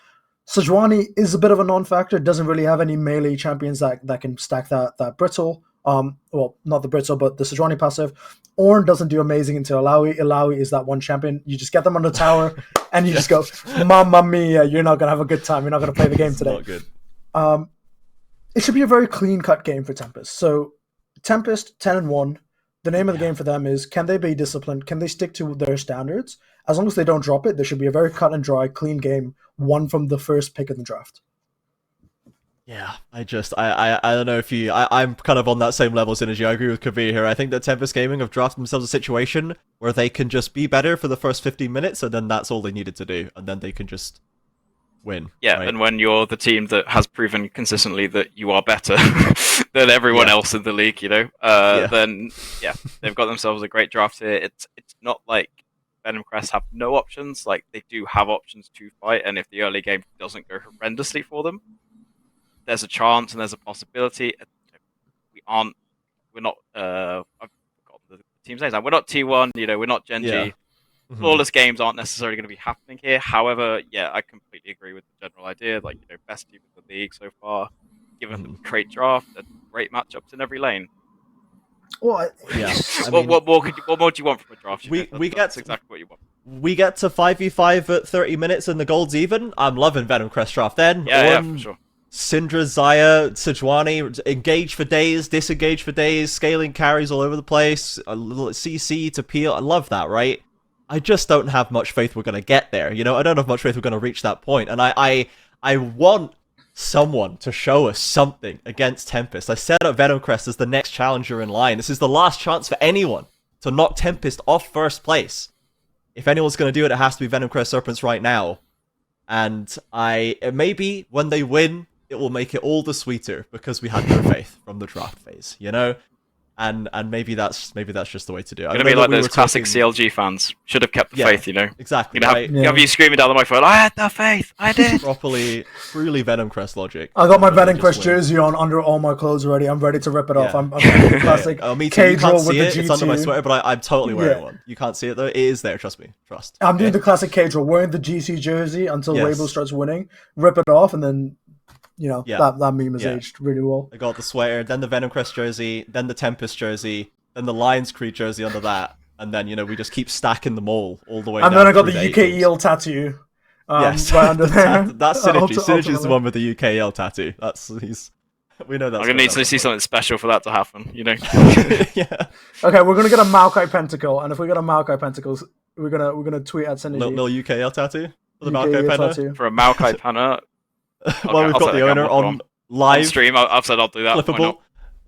Sejuani is a bit of a non-factor. Doesn't really have any melee champions that can stack that brittle. Well, not the brittle, but the Sejuani passive. Ornn doesn't do amazing into Alawi. Alawi is that one champion. You just get them on the tower, and you just go, Mamma mia, you're not going to have a good time. You're not going to play the game today. Not good. It should be a very clean-cut game for Tempest. So, Tempest, 10-1. The name of the game for them is, can they be disciplined? Can they stick to their standards? As long as they don't drop it, there should be a very cut and dry, clean game, won from the first pick of the draft. Yeah, I don't know if I'm kind of on that same level, Synergy. I agree with Kabir here. I think that Tempest Gaming have drafted themselves a situation where they can just be better for the first 15 minutes, and then that's all they needed to do, and then they can just win. Yeah, right? And when you're the team that has proven consistently that you are better than everyone else in the league, then they've got themselves a great draft here. It's not like Venom Crest have no options. Like, they do have options to fight, and if the early game doesn't go horrendously for them, there's a chance and there's a possibility. We're not. I've forgotten the team says. Like, we're not T1, we're not Gen G. Yeah. Flawless games aren't necessarily going to be happening here. However, yeah, I completely agree with the general idea. Like, best team in the league so far. Given the great draft and great matchups in every lane. Well, Yeah. What more do you want from a draft? That's exactly what you want. We get to 5v5 at 30 minutes and the gold's even. I'm loving Venom Crest draft then. Yeah, for sure. Syndra, Xayah, Sejuani, engage for days, disengage for days, scaling carries all over the place, a little CC to peel. I love that, right? I just don't have much faith we're going to get there. I don't have much faith we're going to reach that point. And I want someone to show us something against Tempest. I set up Venom Crest as the next challenger in line. This is the last chance for anyone to knock Tempest off first place. If anyone's going to do it, it has to be Venom Crest Serpents right now. And maybe when they win, it will make it all the sweeter because we had no faith from the draft phase, And maybe that's just the way to do it. It's gonna be like those classic CLG fans. Should have kept the faith, Exactly. Have you screaming down the microphone, I had the faith, I did. Truly Venom Crest logic. I got my Venom Crest jersey on under all my clothes already. I'm ready to rip it off. I'm the classic K-Drill with the G2. It's under my sweater, but I'm totally wearing one. You can't see it though. It is there. Trust me. Trust. I'm doing the classic K-Drill, wearing the GC jersey until Weibo starts winning, rip it off, and then that meme is aged really well. I got the sweater, then the Venom Crest jersey, then the Tempest jersey, then the Lions Creed jersey under that, and then we just keep stacking them all the way. And then I got the UKEL tattoo. Yes, right under there. That's Synergy. Synergy's the one with the UKEL tattoo. We know that's. I'm gonna need to see something special for that to happen. Yeah. Okay, we're gonna get a Maokai Pentacle, and if we get a Maokai Pentacle, we're gonna tweet at Synergy. Little UKEL tattoo for the Maokai Penta. For a Maokai Penta. Well, we've got the owner on live on stream. I've said I'll do that. Flippable.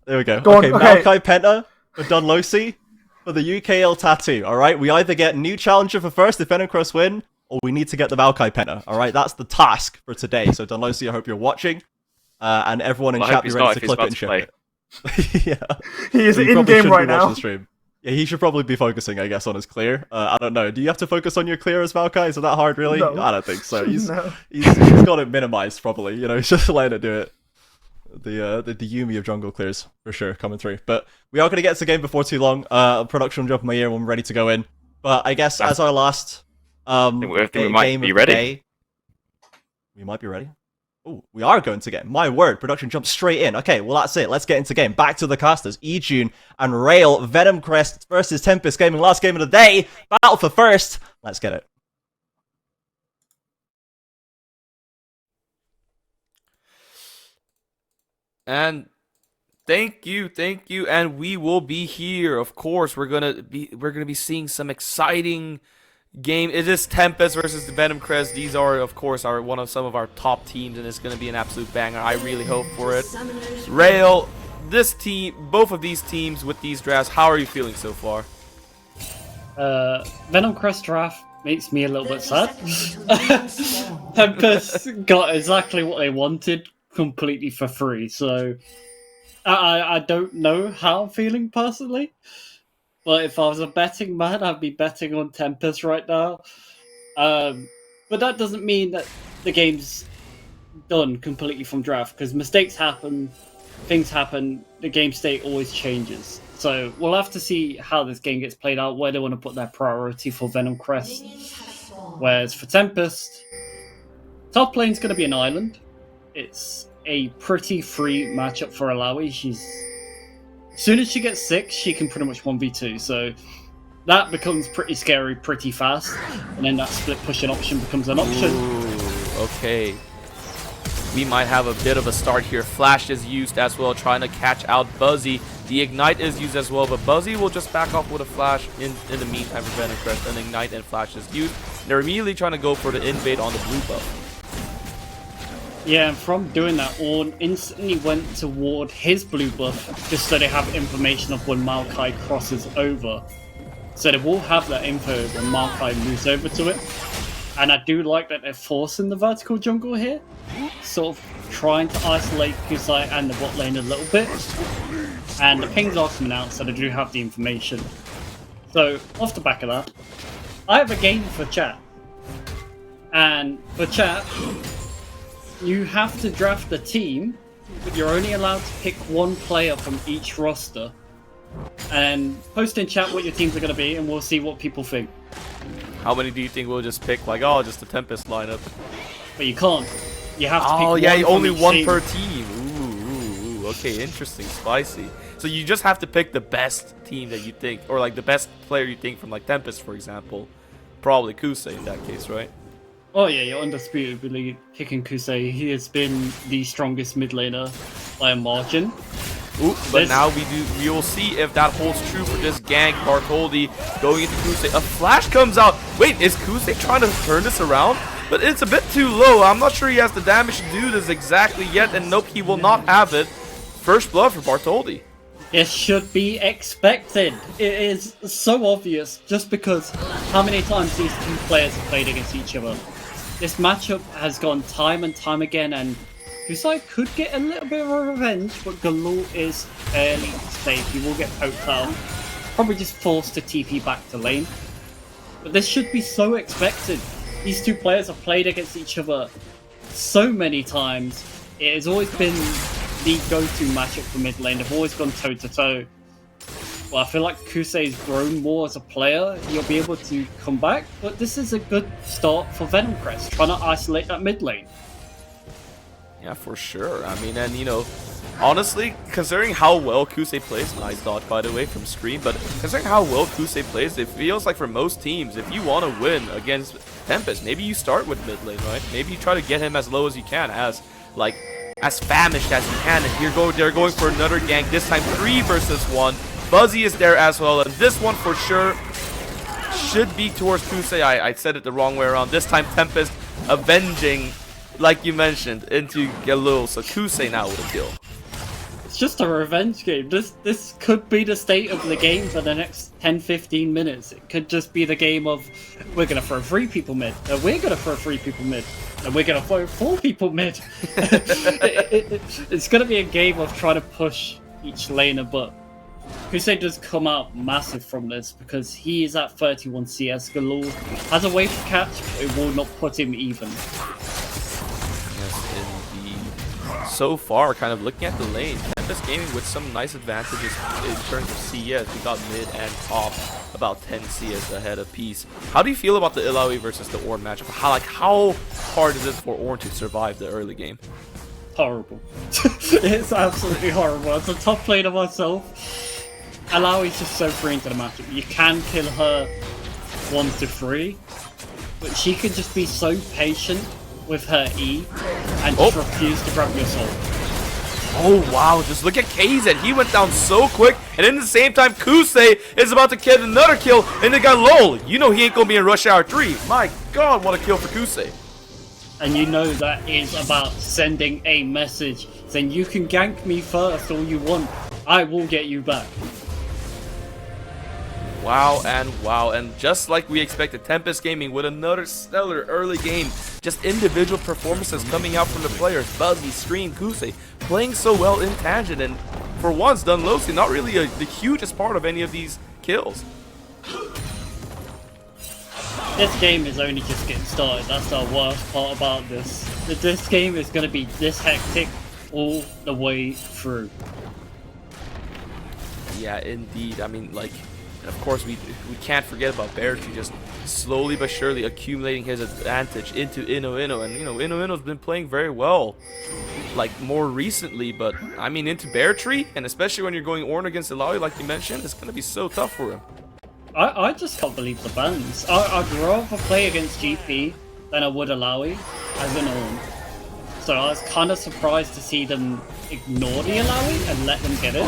There we go. Okay. Maokai Penta for Dunlosi for the UKL tattoo. All right, we either get new challenger for first if Venom Crest win, or we need to get the Maokai Penta. All right, that's the task for today. So Dunlosi, I hope you're watching, and everyone in chat be ready to clip it and ship it. Yeah, he is in game right now. Yeah, he should probably be focusing, I guess, on his clear. I don't know. Do you have to focus on your clear as Maokai? Is it that hard, really? No. I don't think so. He's got it minimized, probably. He's just letting it do it. The Yumi of jungle clears, for sure, coming through. But we are going to get to the game before too long. Production will jump in my ear when we're ready to go in. But I guess as our last I think we might be ready. Day, we might be ready. Oh, we are going to game. My word, production jumps straight in. Okay, well, that's it. Let's get into game. Back to the casters. Ejun and Rail. Venom Crest versus Tempest Gaming. Last game of the day. Battle for first. Let's get it. And thank you, and we will be here. Of course, we're gonna be seeing some exciting game. It is Tempest versus the Venom Crest. These are, of course, some of our top teams, and it's gonna be an absolute banger. I really hope for it. Rail, both of these teams with these drafts, how are you feeling so far? Venom Crest draft makes me a little bit sad. Tempest got exactly what they wanted completely for free, so I don't know how I'm feeling personally. But if I was a betting man, I'd be betting on Tempest right now. But that doesn't mean that the game's done completely from draft, because mistakes happen, things happen, the game state always changes. So we'll have to see how this game gets played out, where they want to put their priority for Venom Crest. Whereas for Tempest, top lane's going to be an island. It's a pretty free matchup for Alawi. As soon as she gets 6, she can pretty much 1v2, so that becomes pretty scary pretty fast, and then that split pushing option becomes an option. Ooh, okay. We might have a bit of a start here. Flash is used as well, trying to catch out Buzzy. The Ignite is used as well, but Buzzy will just back off with a Flash in the meantime for Venom Crest, and Ignite and Flash is used. They're immediately trying to go for the invade on the blue buff. Yeah, and from doing that, Ornn instantly went toward his blue buff, just so they have information of when Maokai crosses over. So they will have that info when Maokai moves over to it. And I do like that they're forcing the vertical jungle here, sort of trying to isolate Kusai and the bot lane a little bit. And the pings are coming out, so they do have the information. So, off the back of that, I have a game for chat. And for chat, you have to draft a team, but you're only allowed to pick one player from each roster. and post in chat what your teams are going to be, and we'll see what people think. How many do you think we'll just pick? Like, oh, just the Tempest lineup. But you can't. You have to pick Oh, yeah, one from only each one team. per team. Ooh, okay, interesting, spicy. So you just have to pick the best team that you think, or like the best player you think from like Tempest, for example. Probably Kusei in that case, right? Oh yeah, you're undisputably picking Kusei. He has been the strongest mid laner by a margin. Ooh, but now we will see if that holds true for this gank. Bartholdi going into Kusei. A flash comes out. Wait, is Kusei trying to turn this around? But it's a bit too low. I'm not sure he has the damage to do this exactly yet. And nope, he will not have it. First blood for Bartholdi. It should be expected. It is so obvious just because how many times these two players have played against each other. This matchup has gone time and time again, and Kusei could get a little bit of a revenge, but Galul is fairly safe. He will get poked out. Probably just forced to TP back to lane. But this should be so expected. These two players have played against each other so many times. It has always been the go-to matchup for mid lane. They've always gone toe-to-toe. Well, I feel like Kusei's grown more as a player. He'll be able to come back, but this is a good start for Venom Crest, trying to isolate that mid lane. Yeah, for sure. I mean, and you know, honestly, considering how well Kusei plays, nice dodge by the way from Scream, but considering how well Kusei plays, it feels like for most teams, if you want to win against Tempest, maybe you start with mid lane, right? Maybe you try to get him as low as you can, as famished as you can, and they're going for another gank, this time 3 versus 1. Buzzy is there as well, and this one for sure should be towards Kusei. I said it the wrong way around. This time Tempest avenging, like you mentioned, into Galul, so Kusei now with a kill. It's just a revenge game. This could be the state of the game for the next 10-15 minutes. It could just be the game of, we're going to throw 3 people mid, and we're going to throw 3 people mid, and we're going to throw 4 people mid. It's going to be a game of trying to push each laner, but Kusei does come out massive from this because he is at 31 CS. Galul has a wave to catch, but it will not put him even. Yes, indeed. So far, kind of looking at the lane, Tempest Gaming with some nice advantages in terms of CS. We got mid and top about 10 CS ahead of piece. How do you feel about the Illaoi versus the Ornn matchup? How hard is it for Ornn to survive the early game? Horrible. It's absolutely horrible. As a top player myself, Illaoi's just so free into the matchup. You can kill her 1-3, but she can just be so patient with her E and just refuse to grab your soul. Oh wow, just look at KZ. He went down so quick, and in the same time, Kusei is about to get another kill, and they got LOL. You know he ain't gonna be in Rush Hour 3. My god, what a kill for Kusei. And you know that is about sending a message saying you can gank me first all you want. I will get you back. Wow, and just like we expected, Tempest Gaming with another stellar early game. Just individual performances coming out from the players. Buzzy, Scream, Kusei, playing so well in tangent, and for once, Dunlosky not really the hugest part of any of these kills. This game is only just getting started. That's the worst part about this. This game is going to be this hectic all the way through. Yeah, indeed. I mean, like, of course, we can't forget about Beartree just slowly but surely accumulating his advantage into Ino, and you know, Ino's been playing very well, like more recently. But I mean, into Beartree, and especially when you're going Ornn against Illaoi, like you mentioned, it's gonna be so tough for him. I just can't believe the bans. I'd rather play against GP than I would Illaoi as an Ornn. So I was kind of surprised to see them ignore the Illaoi and let them get it.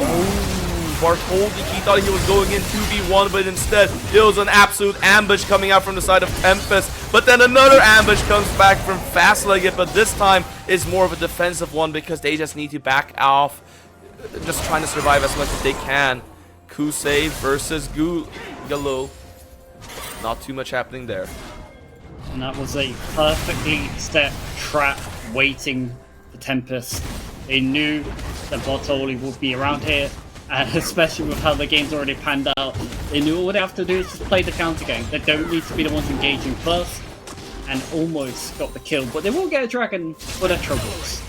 Bartholdi, he thought he was going in 2v1, but instead it was an absolute ambush coming out from the side of Tempest. But then another ambush comes back from Fastlegged, but this time is more of a defensive one because they just need to back off, just trying to survive as much as they can. Kusei versus Galul. Not too much happening there. And that was a perfectly set trap waiting for Tempest. They knew that Bartholdi would be around here. And especially with how the game's already panned out, they knew all they have to do is just play the counter game. They don't need to be the ones engaging first, and almost got the kill. But they will get a dragon for their troubles.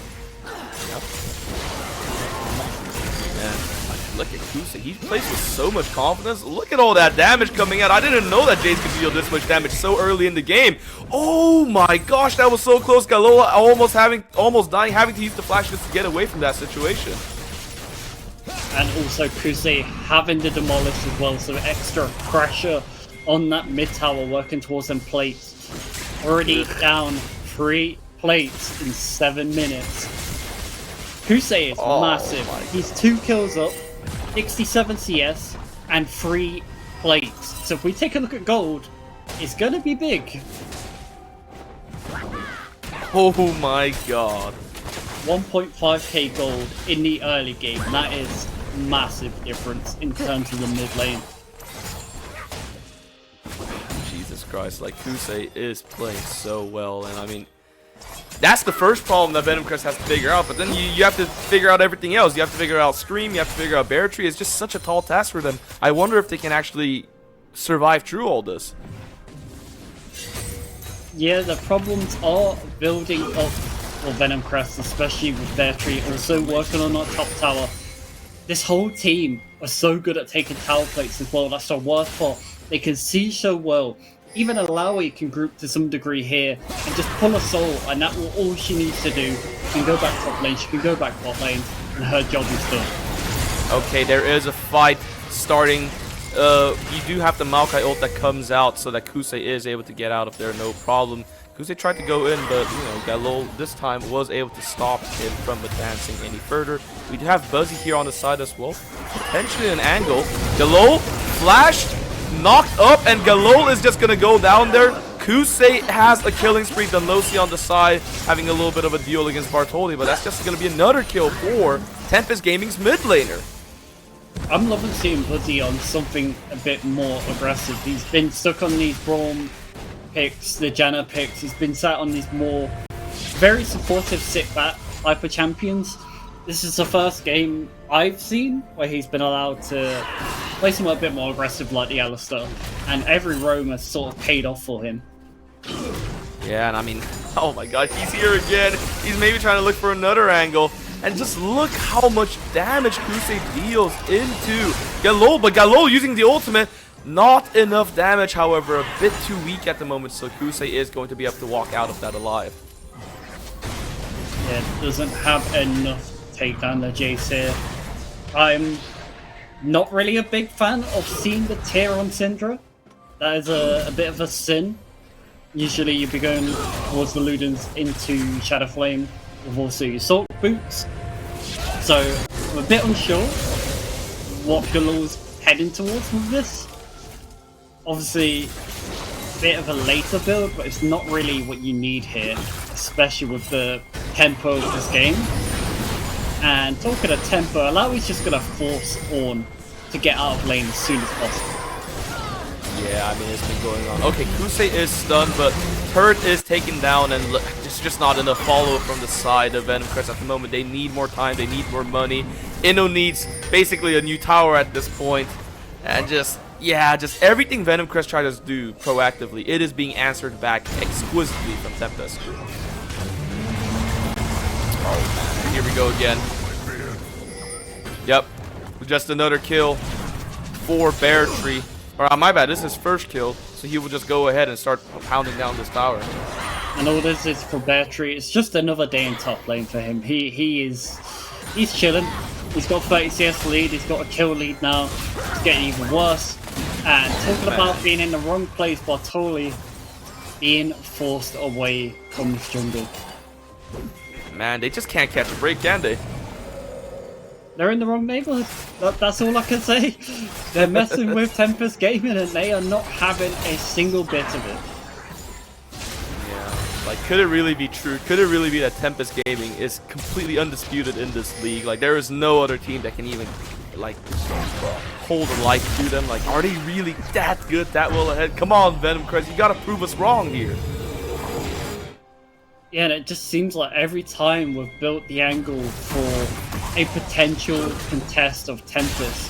Yeah, look at Kusa. He plays with so much confidence. Look at all that damage coming out. I didn't know that Jace could deal this much damage so early in the game. Oh my gosh, that was so close. Galola almost dying, having to use the flash just to get away from that situation. And also Kusei having to demolish as well, so extra pressure on that mid tower working towards them plates. Already down 3 plates in 7 minutes. Kusei is massive. He's 2 kills up, 67 CS, and 3 plates. So if we take a look at gold, it's gonna be big. Oh my god. 1.5k gold in the early game. That is massive difference in terms of the mid lane. Jesus Christ, like Kusei is playing so well, and I mean, that's the first problem that Venomcrest has to figure out, but then you have to figure out everything else. You have to figure out Scream, you have to figure out Bear Tree. It's just such a tall task for them. I wonder if they can actually survive through all this. Yeah, the problems are building up for Venomcrest, especially with Bear Tree also working on that top tower. This whole team are so good at taking tower plates as well. That's the worst part. They can see so well. Even Alawi can group to some degree here and just pull a soul, and that will all she needs to do. She can go back top lane, she can go back bot lane, and her job is done. Okay, there is a fight starting. You do have the Maokai ult that comes out so that Kusei is able to get out of there, no problem. Kusei tried to go in, but you know, Galol this time was able to stop him from advancing any further. We do have Buzzy here on the side as well. Potentially an angle. Galol flashed, knocked up, and Galol is just gonna go down there. Kusei has a killing spree. Dunlosi on the side having a little bit of a duel against Bartoli, but that's just gonna be another kill for Tempest Gaming's mid laner. I'm loving seeing Buzzy on something a bit more aggressive. He's been stuck on these Braum picks, the Janna picks. He's been sat on these more very supportive sit-back hyper champions. This is the first game I've seen where he's been allowed to play somewhat a bit more aggressive like the Alistar, and every roam has sort of paid off for him. Yeah, and I mean, oh my god, he's here again. He's maybe trying to look for another angle. And just look how much damage Kusei deals into Galol. But Galol using the ultimate, not enough damage, however, a bit too weak at the moment. So Kusei is going to be able to walk out of that alive. Yeah, doesn't have enough to take down the Jace here. I'm not really a big fan of seeing the tier on Syndra. That is a bit of a sin. Usually you'd be going towards the Ludens into Shadowflame with also your Salt Boots. So I'm a bit unsure what Galol's heading towards with this. Obviously, a bit of a later build, but it's not really what you need here, especially with the tempo of this game. And talking of tempo, Alawi's just going to force Ornn to get out of lane as soon as possible. Yeah, I mean, it's been going on. Okay, Kusei is stunned, but Turret is taken down, and it's just not enough follow-up from the side of Venomcrest at the moment. They need more time, they need more money. Inno needs basically a new tower at this point. And just everything Venomcrest tries to do proactively, it is being answered back exquisitely from Tempest. Oh, man, here we go again. Yep, just another kill for Bear Tree. Or, my bad, this is his first kill, so he will just go ahead and start pounding down this tower. And all this is for Bear Tree. It's just another day in top lane for him. He's chilling. He's got 30 CS lead. He's got a kill lead now. It's getting even worse. And talking about being in the wrong place, Bartoli being forced away from this jungle. Man, they just can't catch a break, can they? They're in the wrong neighborhood. That's all I can say. They're messing with Tempest Gaming and they are not having a single bit of it. Yeah, like, could it really be true? Could it really be that Tempest Gaming is completely undisputed in this league? Like, there is no other team that can even, like, hold a light to them. Like, are they really that good, that well ahead? Come on, Venomcrest, you gotta prove us wrong here. Yeah, and it just seems like every time we've built the angle for a potential contest of Tempest.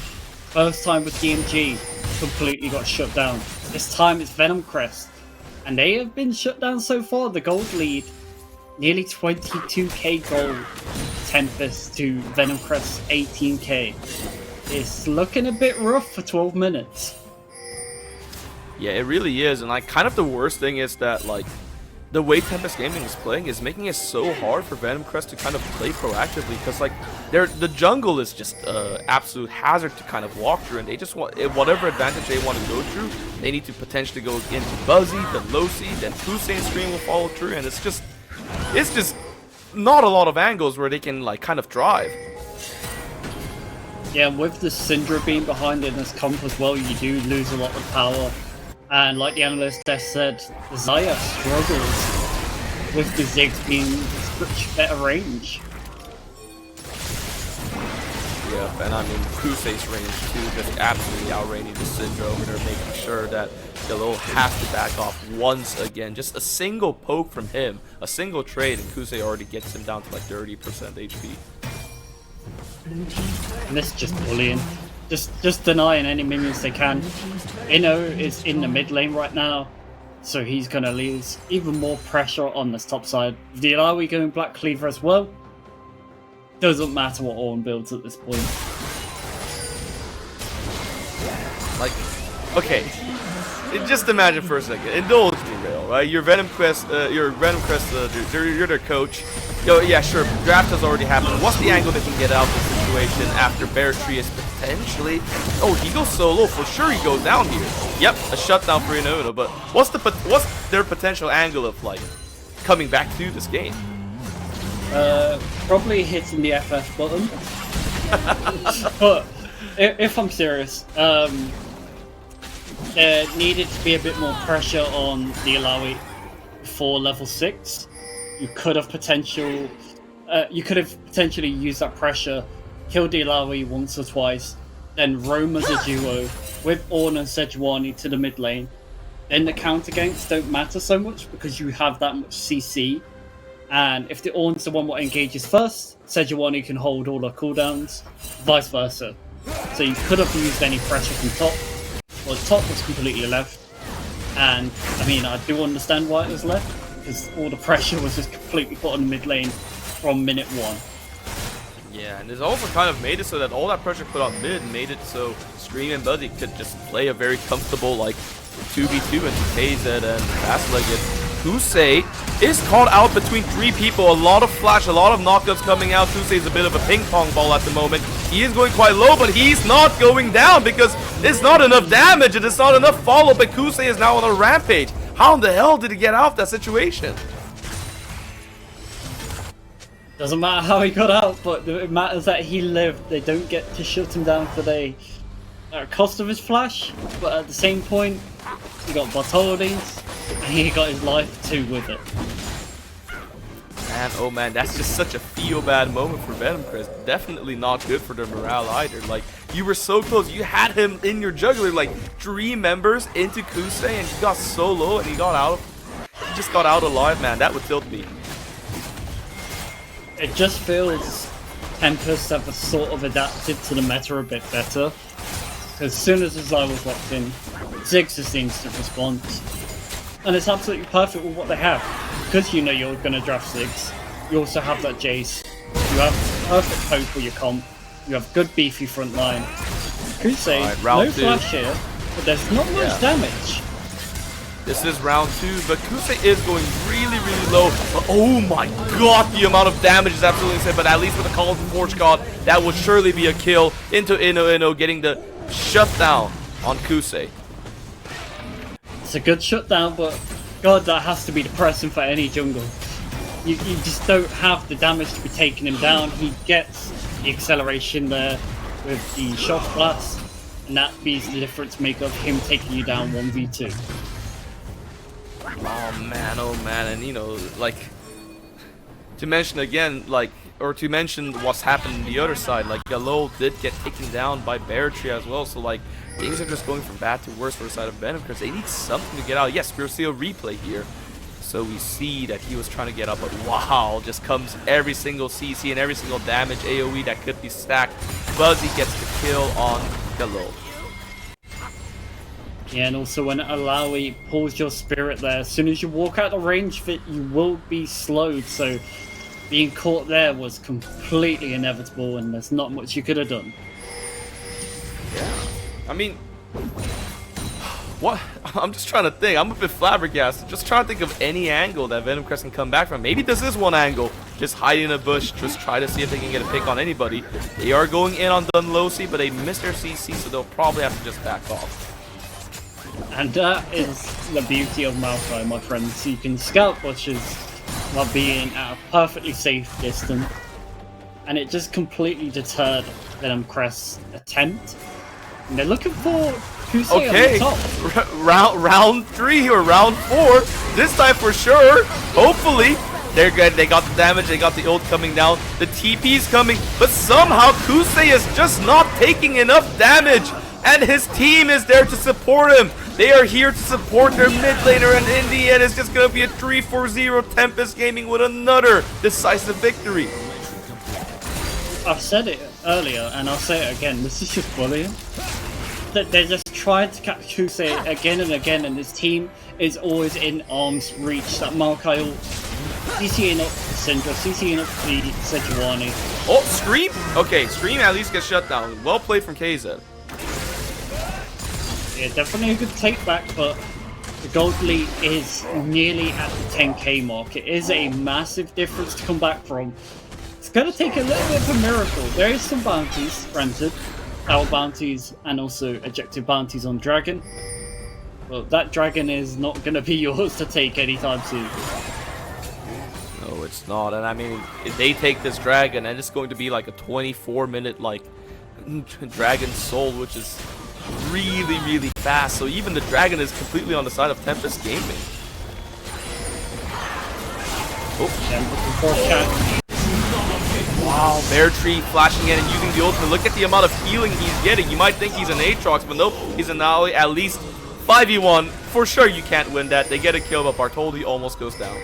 First time with DMG, completely got shut down. This time it's Venomcrest, and they have been shut down so far. The gold lead, nearly 22k gold. Tempest to Venomcrest 18k. it's looking a bit rough for 12 minutes. Yeah, it really is, and like kind of the worst thing is that like the way Tempest Gaming is playing is making it so hard for Venom Crest to kind of play proactively, because like the jungle is just absolute hazard to kind of walk through, and they just want whatever advantage they want to go through, they need to potentially go into Buzzy, then Losi, then Fusei and Scream will follow through, and it's just not a lot of angles where they can like kind of drive. Yeah, with the Syndra being behind in this comp as well, you do lose a lot of power. And like the analyst has said, Xayah struggles with the Ziggs being such better range. Yeah, and I mean, Crusei's range too, just absolutely outranging the Syndra over there, making sure that Galil has to back off once again. Just a single poke from him, a single trade, and Kusei already gets him down to like 30% HP. And this is just bullying. Just denying any minions they can. Inno is in the mid lane right now, so he's going to lose even more pressure on this top side. With the Illaoi going Black Cleaver as well, doesn't matter what Ornn builds at this point. Like, okay, just imagine for a second. Indulge me, Rail, right? You're Venom Crest, you're their coach. Yo, yeah, sure, draft has already happened. What's the angle they can get out of this situation after Beartree potentially... Oh, he goes solo. For sure he goes down here. Yep, a shutdown for Inono, but what's their potential angle of, like, coming back to this game? Probably hitting the FF button. But if I'm serious, there needed to be a bit more pressure on the Illaoi before level 6. You could have potentially used that pressure, killed the Illaoi once or twice, then roam as a duo with Ornn and Sejuani to the mid lane. Then the counter ganks don't matter so much because you have that much CC. And if the Ornn's the one that engages first, Sejuani can hold all the cooldowns, vice versa. So you could have used any pressure from top. Well, top was completely left. And, I mean, I do understand why it was left, because all the pressure was just completely put on the mid lane from minute 1. Yeah, and it's also kind of made it so that all that pressure put on mid made it so Scream and Buzzy could just play a very comfortable, like, 2v2 into KZ and Fastleg. Kusei is caught out between 3 people. A lot of flash, a lot of knockouts coming out. Kusei is a bit of a ping pong ball at the moment. He is going quite low, but he's not going down because it's not enough damage and it's not enough follow-up, and Kusei is now on a rampage. How in the hell did he get out of that situation? Doesn't matter how he got out, but it matters that he lived. They don't get to shut him down for the cost of his flash, but at the same point, he got bot holdings, and he got his life too with it. Man, oh man, that's just such a feel-bad moment for Venom Crest. Definitely not good for their morale either. Like, you were so close. You had him in your juggler, like 3 members into Kusei, and he got so low, and he just got out alive, man. That would tilt me. It just feels Tempest have sort of adapted to the meta a bit better. As soon as Xayah was locked in, Ziggs is the instant response. And it's absolutely perfect with what they have. Because you know you're going to draft Ziggs, you also have that Jace. You have perfect poke for your comp. You have good beefy front line. Kusei, no flash here, but there's not much damage. This is round 2, but Kusei is going really, really low. But oh my god, the amount of damage is absolutely insane. But at least with the Call of the Forge God, that would surely be a kill into Inno, getting the shutdown on Kusei. It's a good shutdown, but god, that has to be depressing for any jungle. You just don't have the damage to be taking him down. He gets the acceleration there with the shock blast, and that be the difference maker of him taking you down 1v2. Oh man, and you know, like, to mention again, like, or to mention what's happened on the other side, like, Galil did get taken down by Beartree as well, so like, things are just going from bad to worse for the side of Venom because they need something to get out. Yes, we'll see a replay here. So we see that he was trying to get up, but wow, just comes every single CC and every single damage AoE that could be stacked. Buzzy gets the kill on Galil. Yeah, and also when Illaoi pulls your spirit there, as soon as you walk out the range of it, you will be slowed, so being caught there was completely inevitable and there's not much you could have done. I mean, what? I'm just trying to think. I'm a bit flabbergasted. Just trying to think of any angle that Venom Crest can come back from. Maybe this is one angle. Just hiding in a bush. Just try to see if they can get a pick on anybody. They are going in on Dunlosy, but they missed their CC, so they'll probably have to just back off. And that is the beauty of Maokai, my friends. You can scout bushes while being at a perfectly safe distance. And it just completely deterred Venom Crest's attempt. And they're looking for Kusei on the top. Round 3 or round 4. This time for sure. Hopefully. They're good. They got the damage. They got the ult coming down. The TP's coming. But somehow Kusei is just not taking enough damage. And his team is there to support him. They are here to support their mid laner. And in the end, it's just going to be a 3-4-0 Tempest Gaming with another decisive victory. I've said it earlier, and I'll say it again. This is just bullying. That they're just trying to catch Kusei again and again, and his team is always in arm's reach. That Maokai ult, CCing up the Syndra, CCing up the Sejuani. Oh, Scream? Okay, Scream at least gets shut down. Well played from KZ. Yeah, definitely a good take back, but the gold lead is nearly at the 10k mark. It is a massive difference to come back from. It's going to take a little bit of a miracle. There is some bounties, granted. Our bounties and also objective bounties on Dragon. Well, that Dragon is not going to be yours to take anytime soon. No, it's not. And I mean, if they take this Dragon, and it's going to be like a 24-minute like Dragon Soul, which is really, really fast. So even the Dragon is completely on the side of Tempest Gaming. Oh, Yeah, I'm looking for a chat. wow, Bear Tree flashing in and using the ultimate. Look at the amount of healing he's getting. You might think he's an Aatrox, but nope, he's an Ally. At least 5v1. For sure you can't win that. They get a kill, but Bartholdi almost goes down.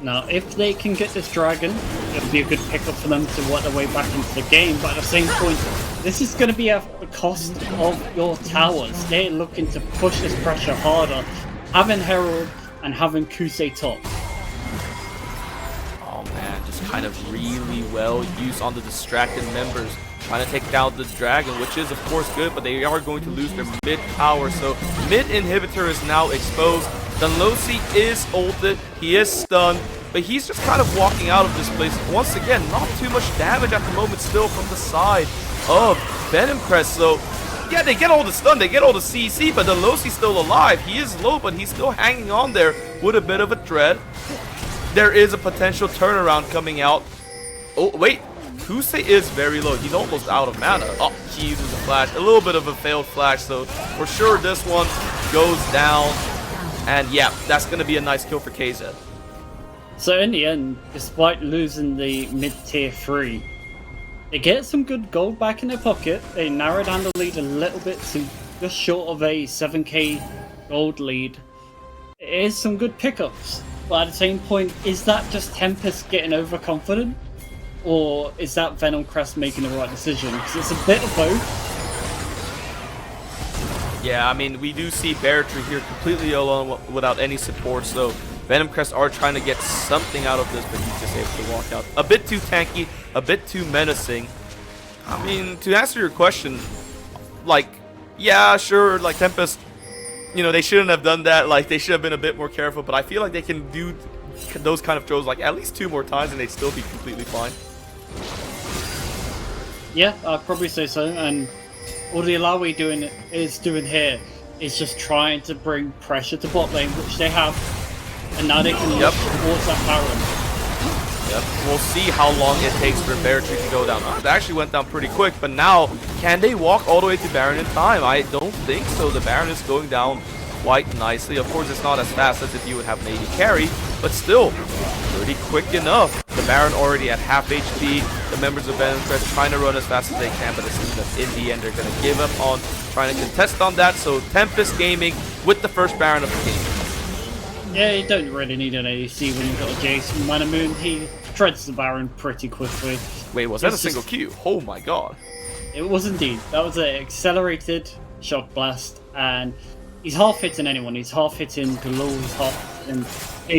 Now, if they can get this Dragon, it'll be a good pickup for them to work their way back into the game, but at the same point, this is going to be at the cost of your towers. They're looking to push this pressure harder, having Herald and having Kusei top. Oh man, just kind of really well used on the distracted members. Trying to take down the Dragon, which is of course good, but they are going to lose their mid tower. So mid inhibitor is now exposed. Dunlosy is ulted, he is stunned, but he's just kind of walking out of this place. Once again, not too much damage at the moment still from the side of Venom Crest. So yeah, they get all the stun, they get all the CC, but Dunlosy's still alive. He is low, but he's still hanging on there with a bit of a threat. There is a potential turnaround coming out. Oh, wait. Kusei is very low. He's almost out of mana. Oh, he uses a flash. A little bit of a failed flash, so for sure this one goes down. And yeah, that's going to be a nice kill for KZ. So in the end, despite losing the mid-tier 3, they get some good gold back in their pocket. They narrow down the lead a little bit to just short of a 7k gold lead. It is some good pickups. But at the same point, is that just Tempest getting overconfident? Or is that Venom Crest making the right decision? Because it's a bit of both. Yeah, I mean, we do see Bear Tree here completely alone without any support, so Venom Crest are trying to get something out of this, but he's just able to walk out. A bit too tanky, a bit too menacing. I mean, to answer your question, like, yeah, sure, like Tempest, you know, they shouldn't have done that. Like, they should have been a bit more careful, but I feel like they can do those kind of throws like at least 2 more times and they'd still be completely fine. Yeah, I'd probably say so. And all the Alawi is doing here is just trying to bring pressure to bot lane, which they have. And now they can look towards that Baron. Yep, we'll see how long it takes for Bear Tree to go down. It actually went down pretty quick, but now, can they walk all the way to Baron in time? I don't think so. The Baron is going down quite nicely. Of course, it's not as fast as if you would have an AD carry, but still, pretty quick enough. The Baron already at half HP. The members of Venom Crest trying to run as fast as they can, but it seems that in the end, they're going to give up on trying to contest on that. So, Tempest Gaming with the first Baron of the game. Yeah, you don't really need an ADC when you've got a Jason. Manamoon, he treads the Baron pretty quickly. Wait, was that a single Q? Oh my god. It was indeed. That was an accelerated shock blast, and he's half hitting anyone. He's half hitting Galul, he's half hitting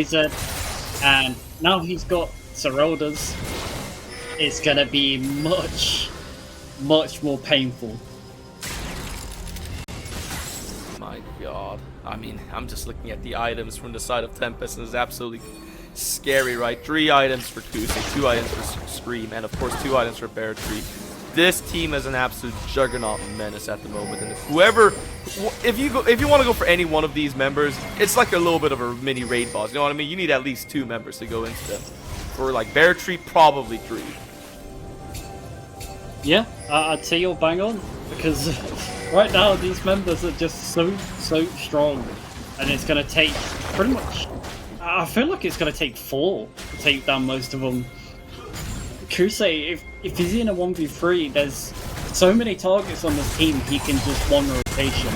AZ, and now he's got Seroldas. It's gonna be much, much more painful. I'm just looking at the items from the side of Tempest, and it's absolutely scary, right? 3 items for Kusei, 2 items for Scream, and of course 2 items for Bear Tree. This team is an absolute juggernaut menace at the moment, and if you want to go for any one of these members, it's like a little bit of a mini raid boss. You know what I mean? You need at least 2 members to go into them. For like Bear Tree, probably 3. Yeah, I'd say you're bang on, because right now these members are just so strong, and it's going to take pretty much, I feel like it's going to take 4 to take down most of them. Kusei, if he's in a 1v3, there's so many targets on this team, he can just one rotation.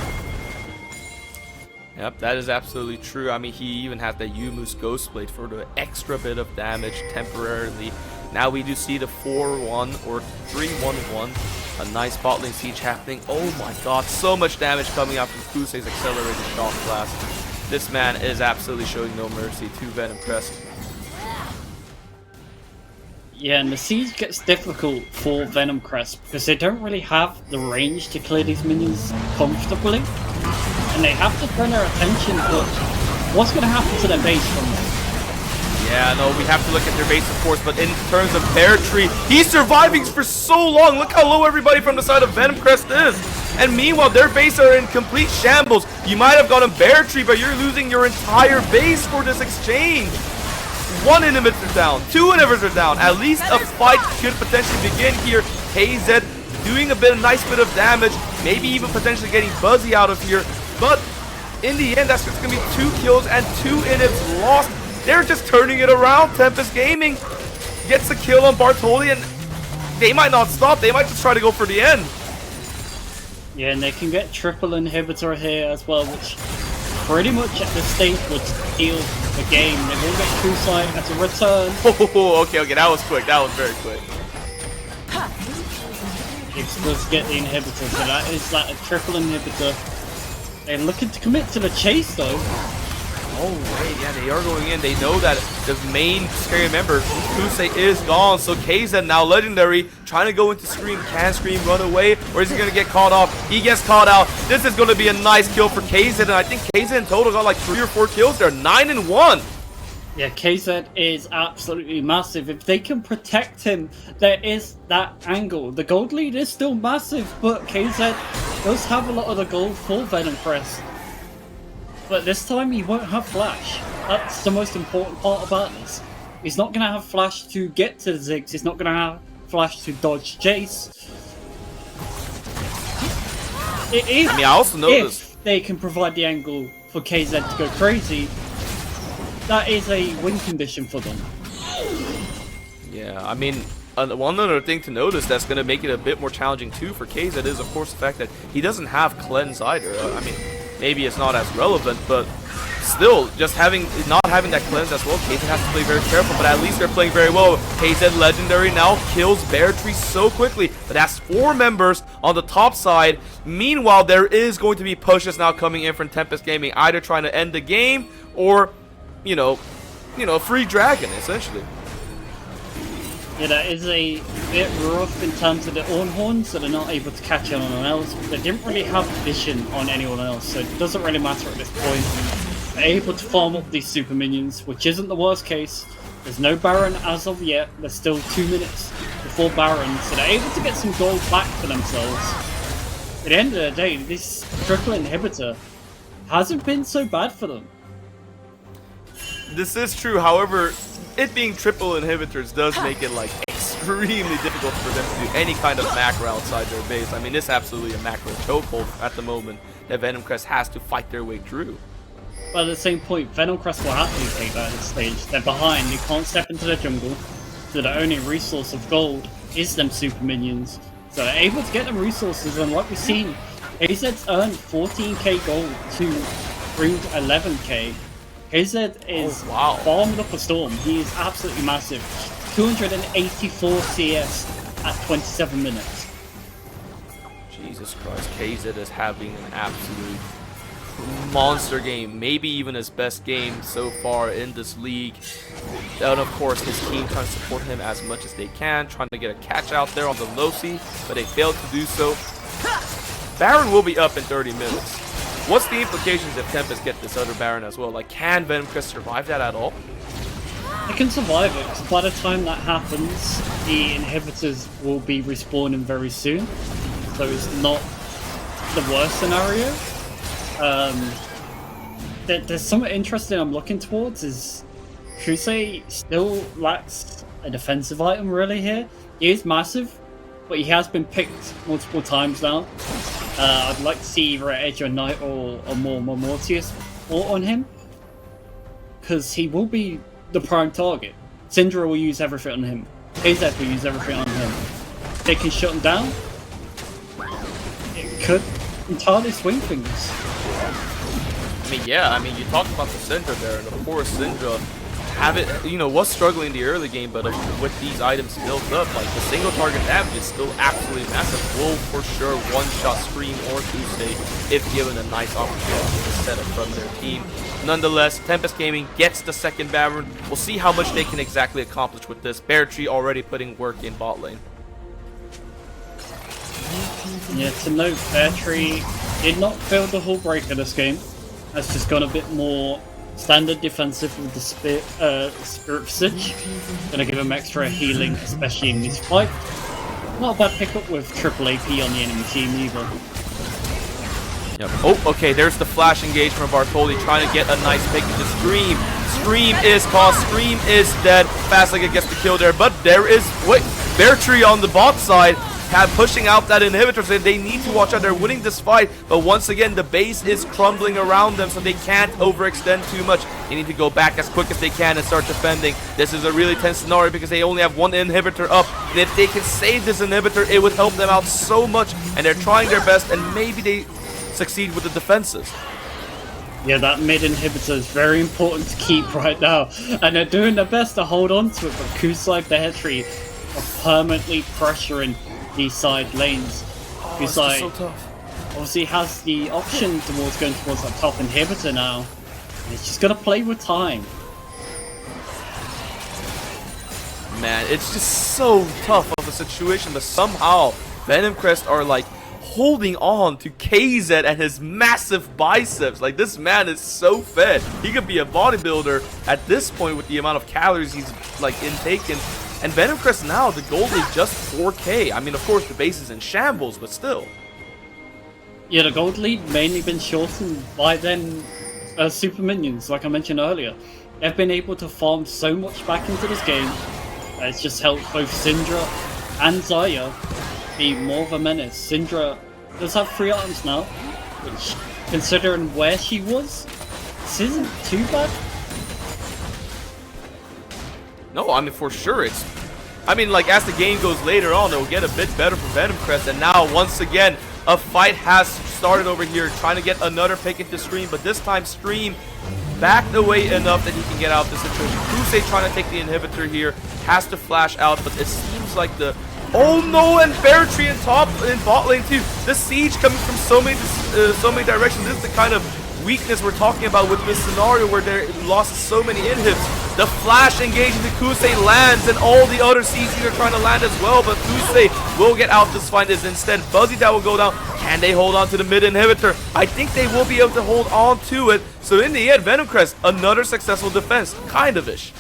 Yep, that is absolutely true. I mean, he even has the Yumu's Ghostblade for the extra bit of damage temporarily. Now we do see the 4-1 or 3-1-1. A nice bot lane siege happening. Oh my god, so much damage coming out from Kusei's accelerated shock blast. This man is absolutely showing no mercy to Venom Crest. Yeah, and the siege gets difficult for Venom Crest because they don't really have the range to clear these minions comfortably. And they have to turn their attention, but what's going to happen to their base from there? Yeah, no, we have to look at their base, of course, but in terms of Bear Tree, he's surviving for so long. Look how low everybody from the side of Venom Crest is. And meanwhile, their base are in complete shambles. You might have gotten Bear Tree, but you're losing your entire base for this exchange. 1 inhibitor down, 2 inhibitors are down. At least a fight could potentially begin here. KZ doing a nice bit of damage, maybe even potentially getting Buzzy out of here. But in the end, that's just going to be 2 kills and 2 inhibs lost. They're just turning it around. Tempest Gaming gets the kill on Bartoli, and they might not stop. They might just try to go for the end. Yeah, and they can get triple inhibitor here as well, which pretty much at this stage would steal the game. They will get Kusei as a return. Oh, okay, that was quick. That was very quick. It's does get the inhibitor, so that is like a triple inhibitor. They're looking to commit to the chase though. Oh wait, yeah, they are going in. They know that the main scary member, Kusei, is gone. So KZ now legendary, trying to go into Scream. Can Scream run away, or is he going to get caught off? He gets caught out. This is going to be a nice kill for KZ, and I think KZ in total got like 3 or 4 kills there. 9-1. Yeah, KZ is absolutely massive. If they can protect him, there is that angle. The gold lead is still massive, but KZ does have a lot of the gold for Venom Crest. But this time he won't have flash. That's the most important part about this. He's not going to have flash to get to the Ziggs. He's not going to have flash to dodge chase. I also noticed if they can provide the angle for KZ to go crazy, that is a win condition for them. Yeah, I mean, one other thing to notice that's going to make it a bit more challenging too for KZ is, of course, the fact that he doesn't have cleanse either. I mean, maybe it's not as relevant, but still, just not having that cleanse as well, KZ has to play very careful, but at least they're playing very well. KZ Legendary now kills Bear Tree so quickly, but that's 4 members on the top side. Meanwhile, there is going to be pushes now coming in from Tempest Gaming, either trying to end the game or, you know, free dragon, essentially. Yeah, that is a bit rough in terms of the Ornhorn, so they're not able to catch anyone else. They didn't really have vision on anyone else, so it doesn't really matter at this point. They're able to farm up these super minions, which isn't the worst case. There's no Baron as of yet. There's still 2 minutes before Baron, so they're able to get some gold back for themselves. At the end of the day, this triple inhibitor hasn't been so bad for them. This is true, however, it being triple inhibitors does make it like extremely difficult for them to do any kind of macro outside their base. I mean, this is absolutely a macro chokehold at the moment that Venom Crest has to fight their way through. But at the same point, Venom Crest will happily take that at this stage. They're behind, they can't step into the jungle, so the only resource of gold is them super minions. So they're able to get them resources, and like we've seen, KZ's earned 14k gold to bring 11k. KZ is farming up a storm. He is absolutely massive. 284 CS at 27 minutes. Jesus Christ, KZ is having an absolute monster game. Maybe even his best game so far in this league. And of course, his team trying to support him as much as they can, trying to get a catch out there on the low C, but they failed to do so. Baron will be up in 30 minutes. What's the implications if Tempest get this other Baron as well? Like, can Venomcrest survive that at all? It can survive it, because by the time that happens, the inhibitors will be respawning very soon. So it's not the worst scenario. There's something interesting I'm looking towards is Kusei still lacks a defensive item really here. He is massive, but he has been picked multiple times now. I'd like to see either Edge or Knight or more Mortius on him, because he will be the prime target. Syndra will use everything on him. KZ will use everything on him. They can shut him down. It could entirely swing things. I mean, yeah, I mean, you talked about the Syndra there, and of course, Syndra was struggling in the early game, but with these items built up, like the single target damage is still absolutely massive. Will for sure one-shot Scream or Tuesday if given a nice opportunity to set up from their team. Nonetheless, Tempest Gaming gets the second Baron. We'll see how much they can exactly accomplish with this. Bear Tree already putting work in bot lane. Yeah, to note, Bear Tree did not build the Hull Breaker this game. That's just gone a bit more standard defensive with the Spirit Visage. Gonna give him extra healing, especially in this fight. Not a bad pickup with triple AP on the enemy team either. Yep. Oh, okay, there's the flash engage from Bartoli trying to get a nice pick into Scream. Scream is caught, Scream is dead. Fastliga gets the kill there, but there is, Bear Tree on the bot side. Pushing out that inhibitor, so they need to watch out. They're winning this fight, but once again, the base is crumbling around them, so they can't overextend too much. They need to go back as quick as they can and start defending. This is a really tense scenario because they only have one inhibitor up, and if they can save this inhibitor, it would help them out so much, and they're trying their best, and maybe they succeed with the defenses. Yeah, that mid inhibitor is very important to keep right now, and they're doing their best to hold on to it, but Kusai Bear Tree are permanently pressuring these side lanes. Kusai so tough. Obviously has the option towards going towards that top inhibitor now. And it's just gonna play with time. Man, it's just so tough of a situation, but somehow Venomcrest are like holding on to KZ and his massive biceps. Like, this man is so fed. He could be a bodybuilder at this point with the amount of calories he's like intaking. And Venomcrest now, the gold is just 4k. I mean, of course, the base is in shambles, but still. Yeah, the gold lead mainly been shortened by then super minions, like I mentioned earlier. They've been able to farm so much back into this game. It's just helped both Syndra and Xayah be more of a menace. Syndra does have 3 items now, which, considering where she was, this isn't too bad. No, I mean, for sure, it's... I mean, like, as the game goes later on, it will get a bit better for Venomcrest, and now, once again, a fight has started over here, trying to get another pick into Stream, but this time, Stream backed away enough that he can get out of the situation. Kusei trying to take the inhibitor here, has to flash out, but it seems like the... Oh no, and Bear Tree in bot lane too. The siege coming from so many directions. This is the kind of weakness we're talking about with this scenario where they lost so many inhibs. The flash engage into Kusei lands, and all the other CCs are trying to land as well, but Kusei will get out this fight as instead Buzzy that will go down. Can they hold on to the mid inhibitor? I think they will be able to hold on to it. So in the end, Venomcrest, another successful defense, kind of-ish.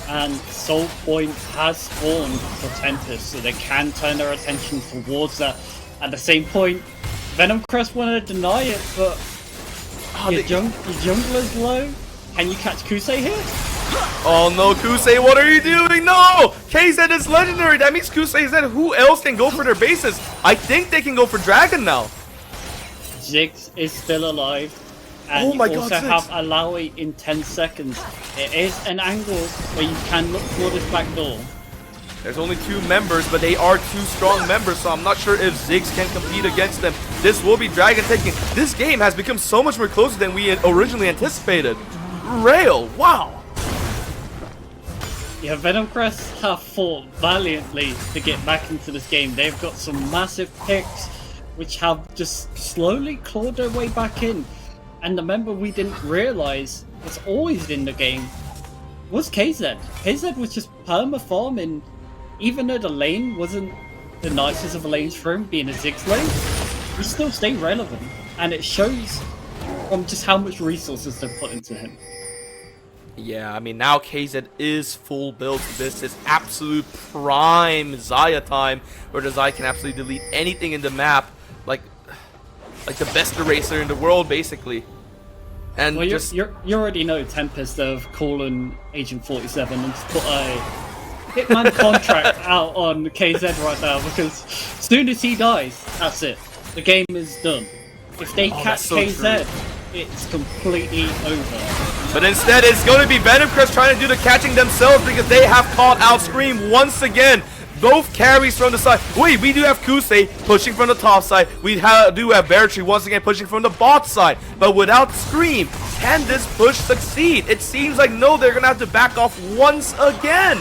And Soul Point has spawned for Tempest, so they can turn their attention towards that. At the same point, Venomcrest want to deny it, but your jungler's low. Can you catch Kusei here? Oh no, Kusei, what are you doing? No! KZ is legendary. That means Kusei is dead. Who else can go for their bases? I think they can go for Dragon now. Ziggs is still alive. And you also have Alawi in 10 seconds. It is an angle where you can look for this back door. There's only 2 members, but they are 2 strong members, so I'm not sure if Ziggs can compete against them. This will be Dragon taking. This game has become so much more closer than we originally anticipated. Rail, wow. Yeah, Venomcrest have fought valiantly to get back into this game. They've got some massive picks, which have just slowly clawed their way back in. And the member we didn't realize was always in the game was KZ. KZ was just perma-farming, even though the lane wasn't the nicest of lanes for him, being a Ziggs lane, he still stayed relevant. and it shows from just how much resources they've put into him. Yeah, I mean, now KZ is full build. This is absolute prime Xayah time, where the Xayah can absolutely delete anything in the map, like the best eraser in the world, basically. And Well, just you already know Tempest have called Agent 47 and just put a Hitman contract out on KZ right now, because as soon as he dies, that's it. The game is done. If they catch that's so KZ, true. it's completely over. But instead, it's going to be Venomcrest trying to do the catching themselves, because they have caught out Scream once again. Both carries from the side. Wait, we do have Kusei pushing from the top side. We do have Beartree once again pushing from the bot side. But without Scream, can this push succeed? It seems like no, they're going to have to back off once again.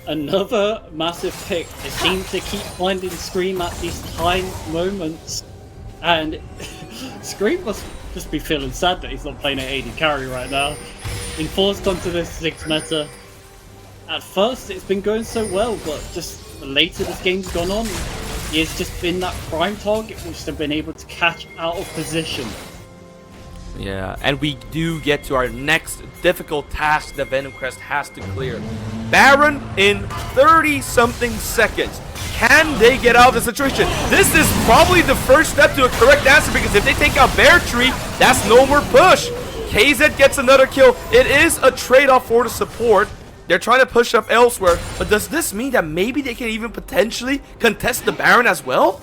Another massive pick. They seem to keep finding Scream at these time moments. And Scream must just be feeling sad that he's not playing an AD carry right now. Been forced onto this 6 meta. At first, it's been going so well, but just the later this game's gone on, he has just been that prime target which they've been able to catch out of position. Yeah, and we do get to our next difficult task that Venomcrest has to clear. Baron in 30-something seconds. Can they get out of the situation? This is probably the first step to a correct answer, because if they take out Beartree, that's no more push. KZ gets another kill. It is a trade-off for the support. They're trying to push up elsewhere, but does this mean that maybe they can even potentially contest the Baron as well?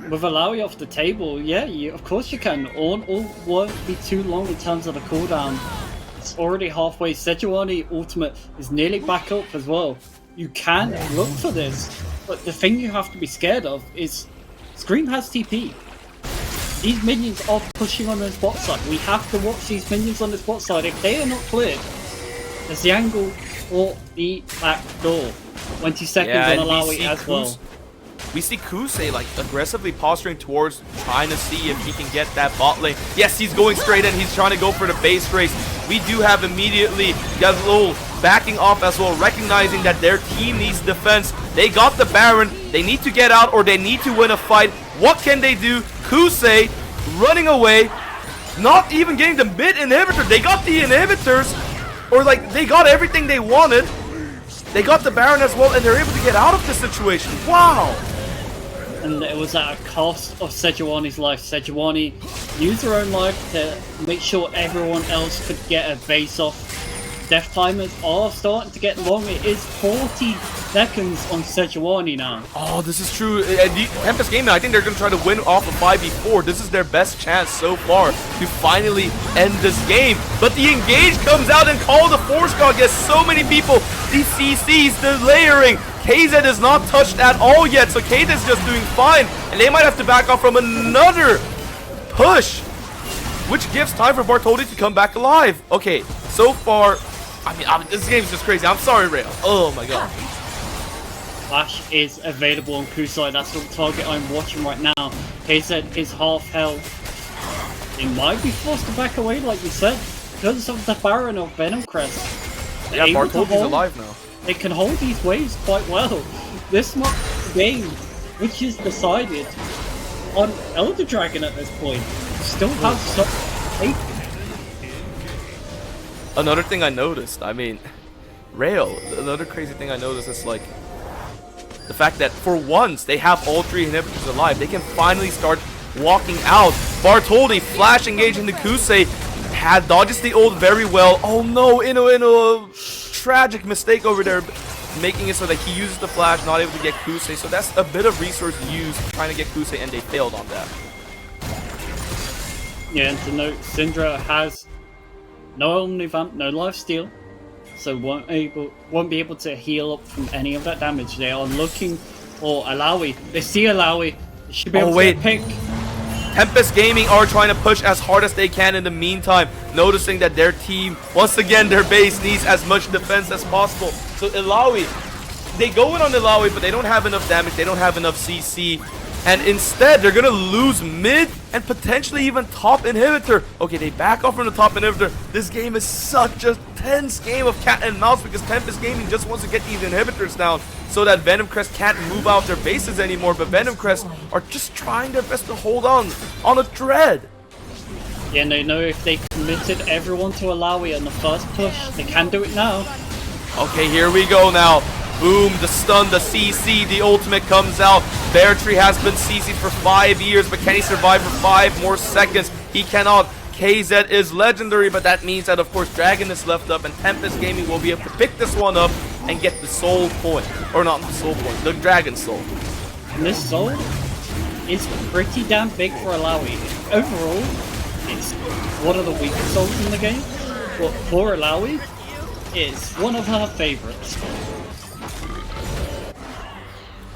With Alawi off the table, yeah, of course you can. All won't be too long in terms of the cooldown. It's already halfway. Sejuani ultimate is nearly back up as well. You can look for this, but the thing you have to be scared of is Scream has TP. These minions are pushing on the bot side. We have to watch these minions on the bot side. If they are not cleared, there's the angle or the back door. 20 seconds on Alawi as well. We see Kusei like aggressively posturing towards, trying to see if he can get that bot lane. Yes, he's going straight in. He's trying to go for the base race. We do have immediately got a little backing off as well, recognizing that their team needs defense. They got the Baron. They need to get out, or they need to win a fight. What can they do? Kusei running away, not even getting the mid inhibitor. They got the inhibitors, or like they got everything they wanted. They got the Baron as well, and they're able to get out of this situation. Wow! And it was at a cost of Sejuani's life. Sejuani used her own life to make sure everyone else could get a base off. Death timers are starting to get long. It is 40 seconds on Sejuani now. Oh, this is true. Tempest Gaming, I think they're going to try to win off of 5v4. This is their best chance so far to finally end this game. But the engage comes out and Call the Force God gets so many people. These CCs, the layering. KZ is not touched at all yet, so KZ is just doing fine. And they might have to back off from another push, which gives time for Bartholdi to come back alive. Okay, so far, I mean, this game is just crazy. I'm sorry, Rail. Oh my god. Flash is available on Kusai. That's the target I'm watching right now. KZ is half health. They might be forced to back away, like you said, because of the Baron of Venomcrest. Yeah, Bartholdi's alive now. They can hold these waves quite well. This much game, which is decided on Elder Dragon at this point, still has some faith. Another thing I noticed, I mean, Rail, another crazy thing I noticed is like the fact that for once they have all 3 inhibitors alive. They can finally start walking out. Bartholdi flash engaging the Kusei, dodges the ult very well. Oh no, in a tragic mistake over there, making it so that he uses the flash, not able to get Kusei. So that's a bit of resource used trying to get Kusei, and they failed on that. Yeah, and to note, Syndra has no Omnivamp, no lifesteal, so won't be able to heal up from any of that damage. They are looking for Alawi. They see Alawi. They should be able to get a pick. Tempest Gaming are trying to push as hard as they can in the meantime, noticing that their team, once again, their base needs as much defense as possible. So Illaoi, they go in on Illaoi, but they don't have enough damage, they don't have enough CC, and instead they're going to lose mid and potentially even top inhibitor. Okay, they back off from the top inhibitor. This game is such a tense game of cat and mouse because Tempest Gaming just wants to get these inhibitors down so that Venom Crest can't move out their bases anymore. But Venom Crest are just trying their best to hold on a Dread. Yeah, and they know if they committed everyone to Alawi on the first push, they can do it now. Okay, here we go now. Boom, the stun, the CC, the ultimate comes out. Bear Tree has been CC'd for 5 years, but can he survive for 5 more seconds? He cannot. KZ is legendary, but that means that, of course, Dragon is left up, and Tempest Gaming will be able to pick this one up and get the soul point. Or not the soul point, the Dragon Soul. And this soul is pretty damn big for Alawi. Overall, it's one of the weakest souls in the game, but for Alawi, it's one of her favorites.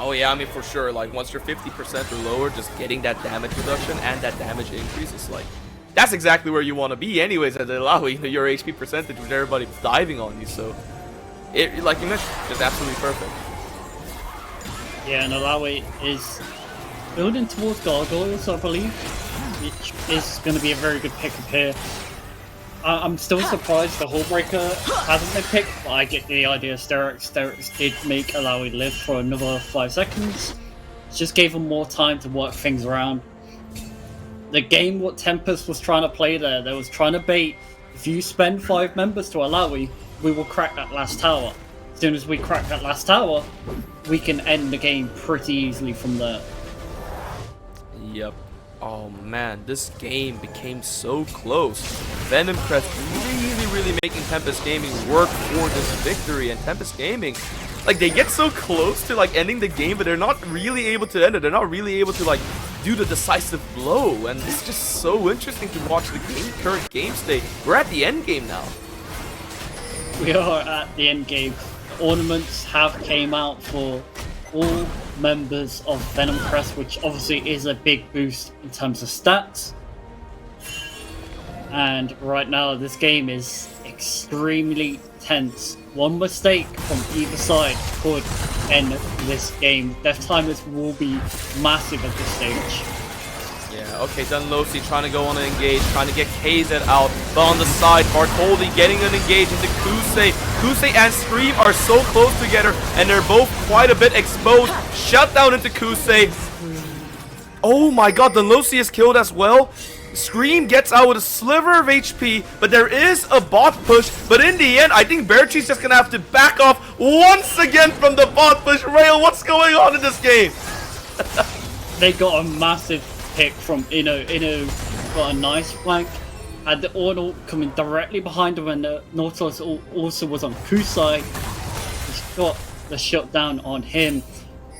Oh yeah, I mean for sure, like once you're 50% or lower, just getting that damage reduction and that damage increase is like, that's exactly where you want to be anyways at Alawi, your HP percentage with everybody diving on you, so it, like you mentioned, just absolutely perfect. Yeah, and Alawi is building towards Gargoyles, I believe, which is going to be a very good pick-up here. I'm still surprised the Hullbreaker hasn't been picked, but I get the idea. Sterex did make Alawi live for another 5 seconds. Just gave him more time to work things around. The game what Tempest was trying to play there, they was trying to bait, if you spend 5 members to Alawi, we will crack that last tower. As soon as we crack that last tower, we can end the game pretty easily from there. Yep. Oh man, this game became so close. Venom Crest really making Tempest Gaming work for this victory, and Tempest Gaming, like they get so close to like ending the game, but they're not really able to end it. They're not really able to like do the decisive blow, and it's just so interesting to watch the current game state. We're at the end game now. We are at the end game. Ornaments have came out for all members of Venom Crest, which obviously is a big boost in terms of stats. And right now this game is extremely tense. One mistake from either side could end this game. Death timers will be massive at this stage. Yeah, okay, Dunlosi trying to go on an engage, trying to get KZ out, but on the side, Bartholdi getting an engage into Kusei. Kusei and Scream are so close together, and they're both quite a bit exposed. Shut down into Kusei. Oh my god, Dunlosi is killed as well. Scream gets out with a sliver of HP, but there is a bot push, but in the end, I think Beartree's just gonna have to back off once again from the bot push. Rail, what's going on in this game? They got a massive pick from Inno. Inno got a nice flank, had the Ornal coming directly behind him, and the Nautilus also was on Kusai. He's got the shutdown on him.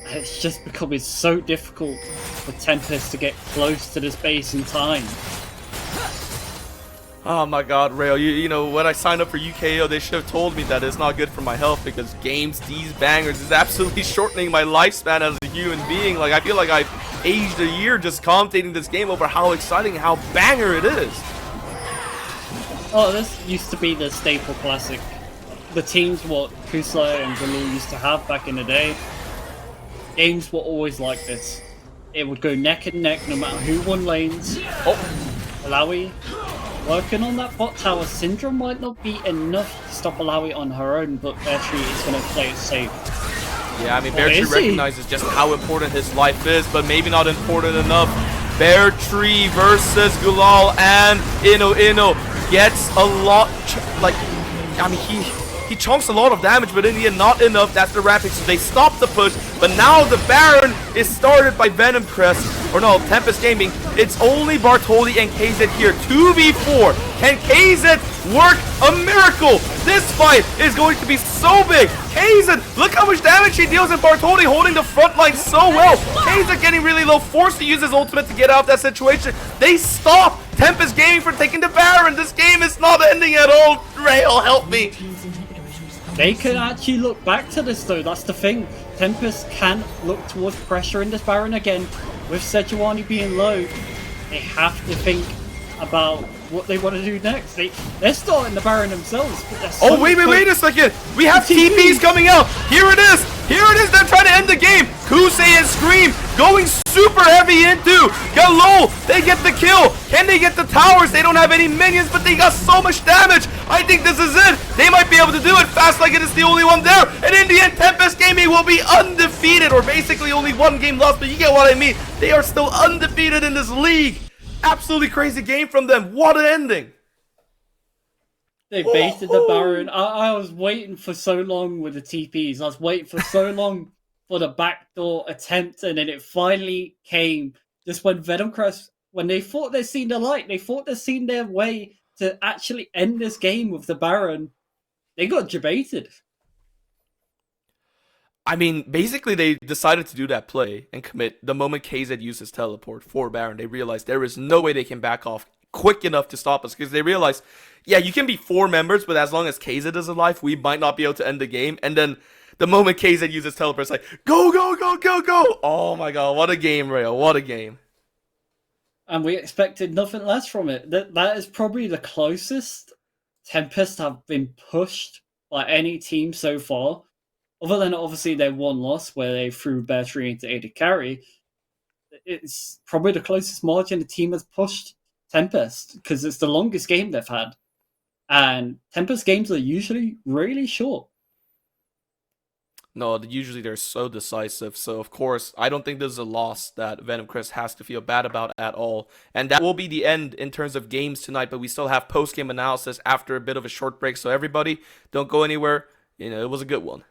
It's just becoming so difficult for Tempest to get close to this base in time. Oh my god, Rail, you know, when I signed up for UKO, they should have told me that it's not good for my health because games, these bangers, is absolutely shortening my lifespan as a human being. Like, I feel like I've aged a year just commentating this game over how exciting and how banger it is. Oh, this used to be the staple classic. The teams what Kusai and Galul used to have back in the day. Games were always like this. It would go neck and neck no matter who won lanes. Oh, Alawi working on that bot tower. Syndrome might not be enough to stop Alawi on her own, but Beartree is going to play it safe. yeah, I mean, Beartree recognizes just how important his life is, but maybe not important enough. Beartree versus Gulal, and Inno gets a lot, like, I mean, he chunks a lot of damage, but in the end, not enough. That's the Rapid, so they stop the push. But now the Baron is started by Venom Crest, or no, Tempest Gaming. It's only Bartholdi and KZ here. 2v4. Can KZ work a miracle? This fight is going to be so big. KZ, look how much damage he deals, and Bartholdi holding the front line so well. KZ getting really low, forced to use his ultimate to get out of that situation. They stop Tempest Gaming for taking the Baron. This game is not ending at all. Rail, help me. They can actually look back to this though, that's the thing. Tempest can look towards pressure in this Baron again. With Sejuani being low, they have to think about what they want to do next. They're starting the Baron themselves. But Oh, wait a second. We have TPs coming out. Here it is. Here it is, they're trying to end the game. Kusei and Scream going super heavy into Galol. They get the kill. Can they get the towers? They don't have any minions, but they got so much damage. I think this is it. They might be able to do it. Fast Like It is the only one there. And in the end, Tempest Gaming will be undefeated, or basically only one game lost, but you get what I mean. They are still undefeated in this league. Absolutely crazy game from them. What an ending. They baited the Baron. I was waiting for so long with the TPs. I was waiting for so long for the backdoor attempt, and then it finally came. Just when Venomcrest, when they thought they'd seen the light, they thought they'd seen their way to actually end this game with the Baron, they got debated. I mean, basically they decided to do that play and commit the moment KZ used his teleport for Baron. They realized there is no way they can back off quick enough to stop us, because they realized, yeah, you can be 4 members, but as long as KZ is alive, we might not be able to end the game. And then the moment KZ uses teleport, it's like, go, go, go, go, go. Oh my god, what a game, Rayo. What a game. And we expected nothing less from it. That is probably the closest Tempest have been pushed by any team so far. Other than obviously their one loss where they threw Bear Tree into AD Carry. It's probably the closest margin the team has pushed Tempest, because it's the longest game they've had. And Tempest games are usually really short. No, usually they're so decisive. So, of course, I don't think this is a loss that Venomcrest has to feel bad about at all. And that will be the end in terms of games tonight. But we still have post-game analysis after a bit of a short break. So, everybody, don't go anywhere. You know, it was a good one.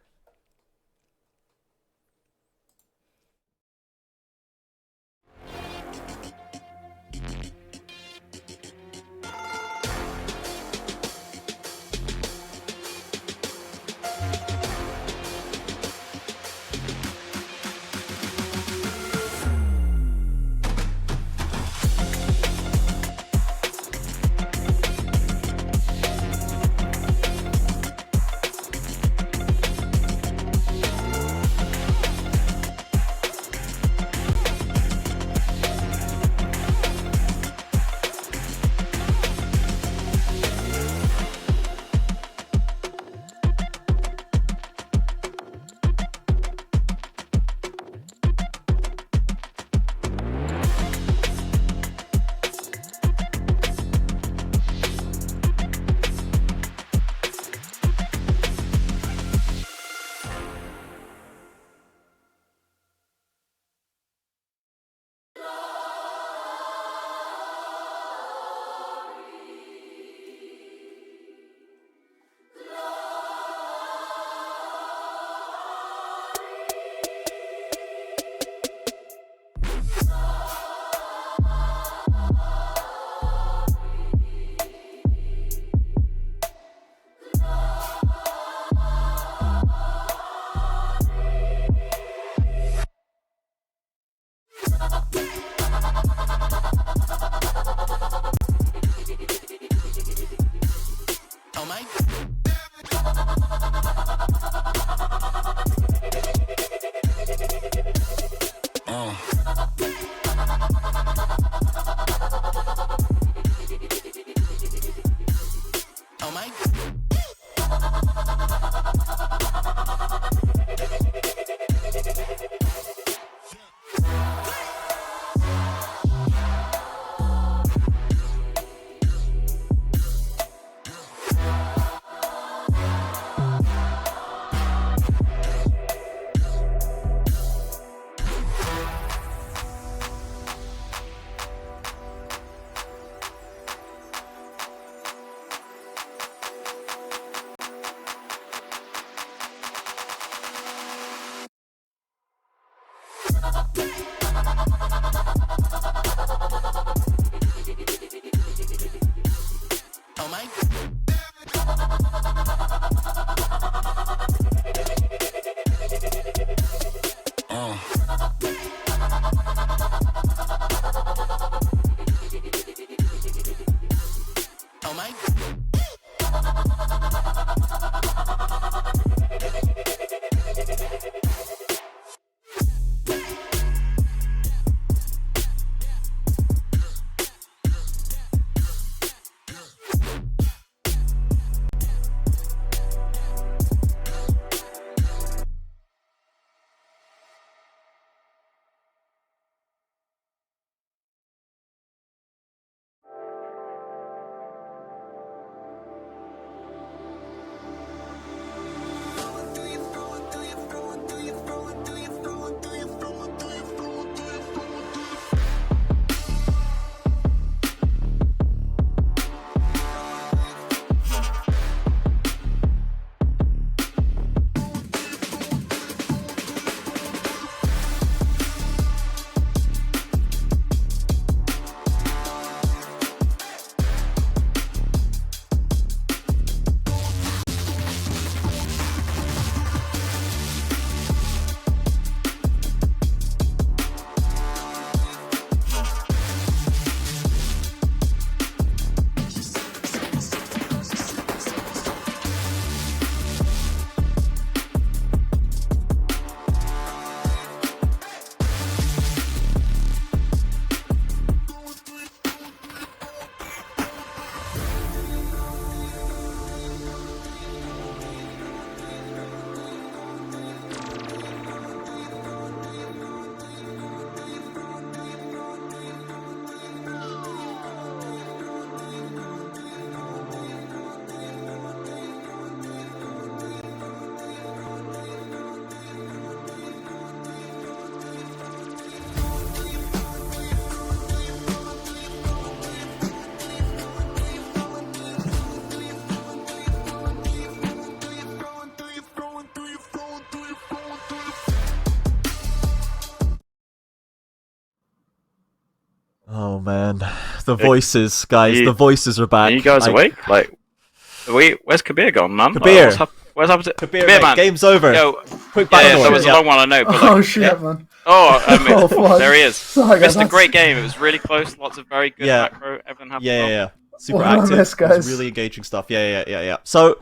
man, the voices, guys. The voices are back. Are you guys awake? Like, where's Kabir gone, man? Kabir. Where's happened to Kabir, mate, man? game's over. Yo, Quick yeah, backstory. that was a long one, I know. But like, Oh shit, man. oh, fuck. there he is. Sorry, guys, Missed a that's- great game. It was really close. Lots of very good Yeah. macro. Everything happened. Yeah, well. yeah, yeah. Super What did I active. miss, It guys? was really engaging stuff. Yeah. So,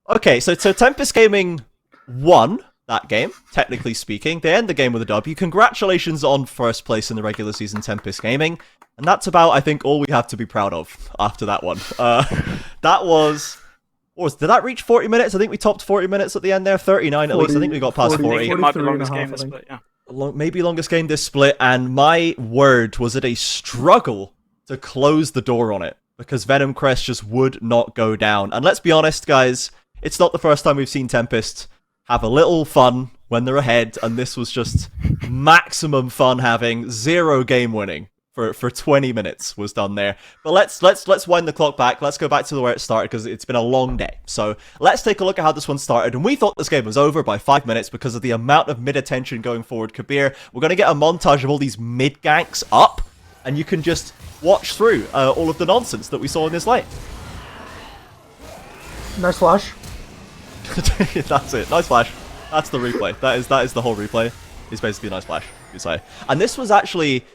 okay, so Tempest Gaming won that game, technically speaking. They end the game with a W. Congratulations on first place in the regular season, Tempest Gaming. And that's about, I think, all we have to be proud of after that one. That was... Did that reach 40 minutes? I think we topped 40 minutes at the end there. 39 at least. I think we got past 40. 40. I think it might be the 43 longest and a game half, this I split. Yeah. Maybe longest game this split, and my word, was it a struggle to close the door on it, because Venom Crest just would not go down. And let's be honest, guys, it's not the first time we've seen Tempest have a little fun when they're ahead, and this was just maximum fun having, 0 game winning for 20 minutes was done there. But let's wind the clock back. Let's go back to where it started, because it's been a long day. So let's take a look at how this one started. And we thought this game was over by 5 minutes because of the amount of mid-attention going forward. Kabir, we're going to get a montage of all these mid-ganks up, and you can just watch through all of the nonsense that we saw in this lane. Nice flash. That's it. Nice flash. That's the replay. That is the whole replay. It's basically a nice flash, you say. And this was actually...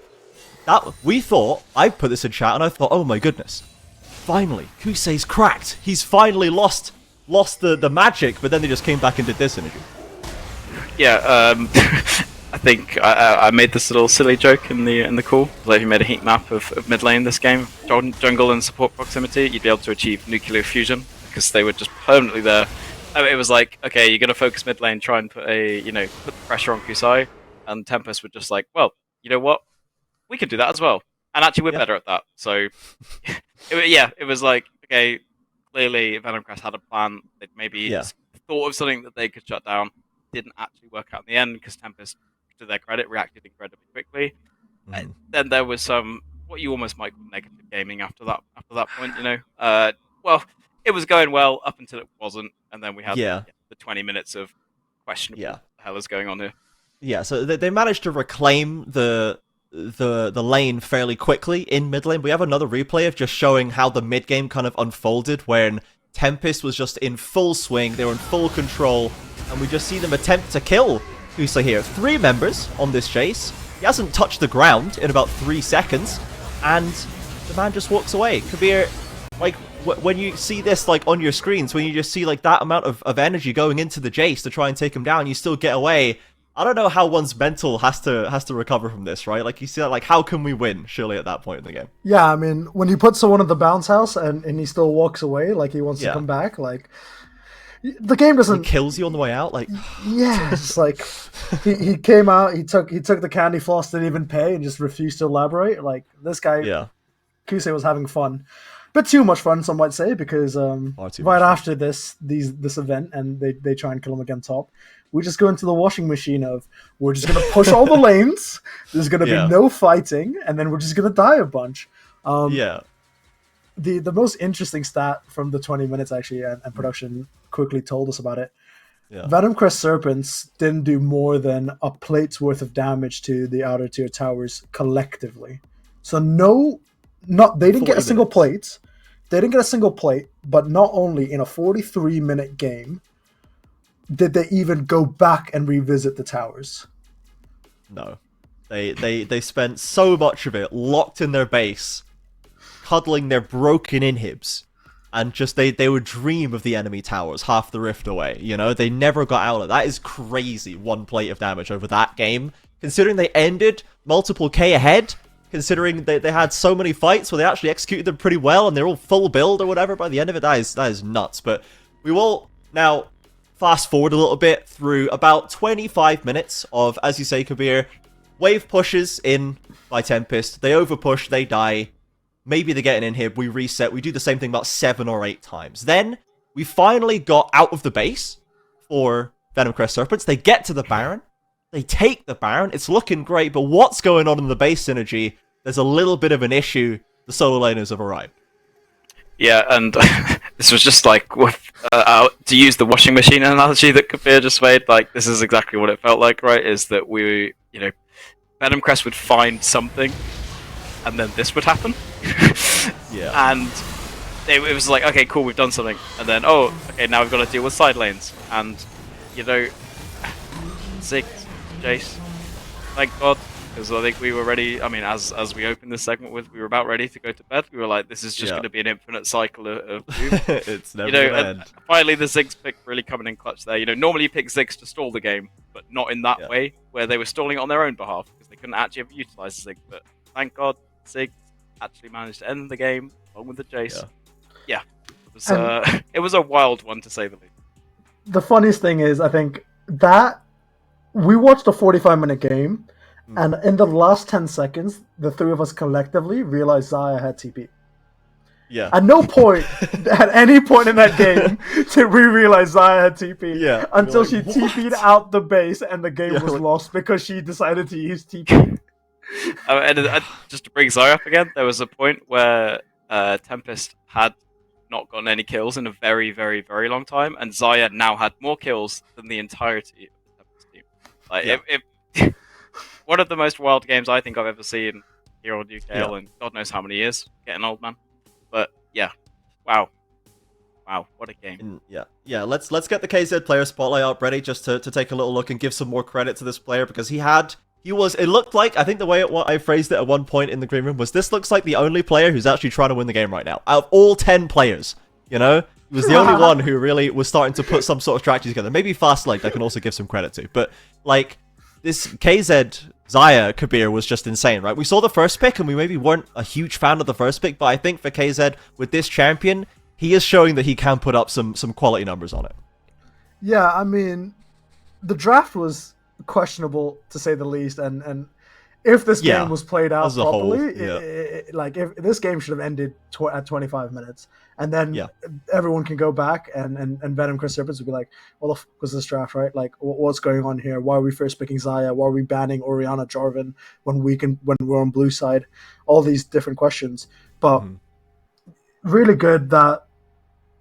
we thought, I put this in chat and I thought, oh my goodness, finally, Kusei's cracked. He's finally lost the magic, but then they just came back and did this energy. Yeah, I think I made this little silly joke in the call. Like, if you made a heat map of mid lane this game, jungle and support proximity, you'd be able to achieve nuclear fusion, because they were just permanently there. It was like, okay, you're gonna focus mid lane, try and put put the pressure on Kusai, and Tempest would just like, well, you know what? We could do that as well, and actually we're better at that. So, it was like, okay, clearly Venom Crest had a plan. They'd maybe thought of something that they could shut down. Didn't actually work out in the end, because Tempest, to their credit, reacted incredibly quickly. And then there was some what you almost might call negative gaming after that point. Well, it was going well up until it wasn't, and then we had the 20 minutes of questionable what the hell is going on here. Yeah, so they managed to reclaim the lane fairly quickly in mid lane. We have another replay of just showing how the mid game kind of unfolded when Tempest was just in full swing, they were in full control, and we just see them attempt to kill Kusei here. 3 members on this chase. He hasn't touched the ground in about 3 seconds, and the man just walks away. Kabir, like, when you see this like on your screens, when you just see like that amount of energy going into the Jace to try and take him down, you still get away. I don't know how one's mental has to recover from this, right? Like, you see that, like, how can we win, surely, at that point in the game? Yeah, I mean, when you put someone in the bounce house and he still walks away, like he wants to come back, like, the game doesn't... He kills you on the way out, like... Yeah, it's like, he came out, he took the candy floss, didn't even pay, and just refused to elaborate. Like, this guy, Kusei was having fun. Bit too much fun, some might say, because right after this event, and they try and kill him again top, we just go into the washing machine of, we're just going to push all the lanes, there's going to be no fighting, and then we're just going to die a bunch. The most interesting stat from the 20 minutes, actually, and production quickly told us about it. Venom Crest Serpents didn't do more than a plate's worth of damage to the outer tier towers collectively. So they didn't get a single plate. They didn't get a single plate, but not only in a 43-minute game did they even go back and revisit the towers. No. They spent so much of it locked in their base, cuddling their broken inhibs, and just they would dream of the enemy towers half the rift away, you know? They never got out of it. That is crazy, 1 plate of damage over that game. Considering they ended multiple K ahead, considering they had so many fights where they actually executed them pretty well and they're all full build or whatever by the end of it, that is nuts. But we will now fast forward a little bit through about 25 minutes of, as you say, Kabir, wave pushes in by Tempest. They overpush, they die. Maybe they get an inhib, we reset. We do the same thing about 7 or 8 times. Then we finally got out of the base for Venom Crest Serpents. They get to the Baron. They take the Baron. It's looking great, but what's going on in the base synergy? There's a little bit of an issue. The solo laners have arrived. Yeah, and this was just like, with, to use the washing machine analogy that Kabir just made, like, this is exactly what it felt like, right? Is that Venom Crest would find something and then this would happen. Yeah. And it was like, okay, cool, we've done something. And then, oh, okay, now we've got to deal with side lanes. And, you know, Ziggs, Jace, thank God. Because I think we were ready, I mean, as we opened this segment with, we were about ready to go to bed. We were like, this is just going to be an infinite cycle of doom. It's never you know, gonna and end. finally the Ziggs pick really coming in clutch there. You know, normally you pick Ziggs to stall the game, but not in that way, where they were stalling it on their own behalf, because they couldn't actually ever utilize Ziggs. But thank God, Ziggs actually managed to end the game, along with the Jace. Yeah. It was a wild one, to say the least. The funniest thing is, I think, that we watched a 45-minute game, and in the last 10 seconds, the three of us collectively realized Xayah had TP. Yeah. At no point, at any point in that game, did we realize Xayah had TP. Yeah. Until Like, she what? TP'd out the base and the game was lost because she decided to use TP. And just to bring Xayah up again, there was a point where Tempest had not gotten any kills in a very, very, very long time, and Xayah now had more kills than the entirety of the Tempest team. Like, one of the most wild games I think I've ever seen here on UKL in God knows how many years. Getting old, man. But yeah, wow, what a game. Yeah. Let's get the KZ player spotlight up ready, just to take a little look and give some more credit to this player, because it looked like, I think the way I phrased it at one point in the green room was, this looks like the only player who's actually trying to win the game right now. Out of all 10 players, you know? He was the only one who really was starting to put some sort of strategy together. Maybe Fastleg I can also give some credit to. But, like, this KZ Xayah Kabir was just insane, right? We saw the first pick, and we maybe weren't a huge fan of the first pick, but I think for KZ, with this champion, he is showing that he can put up some quality numbers on it. Yeah, I mean, the draft was questionable, to say the least, and if this game was played out properly, if this game should have ended at 25 minutes, and then everyone can go back and Venom Chris Serpents would be like, well, the f was this draft, right? Like, what's going on here? Why are we first picking Xayah? Why are we banning Orianna Jarvan when we're on blue side? All these different questions, but really good that.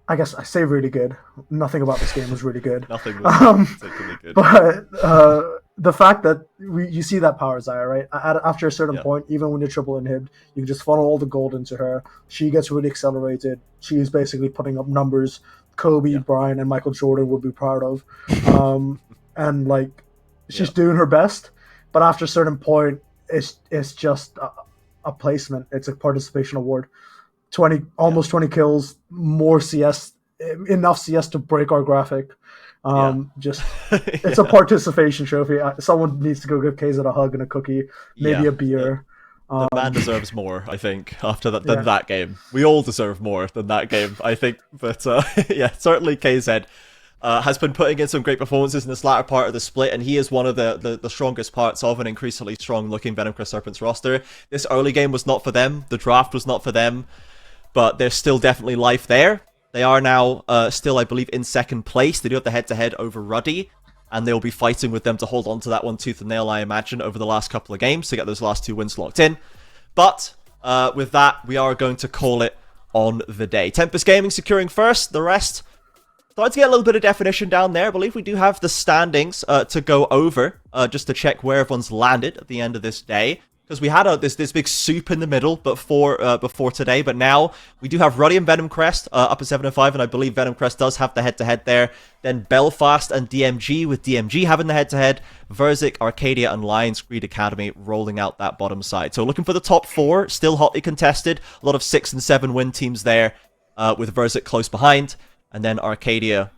I guess I say really good. Nothing about this game was really good. Nothing was particularly good. But the fact that you see that power Xayah, right? After a certain point, even when you're triple inhibited, you can just funnel all the gold into her. She gets really accelerated. She's basically putting up numbers Kobe, Brian, and Michael Jordan would be proud of. And like, she's doing her best. But after a certain point, it's just a placement. It's a participation award. 20 kills, more CS, enough CS to break our graphic. It's a participation trophy. Someone needs to go give KZ a hug and a cookie, maybe a beer. The man deserves more, I think, after that than that game. We all deserve more than that game, I think. But certainly KZ has been putting in some great performances in this latter part of the split, and he is one of the strongest parts of an increasingly strong-looking Venom Chris Serpents roster. This early game was not for them. The draft was not for them. But there's still definitely life there. They are now still, I believe, in second place. They do have the head-to-head over Ruddy, and they'll be fighting with them to hold on to that one tooth and nail, I imagine, over the last couple of games to get those last 2 wins locked in. But with that, we are going to call it on the day. Tempest Gaming securing first. The rest starting to get a little bit of definition down there. I believe we do have the standings to go over, just to check where everyone's landed at the end of this day. Because we had this big soup in the middle before today, but now we do have Ruddy and Venom Crest up at 7-5, and I believe Venom Crest does have the head-to-head there. Then Belfast and DMG, with DMG having the head-to-head. Verzik, Arcadia, and Lions Creed Academy rolling out that bottom side. So looking for the top 4, still hotly contested. A lot of 6 and 7 win teams there, with Verzik close behind, and then Arcadia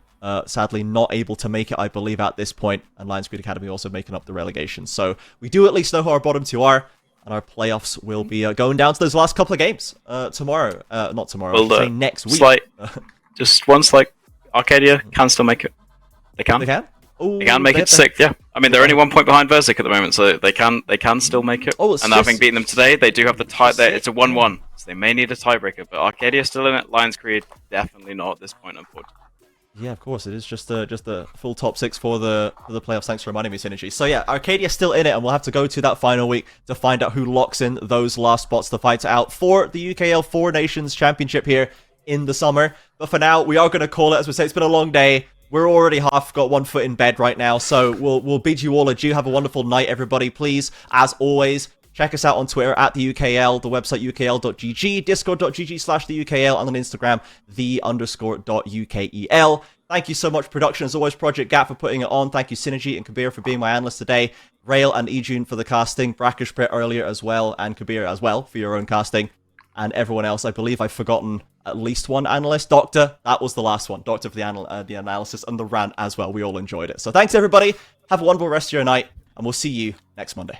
sadly not able to make it, I believe, at this point, and Lions Creed Academy also making up the relegation. So we do at least know who our bottom 2 are. And our playoffs will be going down to those last couple of games tomorrow. Not tomorrow, I'll say next week. Just one slight. Arcadia can still make it. They can. They can? Ooh, they can make it 6th, yeah. I mean, they're only 1 point behind Verzik at the moment, so they can still make it. Oh, and having beaten them today, they do have the tie there. It's a 1-1, so they may need a tiebreaker. But Arcadia still in it. Lions Creed, definitely not at this point, unfortunately. Yeah, of course, it is just a full top 6 for the playoffs. Thanks for reminding me, Synergy. So yeah, Arcadia's still in it, and we'll have to go to that final week to find out who locks in those last spots to fight out for the UKL 4 Nations Championship here in the summer. But for now, we are going to call it. As we say, it's been a long day. We're already got 1 foot in bed right now, so we'll bid you all adieu. Have a wonderful night, everybody. Please, as always, Check us out on Twitter at the UKL, the website ukl.gg, discord.gg/the UKL, and on Instagram, _.ukel. Thank you so much, production. As always, Project Gap for putting it on. Thank you, Synergy and Kabir for being my analyst today. Rail and Ejun for the casting. Brackish Brit earlier as well, and Kabir as well for your own casting. And everyone else, I believe I've forgotten at least one analyst. Doctor, that was the last one. Doctor for the analysis and the rant as well. We all enjoyed it. So thanks, everybody. Have a wonderful rest of your night, and we'll see you next Monday.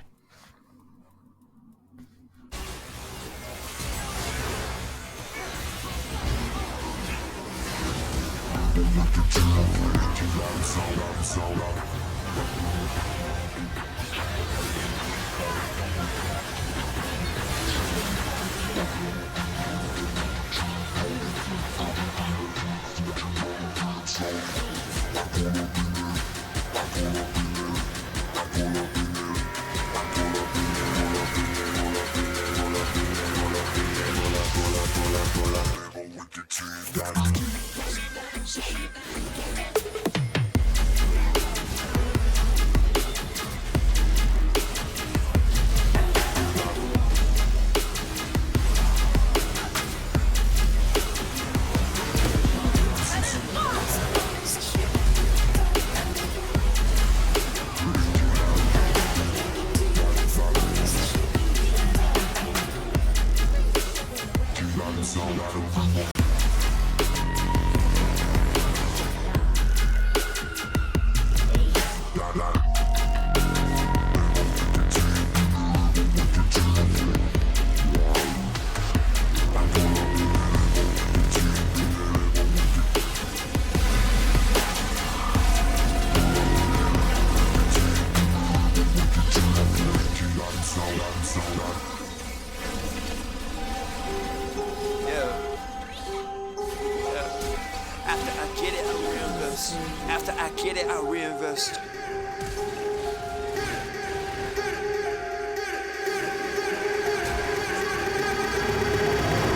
After I get it, I reinvest.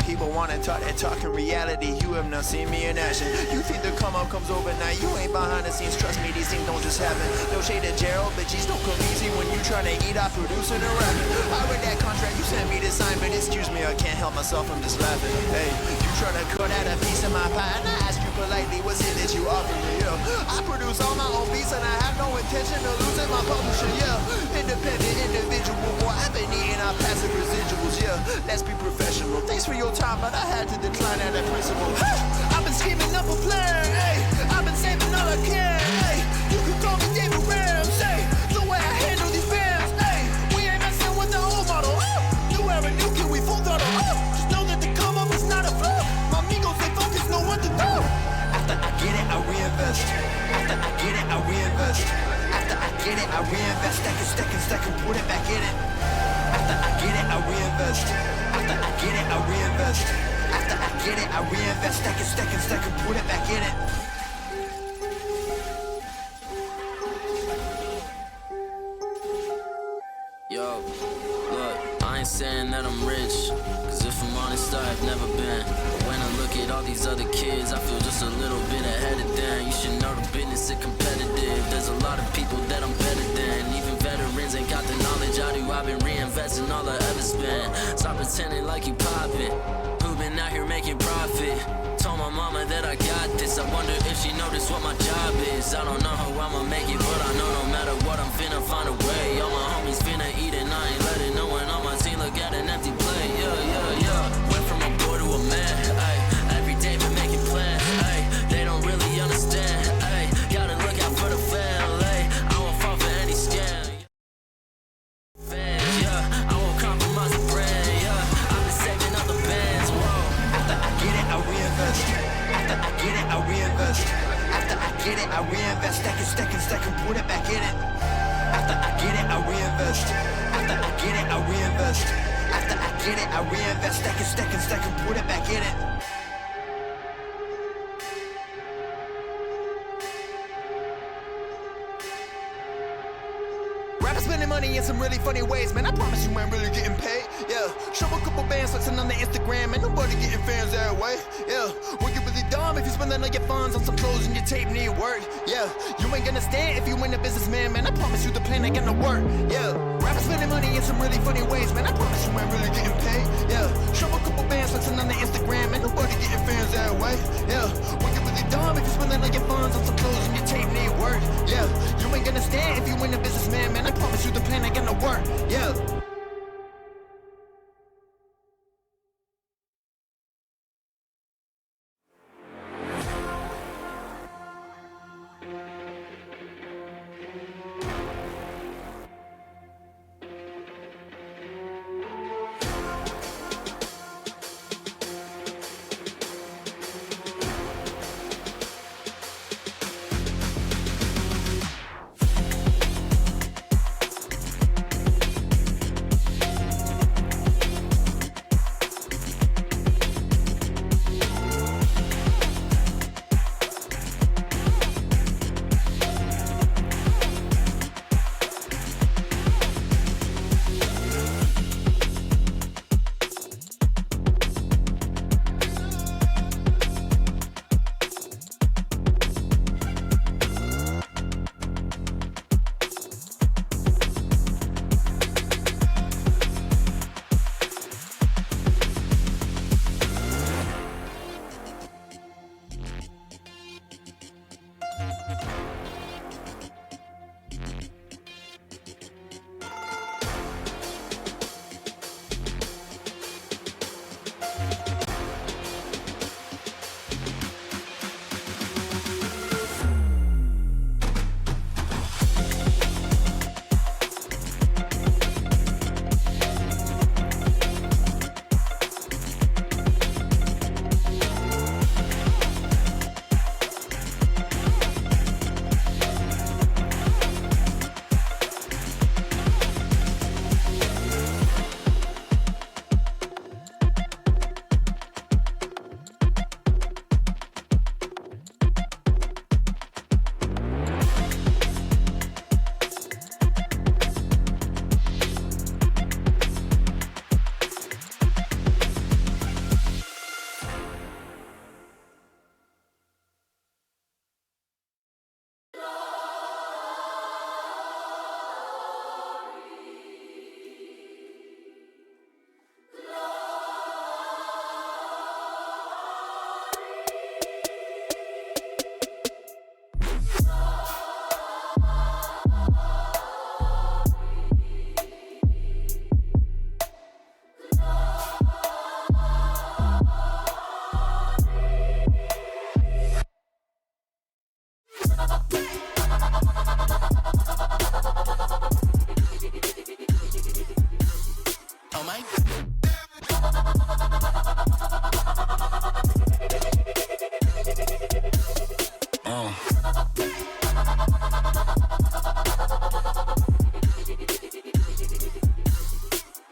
People wanna talk that talk in reality. You have not seen me in action. You think the come up comes overnight. You ain't behind the scenes. Trust me, these things don't just happen. No shade to Gerald, but G's don't come easy when you tryna eat out producing and rapping. I read that contract you sent me to sign, but excuse me, I can't help myself. I'm just laughing. Hey, you tryna cut out a piece of my pie, and I ask you politely, what's it that you offer me? Yeah, I produce all my own beats, and I have no intention of losing my publisher. Yeah, independent individual, boy, I've been eating our passive residuals. Yeah, let's be professional. Thanks for your time, but I had to decline at that principle. I've been scheming up a plan. Hey, I've been saving all I can. Hey, you can call me David Ramsey. The way I handle these bands. Hey, we ain't messing with the old model. New era, new kid, we full throttle. Just know that the come up is not a flaw. My amigos, they focus, know what to do. After I get it, I reinvest. After I get it, I reinvest. After I get it, I reinvest. Stack and put it back in it. After I get it, I reinvest. After I get it, I reinvest. After I get it, I reinvest. Stack and put it back in it. Yo, look, I ain't saying that I'm rich, cause if I'm honest, I've never been. But when I look at all these other kids, I feel just a little bit ahead of them. You should know the business is competitive. There's a lot of people that I'm better than. Even veterans ain't got the knowledge I do. I've been reinvesting all I ever spent. Stop pretending like you poppin'. Who been out here making profit? Told my mama that I got this. I wonder if she noticed what my job is. I don't know how I'ma make it, but I know no matter what, I'm finna find a way. All my homies finna eat and I ain't letting no one on my team look at an empty plate. Yeah. Went from a boy to a man. Ay, every day been making plans. Ay, they don't really understand. Ay, gotta look out for the family. I won't fall for any scam. Yeah, I won't compromise the brand. Yeah, I've been saving up the bands. Whoa. After I get it, I reinvest. After I get it, I reinvest. After I get it, I reinvest. Stack and put it back in it. After I get it, I reinvest. After I get it, I reinvest. After I get it, I reinvest. Stack and put it back in it. Rappers spending money in some really funny ways, man. I promise you ain't really getting paid. Yeah, show a couple bands flexing on the Instagram, and nobody getting fans that way. Yeah, well, you really dumb if you spending all your funds on some clothes and your tape need work. Yeah, you ain't gonna stand if you ain't a businessman, man. I promise you the plan ain't gonna work. Yeah, rappers spending money in some really funny ways, man. I promise you ain't really getting paid. Yeah, show a couple bands flexing on the Instagram, and nobody getting fans that way. Yeah, when you're really dumb if you're spending all your funds on some clothes and your tape need work. Yeah, you ain't gonna stand if you ain't a businessman, man. I promise you the plan ain't gonna work. Yeah.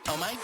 Oh my.